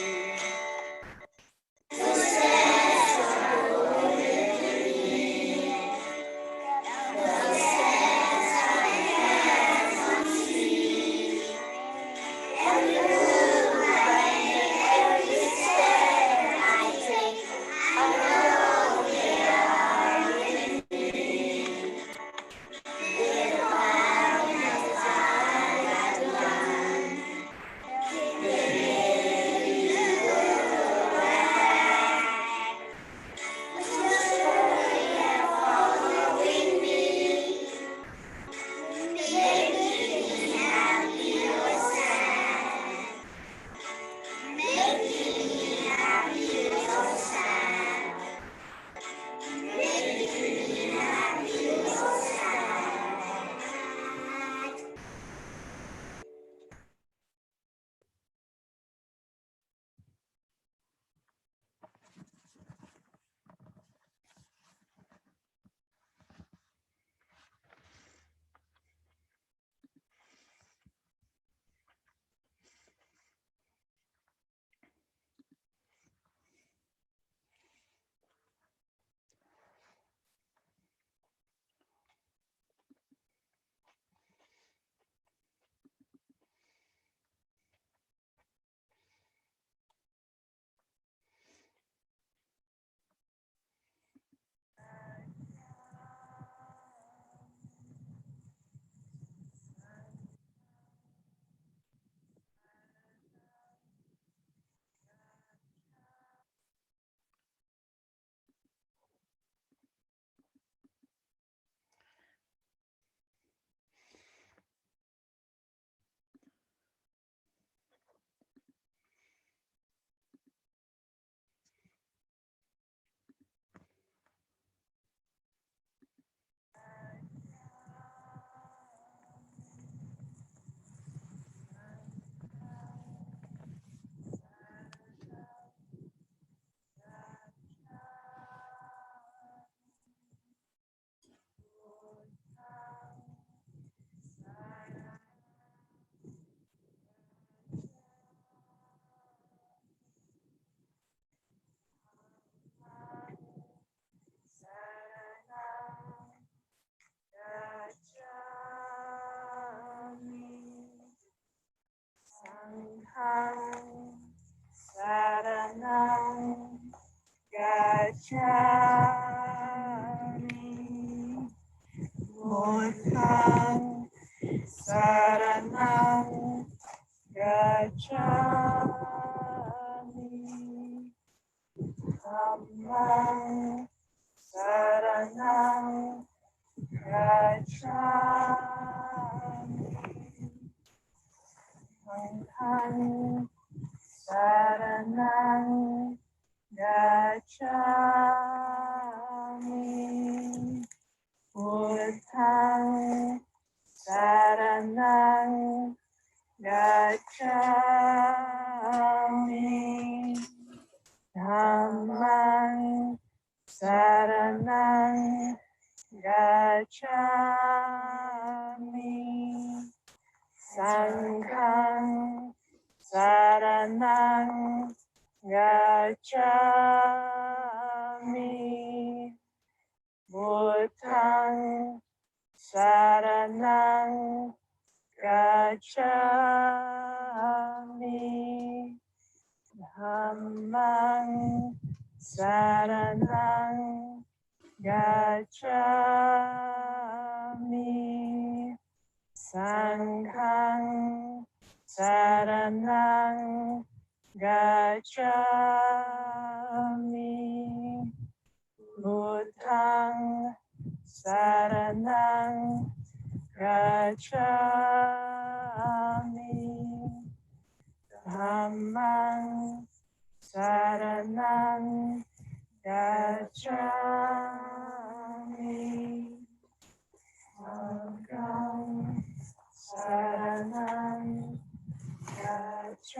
Speaker 3: Sanghang Saranang Gacchami. Buddhang Saranang Gacchami. Dhammang Saranang Gacchami. Sanghang Saranang Gacchami. Buddhang Saranang Gacchami. Dhammang Saranang Gacchami. Sanghang Saranang Gacchami. Buddhang Saranang Gacchami. Dhammang Saranang Gacchami. Sanghang Saranang Gacchami. Buddhang Saranang Gacchami. Dhammang Saranang Gacchami. Sanghang Saranang Gacchami.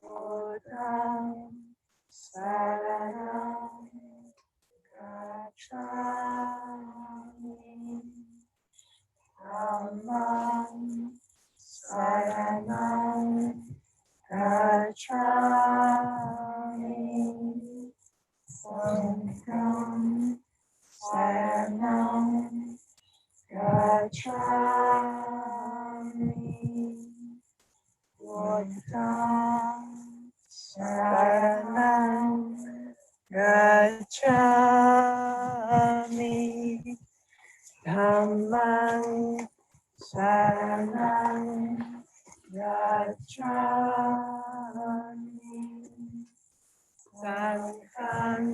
Speaker 3: Buddhang Saranang Gacchami. Dhammang Saranang Gacchami. Sanghang Saranang Gacchami. Buddhang Saranang Gacchami. Dhammang Saranang Gacchami. Sanghang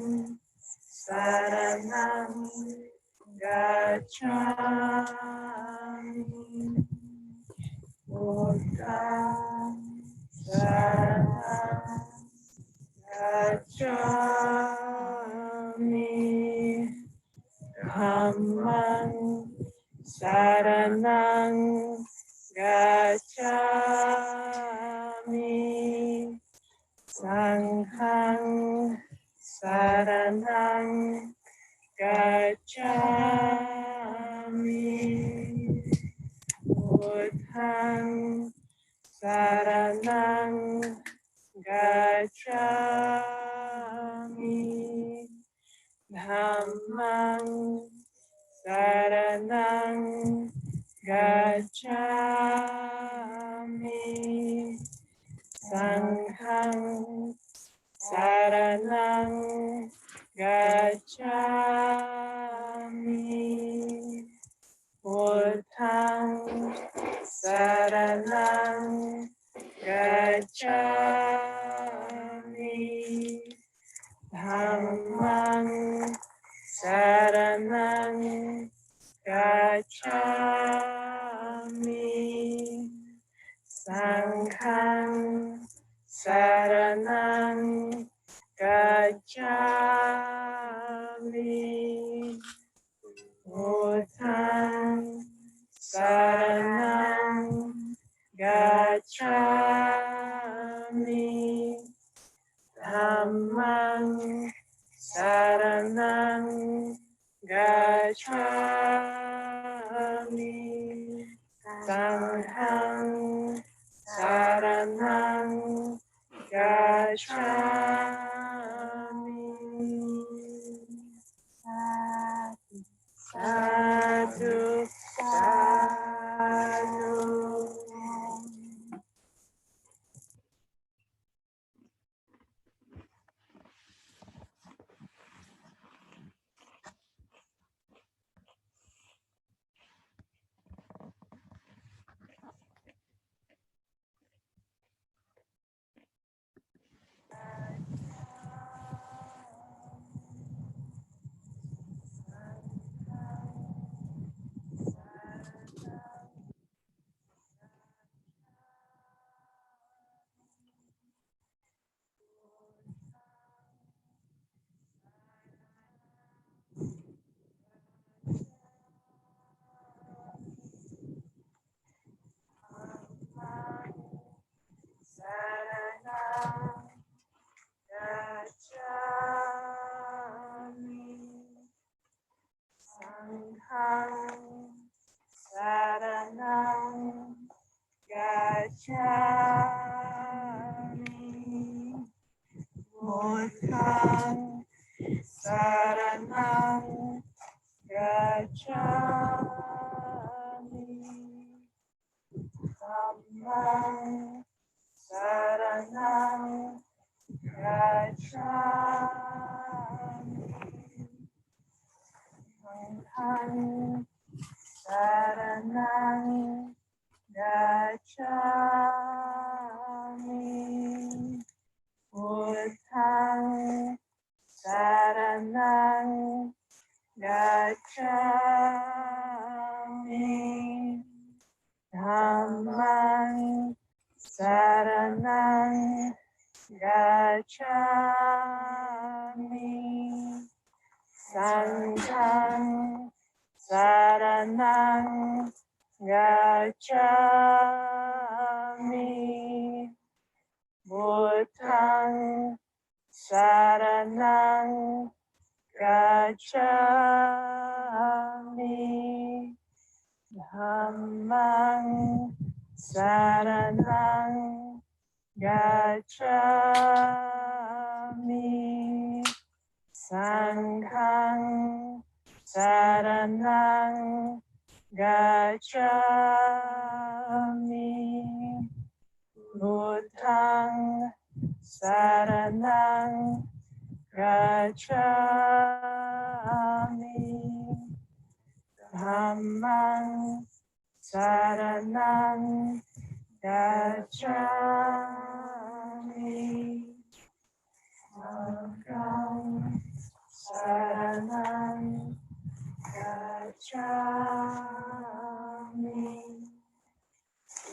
Speaker 3: Saranang Gacchami. Buddhang Saranang Gacchami. Dhammang Saranang Gacchami. Sanghang Saranang Gacchami. Buddhang Saranang Gacchami. Dhammang Saranang Gacchami. Sanghang Saranang Gacchami. Buddhang Saranang Gacchami. Dhammang Saranang Gacchami. Sanghang Saranang Gacchami. Buddhang Saranang Gacchami. Dhammang Saranang Gacchami. Sanghang Saranang Gacchami. Sadhu, sadhu, sadhu.
Speaker 20: gacchami, buddhaṃ saranam gacchami, dhammam saranam gacchami, sangham saranam gacchami, buddhaṃ saranam gacchami, dhammam saranam gacchami, sangham saranam gacchami, buddhaṃ saranam gacchami, dhammam saranam gacchami, sangham saranam gacchami, buddhaṃ saranam gacchami, dhammam saranam gacchami, sangham saranam gacchami,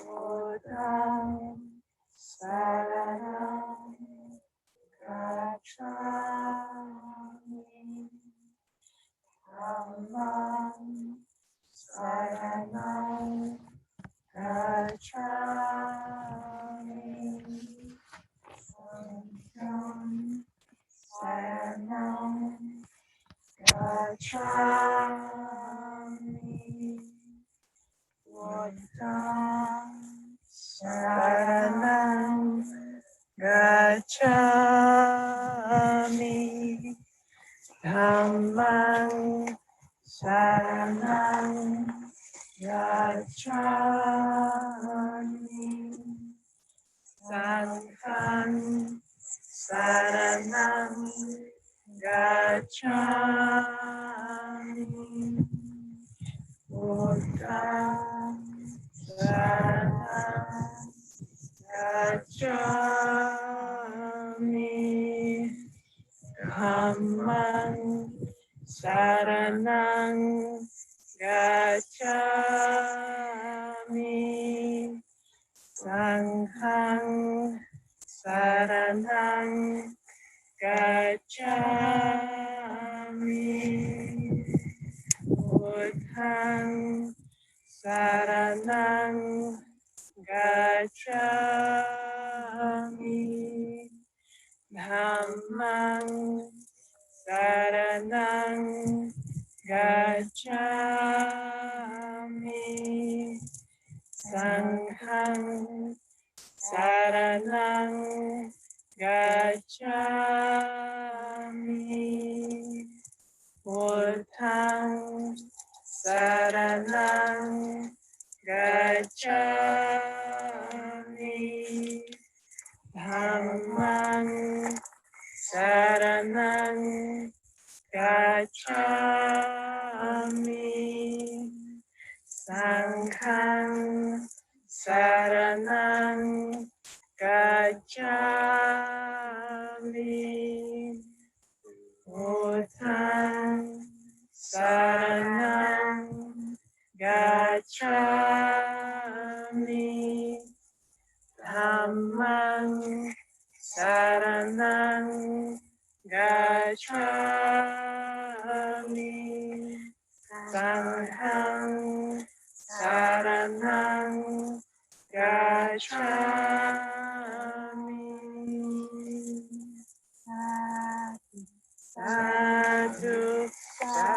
Speaker 20: buddhaṃ saranam gacchami, dhammam saranam gacchami, sangham saranam gacchami, buddhaṃ saranam gacchami, dhammam saranam gacchami, sangham saranam gacchami, buddhaṃ saranam gacchami, dhammam saranam gacchami, sangham saranam gacchami, buddhaṃ saranam gacchami, dhammam saranam gacchami, sangham saranam gacchami, buddhaṃ saranam gacchami, dhammam saranam gacchami, sangham saranam gacchami, buddhaṃ saranam gacchami, dhammam saranam gacchami, sangham saranam gacchami. Sadhu, sadhu.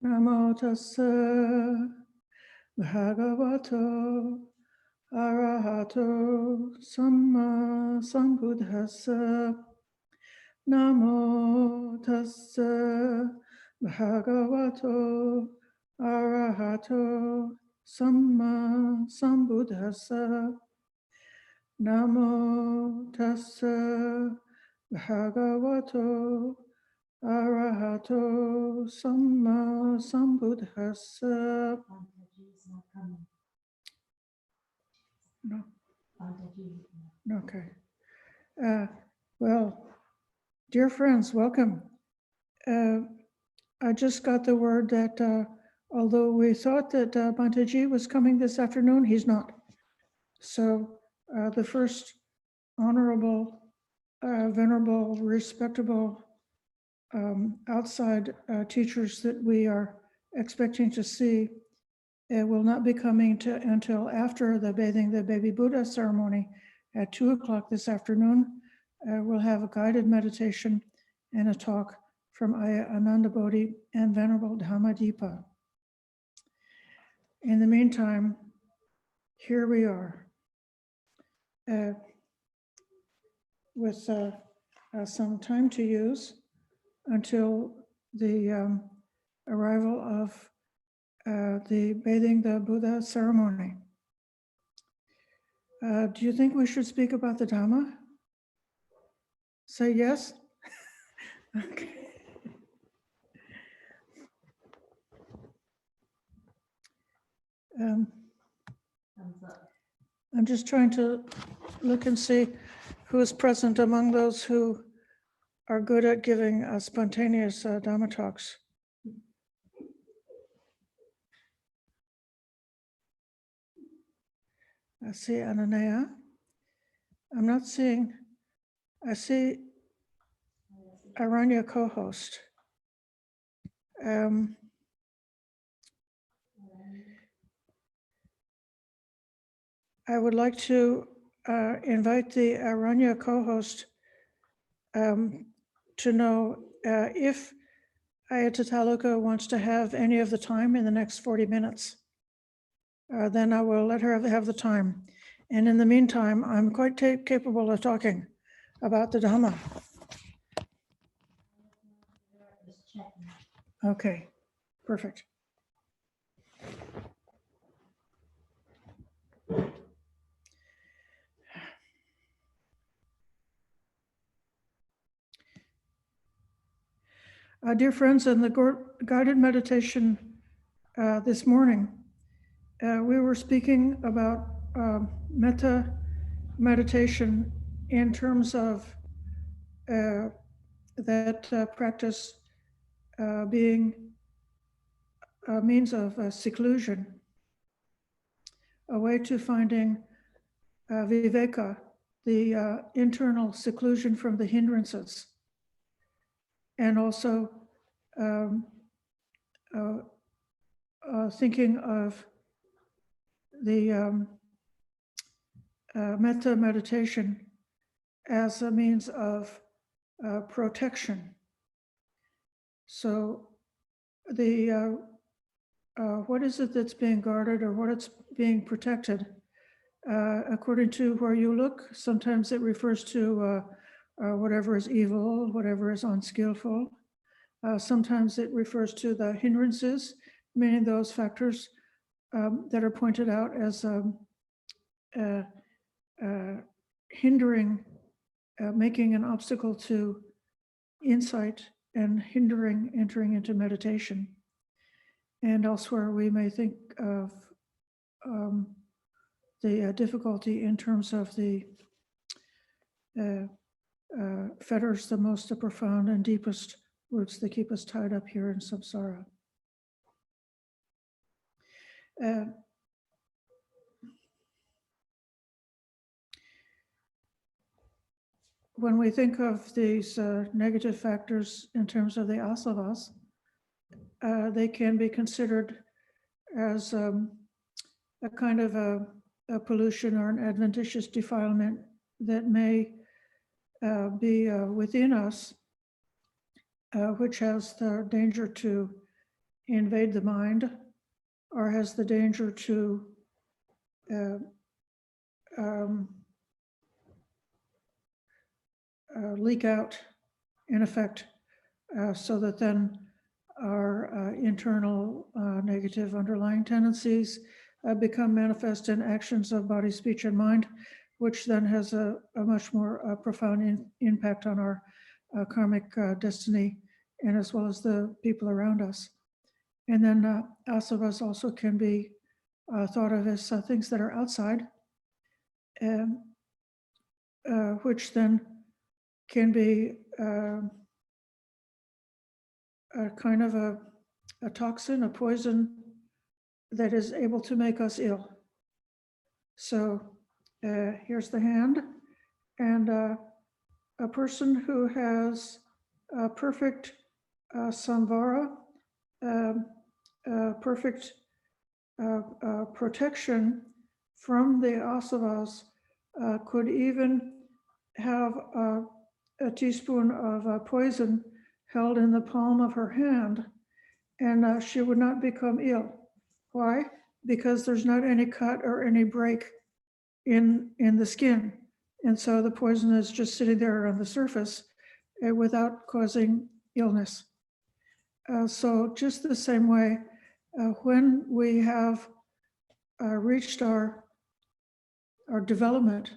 Speaker 7: Namo tassa bhagavato arahato samma sambuddhassa. Namo tassa bhagavato arahato samma sambuddhassa. Namo tassa bhagavato arahato samma sambuddhassa. No. Okay. Well, dear friends, welcome. I just got the word that although we thought that Bhantaji was coming this afternoon, he's not. So the first honorable, venerable, respectable outside teachers that we are expecting to see will not be coming until after the bathing the baby Buddha ceremony at 2 o'clock this afternoon. We'll have a guided meditation and a talk from Ayya Ananda Bodhi and Venerable Dhammadippa. In the meantime, here we are with some time to use until the arrival of the bathing the Buddha ceremony. Do you think we should speak about the Dhamma? Say yes? Okay. I'm just trying to look and see who is present among those who are good at giving spontaneous Dhamma talks. I see Ananaya. I'm not seeing, I see Aranya co-host. I would like to invite the Aranya co-host to know if Ayatotaloka wants to have any of the time in the next 40 minutes. Then I will let her have the time. And in the meantime, I'm quite capable of talking about the Dhamma. Okay, perfect. Dear friends, in the guided meditation this morning, we were speaking about metta meditation in terms of that practice being a means of seclusion, a way to finding viveka, the internal seclusion from the hindrances, and also thinking of the metta meditation as a means of protection. So the what is it that's being guarded or what it's being protected? According to where you look, sometimes it refers to whatever is evil, whatever is unskillful. Sometimes it refers to the hindrances, meaning those factors that are pointed out as hindering, making an obstacle to insight and hindering entering into meditation. And elsewhere, we may think of the difficulty in terms of the fetters, the most profound and deepest roots that keep us tied up here in samsara. When we think of these negative factors in terms of the asavas, they can be considered as a kind of a pollution or an adventitious defilement that may be within us, which has the danger to invade the mind or has the danger to leak out, in effect, so that then our internal negative underlying tendencies become manifest in actions of body, speech, and mind, which then has a much more profound impact on our karmic destiny, and as well as the people around us. And then asavas also can be thought of as things that are outside, which then can be a kind of a toxin, a poison that is able to make us ill. So here's the hand, and a person who has perfect samvara, perfect protection from the asavas, could even have a teaspoon of poison held in the palm of her hand, and she would not become ill. Why? Because there's not any cut or any break in the skin. And so the poison is just sitting there on the surface without causing illness. So just the same way, when we have reached our development,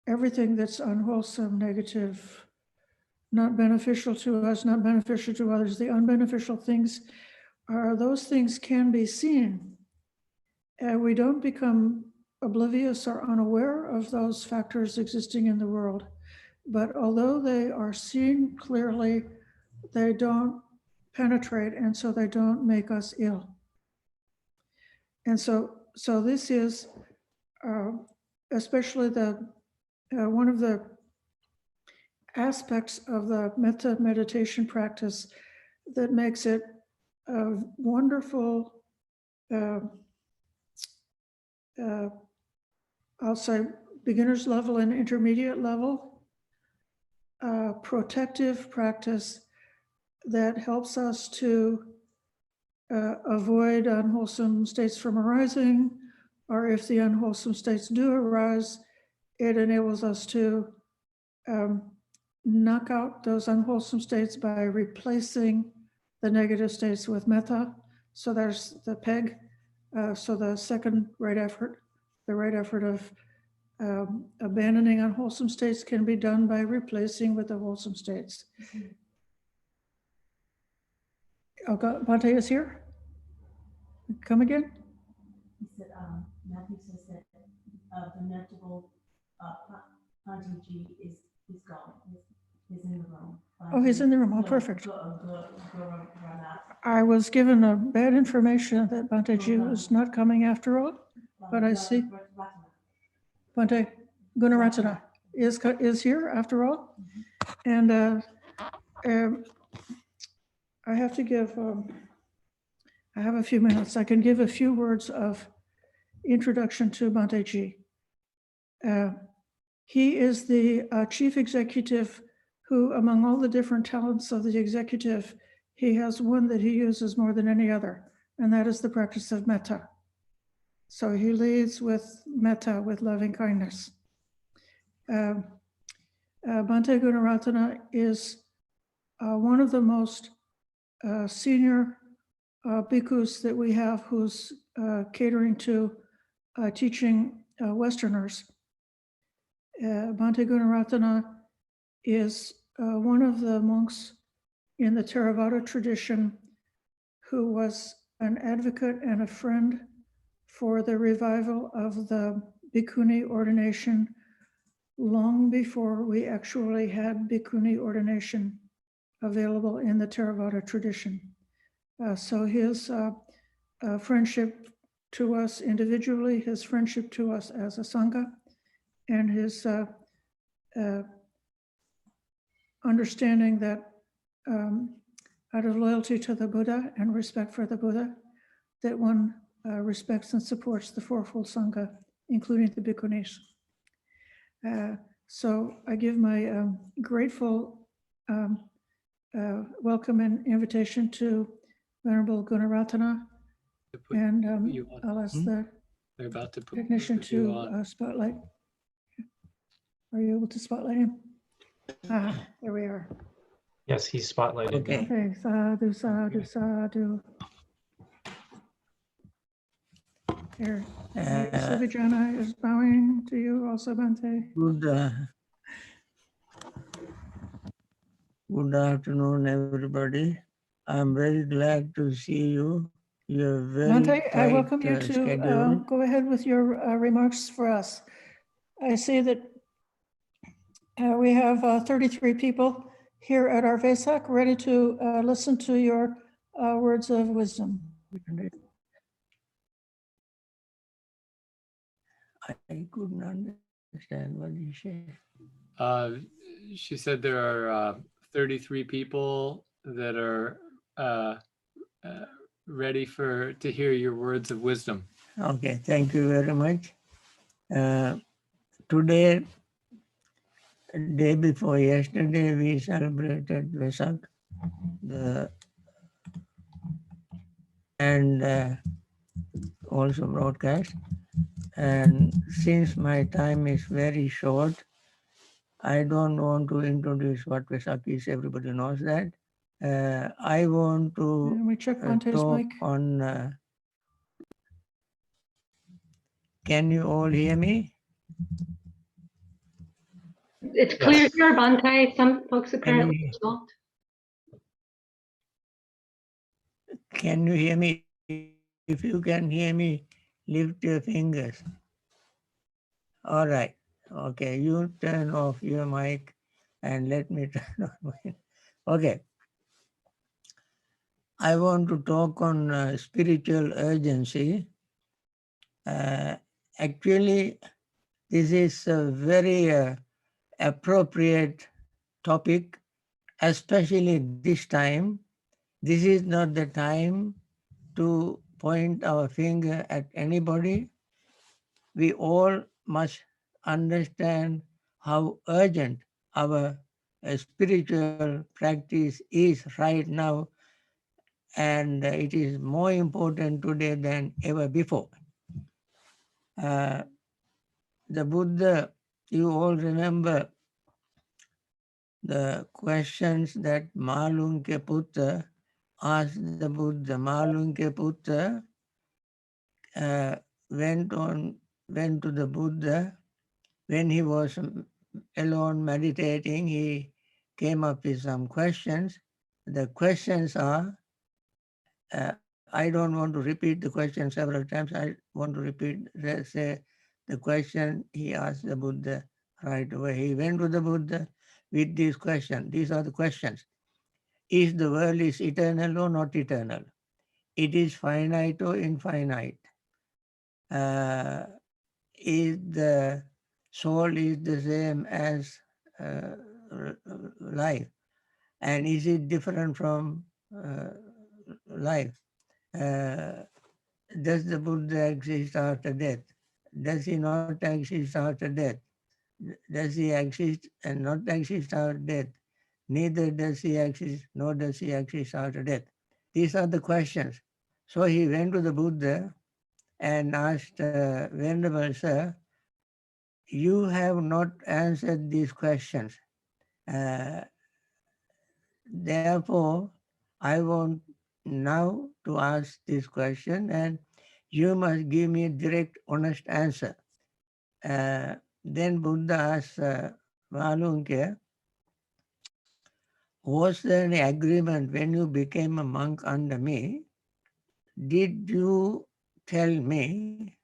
Speaker 7: everything that's unwholesome, negative, not beneficial to us, not beneficial to others, the unbeneficial things, those things can be seen. And we don't become oblivious or unaware of those factors existing in the world. But although they are seen clearly, they don't penetrate, and so they don't make us ill. And so this is especially one of the aspects of the metta meditation practice that makes it a wonderful, I'll say beginner's level and intermediate level, protective practice that helps us to avoid unwholesome states from arising, or if the unwholesome states do arise, it enables us to knock out those unwholesome states by replacing the negative states with metta. So there's the peg. So the second right effort, the right effort of abandoning unwholesome states can be done by replacing with the wholesome states. Bhante is here. Come again?
Speaker 21: He said, Matthew says that the mental Bhanteji is gone. He's in the room.
Speaker 7: Oh, he's in the room. Oh, perfect. I was given a bad information that Bhanteji was not coming after all, but I see Bhante Gunaratana is here after all. And I have to give, I have a few minutes. I can give a few words of introduction to Bhanteji. He is the chief executive who, among all the different talents of the executive, he has one that he uses more than any other, and that is the practice of metta. So he leads with metta, with loving kindness. Bhante Gunaratana is one of the most senior bhikkhus that we have, who's catering to teaching Westerners. Bhante Gunaratana is one of the monks in the Theravada tradition who was an advocate and a friend for the revival of the bhikkhuni ordination long before we actually had bhikkhuni ordination available in the Theravada tradition. So his friendship to us individually, his friendship to us as a Sangha, and his understanding that out of loyalty to the Buddha and respect for the Buddha, that one respects and supports the Fourfold Sangha, including the Bhikkhunis. So I give my grateful welcome and invitation to Venerable Gunaratana, and I'll ask the
Speaker 6: They're about to put
Speaker 7: technician
Speaker 6: you
Speaker 7: to
Speaker 6: on.
Speaker 7: spotlight. Are you able to spotlight him? Ah, there we are.
Speaker 6: Yes, he's spotlighted.
Speaker 22: Okay.
Speaker 7: Okay, sadhu, sadhu, sadhu. Here, Suvijana is bowing to you also, Bhante.
Speaker 22: Good afternoon, everybody. I'm very glad to see you. You're very
Speaker 7: Bhante, I
Speaker 22: tight
Speaker 7: welcome you to
Speaker 22: schedule.
Speaker 7: go ahead with your remarks for us. I see that we have 33 people here at our Vesak ready to listen to your words of wisdom.
Speaker 22: I couldn't understand what you said.
Speaker 6: She said there are 33 people that are ready to hear your words of wisdom.
Speaker 22: Okay, thank you very much. Today, day before yesterday, we celebrated Vesak, and also broadcast. And since my time is very short, I don't want to introduce what Vesak is. Everybody knows that. I want to
Speaker 7: we check Bhante's
Speaker 22: talk
Speaker 7: mic.
Speaker 22: on. Can you all hear me?
Speaker 1: It's clear here, Bhante. Some folks apparently don't.
Speaker 22: Can you hear me? If you can hear me, lift your fingers. All right. Okay, you turn off your mic and let me turn on mine. Okay. I want to talk on spiritual urgency. Actually, this is a very appropriate topic, especially this time. This is not the time to point our finger at anybody. We all must understand how urgent our spiritual practice is right now, and it is more important today than ever before. The Buddha, you all remember the questions that Malunke Putta asked the Buddha. Malunke Putta went to the Buddha when he was alone meditating. He came up with some questions. The questions are, I don't want to repeat the question several times. I want to repeat, say, the question he asked the Buddha right away. He went to the Buddha with this question. These are the questions. Is the world is eternal or not eternal? It is finite or infinite? Is the soul is the same as life? And is it different from life? Does the Buddha exist after death? Does he not exist after death? Does he exist and not exist after death? Neither does he exist, nor does he exist after death. These are the questions. So he went to the Buddha and asked, Venerable Sir, you have not answered these questions. Therefore, I want now to ask this question, and you must give me a direct, honest answer. Then Buddha asked Malunke, was there any agreement when you became a monk under me? Did you tell me,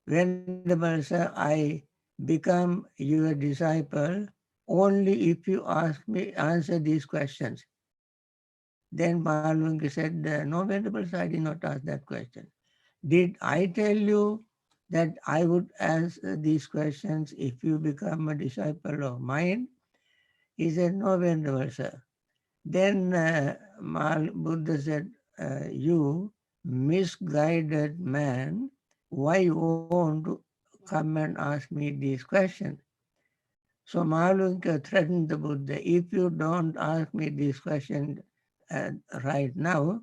Speaker 22: Venerable Sir, I become your disciple only if you answer these questions? Then Malunke said, no, Venerable Sir, I did not ask that question. Did I tell you that I would answer these questions if you become a disciple of mine? He said, no, Venerable Sir. Then Buddha said, you misguided man, why you want to come and ask me these questions? So Mahalunka threatened the Buddha, if you don't ask me this question right now,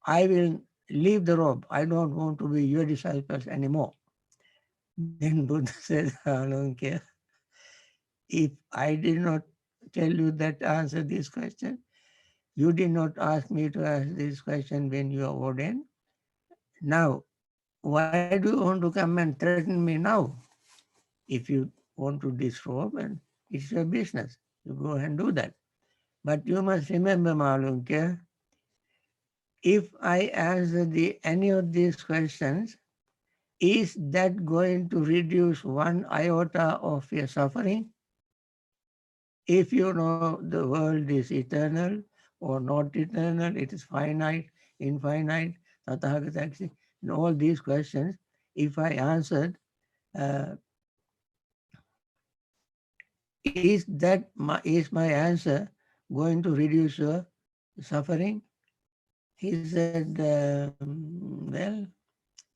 Speaker 22: I will leave the robe. I don't want to be your disciples anymore. Then Buddha said, Mahalunka, if I did not tell you that answer this question, you did not ask me to ask this question when you are ordained. Now, why do you want to come and threaten me now? If you want to disrobe, and it's your business, you go and do that. But you must remember, Malunke, if I answer any of these questions, is that going to reduce one iota of your suffering? If you know the world is eternal or not eternal, it is finite, infinite, tathagata, and all these questions, if I answered, is my answer going to reduce your suffering? He said, well,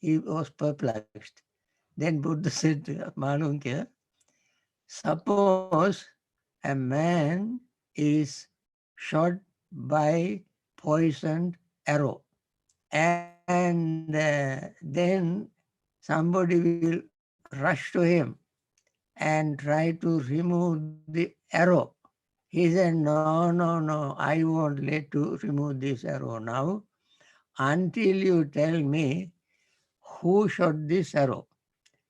Speaker 22: he was perplexed. Then Buddha said, Malunke, suppose a man is shot by poisoned arrow, and then somebody will rush to him and try to remove the arrow. He said, no, I won't let you remove this arrow now until you tell me who shot this arrow.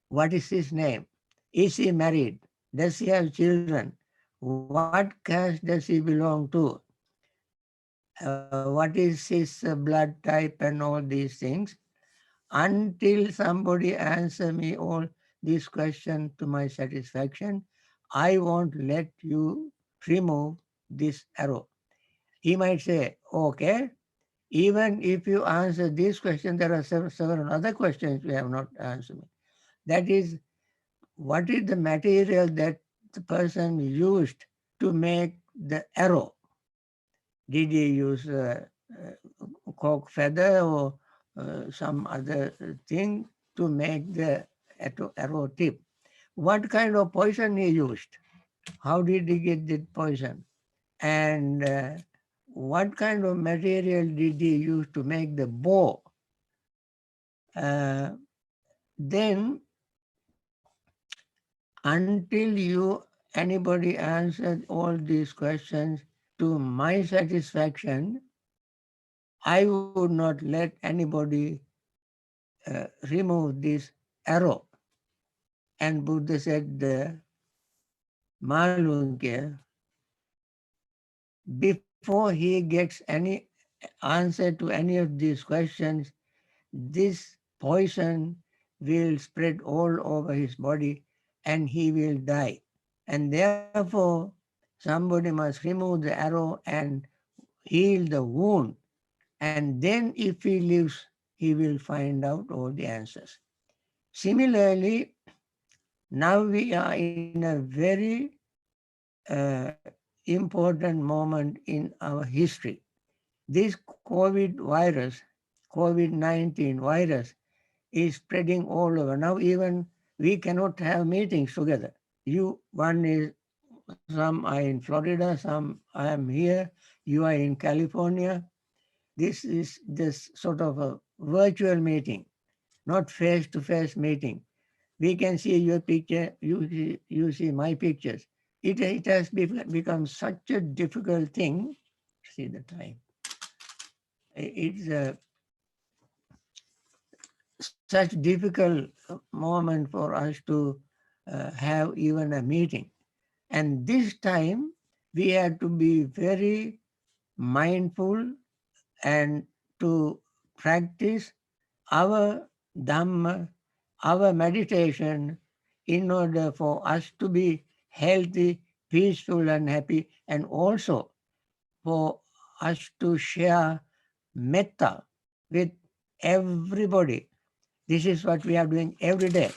Speaker 22: What is his name? Is he married? Does he have children? What caste does he belong to? What is his blood type and all these things? Until somebody answer me all these questions to my satisfaction, I won't let you remove this arrow. He might say, okay, even if you answer this question, there are several other questions you have not answered. That is, what is the material that the person used to make the arrow? Did he use cork feather or some other thing to make the arrow tip? What kind of poison he used? How did he get that poison? And what kind of material did he use to make the bow? Then, until anybody answered all these questions to my satisfaction, I would not let anybody remove this arrow. And Buddha said, Malunke, before he gets any answer to any of these questions, this poison will spread all over his body and he will die. And therefore, somebody must remove the arrow and heal the wound. And then if he lives, he will find out all the answers. Similarly, now we are in a very important moment in our history. This COVID-19 virus is spreading all over. Now even we cannot have meetings together. Some are in Florida, some I am here, you are in California. This is this sort of a virtual meeting, not face-to-face meeting. We can see your picture, you see my pictures. It has become such a difficult thing. See the time. It's such difficult moment for us to have even a meeting. And this time we have to be very mindful and to practice our Dhamma, our meditation in order for us to be healthy, peaceful and happy, and also for us to share metta with everybody. This is what we are doing every day.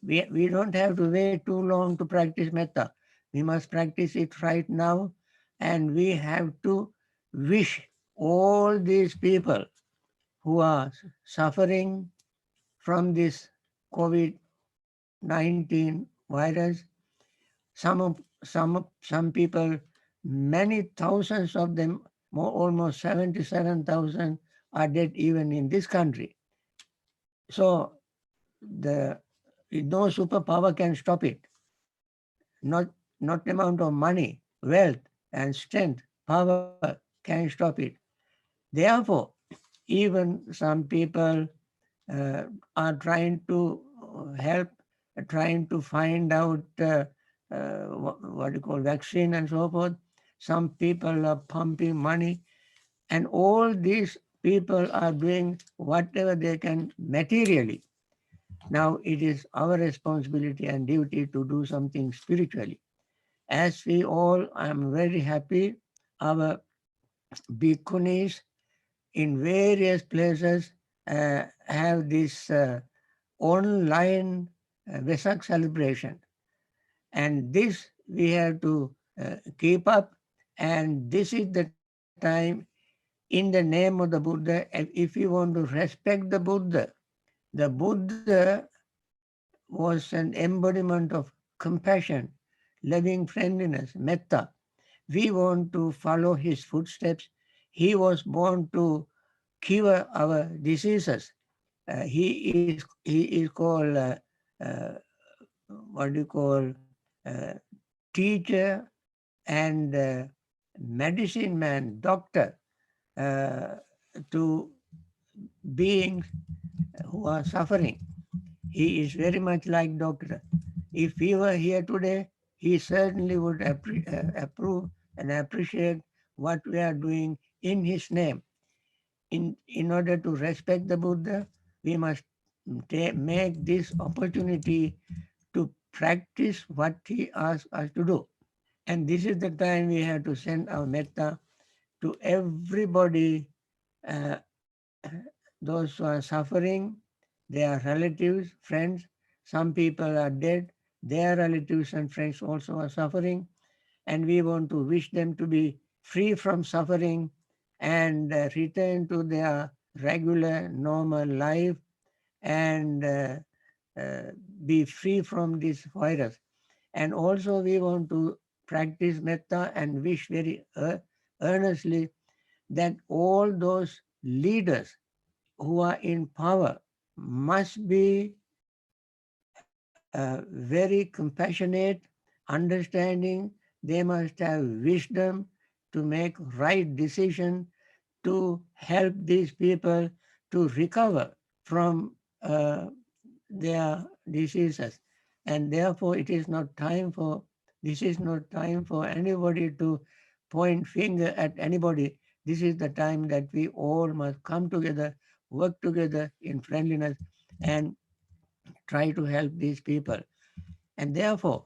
Speaker 22: We don't have to wait too long to practice metta. We must practice it right now, and we have to wish all these people who are suffering from this COVID-19 virus, Some people, many thousands of them, almost 77,000 are dead even in this country. So no superpower can stop it. Not amount of money, wealth, and strength, power can stop it. Therefore, even some people are trying to help, trying to find out what you call vaccine and so forth. Some people are pumping money, and all these people are doing whatever they can materially. Now it is our responsibility and duty to do something spiritually. As we all, I am very happy, our bhikkhunis in various places have this online Vesak celebration. And this we have to keep up. And this is the time, in the name of the Buddha, if you want to respect the Buddha was an embodiment of compassion, loving friendliness, metta. We want to follow his footsteps. He was born to cure our diseases. He is called what do you call teacher and medicine man, doctor to beings who are suffering. He is very much like doctor. If he were here today, he certainly would approve and appreciate what we are doing in his name. In order to respect the Buddha, we must make this opportunity to practice what he asks us to do. And this is the time we have to send our metta to everybody, those who are suffering, their relatives, friends. Some people are dead, their relatives and friends also are suffering. And we want to wish them to be free from suffering and return to their regular, normal life and be free from this virus. And also we want to practice metta and wish very earnestly that all those leaders who are in power must be very compassionate, understanding. They must have wisdom to make right decision to help these people to recover from their diseases. And therefore it is not time for, this is not time for anybody to point finger at anybody. This is the time that we all must come together, work together in friendliness and try to help these people. And therefore,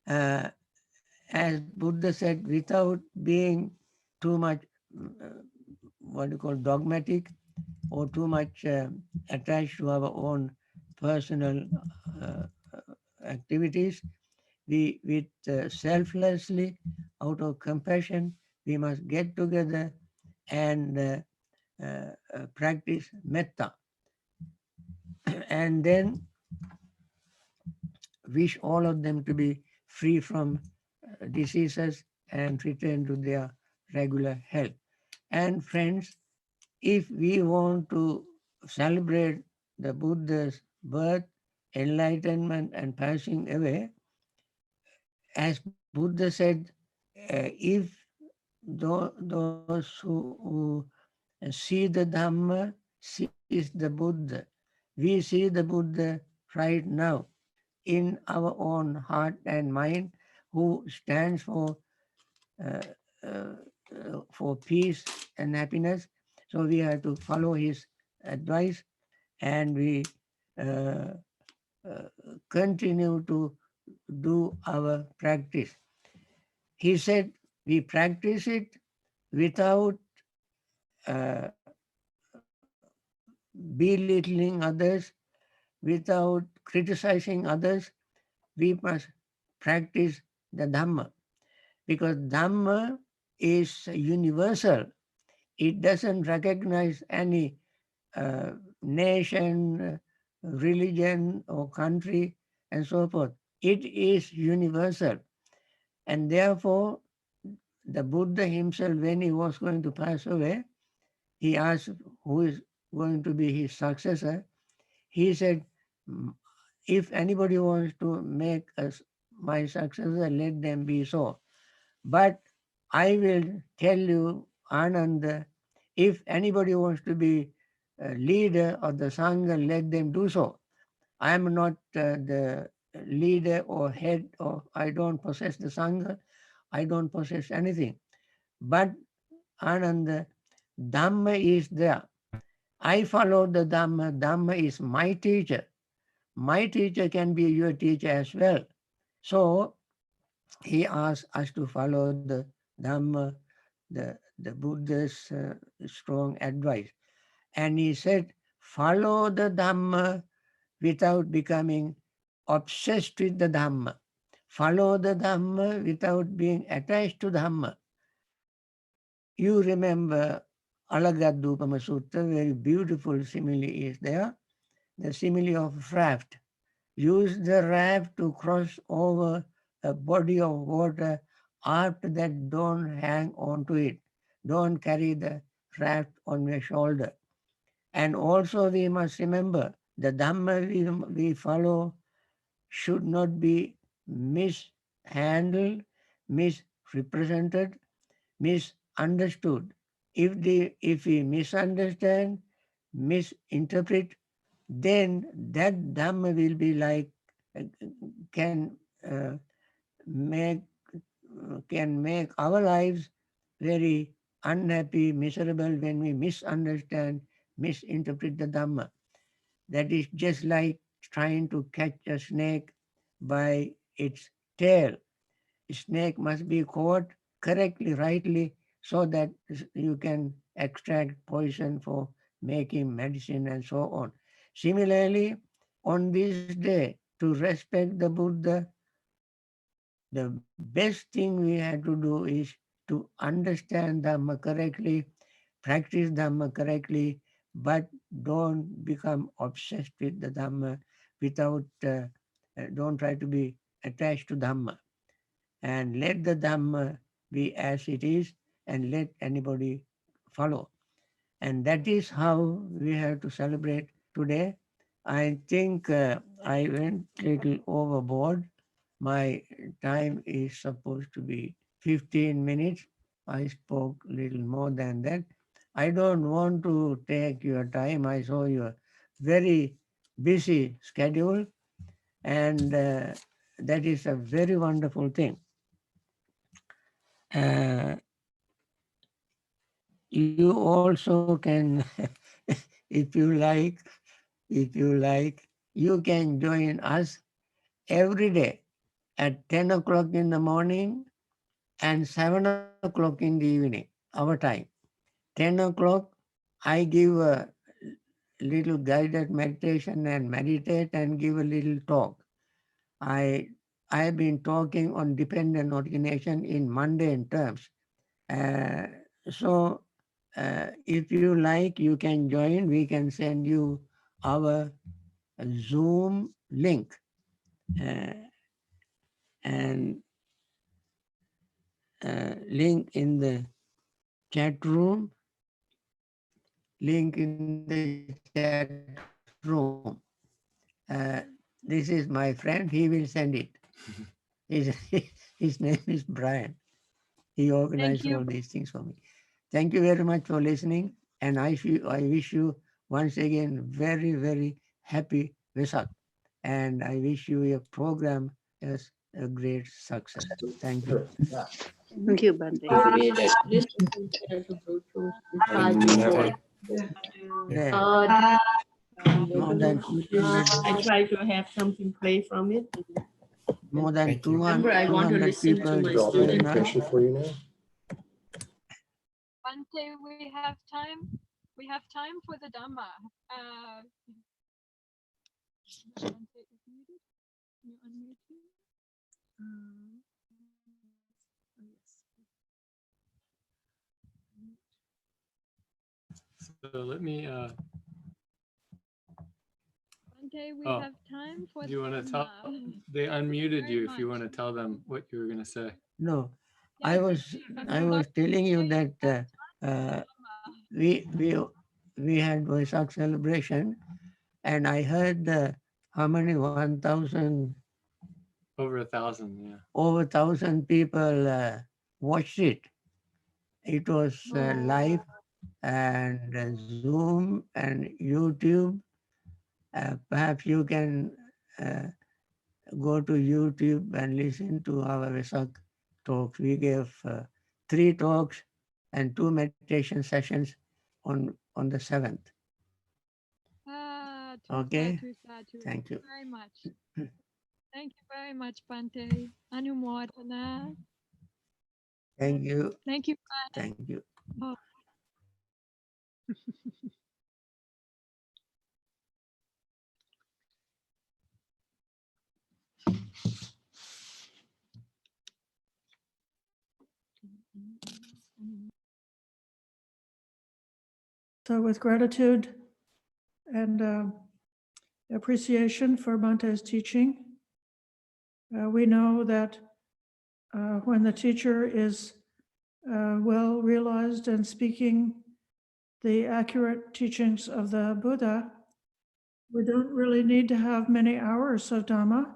Speaker 22: as Buddha said, without being too much, what you call dogmatic or too much attached to our own personal activities, we with selflessly, out of compassion, we must get together and practice metta. And then wish all of them to be free from diseases and return to their regular health. And friends, if we want to celebrate the Buddha's birth, enlightenment, and passing away, as Buddha said, if those who see the Dhamma sees the Buddha, we see the Buddha right now in our own heart and mind, who stands for peace and happiness. So we have to follow his advice, and we continue to do our practice. He said we practice it without belittling others, without criticizing others. We must practice the Dhamma, because Dhamma is universal. It doesn't recognize any nation, religion, or country, and so forth. It is universal. And therefore, the Buddha himself, when he was going to pass away, he asked who is going to be his successor. He said, if anybody wants to make us my successor, let them be so. But I will tell you, Ananda, if anybody wants to be a leader of the Sangha, let them do so. I am not the leader or head, or I don't possess the Sangha. I don't possess anything. But Ananda, Dhamma is there. I follow the Dhamma. Dhamma is my teacher. My teacher can be your teacher as well. So he asked us to follow the Dhamma, the Buddha's strong advice. And he said, follow the Dhamma without becoming obsessed with the Dhamma. Follow the Dhamma without being attached to Dhamma. You remember Alagadupama Sutta, very beautiful simile is there. The simile of raft. Use the raft to cross over a body of water. After that, don't hang on to it. Don't carry the raft on your shoulder. And also we must remember the Dhamma we follow should not be mishandled, misrepresented, misunderstood. If we misunderstand, misinterpret, then that Dhamma will be like, can make our lives very unhappy, miserable when we misunderstand, misinterpret the Dhamma. That is just like trying to catch a snake by its tail. A snake must be caught correctly, rightly, so that you can extract poison for making medicine and so on. Similarly, on this day, to respect the Buddha, the best thing we have to do is to understand Dhamma correctly, practice Dhamma correctly, but don't become obsessed with the Dhamma without, don't try to be attached to Dhamma. And let the Dhamma be as it is and let anybody follow. And that is how we have to celebrate today. I think I went a little overboard. My time is supposed to be 15 minutes. I spoke a little more than that. I don't want to take your time. I saw your very busy schedule, and that is a very wonderful thing. You also can, if you like, you can join us every day at 10 o'clock in the morning and 7 o'clock in the evening, our time. 10 o'clock, I give a little guided meditation and meditate and give a little talk. I have been talking on dependent origination in mundane terms. So if you like, you can join. We can send you our Zoom link. And link in the chat room. Link in the chat room. This is my friend. He will send it. His name is Brian. He organized all these things for me. Thank you very much for listening. And I wish you once again very, very happy Vesak. And I wish you your program as a great success. Thank you.
Speaker 14: Thank you, Bante. I agree that this is compared to Bluetooth the time before.
Speaker 22: More than 200.
Speaker 14: I try to have something play from it.
Speaker 22: More than 200.
Speaker 14: Remember, I want to listen to my students.
Speaker 10: Question for you now.
Speaker 13: Bante, we have time. We have time for the Dhamma. Bante is muted. Can you unmute him?
Speaker 6: So let me.
Speaker 13: Bante, we
Speaker 6: Oh,
Speaker 13: have time for
Speaker 6: do you want to tell?
Speaker 13: Dhamma.
Speaker 6: They unmuted
Speaker 13: Very
Speaker 6: you if you
Speaker 13: much.
Speaker 6: want to tell them what you were going to say.
Speaker 22: No,
Speaker 13: Yes,
Speaker 22: I was telling you that we had Vesak celebration, and I heard how many 1,000
Speaker 6: Over 1,000, yeah.
Speaker 22: over 1,000 people watched it. It was live and Zoom and YouTube. Perhaps you can go to YouTube and listen to our Vesak talks. We gave 3 talks and 2 meditation sessions on the 7th. Okay, thank you.
Speaker 13: Very much. Thank you very much, Bante. Anumodana.
Speaker 22: Thank you.
Speaker 13: Thank you.
Speaker 22: Thank you.
Speaker 13: Oh.
Speaker 7: So with gratitude and appreciation for Bante's teaching, we know that when the teacher is well realized and speaking the accurate teachings of the Buddha, we don't really need to have many hours of Dhamma.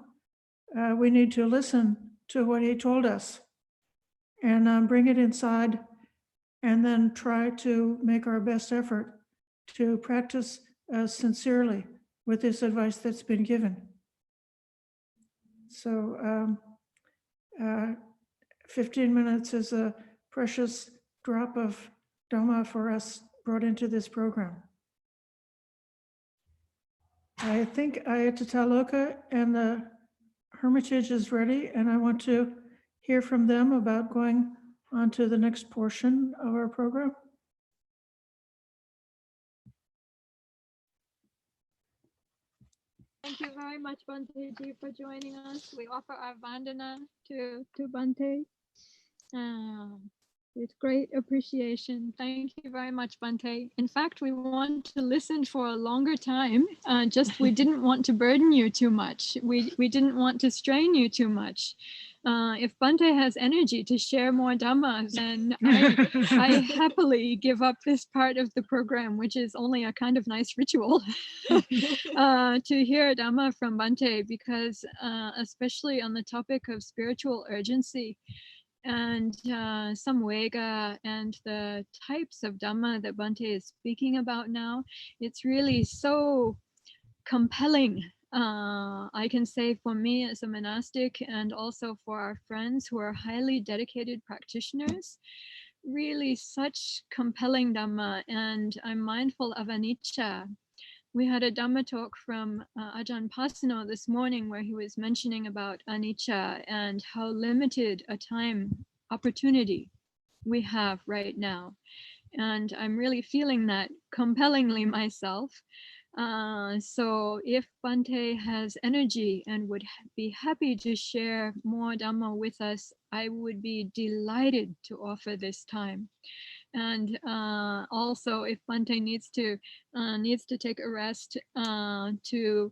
Speaker 7: We need to listen to what he told us and bring it inside, and then try to make our best effort to practice sincerely with this advice that's been given. So 15 minutes is a precious drop of Dhamma for us brought into this program. I think Ayatotaloka and the Hermitage is ready, and I want to hear from them about going on to the next portion of our program.
Speaker 13: Thank you very much, Bante Ji, for joining us. We offer our vandana to Bante with great appreciation. Thank you very much, Bante. In fact, we want to listen for a longer time. We didn't want to burden you too much. We didn't want to strain you too much. If Bante has energy to share more Dhamma, then I happily give up this part of the program, which is only a kind of nice ritual, to hear Dhamma from Bante, because especially on the topic of spiritual urgency and samvega and the types of Dhamma that Bante is speaking about now, it's really so compelling. I can say for me as a monastic, and also for our friends who are highly dedicated practitioners, really such compelling Dhamma. And I'm mindful of anicca. We had a Dhamma talk from Ajahn Pasano this morning where he was mentioning about anicca and how limited a time opportunity we have right now. And I'm really feeling that compellingly myself. So if Bante has energy and would be happy to share more Dhamma with us, I would be delighted to offer this time. And also, if Bante needs to take a rest to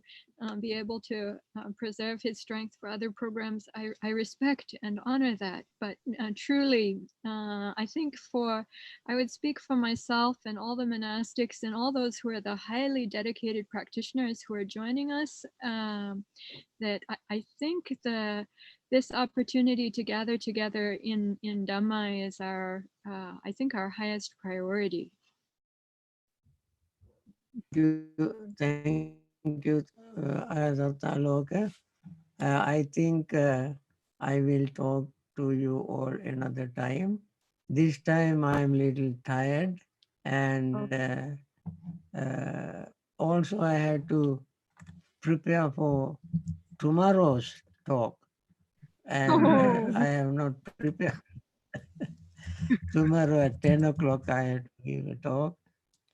Speaker 13: be able to preserve his strength for other programs, I respect and honor that. But truly, I think I would speak for myself and all the monastics and all those who are the highly dedicated practitioners who are joining us, that I think this opportunity to gather together in Dhamma is I think our highest priority.
Speaker 22: Thank you, Ayatotaloka. I think I will talk to you all another time. This time I'm a little tired, and also I had to prepare for tomorrow's talk, and I have not prepared. Tomorrow at 10 o'clock I had to give a talk,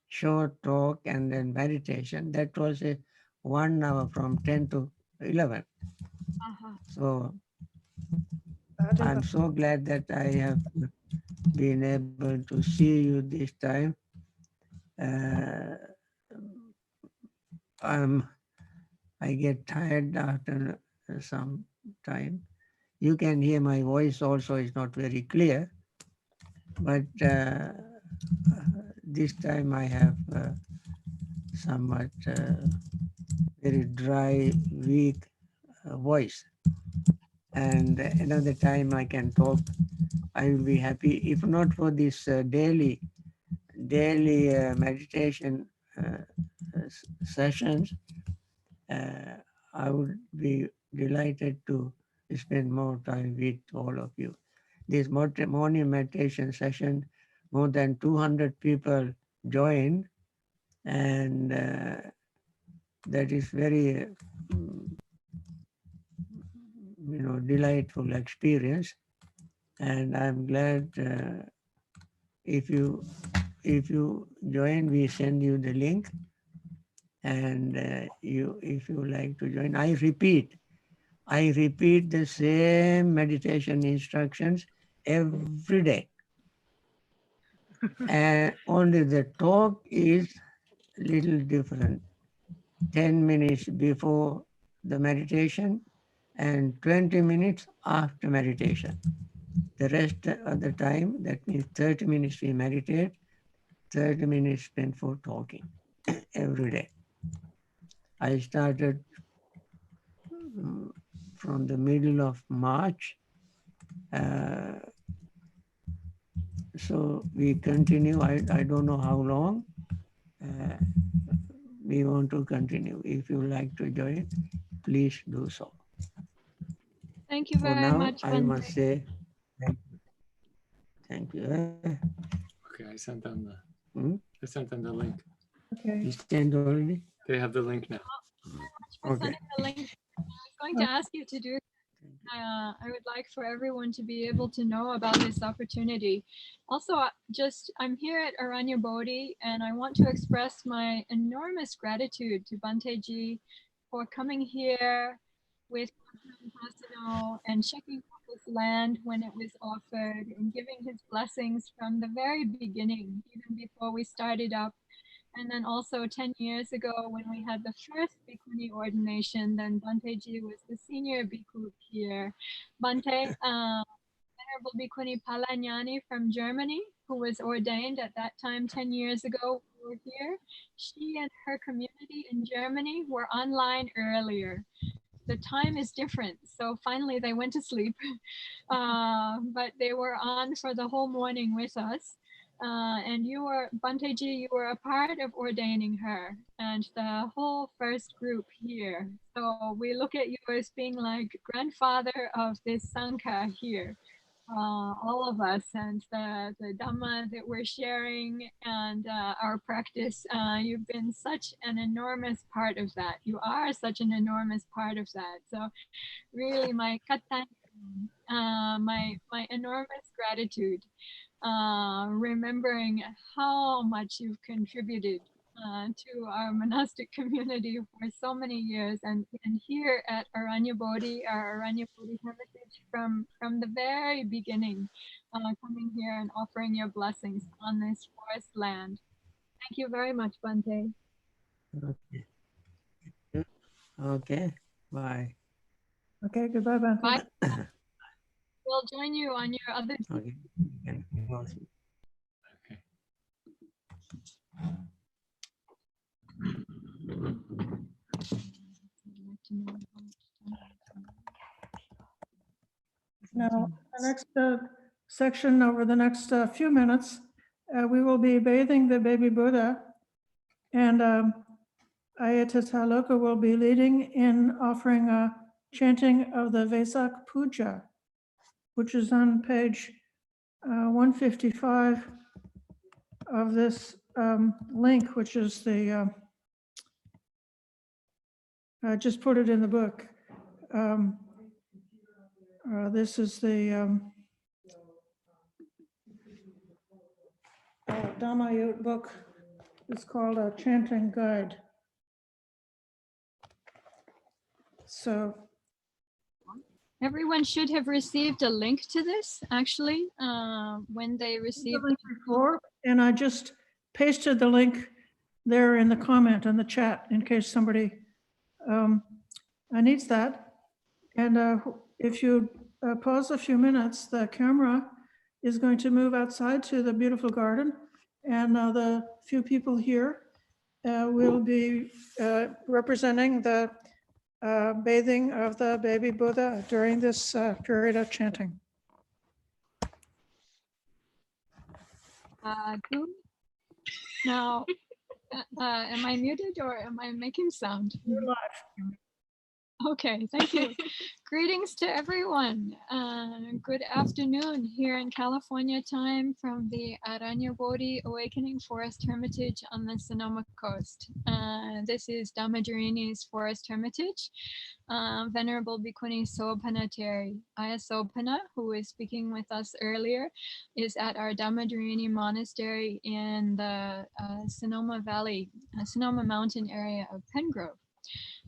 Speaker 22: short talk, and then meditation. That was a 1 hour from 10 to 11. So I'm so glad that I have been able to see you this time. I'm I get tired after some time. You can hear my voice also is not very clear, but this time I have somewhat very dry, weak voice. And another time I can talk, I will be happy. If not for this daily meditation sessions, I would be delighted to spend more time with all of you. This morning meditation session, more than 200 people joined, and that is very delightful experience. And I'm glad if you join, we send you the link, and if you like to join, I repeat the same meditation instructions every day. And only the talk is a little different. 10 minutes before the meditation and 20 minutes after meditation. The rest of the time, that means 30 minutes we meditate, 30 minutes spent for talking every day. I started from the middle of March. So we continue. I don't know how long. We want to continue. If you like to join, please do so.
Speaker 13: Thank you
Speaker 22: For
Speaker 13: very
Speaker 22: now,
Speaker 13: much,
Speaker 22: I
Speaker 13: Bante.
Speaker 22: must say thank you.
Speaker 6: Okay, I sent them the
Speaker 22: Hmm?
Speaker 6: I sent them the link.
Speaker 7: Okay.
Speaker 22: You stand already?
Speaker 6: They have the link now.
Speaker 13: For
Speaker 22: Okay.
Speaker 13: sending the link. I was going to ask you to do. I would like for everyone to be able to know about this opportunity. Also, I'm here at Aranya Bodhi, and I want to express my enormous gratitude to Bante Ji for coming here with Pasano and checking out this land when it was offered and giving his blessings from the very beginning, even before we started up. And then also 10 years ago when we had the first Bhikkhuni ordination, then Bante Ji was the senior Bhikkhu here. Bante, Venerable Bhikkhuni Palanyani from Germany, who was ordained at that time 10 years ago, were here. She and her community in Germany were online earlier. The time is different, so finally they went to sleep, but they were on for the whole morning with us. And you were, Bante Ji, you were a part of ordaining her and the whole first group here. So we look at you as being like grandfather of this Sangha here. All of us and the Dhamma that we're sharing and our practice, you've been such an enormous part of that. You are such an enormous part of that. So really my my enormous gratitude, remembering how much you've contributed to our monastic community for so many years, and here at Aranya Bodhi, our Aranya Bodhi Hermitage, from the very beginning, coming here and offering your blessings on this forest land. Thank you very much, Bante.
Speaker 22: Okay. Okay. Bye.
Speaker 7: Okay, goodbye, Bante.
Speaker 13: Bye. We'll join you on your other.
Speaker 22: Okay.
Speaker 7: Now, the next section over the next few minutes, we will be bathing the baby Buddha, and Ayatollah will be leading in offering a chanting of the Vesak Puja, which is on page 155 of this link, which is the, I just put it in the book. This is the Dhamma book. It's called a chanting guide. So
Speaker 13: everyone should have received a link to this actually when they received
Speaker 7: the link before, and I just pasted the link there in the comment in the chat in case somebody needs that. And if you pause a few minutes, the camera is going to move outside to the beautiful garden. And the few people here will be representing the bathing of the baby Buddha during this period of chanting.
Speaker 13: Good. Now, am I muted or am I making sound?
Speaker 7: You're live.
Speaker 13: Okay, thank you. Greetings to everyone. Good afternoon here in California time from the Aranyabodhi Awakening Forest Hermitage on the Sonoma Coast. This is Dhammadharini's Forest Hermitage. Venerable Bhikkhuni Sobhana Teri. Aya Sobhana, who was speaking with us earlier, is at our Dhammadharini Monastery in the Sonoma Valley, Sonoma Mountain area of Pengrove.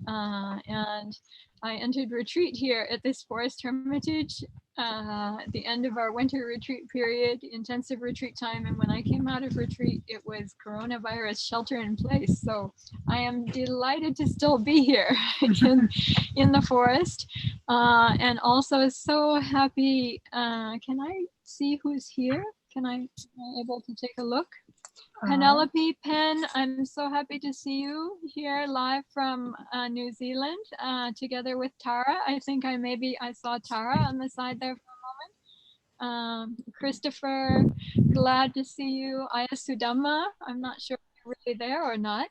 Speaker 13: And I entered retreat here at this forest hermitage at the end of our winter retreat period, intensive retreat time. And when I came out of retreat, it was coronavirus shelter in place. So I am delighted to still be here in the forest. And also so happy. Can I see who's here? Am I able to take a look? Penelope Penn, I'm so happy to see you here live from New Zealand together with Tara. I think I saw Tara on the side there for a moment. Christopher, glad to see you. Aya Sudama, I'm not sure if you're really there or not.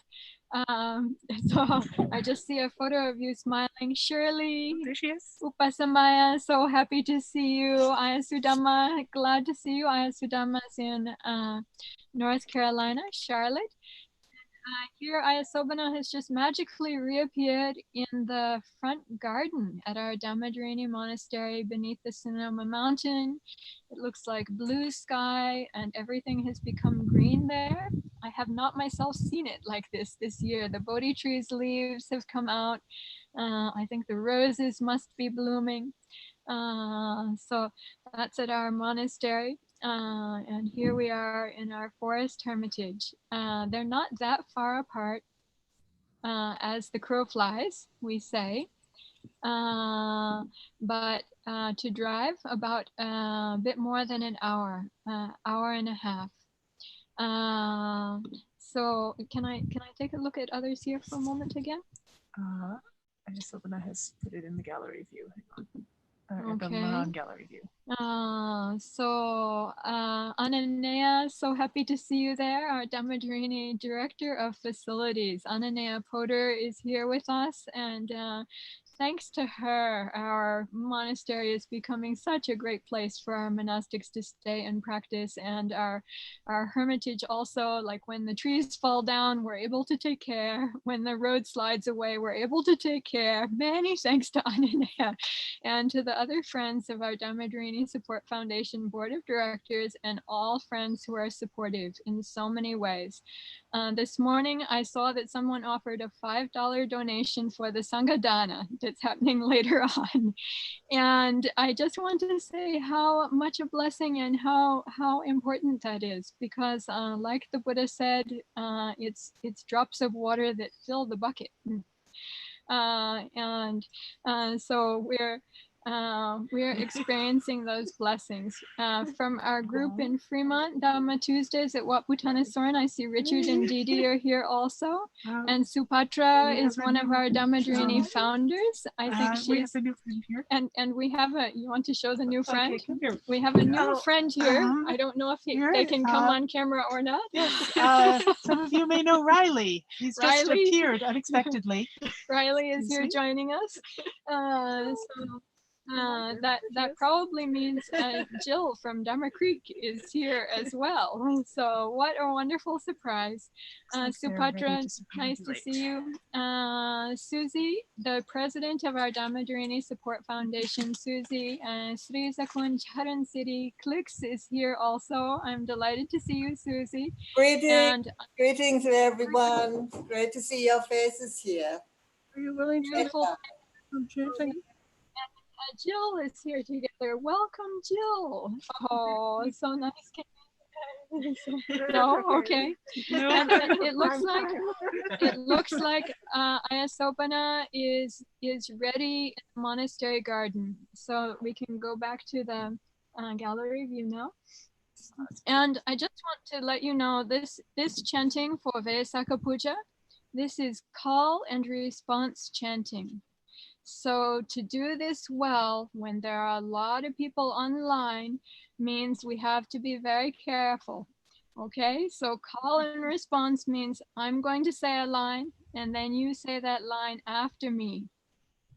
Speaker 13: So I just see a photo of you smiling. Shirley, there she is. Upasamaya, so happy to see you. Aya Sudama, glad to see you. Aya Sudama is in North Carolina, Charlotte. Here, Aya Sobhana has just magically reappeared in the front garden at our Dhammadharini Monastery beneath the Sonoma Mountain. It looks like blue sky and everything has become green there. I have not myself seen it like this year. The Bodhi tree's leaves have come out. I think the roses must be blooming. So that's at our monastery. And here we are in our forest hermitage. They're not that far apart as the crow flies, we say. But to drive about a bit more than an hour, hour and a half. So can I take a look at others here for a moment again?
Speaker 2: I just opened that has put it in the gallery view. Hang on.
Speaker 13: Okay.
Speaker 2: The non-gallery view.
Speaker 13: So Ananea, so happy to see you there, our Dhammadharini Director of Facilities. Ananea Potter is here with us, and thanks to her, our monastery is becoming such a great place for our monastics to stay and practice, and our hermitage also, like when the trees fall down, we're able to take care. When the road slides away, we're able to take care. Many thanks to Ananea and to the other friends of our Dhammadharini Support Foundation Board of Directors and all friends who are supportive in so many ways. This morning, I saw that someone offered a $5 donation for the Sangha Dana that's happening later on. And I just want to say how much a blessing and how important that is, because like the Buddha said, it's drops of water that fill the bucket. So we're experiencing those blessings. From our group in Fremont, Dhamma Tuesdays at Wat Pah Soren, I see Richard and Didi are here also. And Supatra is one of our Dhammadharini founders. I think she's...
Speaker 2: We have a new friend here.
Speaker 13: And we have you want to show the new friend?
Speaker 2: Okay, come here.
Speaker 13: We have a new friend here. I don't know if they can come on camera or not.
Speaker 2: Yes, some of you may know Riley. He's just
Speaker 13: Riley.
Speaker 2: appeared unexpectedly.
Speaker 13: Riley is here joining us. That probably means Jill from Dhamma Creek is here as well. So what a wonderful surprise. Supatra, nice to see you. Susie, the president of our Dhammadharini Support Foundation, Susie, Sri Zakun Charan City Clicks is here also. I'm delighted to see you, Susie.
Speaker 10: Greetings everyone. Great to see your faces here.
Speaker 7: Are you willing to
Speaker 13: Jill is here together. Welcome, Jill. Oh, so nice. No, okay. And it looks like Ayasopana is ready in the monastery garden, so we can go back to the gallery view now. And I just want to let you know this chanting for Vesak Puja, this is call and response chanting. So to do this well, when there are a lot of people online, means we have to be very careful. Okay, so call and response means I'm going to say a line and then you say that line after me.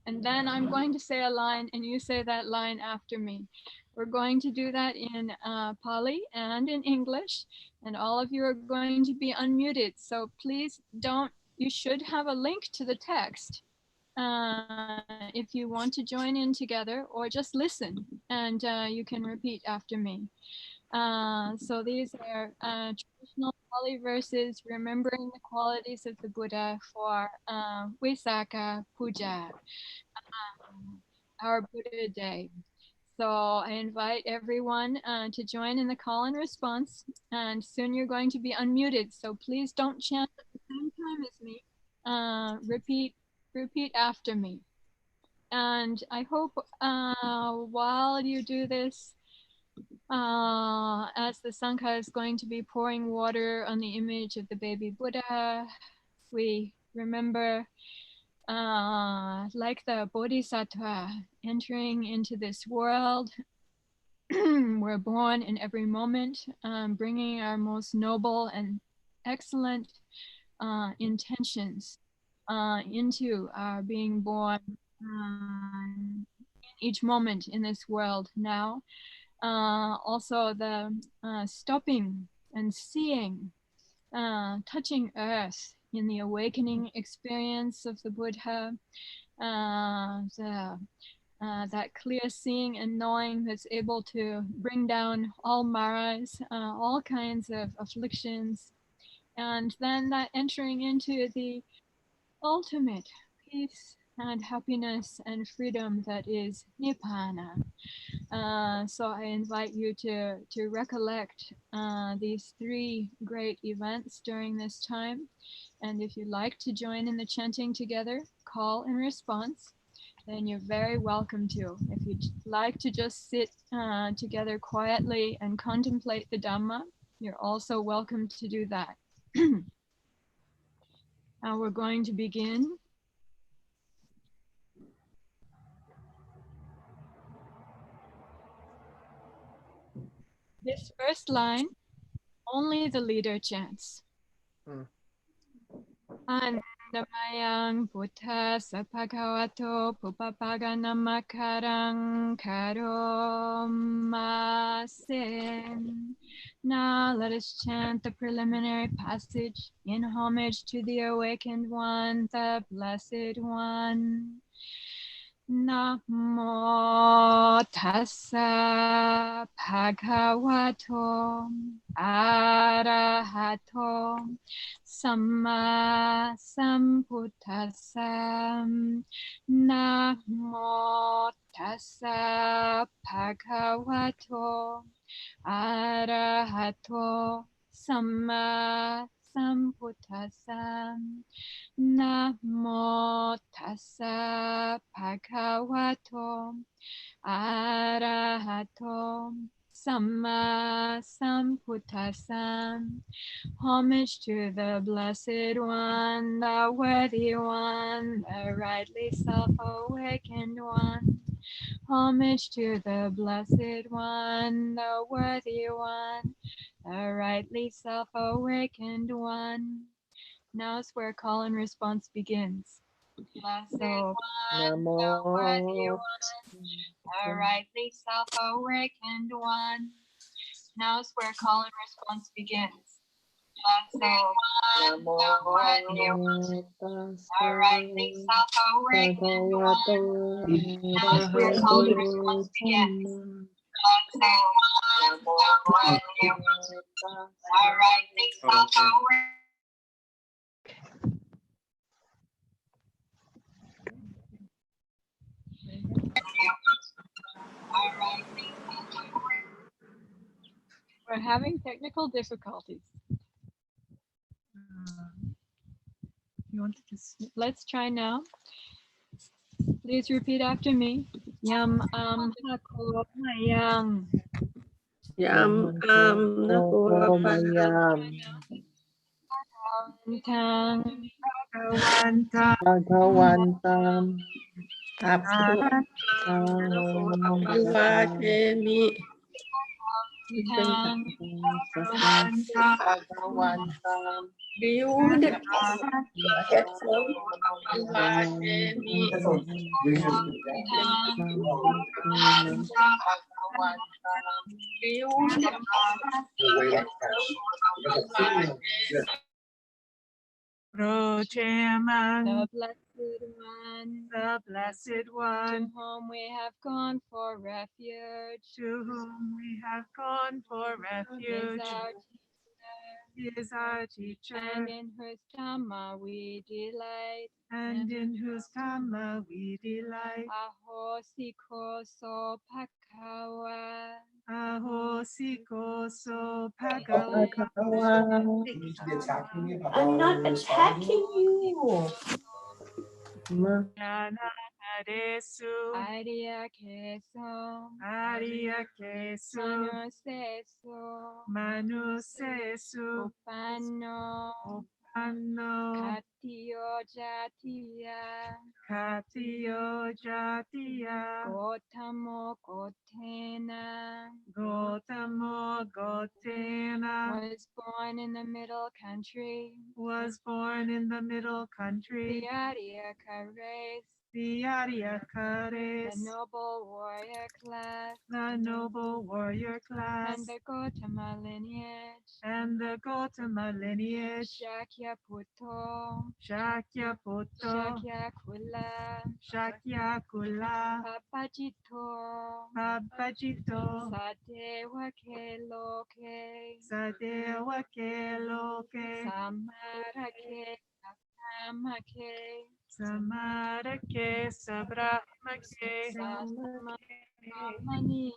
Speaker 13: And then I'm going to say a line and you say that line after me. We're going to do that in Pali and in English, and all of you are going to be unmuted. So please don't, you should have a link to the text if you want to join in together, or just listen and you can repeat after me. So these are traditional Pali verses remembering the qualities of the Buddha for Vesak Puja, our Buddha Day. So I invite everyone to join in the call and response, and soon you're going to be unmuted. So please don't chant at the same time as me. Repeat after me. And I hope while you do this, as the Sangha is going to be pouring water on the image of the baby Buddha, we remember like the Bodhisattva entering into this world. We're born in every moment, bringing our most noble and excellent intentions into our being born in each moment in this world now. Also the stopping and seeing, touching earth in the awakening experience of the Buddha, that clear seeing and knowing that's able to bring down all maras, all kinds of afflictions, and then that entering into the ultimate peace and happiness and freedom that is Nibbana. So I invite you to recollect these three great events during this time. And if you'd like to join in the chanting together, call and response, then you're very welcome to. If you'd like to just sit together quietly and contemplate the Dhamma, you're also welcome to do that. Now we're going to begin. This first line, only the leader chants. Andamayang Buddha Sapagawato Pupapaganamakkarang Karomasen. Now let us chant the preliminary passage in homage to the awakened one, the blessed one. Namo tassa bhagavato arahato samma sambuddhassa. Namo tassa bhagavato arahato samma sambuddhassa. Namo tassa bhagavato arahato samma sambuddhassa. Homage to the blessed one, the worthy one, the rightly self-awakened one. Homage to the blessed one, the worthy one, the rightly self-awakened one. Now is where call and response begins. Blessed one, the worthy one, the rightly self-awakened one. Now is where call and response begins. Blessed one, the worthy one, the rightly self-awakened one. Now is where call and response begins. Blessed one, the worthy one, the rightly self-awakened. We're having technical difficulties.
Speaker 2: You want to just
Speaker 13: Let's try now. Please repeat after me. Yam hako mayang.
Speaker 14: Yam nakomayam.
Speaker 13: Tang
Speaker 14: Bhagavantam. Apavachemi.
Speaker 13: tang
Speaker 14: Bhagavantam. Do you want the headphone? Apavachemi. Do you want the
Speaker 2: Rochaman,
Speaker 13: the blessed one,
Speaker 2: the blessed one,
Speaker 13: to whom we have gone for refuge,
Speaker 2: to whom we have gone for refuge,
Speaker 13: is our teacher,
Speaker 2: and
Speaker 13: in whose Dhamma we delight,
Speaker 2: in whose Dhamma we delight.
Speaker 13: Ahosiko so bhagawa.
Speaker 2: Ahosiko so bhagawa.
Speaker 8: I'm not attacking you.
Speaker 2: Adesu,
Speaker 13: Arya keso,
Speaker 2: Arya Kesu, Manusesu,
Speaker 13: Upano, Katiyo Jatiya,
Speaker 2: Katiyo Jatiya,
Speaker 13: Gotamo Gotena,
Speaker 2: Gotamo Gotena,
Speaker 13: was born in the middle country,
Speaker 2: was born in the middle country,
Speaker 13: the Aryaka race,
Speaker 2: the Aryaka
Speaker 13: the
Speaker 2: race,
Speaker 13: noble warrior class,
Speaker 2: the noble warrior class,
Speaker 13: and the Gotama lineage,
Speaker 2: and the Gotama lineage,
Speaker 13: Shakya Puto,
Speaker 2: Shakya Puto,
Speaker 13: Shakya Kula,
Speaker 2: Shakya Kula,
Speaker 13: Papajito,
Speaker 2: Babajito,
Speaker 13: Sadewa Keloke,
Speaker 2: Sadewa Keloke,
Speaker 13: Samarake, Samake,
Speaker 2: Samarake, Sabrahmake,
Speaker 13: Mani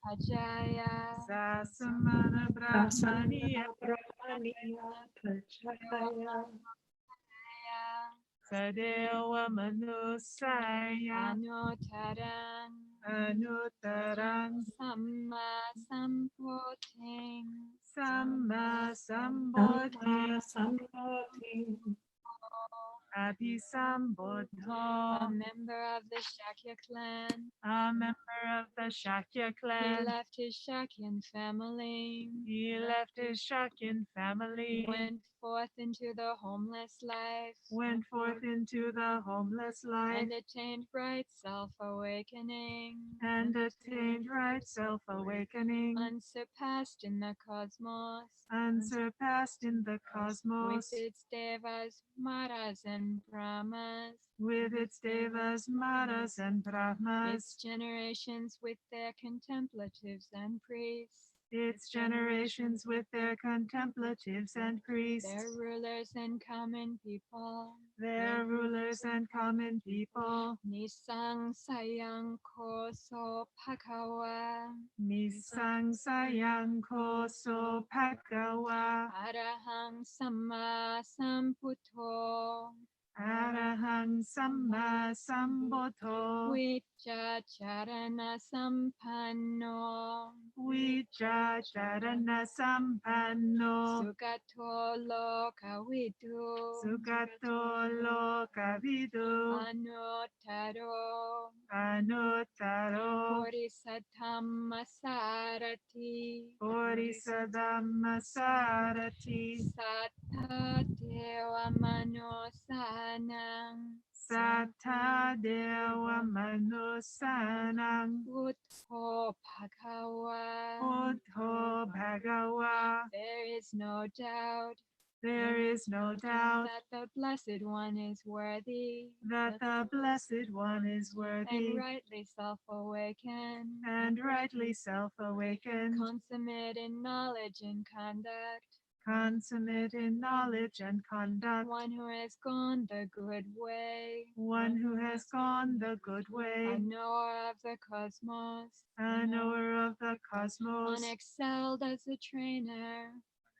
Speaker 13: Pajaya,
Speaker 2: Sasamana Brahmaniya, Sadewa Manusaya,
Speaker 13: Anutaran,
Speaker 2: Anutaran,
Speaker 13: Samma Sampoting,
Speaker 2: Samma Sambodhi, Abhisambodho,
Speaker 13: a member of the Shakya clan.
Speaker 2: a member of the Shakya
Speaker 13: He
Speaker 2: clan.
Speaker 13: left his Shakyan family,
Speaker 2: He left his Shakyan family,
Speaker 13: went forth into the homeless life,
Speaker 2: went forth into the homeless life,
Speaker 13: and attained bright self-awakening,
Speaker 2: and attained right self-awakening,
Speaker 13: unsurpassed in the cosmos,
Speaker 2: unsurpassed in the
Speaker 13: with
Speaker 2: cosmos,
Speaker 13: its devas, maras, and brahmas,
Speaker 2: with its devas, maras, and
Speaker 13: its
Speaker 2: brahmas,
Speaker 13: generations with their contemplatives and priests,
Speaker 2: its generations with their contemplatives and priests,
Speaker 13: their rulers and common people,
Speaker 2: their rulers and common people,
Speaker 13: Nisang sayang koso bhagawa,
Speaker 2: Nisang sayang koso bhagawa,
Speaker 13: arahang samma sambuddho,
Speaker 2: Arahang Samma Sambuddho,
Speaker 13: Vijjacharana sampanno,
Speaker 2: Vijjacharana Sampanno,
Speaker 13: Sugato lokavidu,
Speaker 2: Sugato Lokavidu,
Speaker 13: Anuttaro,
Speaker 2: Anuttaro,
Speaker 13: Bodhisattva sarati,
Speaker 2: Bodhisattva Sarati,
Speaker 13: Sattva deva manosanang,
Speaker 2: Sattva Deva Manusanang,
Speaker 13: Buddho bhagawa.
Speaker 2: Buddho Bhagawa.
Speaker 13: There is no doubt
Speaker 2: There is no doubt
Speaker 13: that the Blessed One is worthy
Speaker 2: that the Blessed One is
Speaker 13: and
Speaker 2: worthy
Speaker 13: rightly self-awakened,
Speaker 2: and rightly self-awakened,
Speaker 13: consummate in knowledge and conduct,
Speaker 2: consummate in knowledge and conduct,
Speaker 13: one who has gone the good way,
Speaker 2: one who has gone the good way,
Speaker 13: a knower of the cosmos,
Speaker 2: a knower of the cosmos,
Speaker 13: unexcelled as a trainer,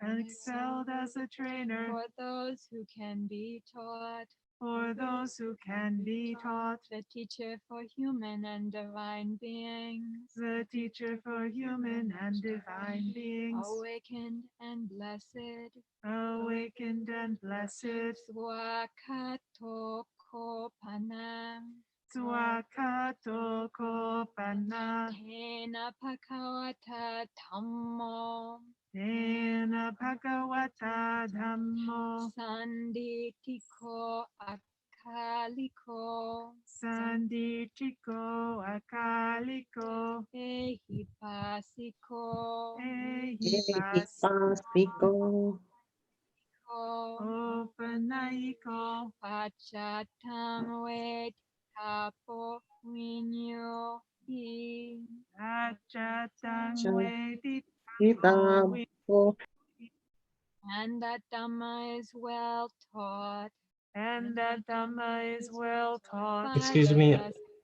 Speaker 2: and excelled as a trainer,
Speaker 13: for those who can be taught,
Speaker 2: for those who can be taught,
Speaker 13: the teacher for human and divine beings,
Speaker 2: the teacher for human and divine beings,
Speaker 13: awakened and blessed,
Speaker 2: awakened and blessed,
Speaker 13: Swakato Kopana,
Speaker 2: Swakato Kopana,
Speaker 13: Tena Pakawata Dhammo,
Speaker 2: Tena Bhagavata Dhammo,
Speaker 13: Sanditiko Akaliko,
Speaker 2: Sanditiko Akaliko,
Speaker 13: Ehipasiko,
Speaker 17: Ehipasiko,
Speaker 2: Opanaiko,
Speaker 13: Pachatam Vedikapo Vinyo Hi,
Speaker 2: Achatang Vedita,
Speaker 13: and that Dhamma is well taught,
Speaker 2: and that Dhamma is well taught.
Speaker 11: Excuse me,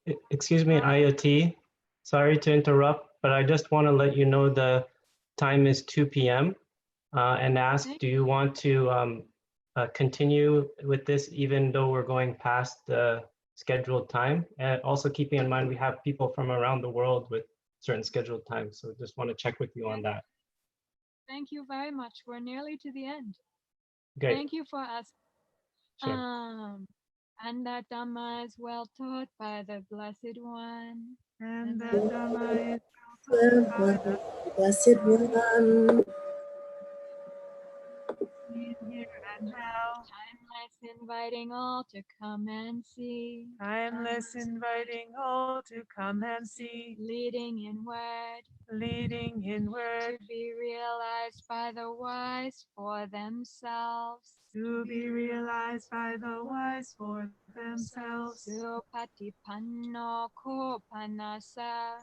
Speaker 11: Ayati. Sorry to interrupt, but I just want to let you know the time is 2 p.m. And ask, do you want to continue with this even though we're going past the scheduled time? And also keeping in mind we have people from around the world with certain scheduled times, so just want to check with you on that.
Speaker 13: Thank you very much. We're nearly to the end.
Speaker 11: Great.
Speaker 13: Thank you for asking.
Speaker 11: Sure.
Speaker 13: And that Dhamma is well taught by the Blessed One.
Speaker 2: And that Dhamma is
Speaker 8: well taught by the Blessed One.
Speaker 2: here and now.
Speaker 13: Timeless, inviting all to come and see.
Speaker 2: Timeless, inviting all to come and see.
Speaker 13: Leading inward.
Speaker 2: Leading inward.
Speaker 13: To be realized by the wise for themselves.
Speaker 2: To be realized by the wise for themselves.
Speaker 13: Supatipanno kopanasa.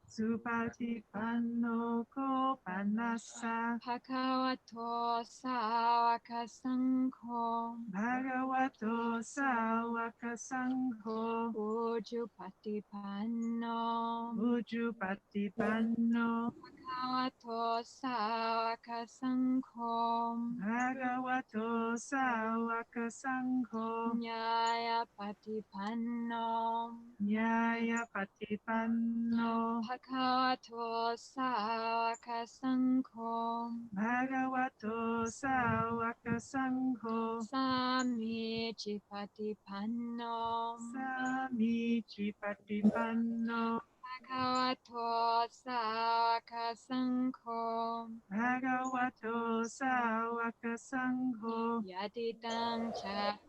Speaker 2: Supatipanno kopanassa.
Speaker 13: Bhagavato sāvaka saṅgho.
Speaker 2: Bhagavato sāvaka saṅgho.
Speaker 13: Ujupatipanno.
Speaker 2: Ujupatipanno.
Speaker 13: Bhagavato sāvaka saṅgho.
Speaker 2: Bhagavato sāvaka saṅgho.
Speaker 13: Nyaya patipanno.
Speaker 2: Nyaya patipanno.
Speaker 13: Bhagavato sāvaka saṅgho.
Speaker 2: Bhagavato sāvaka saṅgho.
Speaker 13: Samichi patipanno.
Speaker 2: Samichi patipanno.
Speaker 13: Bhagavato sāvaka saṅgho.
Speaker 2: Bhagavato sāvaka saṅgho.
Speaker 13: Yadidang chattari.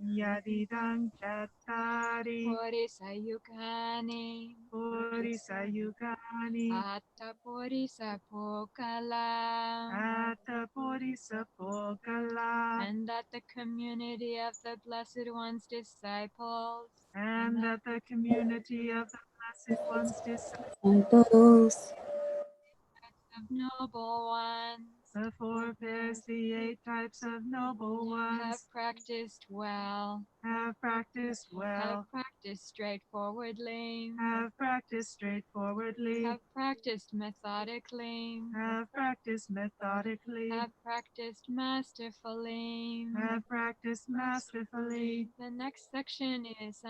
Speaker 2: Yadidang chattari.
Speaker 13: Purisayukani.
Speaker 2: Purisayukani.
Speaker 13: Atta purisapokala.
Speaker 2: Atta purisapokala.
Speaker 13: And that the community of the Blessed One's disciples.
Speaker 2: And that the community of the Blessed One's
Speaker 8: disciples.
Speaker 13: Of noble ones.
Speaker 2: The 4 pairs, the 8 types of noble ones.
Speaker 13: Have practiced well.
Speaker 2: Have practiced well.
Speaker 13: Have practiced straightforwardly.
Speaker 2: Have practiced straightforwardly.
Speaker 13: Have practiced methodically.
Speaker 2: Have practiced methodically.
Speaker 13: Have practiced masterfully.
Speaker 2: Have practiced masterfully.
Speaker 13: The next section is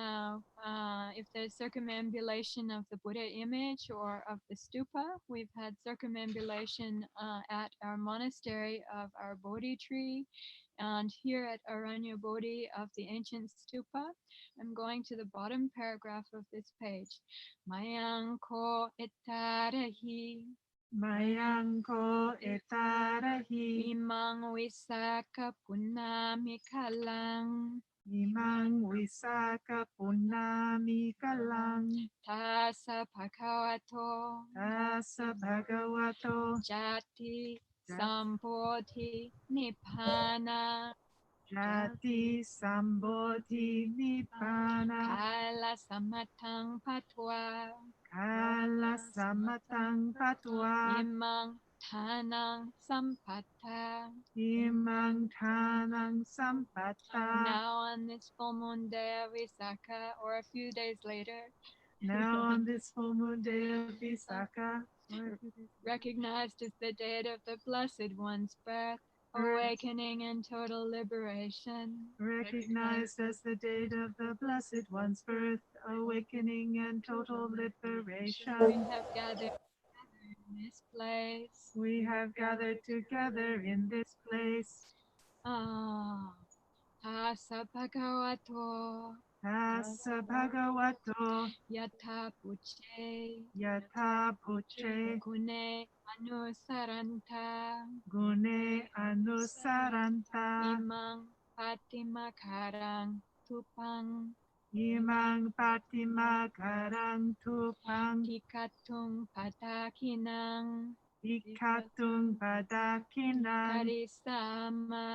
Speaker 13: if there's circumambulation of the Buddha image or of the stupa. We've had circumambulation at our monastery of our Bodhi tree, and here at Aranya Bodhi of the ancient stupa. I'm going to the bottom paragraph of this page. Mayanko etarahi.
Speaker 2: Mayanko etarahi.
Speaker 13: Imang Visaka Punami Kalang.
Speaker 2: Imang Visaka Punami Kalang.
Speaker 13: Tasa Bhagavato.
Speaker 2: Tasa Bhagavato.
Speaker 13: Jati Sambodhi Nibbana.
Speaker 2: Jati Sambodhi Nibbana.
Speaker 13: Kala Samatang Patwa.
Speaker 2: Kala samatang patwa.
Speaker 13: Imang tanang sampata.
Speaker 2: Imang tanang sampata.
Speaker 13: Now on this full moon day of Visakha, or a few days later,
Speaker 2: Now on this full moon day of Visakha,
Speaker 13: recognized as the date of the Blessed One's birth, awakening and total liberation.
Speaker 2: recognized as the date of the Blessed One's birth, awakening and total liberation.
Speaker 13: We have gathered together in this place.
Speaker 2: We have gathered together in this place.
Speaker 13: Tassa bhagavato.
Speaker 2: Tassa bhagavato.
Speaker 13: Yatha puche.
Speaker 2: Yatha puche.
Speaker 13: Gune anusaranta.
Speaker 2: Gune anusaranta.
Speaker 13: Imang patimakarang tupang.
Speaker 2: Imang patimakarang tupang.
Speaker 13: Ikatung patakinang.
Speaker 2: Ikatung padakinang.
Speaker 13: Karisama.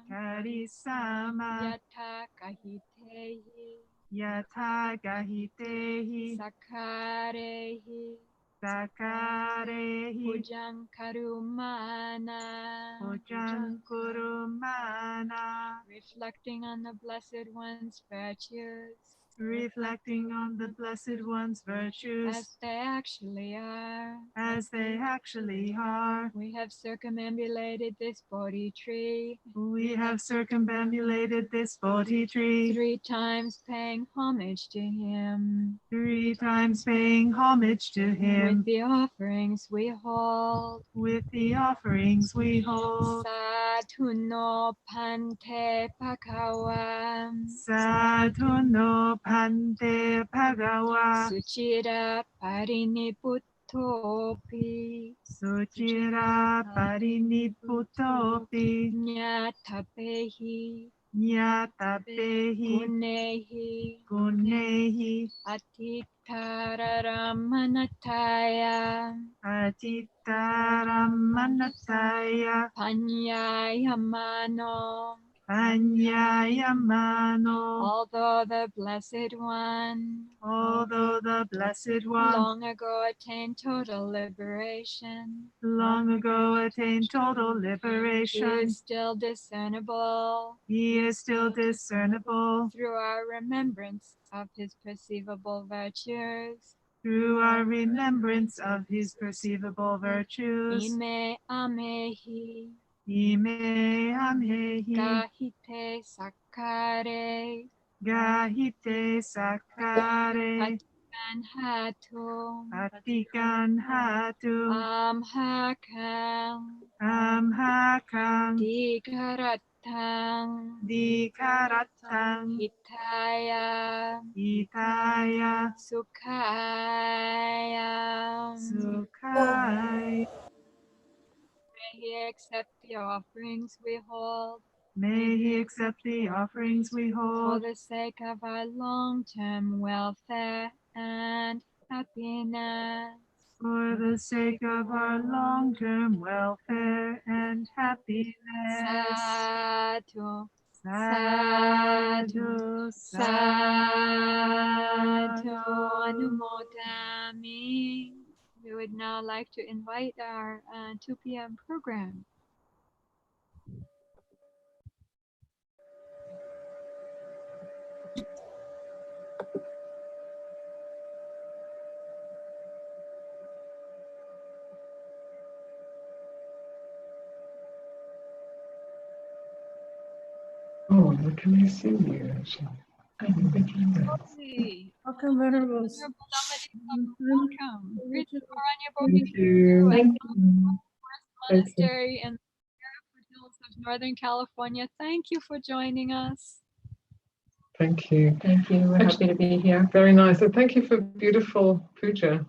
Speaker 2: Karisama.
Speaker 13: Yatha kahitehi.
Speaker 2: Yatha gahitehi.
Speaker 13: Sakarehi.
Speaker 2: Sakarehi.
Speaker 13: Pujang karumana.
Speaker 2: Pujang kurumana.
Speaker 13: Reflecting on the Blessed One's virtues.
Speaker 2: Reflecting on the Blessed One's virtues.
Speaker 13: As they actually are.
Speaker 2: As they actually are.
Speaker 13: We have circumambulated this Bodhi tree.
Speaker 2: We have circumambulated this Bodhi tree.
Speaker 13: 3 times paying homage to him.
Speaker 2: 3 times paying homage to him.
Speaker 13: With the offerings we hold.
Speaker 2: With the offerings we hold.
Speaker 13: Sadhu no pante bhagawa.
Speaker 2: Sadhu no pante bhagawa.
Speaker 13: Suchira pariniputopi.
Speaker 2: Suchira pariniputopi.
Speaker 13: Nyatapehi.
Speaker 2: Nyatapehi.
Speaker 13: Gunehi.
Speaker 2: Gunehi.
Speaker 13: Atitaramanataya.
Speaker 2: Atitaramanataya.
Speaker 13: Panyayamano.
Speaker 2: Panyayamano.
Speaker 13: Although the Blessed One long ago attained total liberation,
Speaker 2: long ago attained total
Speaker 13: he
Speaker 2: liberation,
Speaker 13: is still discernible.
Speaker 2: He is still discernible
Speaker 13: Through our remembrance of his perceivable virtues.
Speaker 2: Through our remembrance of his perceivable virtues.
Speaker 13: Ime amehi.
Speaker 2: Ime amehi.
Speaker 13: Gahite sakare.
Speaker 2: Gahite sakare.
Speaker 13: Patikan hatu.
Speaker 2: Patikan hatu.
Speaker 13: Amhakang.
Speaker 2: Amhakang.
Speaker 13: Dikaratang.
Speaker 2: Dikaratang.
Speaker 13: Hitaya.
Speaker 2: Hitaya.
Speaker 13: Sukhaya.
Speaker 2: Sukhaya.
Speaker 13: May he accept the offerings we hold.
Speaker 2: May he accept the offerings we
Speaker 13: For
Speaker 2: hold.
Speaker 13: the sake of our long-term welfare and happiness.
Speaker 2: For the sake of our long-term welfare and happiness.
Speaker 13: Sadhu.
Speaker 2: Sadhu.
Speaker 13: Sadhu. Anumodami. We would now like to invite our 2 p.m. program.
Speaker 6: Oh, what can I see here?
Speaker 7: Welcome, Venerables.
Speaker 13: Welcome. Greetings,
Speaker 6: Thank you.
Speaker 13: Monastery in the foothills of Northern California. Thank you for joining us.
Speaker 6: Thank you. Thank you. We're happy to be here. Very nice. And thank you for beautiful puja.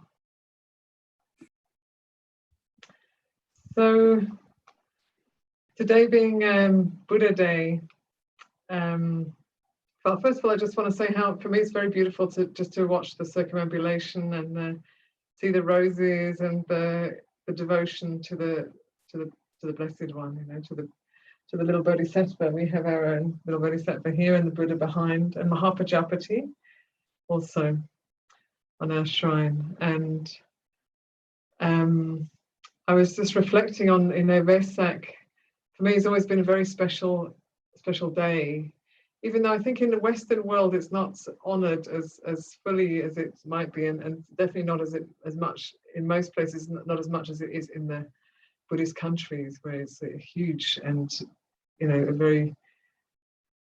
Speaker 6: So today being Buddha Day, well, first of all, I just want to say how for me it's very beautiful to watch the circumambulation and see the roses and the devotion to the Blessed One, you know, to the little Bodhisattva. We have our own little Bodhisattva here and the Buddha behind, and Mahapajapati also. on our shrine. And I was just reflecting on, Vesak, for me, it's always been a very special day, even though I think in the Western world it's not honoured as fully as it might be, and definitely not as much in most places, not as much as it is in the Buddhist countries, where it's a huge and a very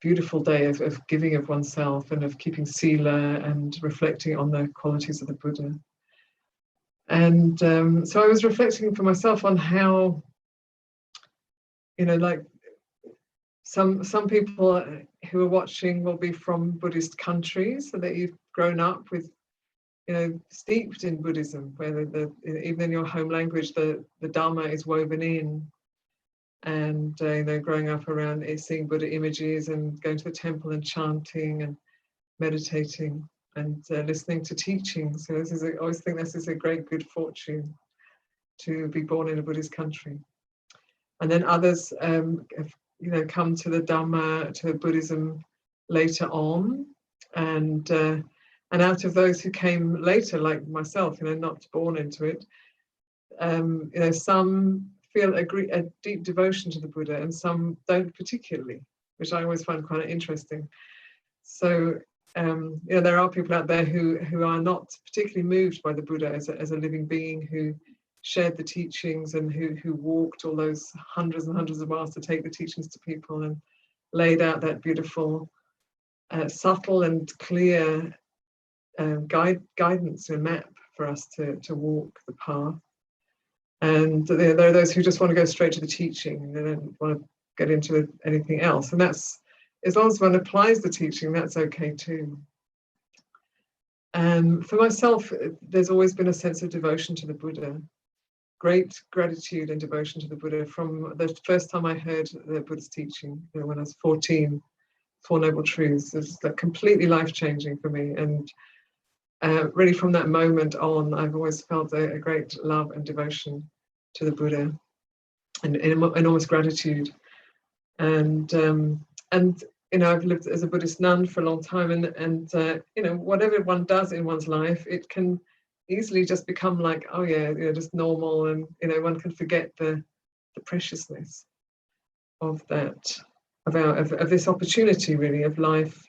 Speaker 6: beautiful day of giving of oneself and of keeping sila and reflecting on the qualities of the Buddha. And so I was reflecting for myself on how, like some people who are watching will be from Buddhist countries, so that you've grown up with, steeped in Buddhism, where even in your home language, the Dharma is woven in. And growing up around seeing Buddha images and going to the temple and chanting and meditating and listening to teaching. So I always think this is a great good fortune to be born in a Buddhist country. And then others have come to the Dhamma, to Buddhism later on, and out of those who came later, like myself, not born into it, some feel a deep devotion to the Buddha, and some don't particularly, which I always find quite interesting. So there are people out there who are not particularly moved by the Buddha as a living being who shared the teachings and who walked all those hundreds and hundreds of miles to take the teachings to people and laid out that beautiful, subtle and clear guidance and map for us to walk the path. And there are those who just want to go straight to the teaching. They don't want to get into anything else. And that's, as long as one applies the teaching, that's okay too. And for myself, there's always been a sense of devotion to the Buddha, great gratitude and devotion to the Buddha from the first time I heard the Buddha's teaching, when I was 14, Four Noble Truths. It's like completely life-changing for me. And really from that moment on, I've always felt a great love and devotion to the Buddha and enormous gratitude. And I've lived as a Buddhist nun for a long time, and whatever one does in one's life, it can easily just become like, oh yeah, just normal, and one can forget the preciousness of that, of this opportunity really of life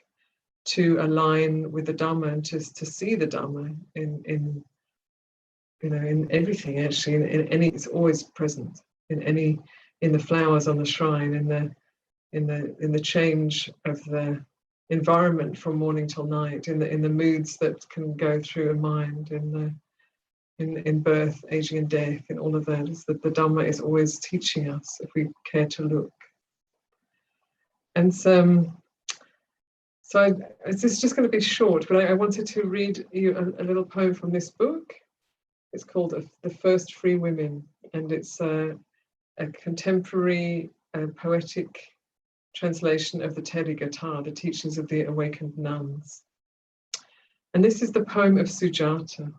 Speaker 6: to align with the Dhamma and to see the Dhamma in everything, actually, in any, it's always present in the flowers on the shrine, in the change of the environment from morning till night, in the moods that can go through a mind, in birth, aging and death, and all of that, is that the Dhamma is always teaching us if we care to look. And so it's just going to be short, but I wanted to read you a little poem from this book. It's called The First Free Women, and it's a contemporary poetic translation of the Therigatha, the teachings of the awakened nuns. And this is the poem of Sujata,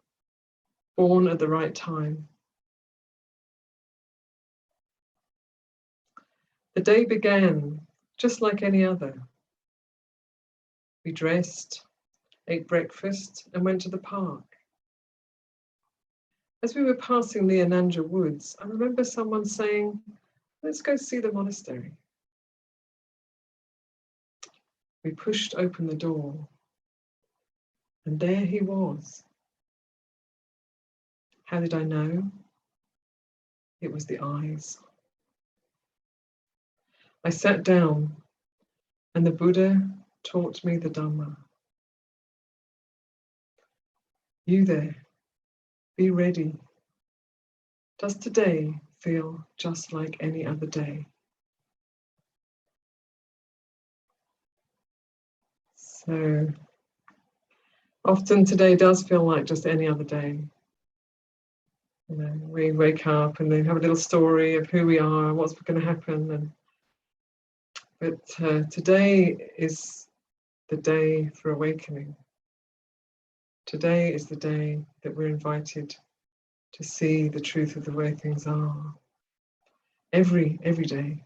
Speaker 6: born at the right time. The day began just like any other. We dressed, ate breakfast, and went to the park. As we were passing the Ananja woods, I remember someone saying, "Let's go see the monastery." We pushed open the door, and there he was. How did I know? It was the eyes. I sat down, and the Buddha taught me the Dhamma. You there, be ready. Does today feel just like any other day? So often today does feel like just any other day. We wake up and then have a little story of who we are, what's going to happen. But today is the day for awakening. Today is the day that we're invited to see the truth of the way things are. Every day,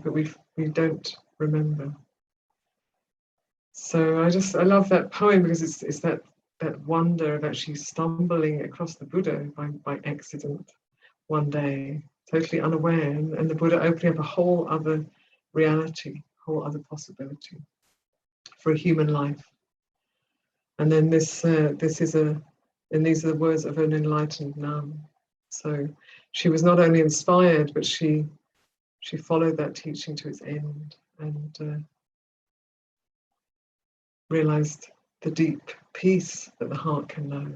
Speaker 6: but we don't remember. So I love that poem because it's that wonder of actually stumbling across the Buddha by accident one day, totally unaware, and the Buddha opening up a whole other reality, whole other possibility for a human life. And then these are the words of an enlightened nun. So she was not only inspired, but she followed that teaching to its end and realized the deep peace that the heart can know.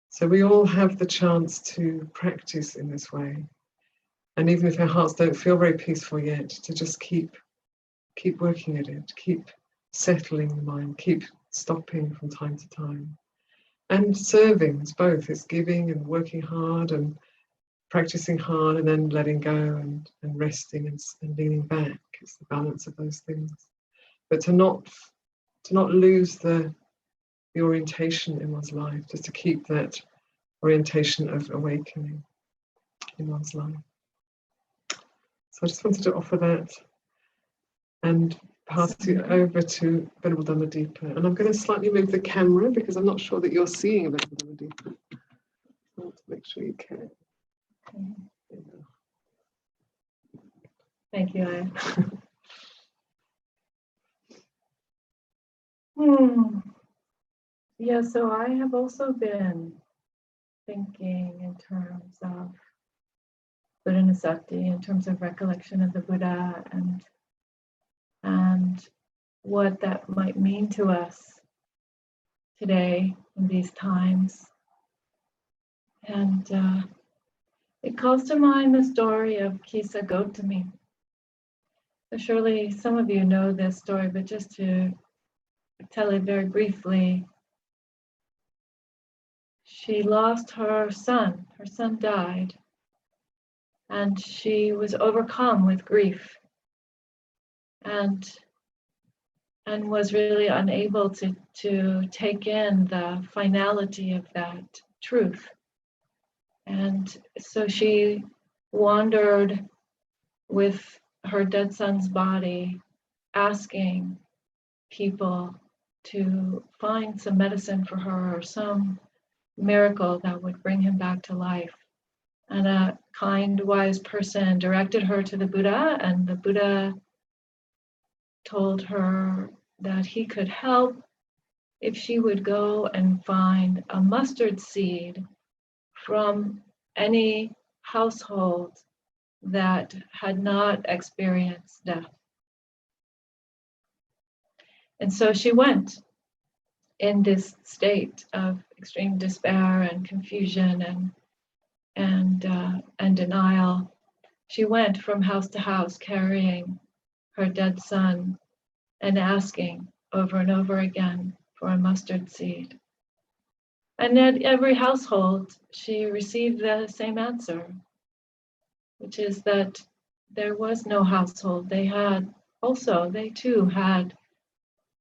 Speaker 6: So we all have the chance to practice in this way. And even if our hearts don't feel very peaceful yet, to just keep working at it, keep settling the mind, keep stopping from time to time. And serving, it's both. It's giving and working hard and practicing hard and then letting go and resting and leaning back. It's the balance of those things. But to not lose the orientation in one's life, just to keep that orientation of awakening in one's life. So I just wanted to offer that and pass it over to Venerable Dhammadvipa. And I'm going to slightly move the camera because I'm not sure that you're seeing Venerable Dhammadvipa. I want to make sure you can.
Speaker 4: Thank you, Aya. Yeah, so I have also been thinking in terms of Buddha Nusati, in terms of recollection of the Buddha and what that might mean to us today in these times. And it calls to mind the story of Kisa Gotami. So surely some of you know this story, but just to tell it very briefly, she lost her son. Her son died, and she was overcome with grief and was really unable to take in the finality of that truth. And so she wandered with her dead son's body, asking people to find some medicine for her or some miracle that would bring him back to life. And a kind, wise person directed her to the Buddha, and the Buddha told her that he could help if she would go and find a mustard seed from any household that had not experienced death. And so she went in this state of extreme despair and confusion and denial. She went from house to house carrying her dead son and asking over and over again for a mustard seed. And at every household, she received the same answer, which is that there was no household. They too had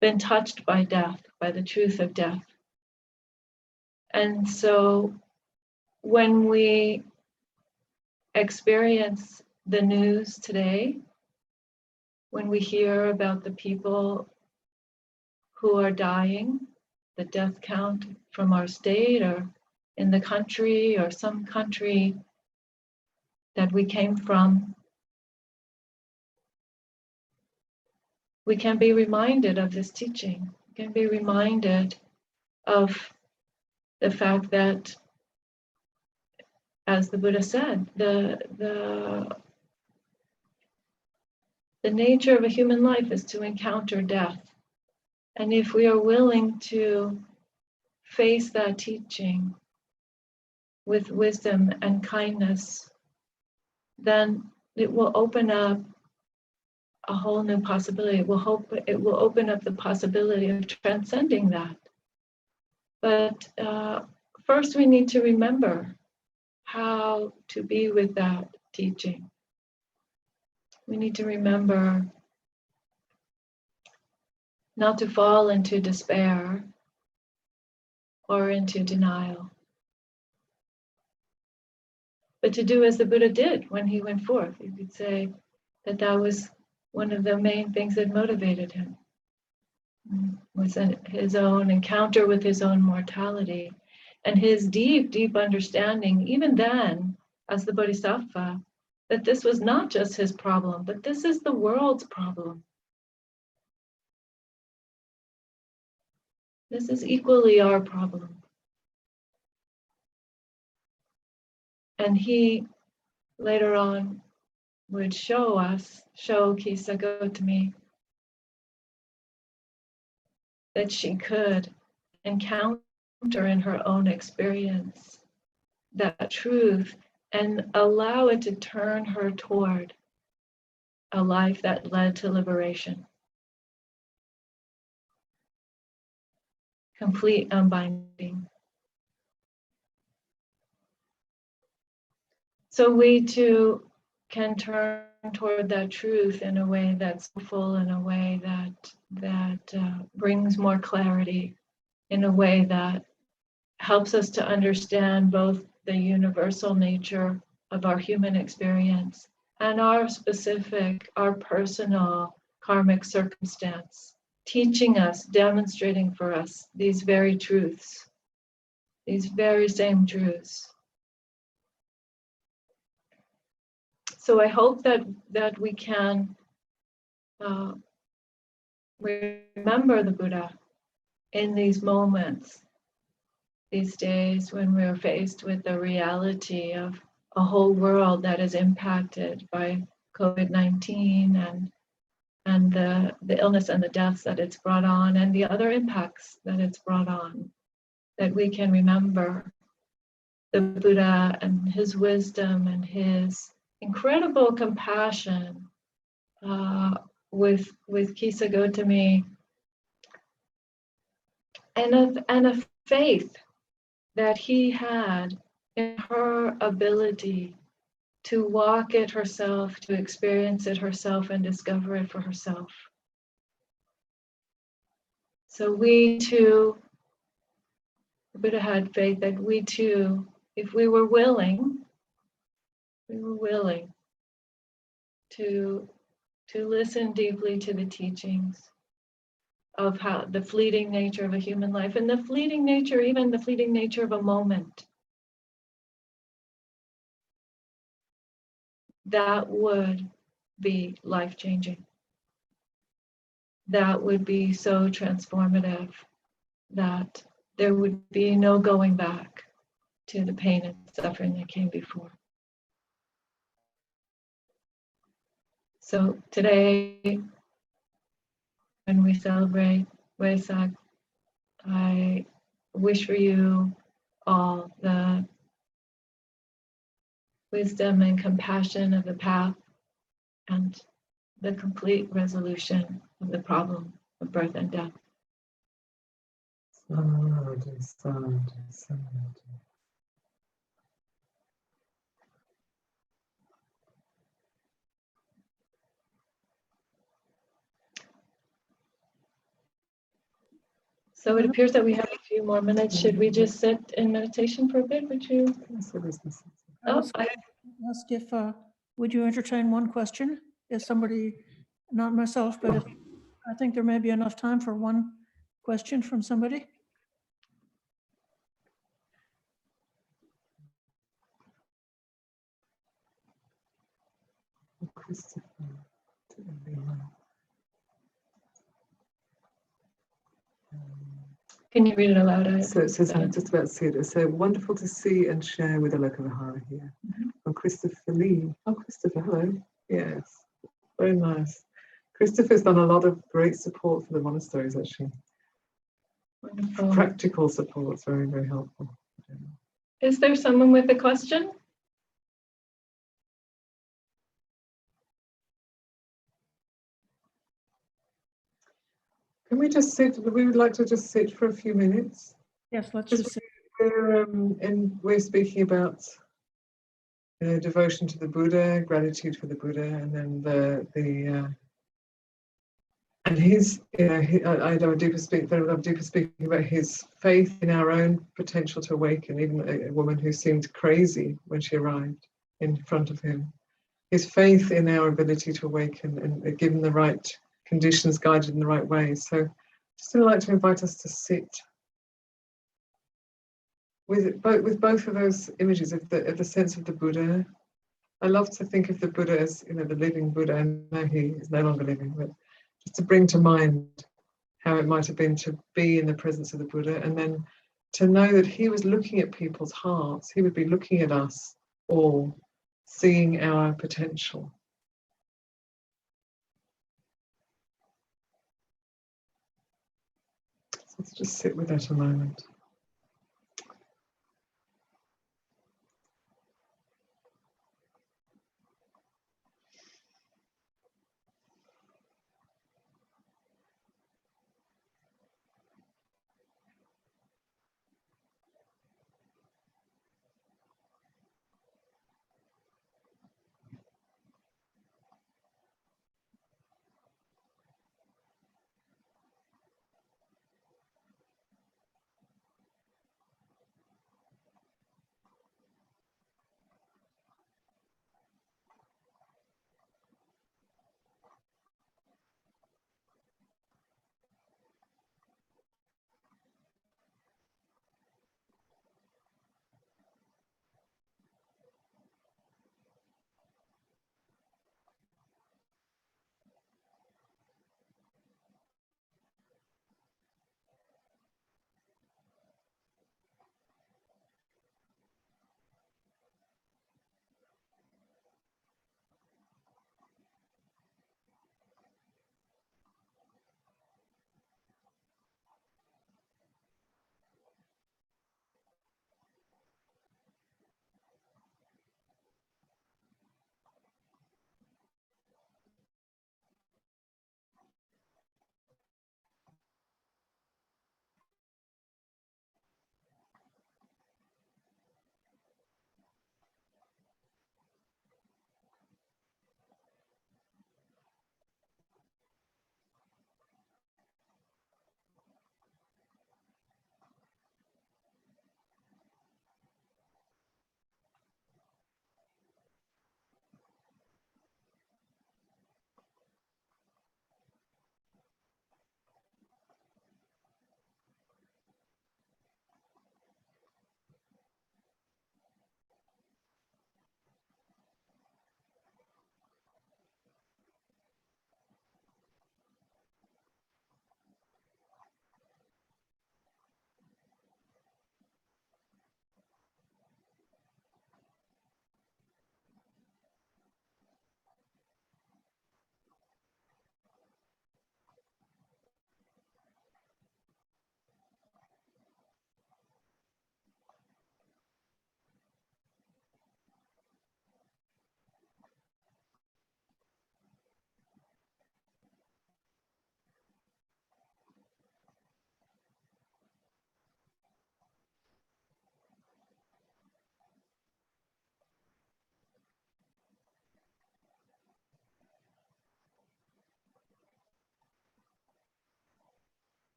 Speaker 4: been touched by death, by the truth of death. And so when we experience the news today, when we hear about the people who are dying, the death count from our state or in the country or some country that we came from, we can be reminded of this teaching. We can be reminded of the fact that, as the Buddha said, the nature of a human life is to encounter death. And if we are willing to face that teaching with wisdom and kindness, then it will open up a whole new possibility. It will open up the possibility of transcending that. But first we need to remember how to be with that teaching. We need to remember not to fall into despair or into denial, but to do as the Buddha did when he went forth. You could say that was one of the main things that motivated him. was his own encounter with his own mortality, and his deep, deep understanding, even then, as the Bodhisattva, that this was not just his problem, but this is the world's problem. This is equally our problem. And he later on would show Kisa Gotami, that she could encounter in her own experience that truth and allow it to turn her toward a life that led to liberation. Complete unbinding. So we too can turn toward that truth in a way that's full, in a way that brings more clarity, in a way that helps us to understand both the universal nature of our human experience and our specific, our personal karmic circumstance, teaching us, demonstrating for us these very truths, these very same truths. So I hope that we can remember the Buddha in these moments, these days when we're faced with the reality of a whole world that is impacted by COVID-19 and the illness and the deaths that it's brought on and the other impacts that it's brought on, that we can remember the Buddha and his wisdom and his incredible compassion with Kisa Gotami, and a faith that he had in her ability to walk it herself, to experience it herself and discover it for herself. So we too, the Buddha had faith that we too, if we were willing to listen deeply to the teachings of how the fleeting nature of a human life and the fleeting nature, even the fleeting nature of a moment, that would be life-changing. That would be so transformative that there would be no going back to the pain and suffering that came before. So today, when we celebrate Vesak, I wish for you all the wisdom and compassion of the path and the complete resolution of the problem of birth and death.
Speaker 6: Sadhu, sadhu, sadhu.
Speaker 4: So it appears that we have a few more minutes. Should we just sit in meditation for a bit? Would you?
Speaker 7: Ask if, would you entertain one question? If somebody, not myself, but if, I think there may be enough time for one question from somebody.
Speaker 4: Can you read it aloud?
Speaker 6: So it says, I'm just about to see it. So wonderful to see and share with Aloka Vihara here. From Christopher Lee. Oh, Christopher, hello. Yes, very nice. Christopher's done a lot of great support for the monasteries, actually.
Speaker 4: Wonderful.
Speaker 6: Practical support, it's very, very helpful.
Speaker 4: Is there someone with a question?
Speaker 6: Can we just sit? We would like to just sit for a few minutes.
Speaker 7: Yes, let's just sit.
Speaker 6: We're speaking about devotion to the Buddha, gratitude for the Buddha, and then and his, I love deeper speaking about his faith in our own potential to awaken, even a woman who seemed crazy when she arrived in front of him. His faith in our ability to awaken and given the right conditions, guided in the right way. So Just like to invite us to sit with both of those images of the sense of the Buddha. I love to think of the Buddha as, the living Buddha. I know he is no longer living, but just to bring to mind how it might have been to be in the presence of the Buddha, and then to know that he was looking at people's hearts. He would be looking at us all, seeing our potential. So let's just sit with that a moment.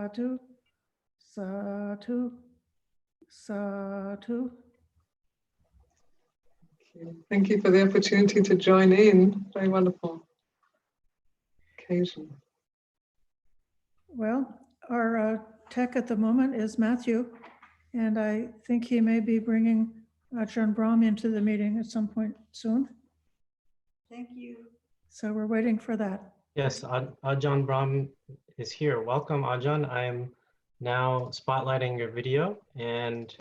Speaker 7: Sadhu, sadhu, sadhu.
Speaker 6: Thank you for the opportunity to join in. Very wonderful occasion.
Speaker 7: Well, our tech at the moment is Matthew, and I think he may be bringing Ajahn Brahm into the meeting at some point soon.
Speaker 16: Thank you.
Speaker 7: So we're waiting for that.
Speaker 11: Yes, Ajahn Brahm is here. Welcome, Ajahn. I am now spotlighting your video, and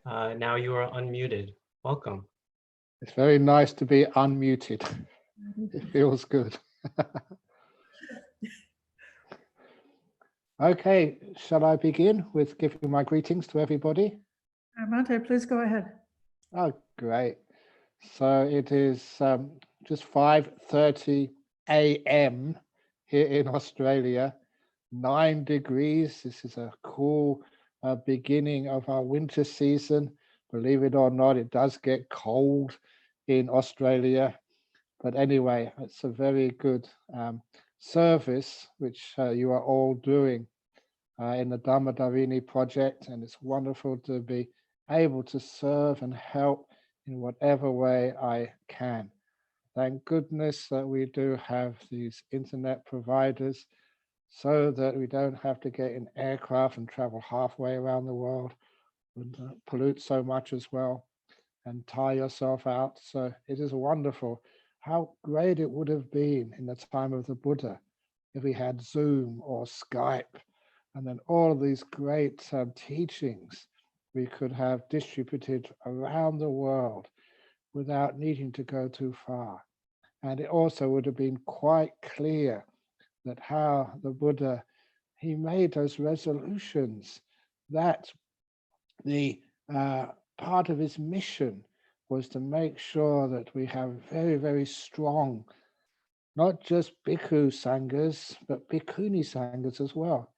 Speaker 11: now you are unmuted. Welcome.
Speaker 12: It's very nice to be unmuted. It feels good. Okay, shall I begin with giving my greetings to everybody?
Speaker 7: Mante, please go ahead.
Speaker 12: Oh, great. So it is just 5:30 a.m. here in Australia, 9 degrees. This is a cool beginning of our winter season. Believe it or not, it does get cold in Australia. But anyway, it's a very good service which you are all doing in the Dhammadharini project, and it's wonderful to be able to serve and help in whatever way I can. Thank goodness that we do have these internet providers so that we don't have to get in aircraft and travel halfway around the world and pollute so much as well and tire yourself out. So it is wonderful. How great it would have been in the time of the Buddha if we had Zoom or Skype, and then all of these great teachings we could have distributed around the world without needing to go too far. And it also would have been quite clear that how the Buddha, he made those resolutions that the part of his mission was to make sure that we have very, very strong, not just bhikkhu sanghas, but bhikkhuni sanghas as well.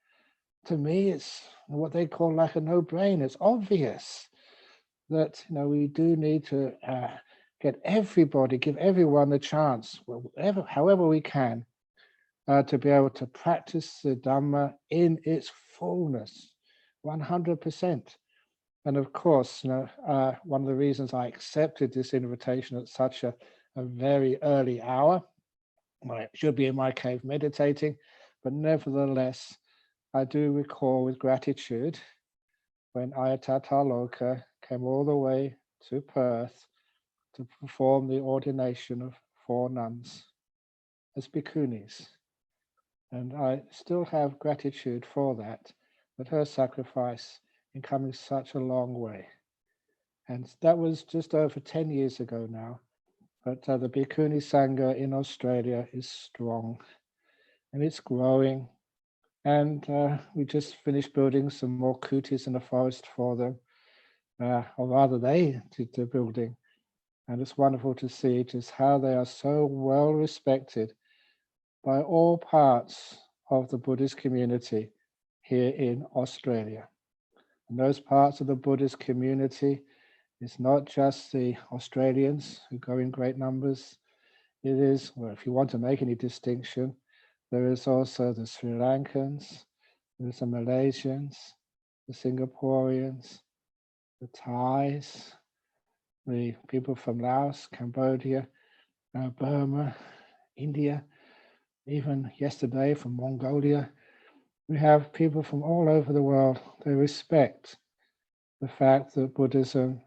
Speaker 12: To me, it's what they call like a no-brainer. It's obvious that we do need to get everybody, give everyone the chance, however we can, to be able to practice the Dhamma in its fullness, 100%. And of course, one of the reasons I accepted this invitation at such a very early hour, I should be in my cave meditating, but nevertheless, I do recall with gratitude when Ayatata Loka came all the way to Perth to perform the ordination of 4 nuns as bhikkhunis. And I still have gratitude for that her sacrifice in coming such a long way. And that was just over 10 years ago now. But the Bhikkhuni Sangha in Australia is strong and it's growing. And we just finished building some more kutis in the forest for them, or rather they did the building. And it's wonderful to see just how they are so well respected by all parts of the Buddhist community here in Australia. And those parts of the Buddhist community, it's not just the Australians who go in great numbers. It is, well, if you want to make any distinction, there is also the Sri Lankans, there's the Malaysians, the Singaporeans, the Thais, the people from Laos, Cambodia, Burma, India, even yesterday from Mongolia. We have people from all over the world. They respect the fact that Buddhism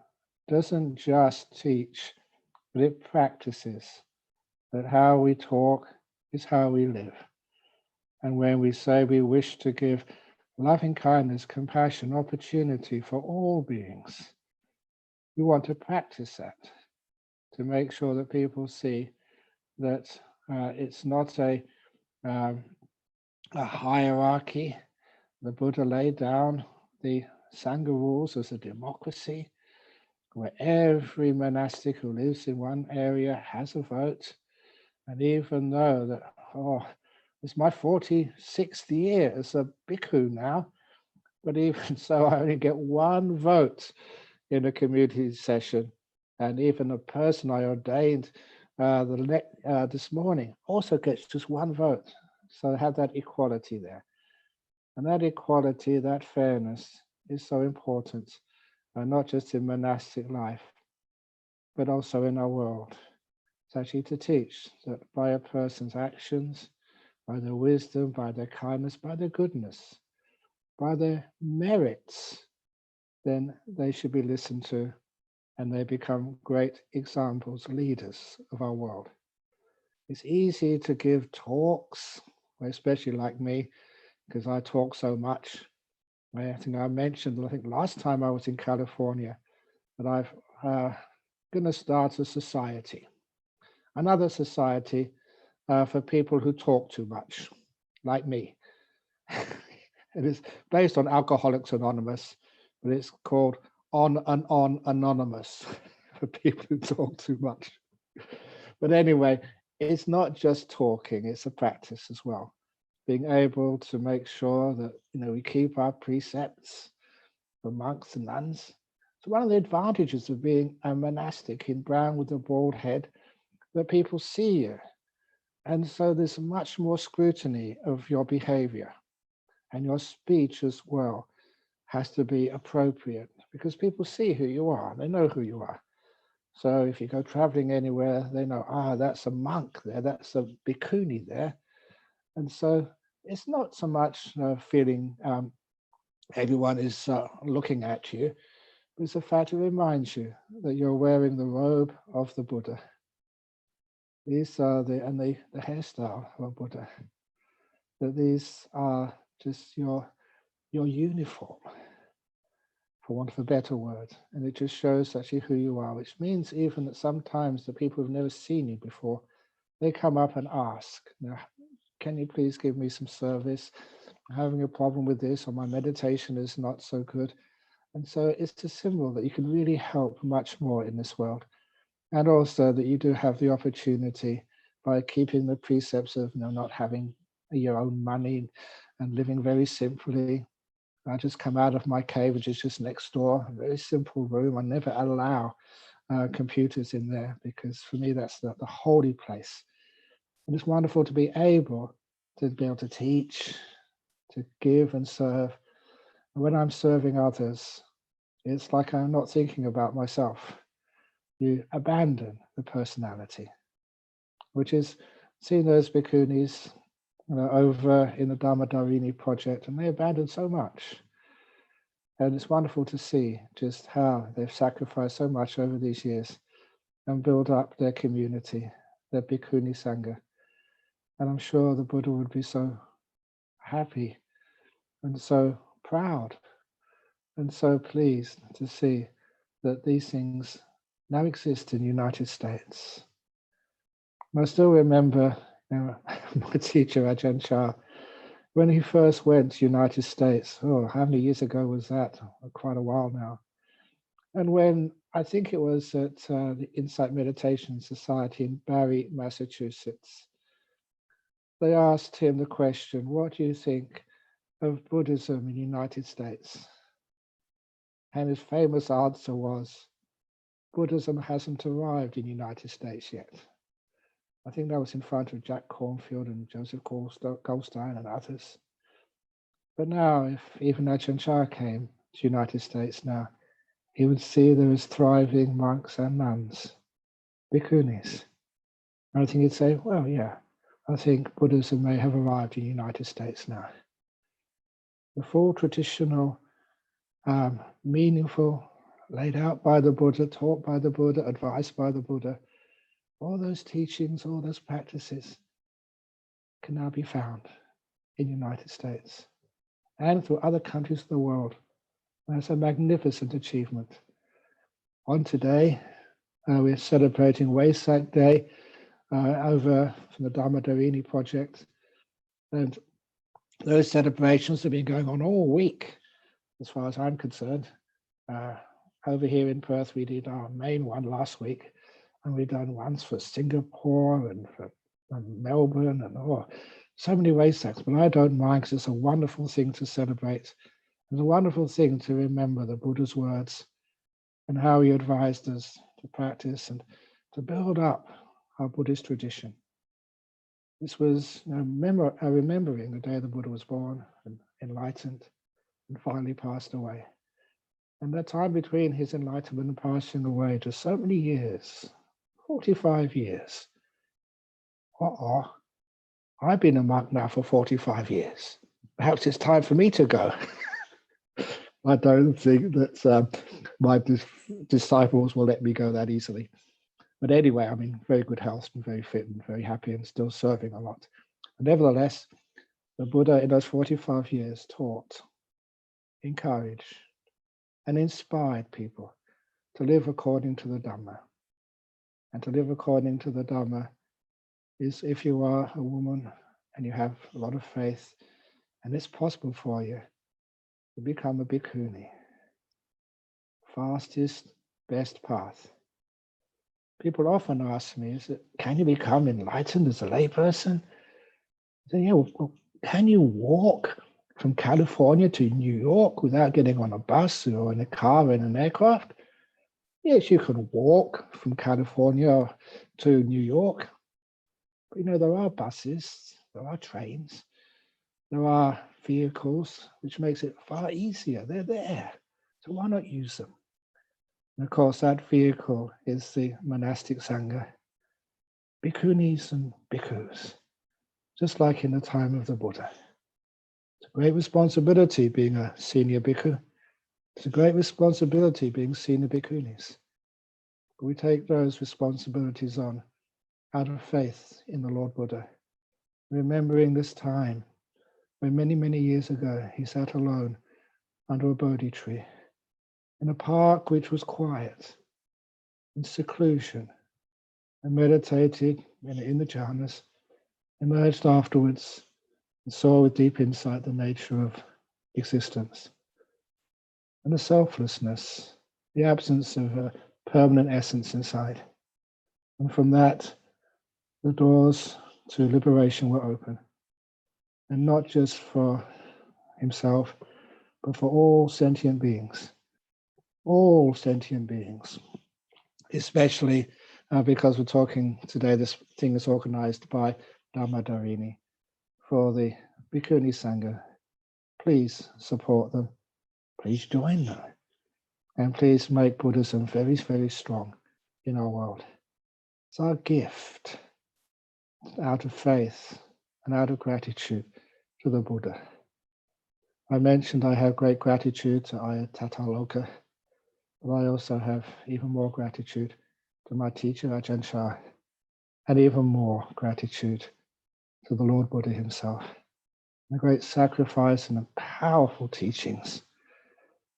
Speaker 12: doesn't just teach, but it practices, that how we talk is how we live. And when we say we wish to give loving kindness, compassion, opportunity for all beings, we want to practice that to make sure that people see that it's not a hierarchy. The Buddha laid down the Sangha rules as a democracy, where every monastic who lives in one area has a vote. And even though that, it's my 46th year as a bhikkhu now, but even so, I only get 1 vote in a community session. And even a person I ordained this morning also gets just 1 vote. So I have that equality there. And that equality, that fairness is so important, not just in monastic life, but also in our world. It's actually to teach that by a person's actions, by their wisdom, by their kindness, by their goodness, by their merits, then they should be listened to and they become great examples, leaders of our world. It's easy to give talks, especially like me, because I talk so much. I think I mentioned, I think last time I was in California, that I've going to start a society, another society for people who talk too much, like me. It is based on Alcoholics Anonymous, but it's called On and On Anonymous for people who talk too much. But anyway, it's not just talking, it's a practice as well. Being able to make sure that we keep our precepts for monks and nuns. So one of the advantages of being a monastic in brown with a bald head, that people see you. And so there's much more scrutiny of your behavior. And your speech as well has to be appropriate because people see who you are. They know who you are. So if you go traveling anywhere, they know, that's a monk there, that's a bhikkhuni there. And so it's not so much feeling everyone is looking at you. It's a fact it reminds you that you're wearing the robe of the Buddha. These are the hairstyle of Buddha. That these are just your uniform, for want of a better word. And it just shows actually who you are, which means even that sometimes the people who've never seen you before, they come up and ask, can you please give me some service? I'm having a problem with this, or my meditation is not so good. And so it's a symbol that you can really help much more in this world. And also that you do have the opportunity by keeping the precepts of not having your own money and living very simply. I just come out of my cave, which is just next door, a very simple room. I never allow computers in there because for me, that's the holy place. And it's wonderful to be able to teach, to give and serve. And when I'm serving others, it's like I'm not thinking about myself. You abandon the personality, which is seeing those bhikkhunis over in the Dhammadharini project, and they abandoned so much. And it's wonderful to see just how they've sacrificed so much over these years and build up their community, their bhikkhuni Sangha. And I'm sure the Buddha would be so happy and so proud and so pleased to see that these things now exist in the United States. And I still remember my teacher, Ajahn Brahm, when he first went to the United States. How many years ago was that? Quite a while now. And when I think it was at the Insight Meditation Society in Barre, Massachusetts, they asked him the question, what do you think of Buddhism in the United States? And his famous answer was, Buddhism hasn't arrived in the United States yet. I think that was in front of Jack Cornfield and Joseph Goldstein and others. But now, if even Ajahn Brahm came to the United States now, he would see there is thriving monks and nuns, bhikkhunis. And I think he'd say, well, yeah, I think Buddhism may have arrived in the United States now. The full traditional, meaningful, laid out by the Buddha, taught by the Buddha, advised by the Buddha, all those teachings, all those practices can now be found in the United States and through other countries of the world. That's a magnificent achievement. On today, we're celebrating Vesak Day over from the Dhammadharini project. And those celebrations have been going on all week, as far as I'm concerned. Over here in Perth, we did our main one last week, and we've done ones for Singapore and for Melbourne and so many Vesaks, but I don't mind because it's a wonderful thing to celebrate. It's a wonderful thing to remember the Buddha's words and how he advised us to practice and to build up our Buddhist tradition. This was remembering the day the Buddha was born and enlightened, and finally passed away. And the time between his enlightenment and passing away, just so many years, 45 years. I've been a monk now for 45 years. Perhaps it's time for me to go. I don't think that my disciples will let me go that easily. But anyway, I'm in very good health and very fit and very happy and still serving a lot. But nevertheless, the Buddha in those 45 years taught, encouraged, and inspired people to live according to the Dhamma. And to live according to the Dhamma is, if you are a woman and you have a lot of faith, and it's possible for you to become a bhikkhuni. Fastest, best path. People often ask me, can you become enlightened as a layperson? I say, yeah, well, can you walk from California to New York without getting on a bus or in a car or in an aircraft? Yes, you can walk from California to New York. But there are buses, there are trains, there are vehicles, which makes it far easier. They're there. So why not use them? And of course, that vehicle is the monastic Sangha, bhikkhunis and bhikkhus, just like in the time of the Buddha. It's a great responsibility being a senior bhikkhu. It's a great responsibility being senior bhikkhunis. But we take those responsibilities on out of faith in the Lord Buddha, remembering this time when many, many years ago he sat alone under a Bodhi tree in a park which was quiet, in seclusion, and meditated in the jhanas, emerged afterwards and saw with deep insight the nature of existence and the selflessness, the absence of a permanent essence inside. And from that, the doors to liberation were open. And not just for himself, but for all sentient beings. All sentient beings. Especially because we're talking today, this thing is organized by Dhammadharini for the Bhikkhuni Sangha. Please support them. Please join them. And please make Buddhism very, very strong in our world. It's our gift out of faith and out of gratitude to the Buddha. I mentioned I have great gratitude to Ayattatthaloka, but I also have even more gratitude to my teacher, Ajahn Brahm, and even more gratitude to the Lord Buddha himself. The great sacrifice and the powerful teachings,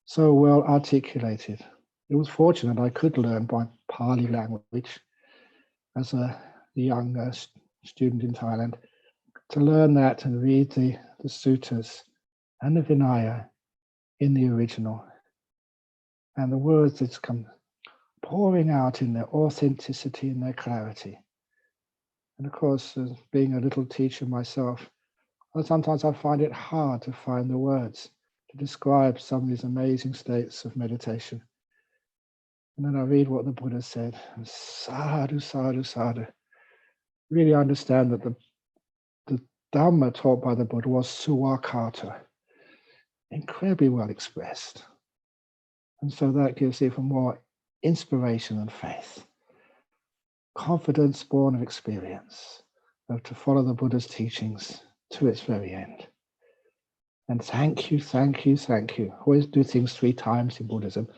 Speaker 12: so well articulated. It was fortunate I could learn by Pali language as a young student in Thailand, to learn that and read the suttas and the Vinaya in the original. And the words that come pouring out in their authenticity and their clarity. And of course, being a little teacher myself, sometimes I find it hard to find the words to describe some of these amazing states of meditation. And then I read what the Buddha said, and sadhu, sadhu, sadhu. Really understand that the Dhamma taught by the Buddha was suwakata, incredibly well expressed. And so that gives even more inspiration and faith. Confidence born of experience, to follow the Buddha's teachings to its very end. And thank you, thank you, thank you. Always do things 3 times in Buddhism.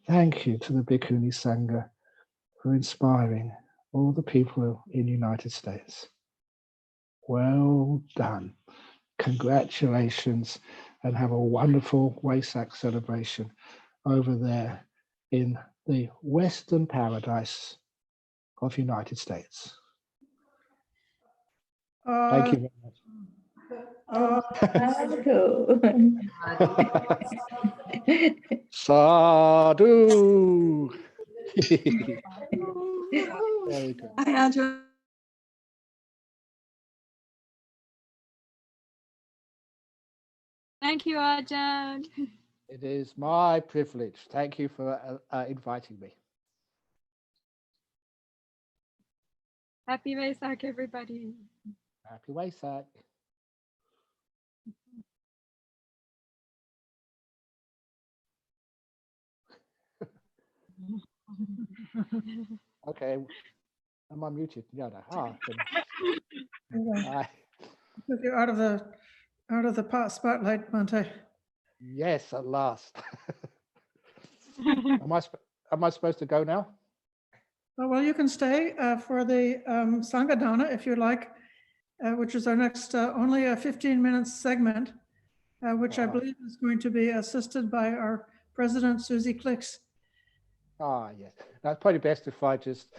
Speaker 12: Thank you to the Bhikkhuni Sangha for inspiring all the people in the United States. Well done. Congratulations, and have a wonderful Vesak celebration over there in the Western paradise of United States. Thank you very much. Sadhu. Very good.
Speaker 13: Thank you, Ajahn.
Speaker 12: It is my privilege. Thank you for inviting me.
Speaker 13: Happy Vesak, everybody.
Speaker 12: Happy Vesak. Okay, I'm unmuted. Yeah.
Speaker 7: Okay.
Speaker 12: Hi.
Speaker 7: Took you out of the spotlight, Monte.
Speaker 12: Yes, at last. Am I supposed to go now?
Speaker 7: Oh, well, you can stay for the Sangha Dana if you like, which is our next only a 15-minute segment, which I believe is going to be assisted by our president, Susie Clicks.
Speaker 12: Ah, yes. That's probably best if I just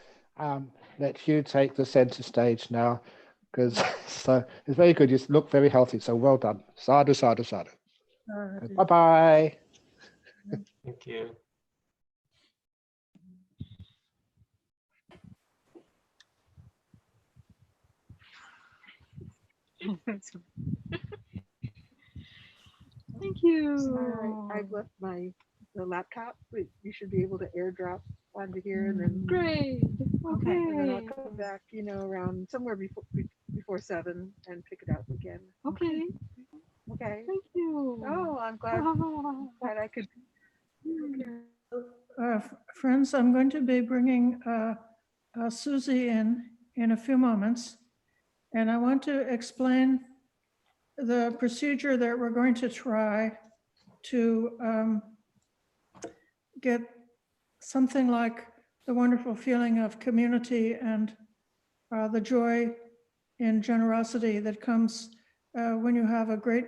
Speaker 12: let you take the center stage now, because so it's very good. You look very healthy. So well done. Sadhu, sadhu, sadhu. Bye-bye.
Speaker 11: Thank you.
Speaker 18: Thank you. I've left the laptop, but you should be able to airdrop onto here, and then
Speaker 13: Great. Okay.
Speaker 18: and then I'll come back, around somewhere before 7 and pick it up again.
Speaker 13: Okay.
Speaker 18: Okay.
Speaker 13: Thank you.
Speaker 18: Oh, I'm glad I could.
Speaker 7: Friends, I'm going to be bringing Susie in a few moments, and I want to explain the procedure that we're going to try to get something like the wonderful feeling of community and the joy and generosity that comes when you have a great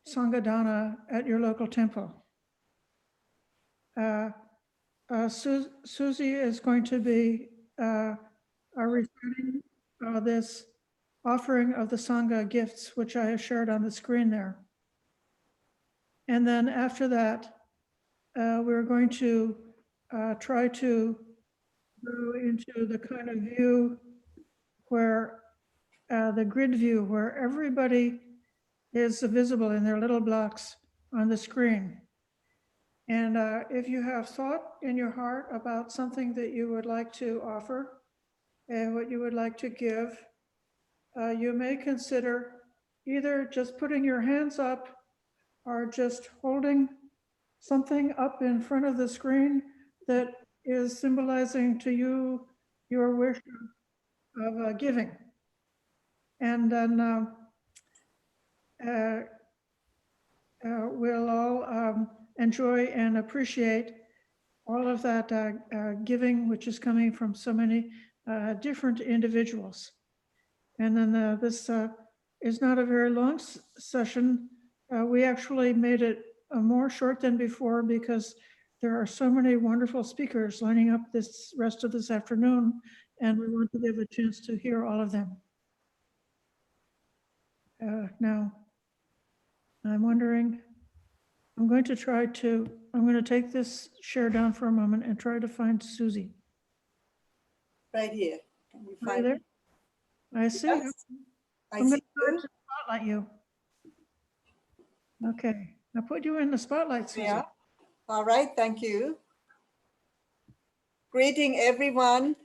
Speaker 7: Sangha Dana at your local temple. Susie is going to be reciting this offering of the Sangha gifts, which I shared on the screen there. And then after that, we're going to try to go into the kind of view where the grid view, where everybody is visible in their little blocks on the screen. And if you have thought in your heart about something that you would like to offer and what you would like to give, you may consider either just putting your hands up or just holding something up in front of the screen that is symbolizing to you your wish of giving. And then we'll all enjoy and appreciate all of that giving, which is coming from so many different individuals. And then this is not a very long session. We actually made it more short than before because there are so many wonderful speakers lining up this rest of this afternoon, and we want to give a chance to hear all of them. Now, I'm wondering, I'm going to take this share down for a moment and try to find Susie.
Speaker 10: Right here. Can you
Speaker 7: Are you
Speaker 10: find
Speaker 7: there?
Speaker 10: it?
Speaker 7: I see
Speaker 10: Yes,
Speaker 7: you.
Speaker 10: I
Speaker 7: I'm going
Speaker 10: see
Speaker 7: to try
Speaker 10: you.
Speaker 7: to spotlight you. Okay, I put you in the spotlight, Susie.
Speaker 10: Yeah. All right. Thank you. Greeting everyone.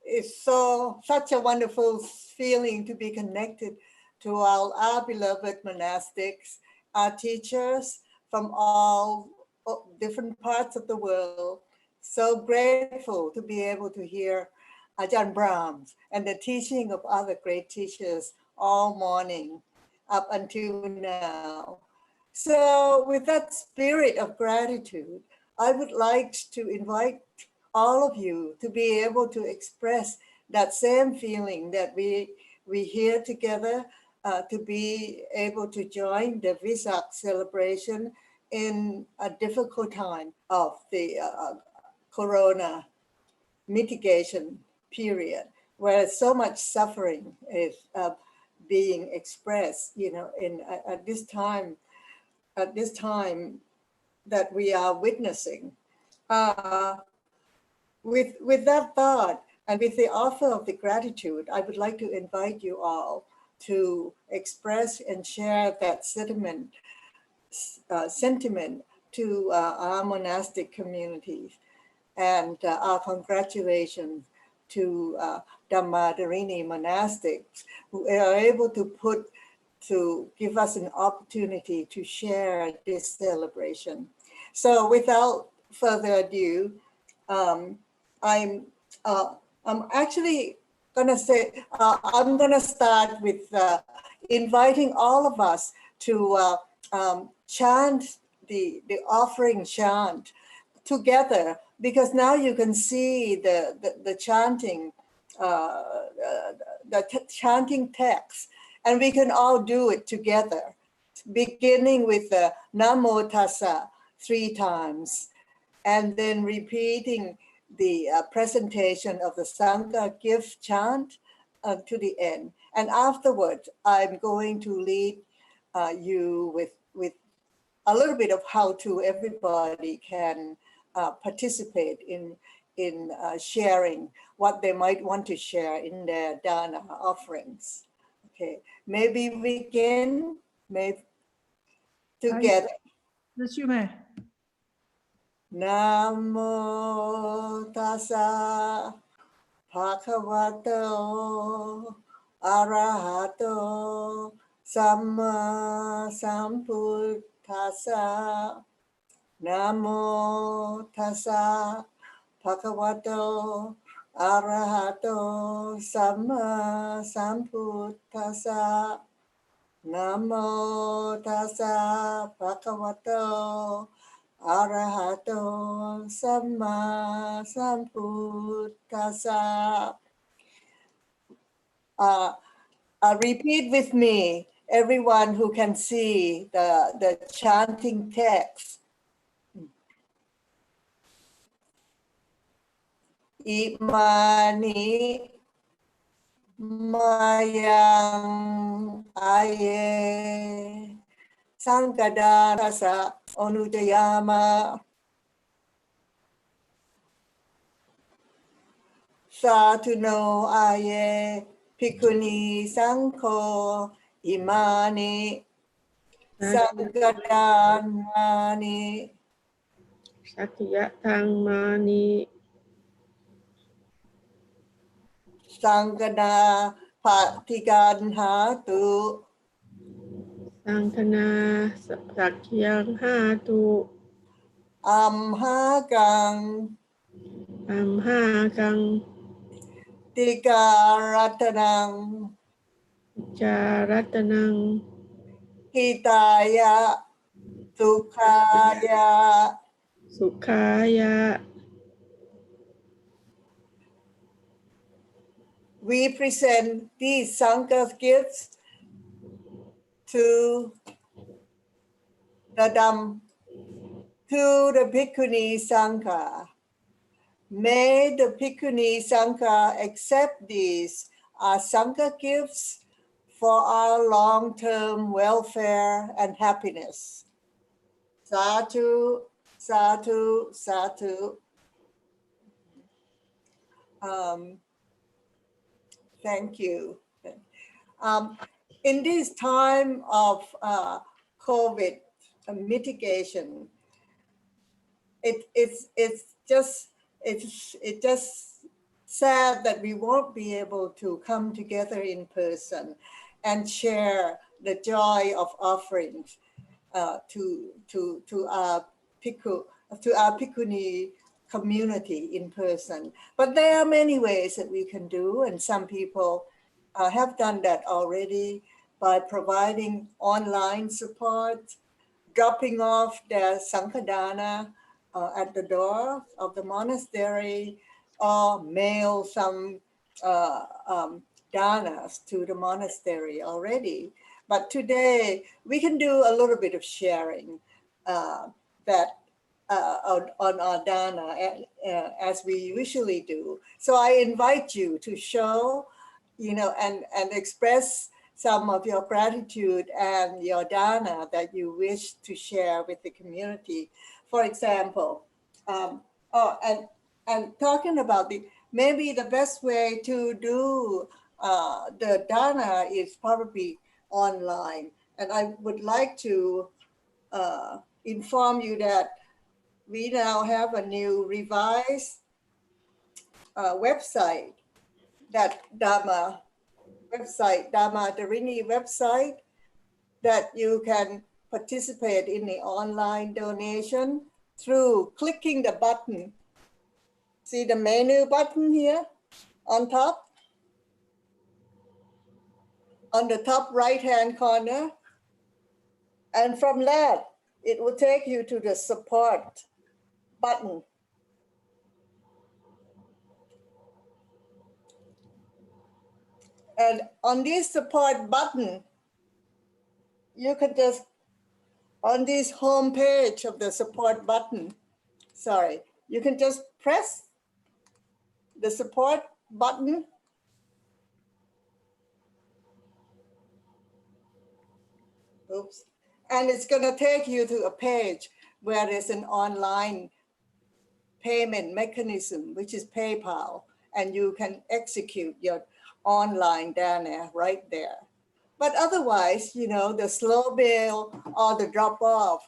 Speaker 10: It's such a wonderful feeling to be connected to all our beloved monastics, our teachers from all different parts of the world. So grateful to be able to hear Ajahn Brahm and the teaching of other great teachers all morning up until now. So with that spirit of gratitude, I would like to invite all of you to be able to express that same feeling that we here together to be able to join the Vesak celebration in a difficult time of the corona mitigation period, where so much suffering is being expressed, at this time that we are witnessing. With that thought and with the offer of the gratitude, I would like to invite you all to express and share that sentiment to our monastic communities, and our congratulations to Dhammadharini monastics who are able to give us an opportunity to share this celebration. So without further ado, I'm actually gonna say, I'm gonna start with inviting all of us to chant the offering chant together, because now you can see the chanting, chanting text, and we can all do it together, beginning with the Namo Tassa 3 times, and then repeating the presentation of the Sangha gift chant to the end. And afterwards, I'm going to lead you with a little bit of how to everybody can participate in sharing what they might want to share in their dana offerings. Okay, maybe we can together.
Speaker 7: Yes, you may.
Speaker 10: Namo tassa bhagavato arahato samma sambuddhassa. Namo tassa bhagavato arahato samma sambuddhassa. Namo tassa bhagavato arahato samma sambuddhassa. Repeat with me, everyone who can see the chanting text. Imani mayang aye Sankadarasa onudayama Satuno aye Pikuni Sanko Imani Sankadanani
Speaker 14: Sakyatangmani
Speaker 10: Sankana Patiganhatu
Speaker 14: Sankana Sakyang Hatu
Speaker 10: Amhagang
Speaker 14: Amhagang
Speaker 10: Tikaratanang
Speaker 14: Jaratanang
Speaker 10: Hitaya Sukhaya.
Speaker 14: Sukhaya.
Speaker 10: We present these Sangha gifts to the Bhikkhuni Sangha. May the Bhikkhuni Sangha accept these as Sangha gifts for our long-term welfare and happiness. Sadhu, sadhu, sadhu. Thank you. In this time of COVID mitigation, it's just sad that we won't be able to come together in person and share the joy of offerings to our Bhikkhuni community in person. But there are many ways that we can do, and some people have done that already by providing online support, dropping off their Sankadana at the door of the monastery, or mail some danas to the monastery already. But today we can do a little bit of sharing that on our dana as we usually do. So I invite you to show, and express some of your gratitude and your dana that you wish to share with the community. For example, and talking about maybe the best way to do the dana is probably online. And I would like to inform you that we now have a new revised website, that Dhammadharini website, that you can participate in the online donation through clicking the button See the menu button here on top? On the top right-hand corner. And from that, it will take you to the support button. And on this support button, you can just, on this home page of the support button, sorry, you can just press the support button. Oops. And it's going to take you to a page where there's an online payment mechanism, which is PayPal, and you can execute your online dana right there. But otherwise, you know, the slow bill or the drop off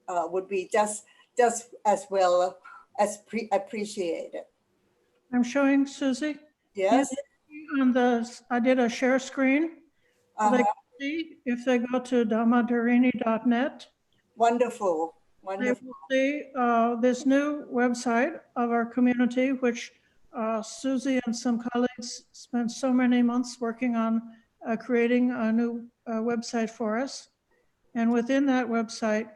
Speaker 10: would be just as well as appreciated.
Speaker 7: I'm showing Susie.
Speaker 10: Yes.
Speaker 7: On I did a share screen. So they can see if they go to Dhammadharini.net.
Speaker 10: Wonderful,
Speaker 7: They will see this new website of our community, which Susie and some colleagues spent so many months working on creating a new website for us. And within that website,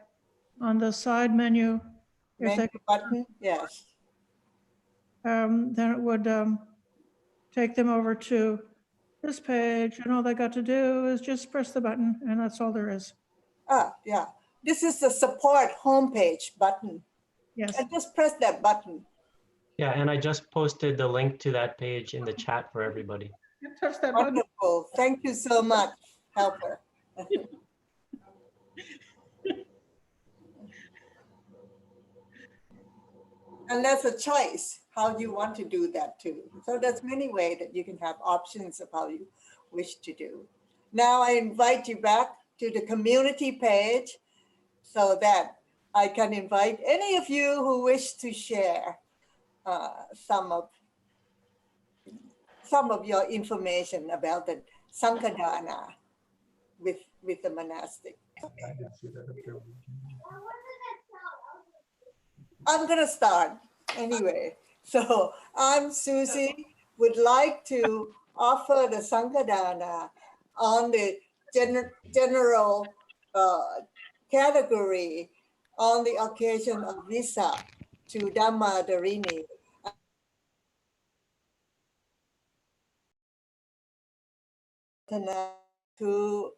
Speaker 7: on the side menu, if they
Speaker 10: button, yes,
Speaker 7: then it would take them over to this page, and all they got to do is just press the button, and that's all there is.
Speaker 10: Ah, yeah. This is the support homepage button.
Speaker 7: Yes.
Speaker 10: And just press that button.
Speaker 11: Yeah, and I just posted the link to that page in the chat for everybody.
Speaker 7: Touch that
Speaker 10: button. Wonderful. Thank you so much, helper. And that's a choice, how you want to do that too. So there's many ways that you can have options of how you wish to do. Now I invite you back to the community page so that I can invite any of you who wish to share some of your information about the Sankadana with the monastic. Okay. I'm going to start anyway. So I'm Susie, would like to offer the Sankadana on the general category on the occasion of Vesak to Dhammadharini. To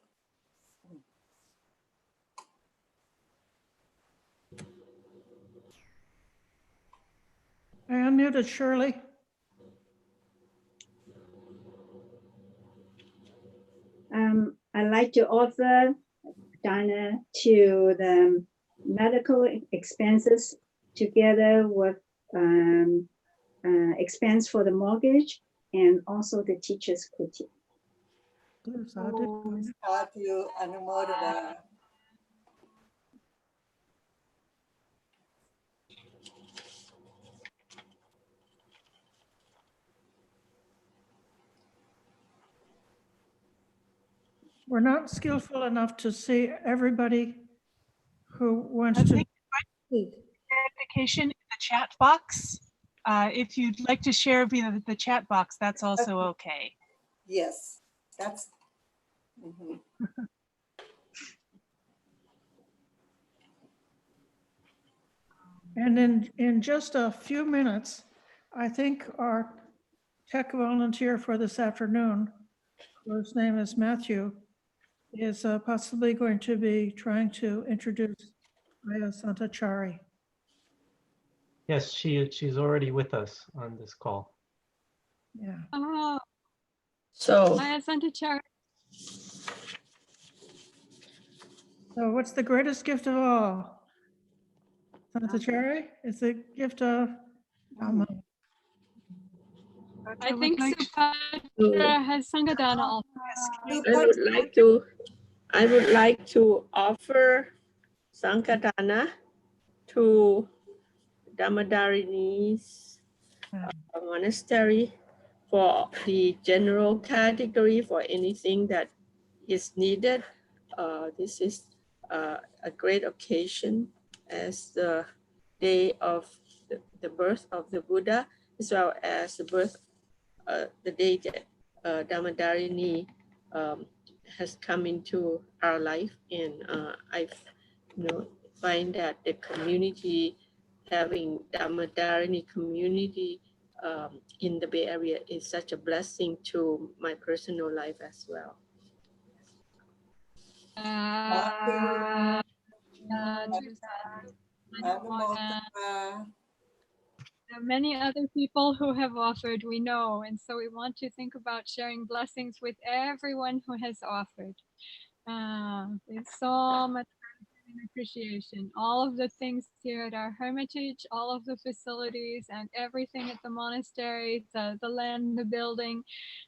Speaker 7: I unmuted Shirley.
Speaker 9: I'd like to offer Dana to the medical expenses together with expense for the mortgage and also the teacher's kuti.
Speaker 10: Sadhu Anumodana.
Speaker 7: We're not skillful enough to see everybody who wants to speak.
Speaker 2: Clarification in the chat box. If you'd like to share via the chat box, that's also okay.
Speaker 10: Yes, that's.
Speaker 7: And in just a few minutes, I think our tech volunteer for this afternoon, whose name is Matthew, is possibly going to be trying to introduce Aya Santachari.
Speaker 11: Yes, she's already with us on this call.
Speaker 7: Yeah.
Speaker 13: Oh,
Speaker 14: So
Speaker 13: Aya Santachari.
Speaker 7: So what's the greatest gift of all? Santachari is the gift of Dhamma.
Speaker 13: I think Supatra has Sangadana also.
Speaker 14: I would like to offer Sankadana to Dhammadharini's monastery for the general category for anything that is needed. This is a great occasion as the day of the birth of the Buddha, as well as the birth, the day that Dhammadharini has come into our life, and I find that the community, having Dhammadharini community in the Bay Area, is such a blessing to my personal life as well.
Speaker 13: There are many other people who have offered, we know, and so we want to think about sharing blessings with everyone who has offered. With so much gratitude and appreciation. All of the things here at our hermitage, all of the facilities and everything at the monastery, the land, the building,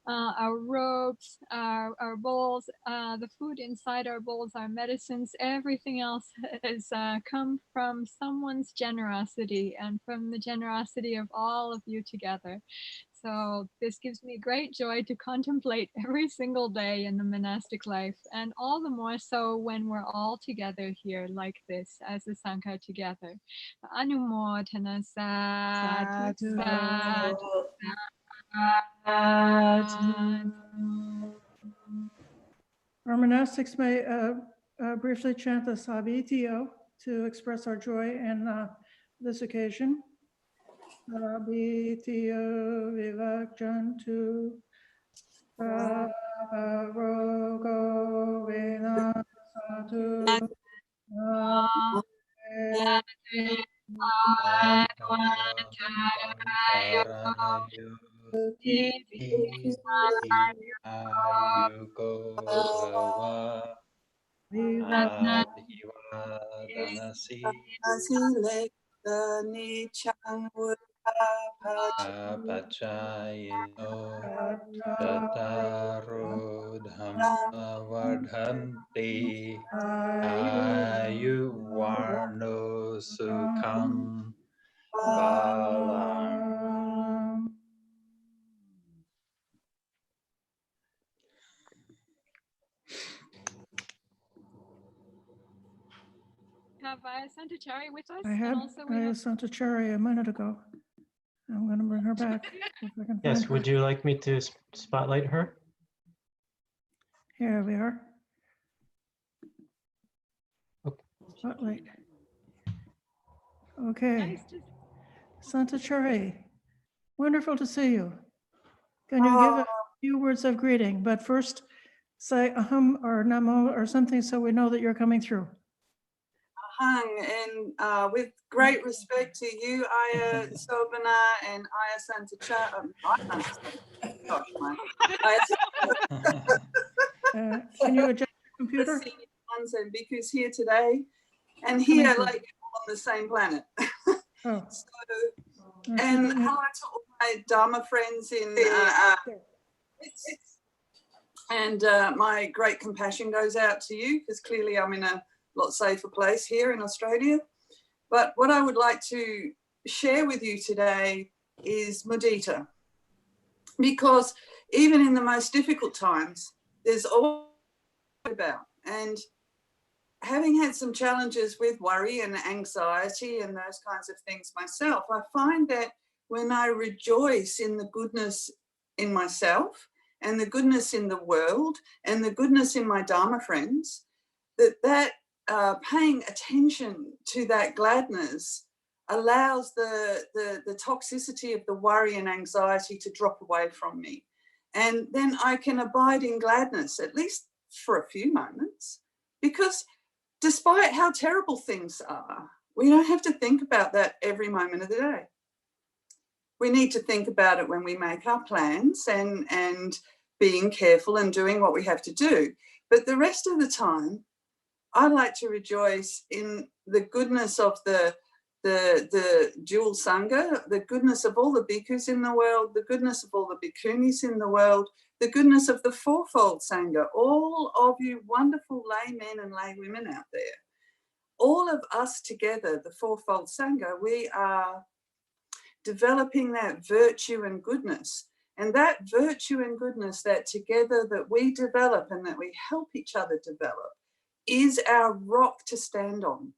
Speaker 13: our robes, our bowls, the food inside our bowls, our medicines, everything else has come from someone's generosity and from the generosity of all of you together. So this gives me great joy to contemplate every single day in the monastic life, and all the more so when we're all together here like this as a Sangha together. Anumodhana sadhu sadhu sadhu.
Speaker 7: Our monastics may briefly chant the Sabitio to express our joy in this occasion. Sabitio vivakjantu Rogo vinasatu
Speaker 15: Apacayino Tataro Dhamma Vadhanti Ayuvarno Sukham Balam.
Speaker 13: Have Santachari with us?
Speaker 7: I had Santachari a minute ago. I'm going to bring her back. If I can
Speaker 11: Yes,
Speaker 7: find her.
Speaker 11: would you like me to spotlight her?
Speaker 7: Here we are. Spotlight. Okay. Santachari, wonderful to see you. Can you give a few words of greeting? But first, say aham or namo or something so we know that you're coming through.
Speaker 19: And with great respect to you, Aya Sobana and Aya Santachari.
Speaker 7: Can you adjust your computer?
Speaker 19: And Bhikkhus here today, and here like on the same planet.
Speaker 7: Oh.
Speaker 19: And hello to all my Dharma friends in and my great compassion goes out to you, because clearly I'm in a lot safer place here in Australia. But what I would like to share with you today is mudita, because even in the most difficult times, there's always about. And having had some challenges with worry and anxiety and those kinds of things myself, I find that when I rejoice in the goodness in myself and the goodness in the world and the goodness in my Dharma friends, that paying attention to that gladness allows the toxicity of the worry and anxiety to drop away from me. And then I can abide in gladness, at least for a few moments, because despite how terrible things are, we don't have to think about that every moment of the day. We need to think about it when we make our plans and being careful and doing what we have to do. But the rest of the time, I like to rejoice in the goodness of the dual Sangha, the goodness of all the bhikkhus in the world, the goodness of all the bhikkhunis in the world, the goodness of the fourfold Sangha, all of you wonderful laymen and laywomen out there. All of us together, the fourfold Sangha, we are developing that virtue and goodness. And that virtue and goodness that together that we develop and that we help each other develop is our rock to stand on.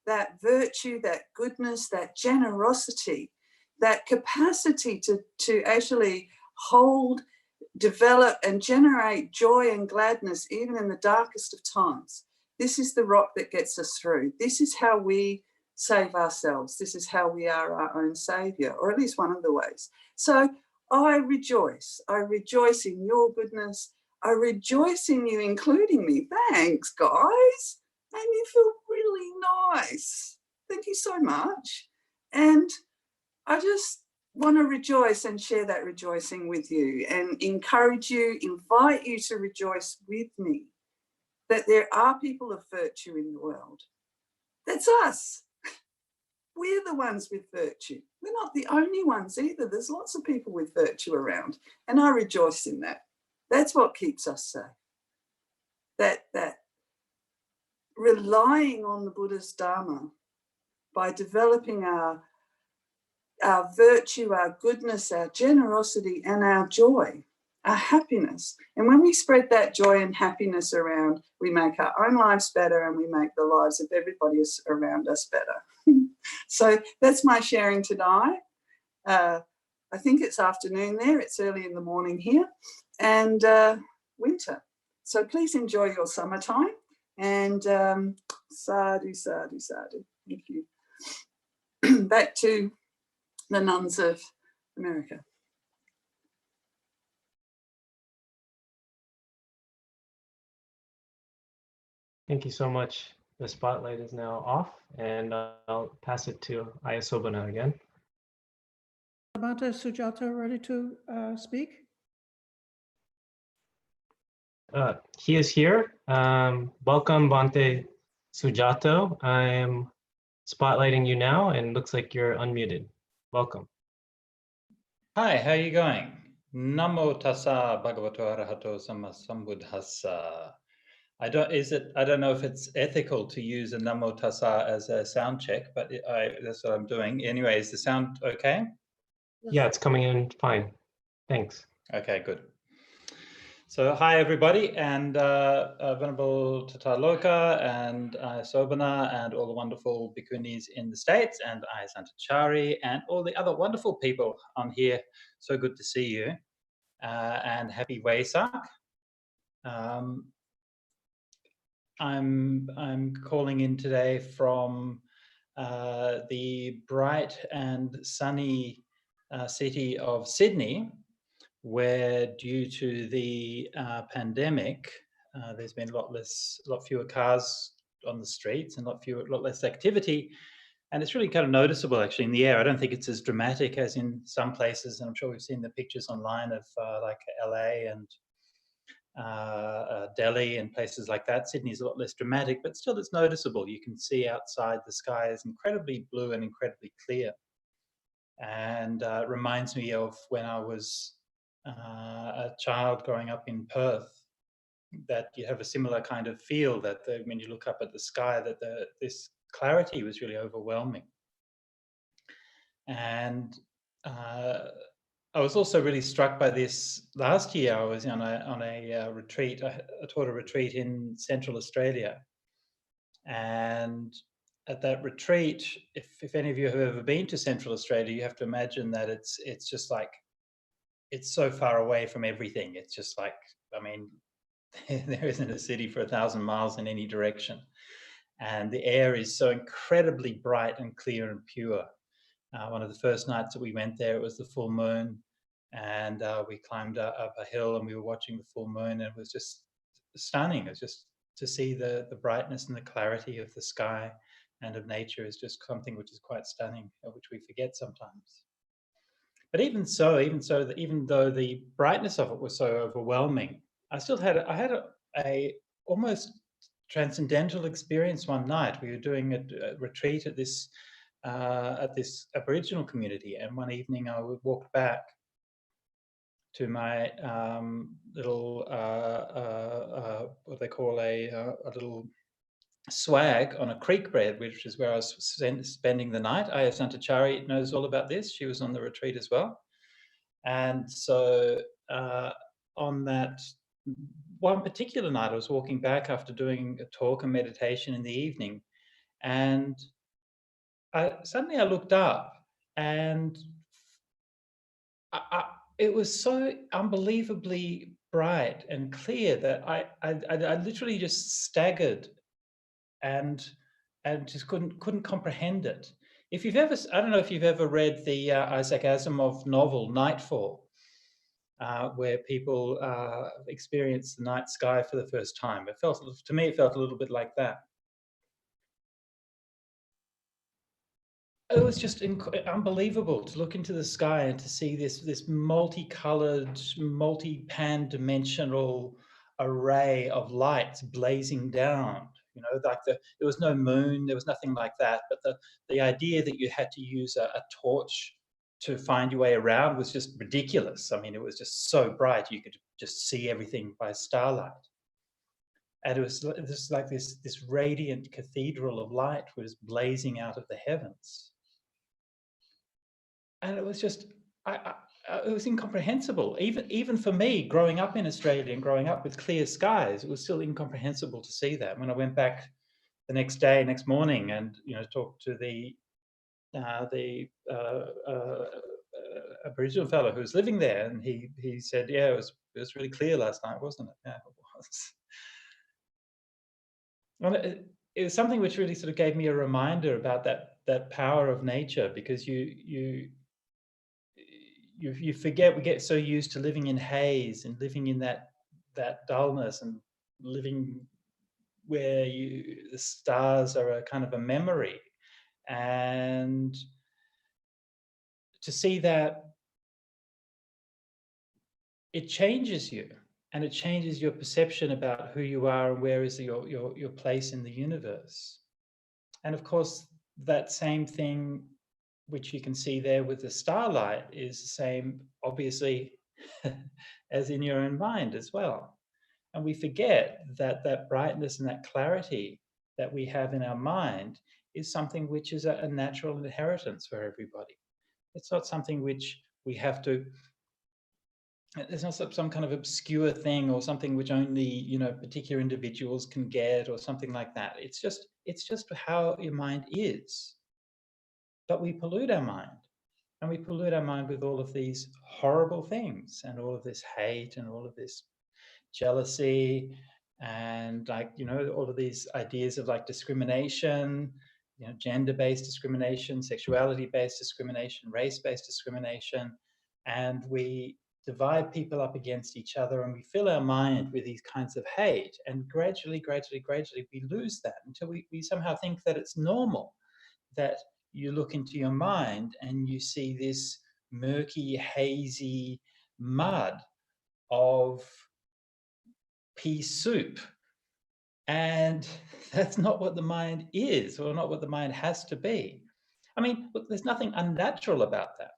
Speaker 19: That virtue, that goodness, that generosity, that capacity to actually hold, develop and generate joy and gladness even in the darkest of times. This is the rock that gets us through. This is how we save ourselves. This is how we are our own savior, or at least one of the ways. So I rejoice. I rejoice in your goodness. I rejoice in you including me. Thanks, guys. And you feel really nice. Thank you so much. And I just want to rejoice and share that rejoicing with you and encourage you, invite you to rejoice with me that there are people of virtue in the world. That's us. We're the ones with virtue. We're not the only ones either. There's lots of people with virtue around, and I rejoice in that. That's what keeps us safe. That relying on the Buddha's Dharma by developing our virtue, our goodness, our generosity, and our joy, our happiness. And when we spread that joy and happiness around, we make our own lives better and we make the lives of everybody around us better. So that's my sharing tonight. I think it's afternoon there. It's early in the morning here, and winter. So please enjoy your summertime, and sadhu, sadhu, sadhu. Thank you. Back to the nuns of America.
Speaker 11: Thank you so much. The spotlight is now off, and I'll pass it to Ayasobana again.
Speaker 7: Bhante Sujata ready to speak?
Speaker 11: He is here. Welcome, Bhante Sujato. I'm spotlighting you now, and looks like you're unmuted. Welcome.
Speaker 15: Hi, how are you going? Namo tassa bhagavato arahato sammasambuddhassa. I don't know if it's ethical to use a Namo tassa as a sound check, but that's what I'm doing. Anyway, is the sound okay?
Speaker 11: Yeah, it's coming in fine. Thanks.
Speaker 15: Okay, good. So hi everybody, and Venerable Tataloka and Sobana and all the wonderful bhikkhunis in the States, and Santachari and all the other wonderful people on here. So good to see you, and happy Vesak. I'm calling in today from the bright and sunny city of Sydney, where due to the pandemic, there's been a lot fewer cars on the streets and a lot less activity. And it's really kind of noticeable actually in the air. I don't think it's as dramatic as in some places. And I'm sure we've seen the pictures online of like LA and Delhi and places like that. Sydney's a lot less dramatic, but still it's noticeable. You can see outside the sky is incredibly blue and incredibly clear. And it reminds me of when I was a child growing up in Perth, that you have a similar kind of feel that when you look up at the sky, that this clarity was really overwhelming. And I was also really struck by this last year. I was on a retreat. I taught a retreat in Central Australia, and at that retreat, if any of you have ever been to Central Australia, you have to imagine that it's just like, it's so far away from everything. It's just like, I mean, there isn't a city for 1,000 miles in any direction. And the air is so incredibly bright and clear and pure. One of the first nights that we went there, it was the full moon, and we climbed up a hill and we were watching the full moon, and it was just stunning. It was just to see the brightness and the clarity of the sky and of nature is just something which is quite stunning, which we forget sometimes. But even though the brightness of it was so overwhelming, I had a almost transcendental experience one night. We were doing a retreat at this Aboriginal community, and one evening I walked back to my little what they call a little swag on a creek bed, which is where I was spending the night. Aya Santachari knows all about this. She was on the retreat as well. And so on that one particular night, I was walking back after doing a talk and meditation in the evening, and suddenly I looked up, and it was so unbelievably bright and clear that I literally just staggered and just couldn't comprehend it. If you've ever, I don't know if you've ever read the Isaac Asimov novel Nightfall, where people experience the night sky for the first time. It felt, to me, it felt a little bit like that. It was just unbelievable to look into the sky and to see this multicolored, multi-pan-dimensional array of lights blazing down. You know, like there was no moon, there was nothing like that. But the idea that you had to use a torch to find your way around was just ridiculous. I mean, it was just so bright you could just see everything by starlight. And it was like this radiant cathedral of light was blazing out of the heavens. And it was just, it was incomprehensible. Even for me, growing up in Australia and growing up with clear skies, it was still incomprehensible to see that. When I went back the next morning, and talked to the Aboriginal fellow who was living there, and he said, yeah, it was really clear last night, wasn't it? Yeah, it was. Well, it was something which really sort of gave me a reminder about that power of nature, because you forget, we get so used to living in haze and living in that dullness and living where the stars are a kind of a memory, and to see that it changes you, and it changes your perception about who you are and where is your place in the universe. And of course, that same thing which you can see there with the starlight is the same, obviously, as in your own mind as well. And we forget that brightness and that clarity that we have in our mind is something which is a natural inheritance for everybody. It's not something which we have to, it's not some kind of obscure thing or something which only particular individuals can get or something like that. It's just how your mind is. But we pollute our mind, and we pollute our mind with all of these horrible things and all of this hate and all of this jealousy and all of these ideas of like discrimination, gender-based discrimination, sexuality-based discrimination, race-based discrimination, and we divide people up against each other, and we fill our mind with these kinds of hate, and gradually we lose that until we somehow think that it's normal, that you look into your mind and you see this murky, hazy mud of pea soup. And that's not what the mind is, or not what the mind has to be. I mean, look, there's nothing unnatural about that.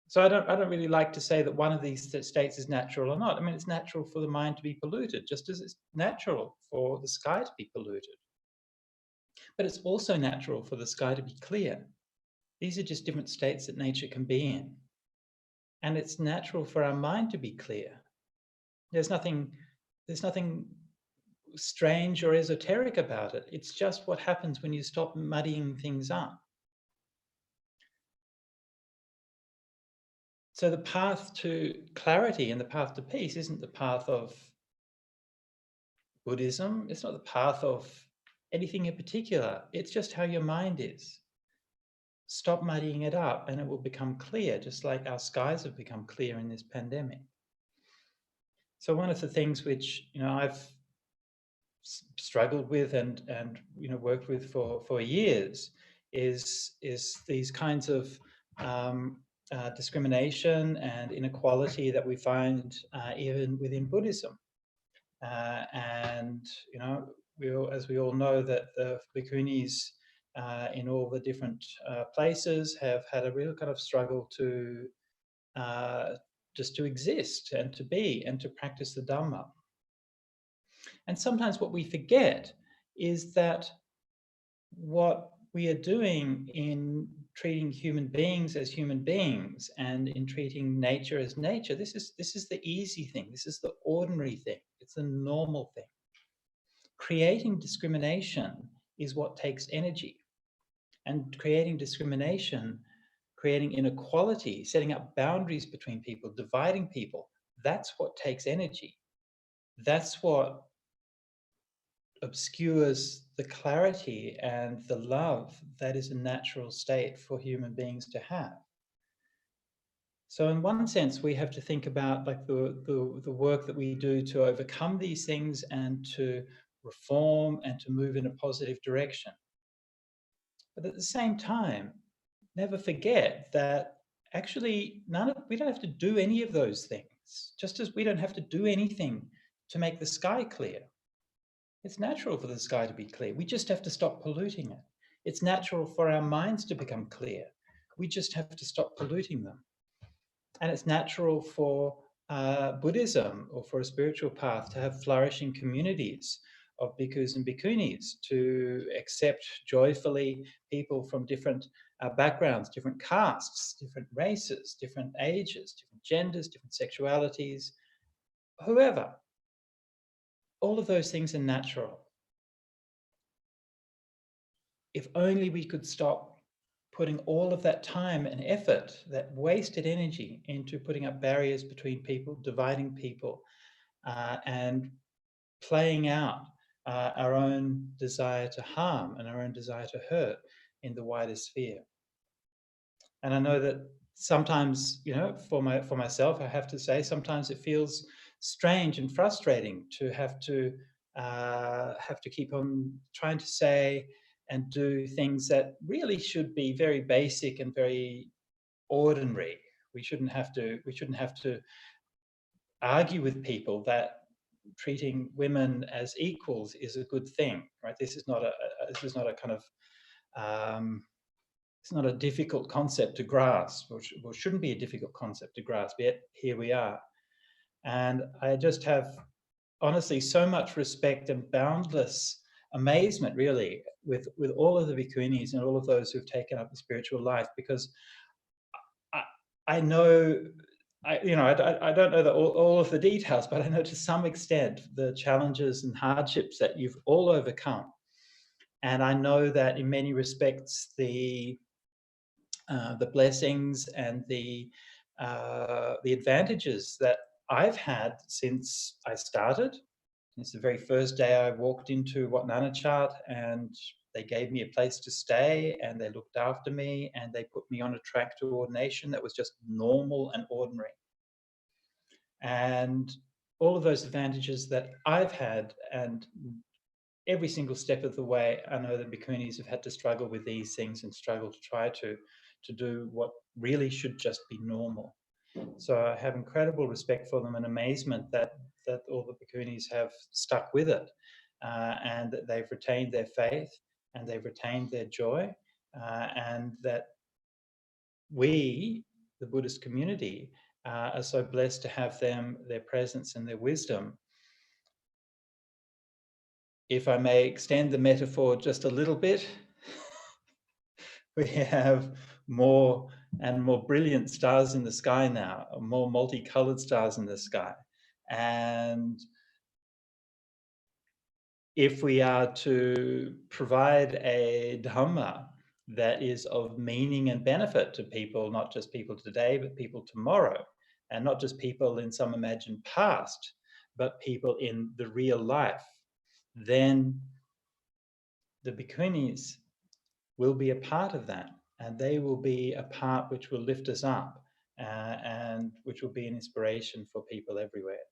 Speaker 15: So I don't really like to say that one of these states is natural or not. I mean, it's natural for the mind to be polluted, just as it's natural for the sky to be polluted. But it's also natural for the sky to be clear. These are just different states that nature can be in. And it's natural for our mind to be clear. There's nothing strange or esoteric about it. It's just what happens when you stop muddying things up. So the path to clarity and the path to peace isn't the path of Buddhism. It's not the path of anything in particular. It's just how your mind is. Stop muddying it up and it will become clear, just like our skies have become clear in this pandemic. So one of the things which I've struggled with and worked with for years is these kinds of discrimination and inequality that we find even within Buddhism. And as we all know, that the bhikkhunis in all the different places have had a real kind of struggle to just to exist and to be and to practice the Dhamma. And sometimes what we forget is that what we are doing in treating human beings as human beings and in treating nature as nature, this is the easy thing. This is the ordinary thing. It's the normal thing. Creating discrimination is what takes energy. And creating discrimination creating inequality, setting up boundaries between people, dividing people, that's what takes energy. That's what obscures the clarity and the love that is a natural state for human beings to have. So in one sense, we have to think about like the work that we do to overcome these things and to reform and to move in a positive direction. But at the same time, never forget that actually we don't have to do any of those things, just as we don't have to do anything to make the sky clear. It's natural for the sky to be clear. We just have to stop polluting it. It's natural for our minds to become clear. We just have to stop polluting them. And it's natural for Buddhism or for a spiritual path to have flourishing communities of bhikkhus and bhikkhunis, to accept joyfully people from different backgrounds, different castes, different races, different ages, different genders, different sexualities, whoever. All of those things are natural. If only we could stop putting all of that time and effort, that wasted energy, into putting up barriers between people, dividing people, and playing out our own desire to harm and our own desire to hurt in the wider sphere. And I know that sometimes, you know, for myself, I have to say, sometimes it feels strange and frustrating to have to keep on trying to say and do things that really should be very basic and very ordinary. We shouldn't have to argue with people that treating women as equals is a good thing, right? This is not a kind of it's not a difficult concept to grasp, or shouldn't be a difficult concept to grasp, yet here we are. And I just have, honestly, so much respect and boundless amazement, really, with all of the bhikkhunis and all of those who've taken up the spiritual life, because I know, I don't know all of the details, but I know to some extent the challenges and hardships that you've all overcome. And I know that in many respects, the blessings and the advantages that I've had since I started. It's the very first day I walked into Wat Nanachat, and they gave me a place to stay, and they looked after me, and they put me on a track to ordination that was just normal and ordinary. And all of those advantages that I've had, and every single step of the way, I know that bhikkhunis have had to struggle with these things and struggle to try to do what really should just be normal. So I have incredible respect for them and amazement that all the bhikkhunis have stuck with it, and that they've retained their faith and they've retained their joy, and that we, the Buddhist community, are so blessed to have them, their presence and their wisdom. If I may extend the metaphor just a little bit, we have more and more brilliant stars in the sky now, more multicolored stars in the sky. And if we are to provide a Dhamma that is of meaning and benefit to people, not just people today, but people tomorrow, and not just people in some imagined past, but people in the real life, then the bhikkhunis will be a part of that, and they will be a part which will lift us up, and which will be an inspiration for people everywhere.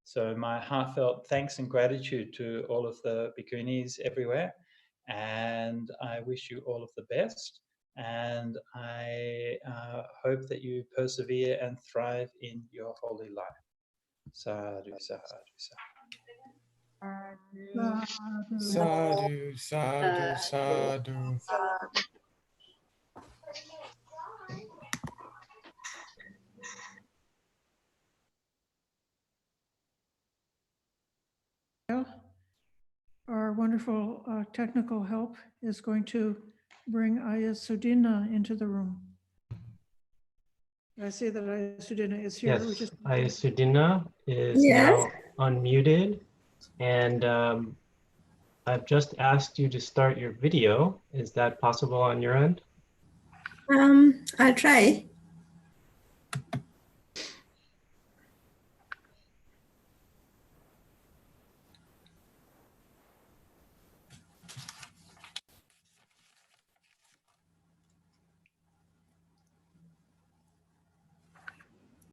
Speaker 15: So my heartfelt thanks and gratitude to all of the bhikkhunis everywhere, and I wish you all of the best, and I hope that you persevere and thrive in your holy life. Sadhu, sadhu, sadhu.
Speaker 3: Sadhu, sadhu, sadhu.
Speaker 7: Our wonderful technical help is going to bring Ayasudina into the room. I see that Ayasudina is here.
Speaker 11: Yes, Ayasudina is now unmuted, and I've just asked you to start your video. Is that possible on your end?
Speaker 5: I'll try.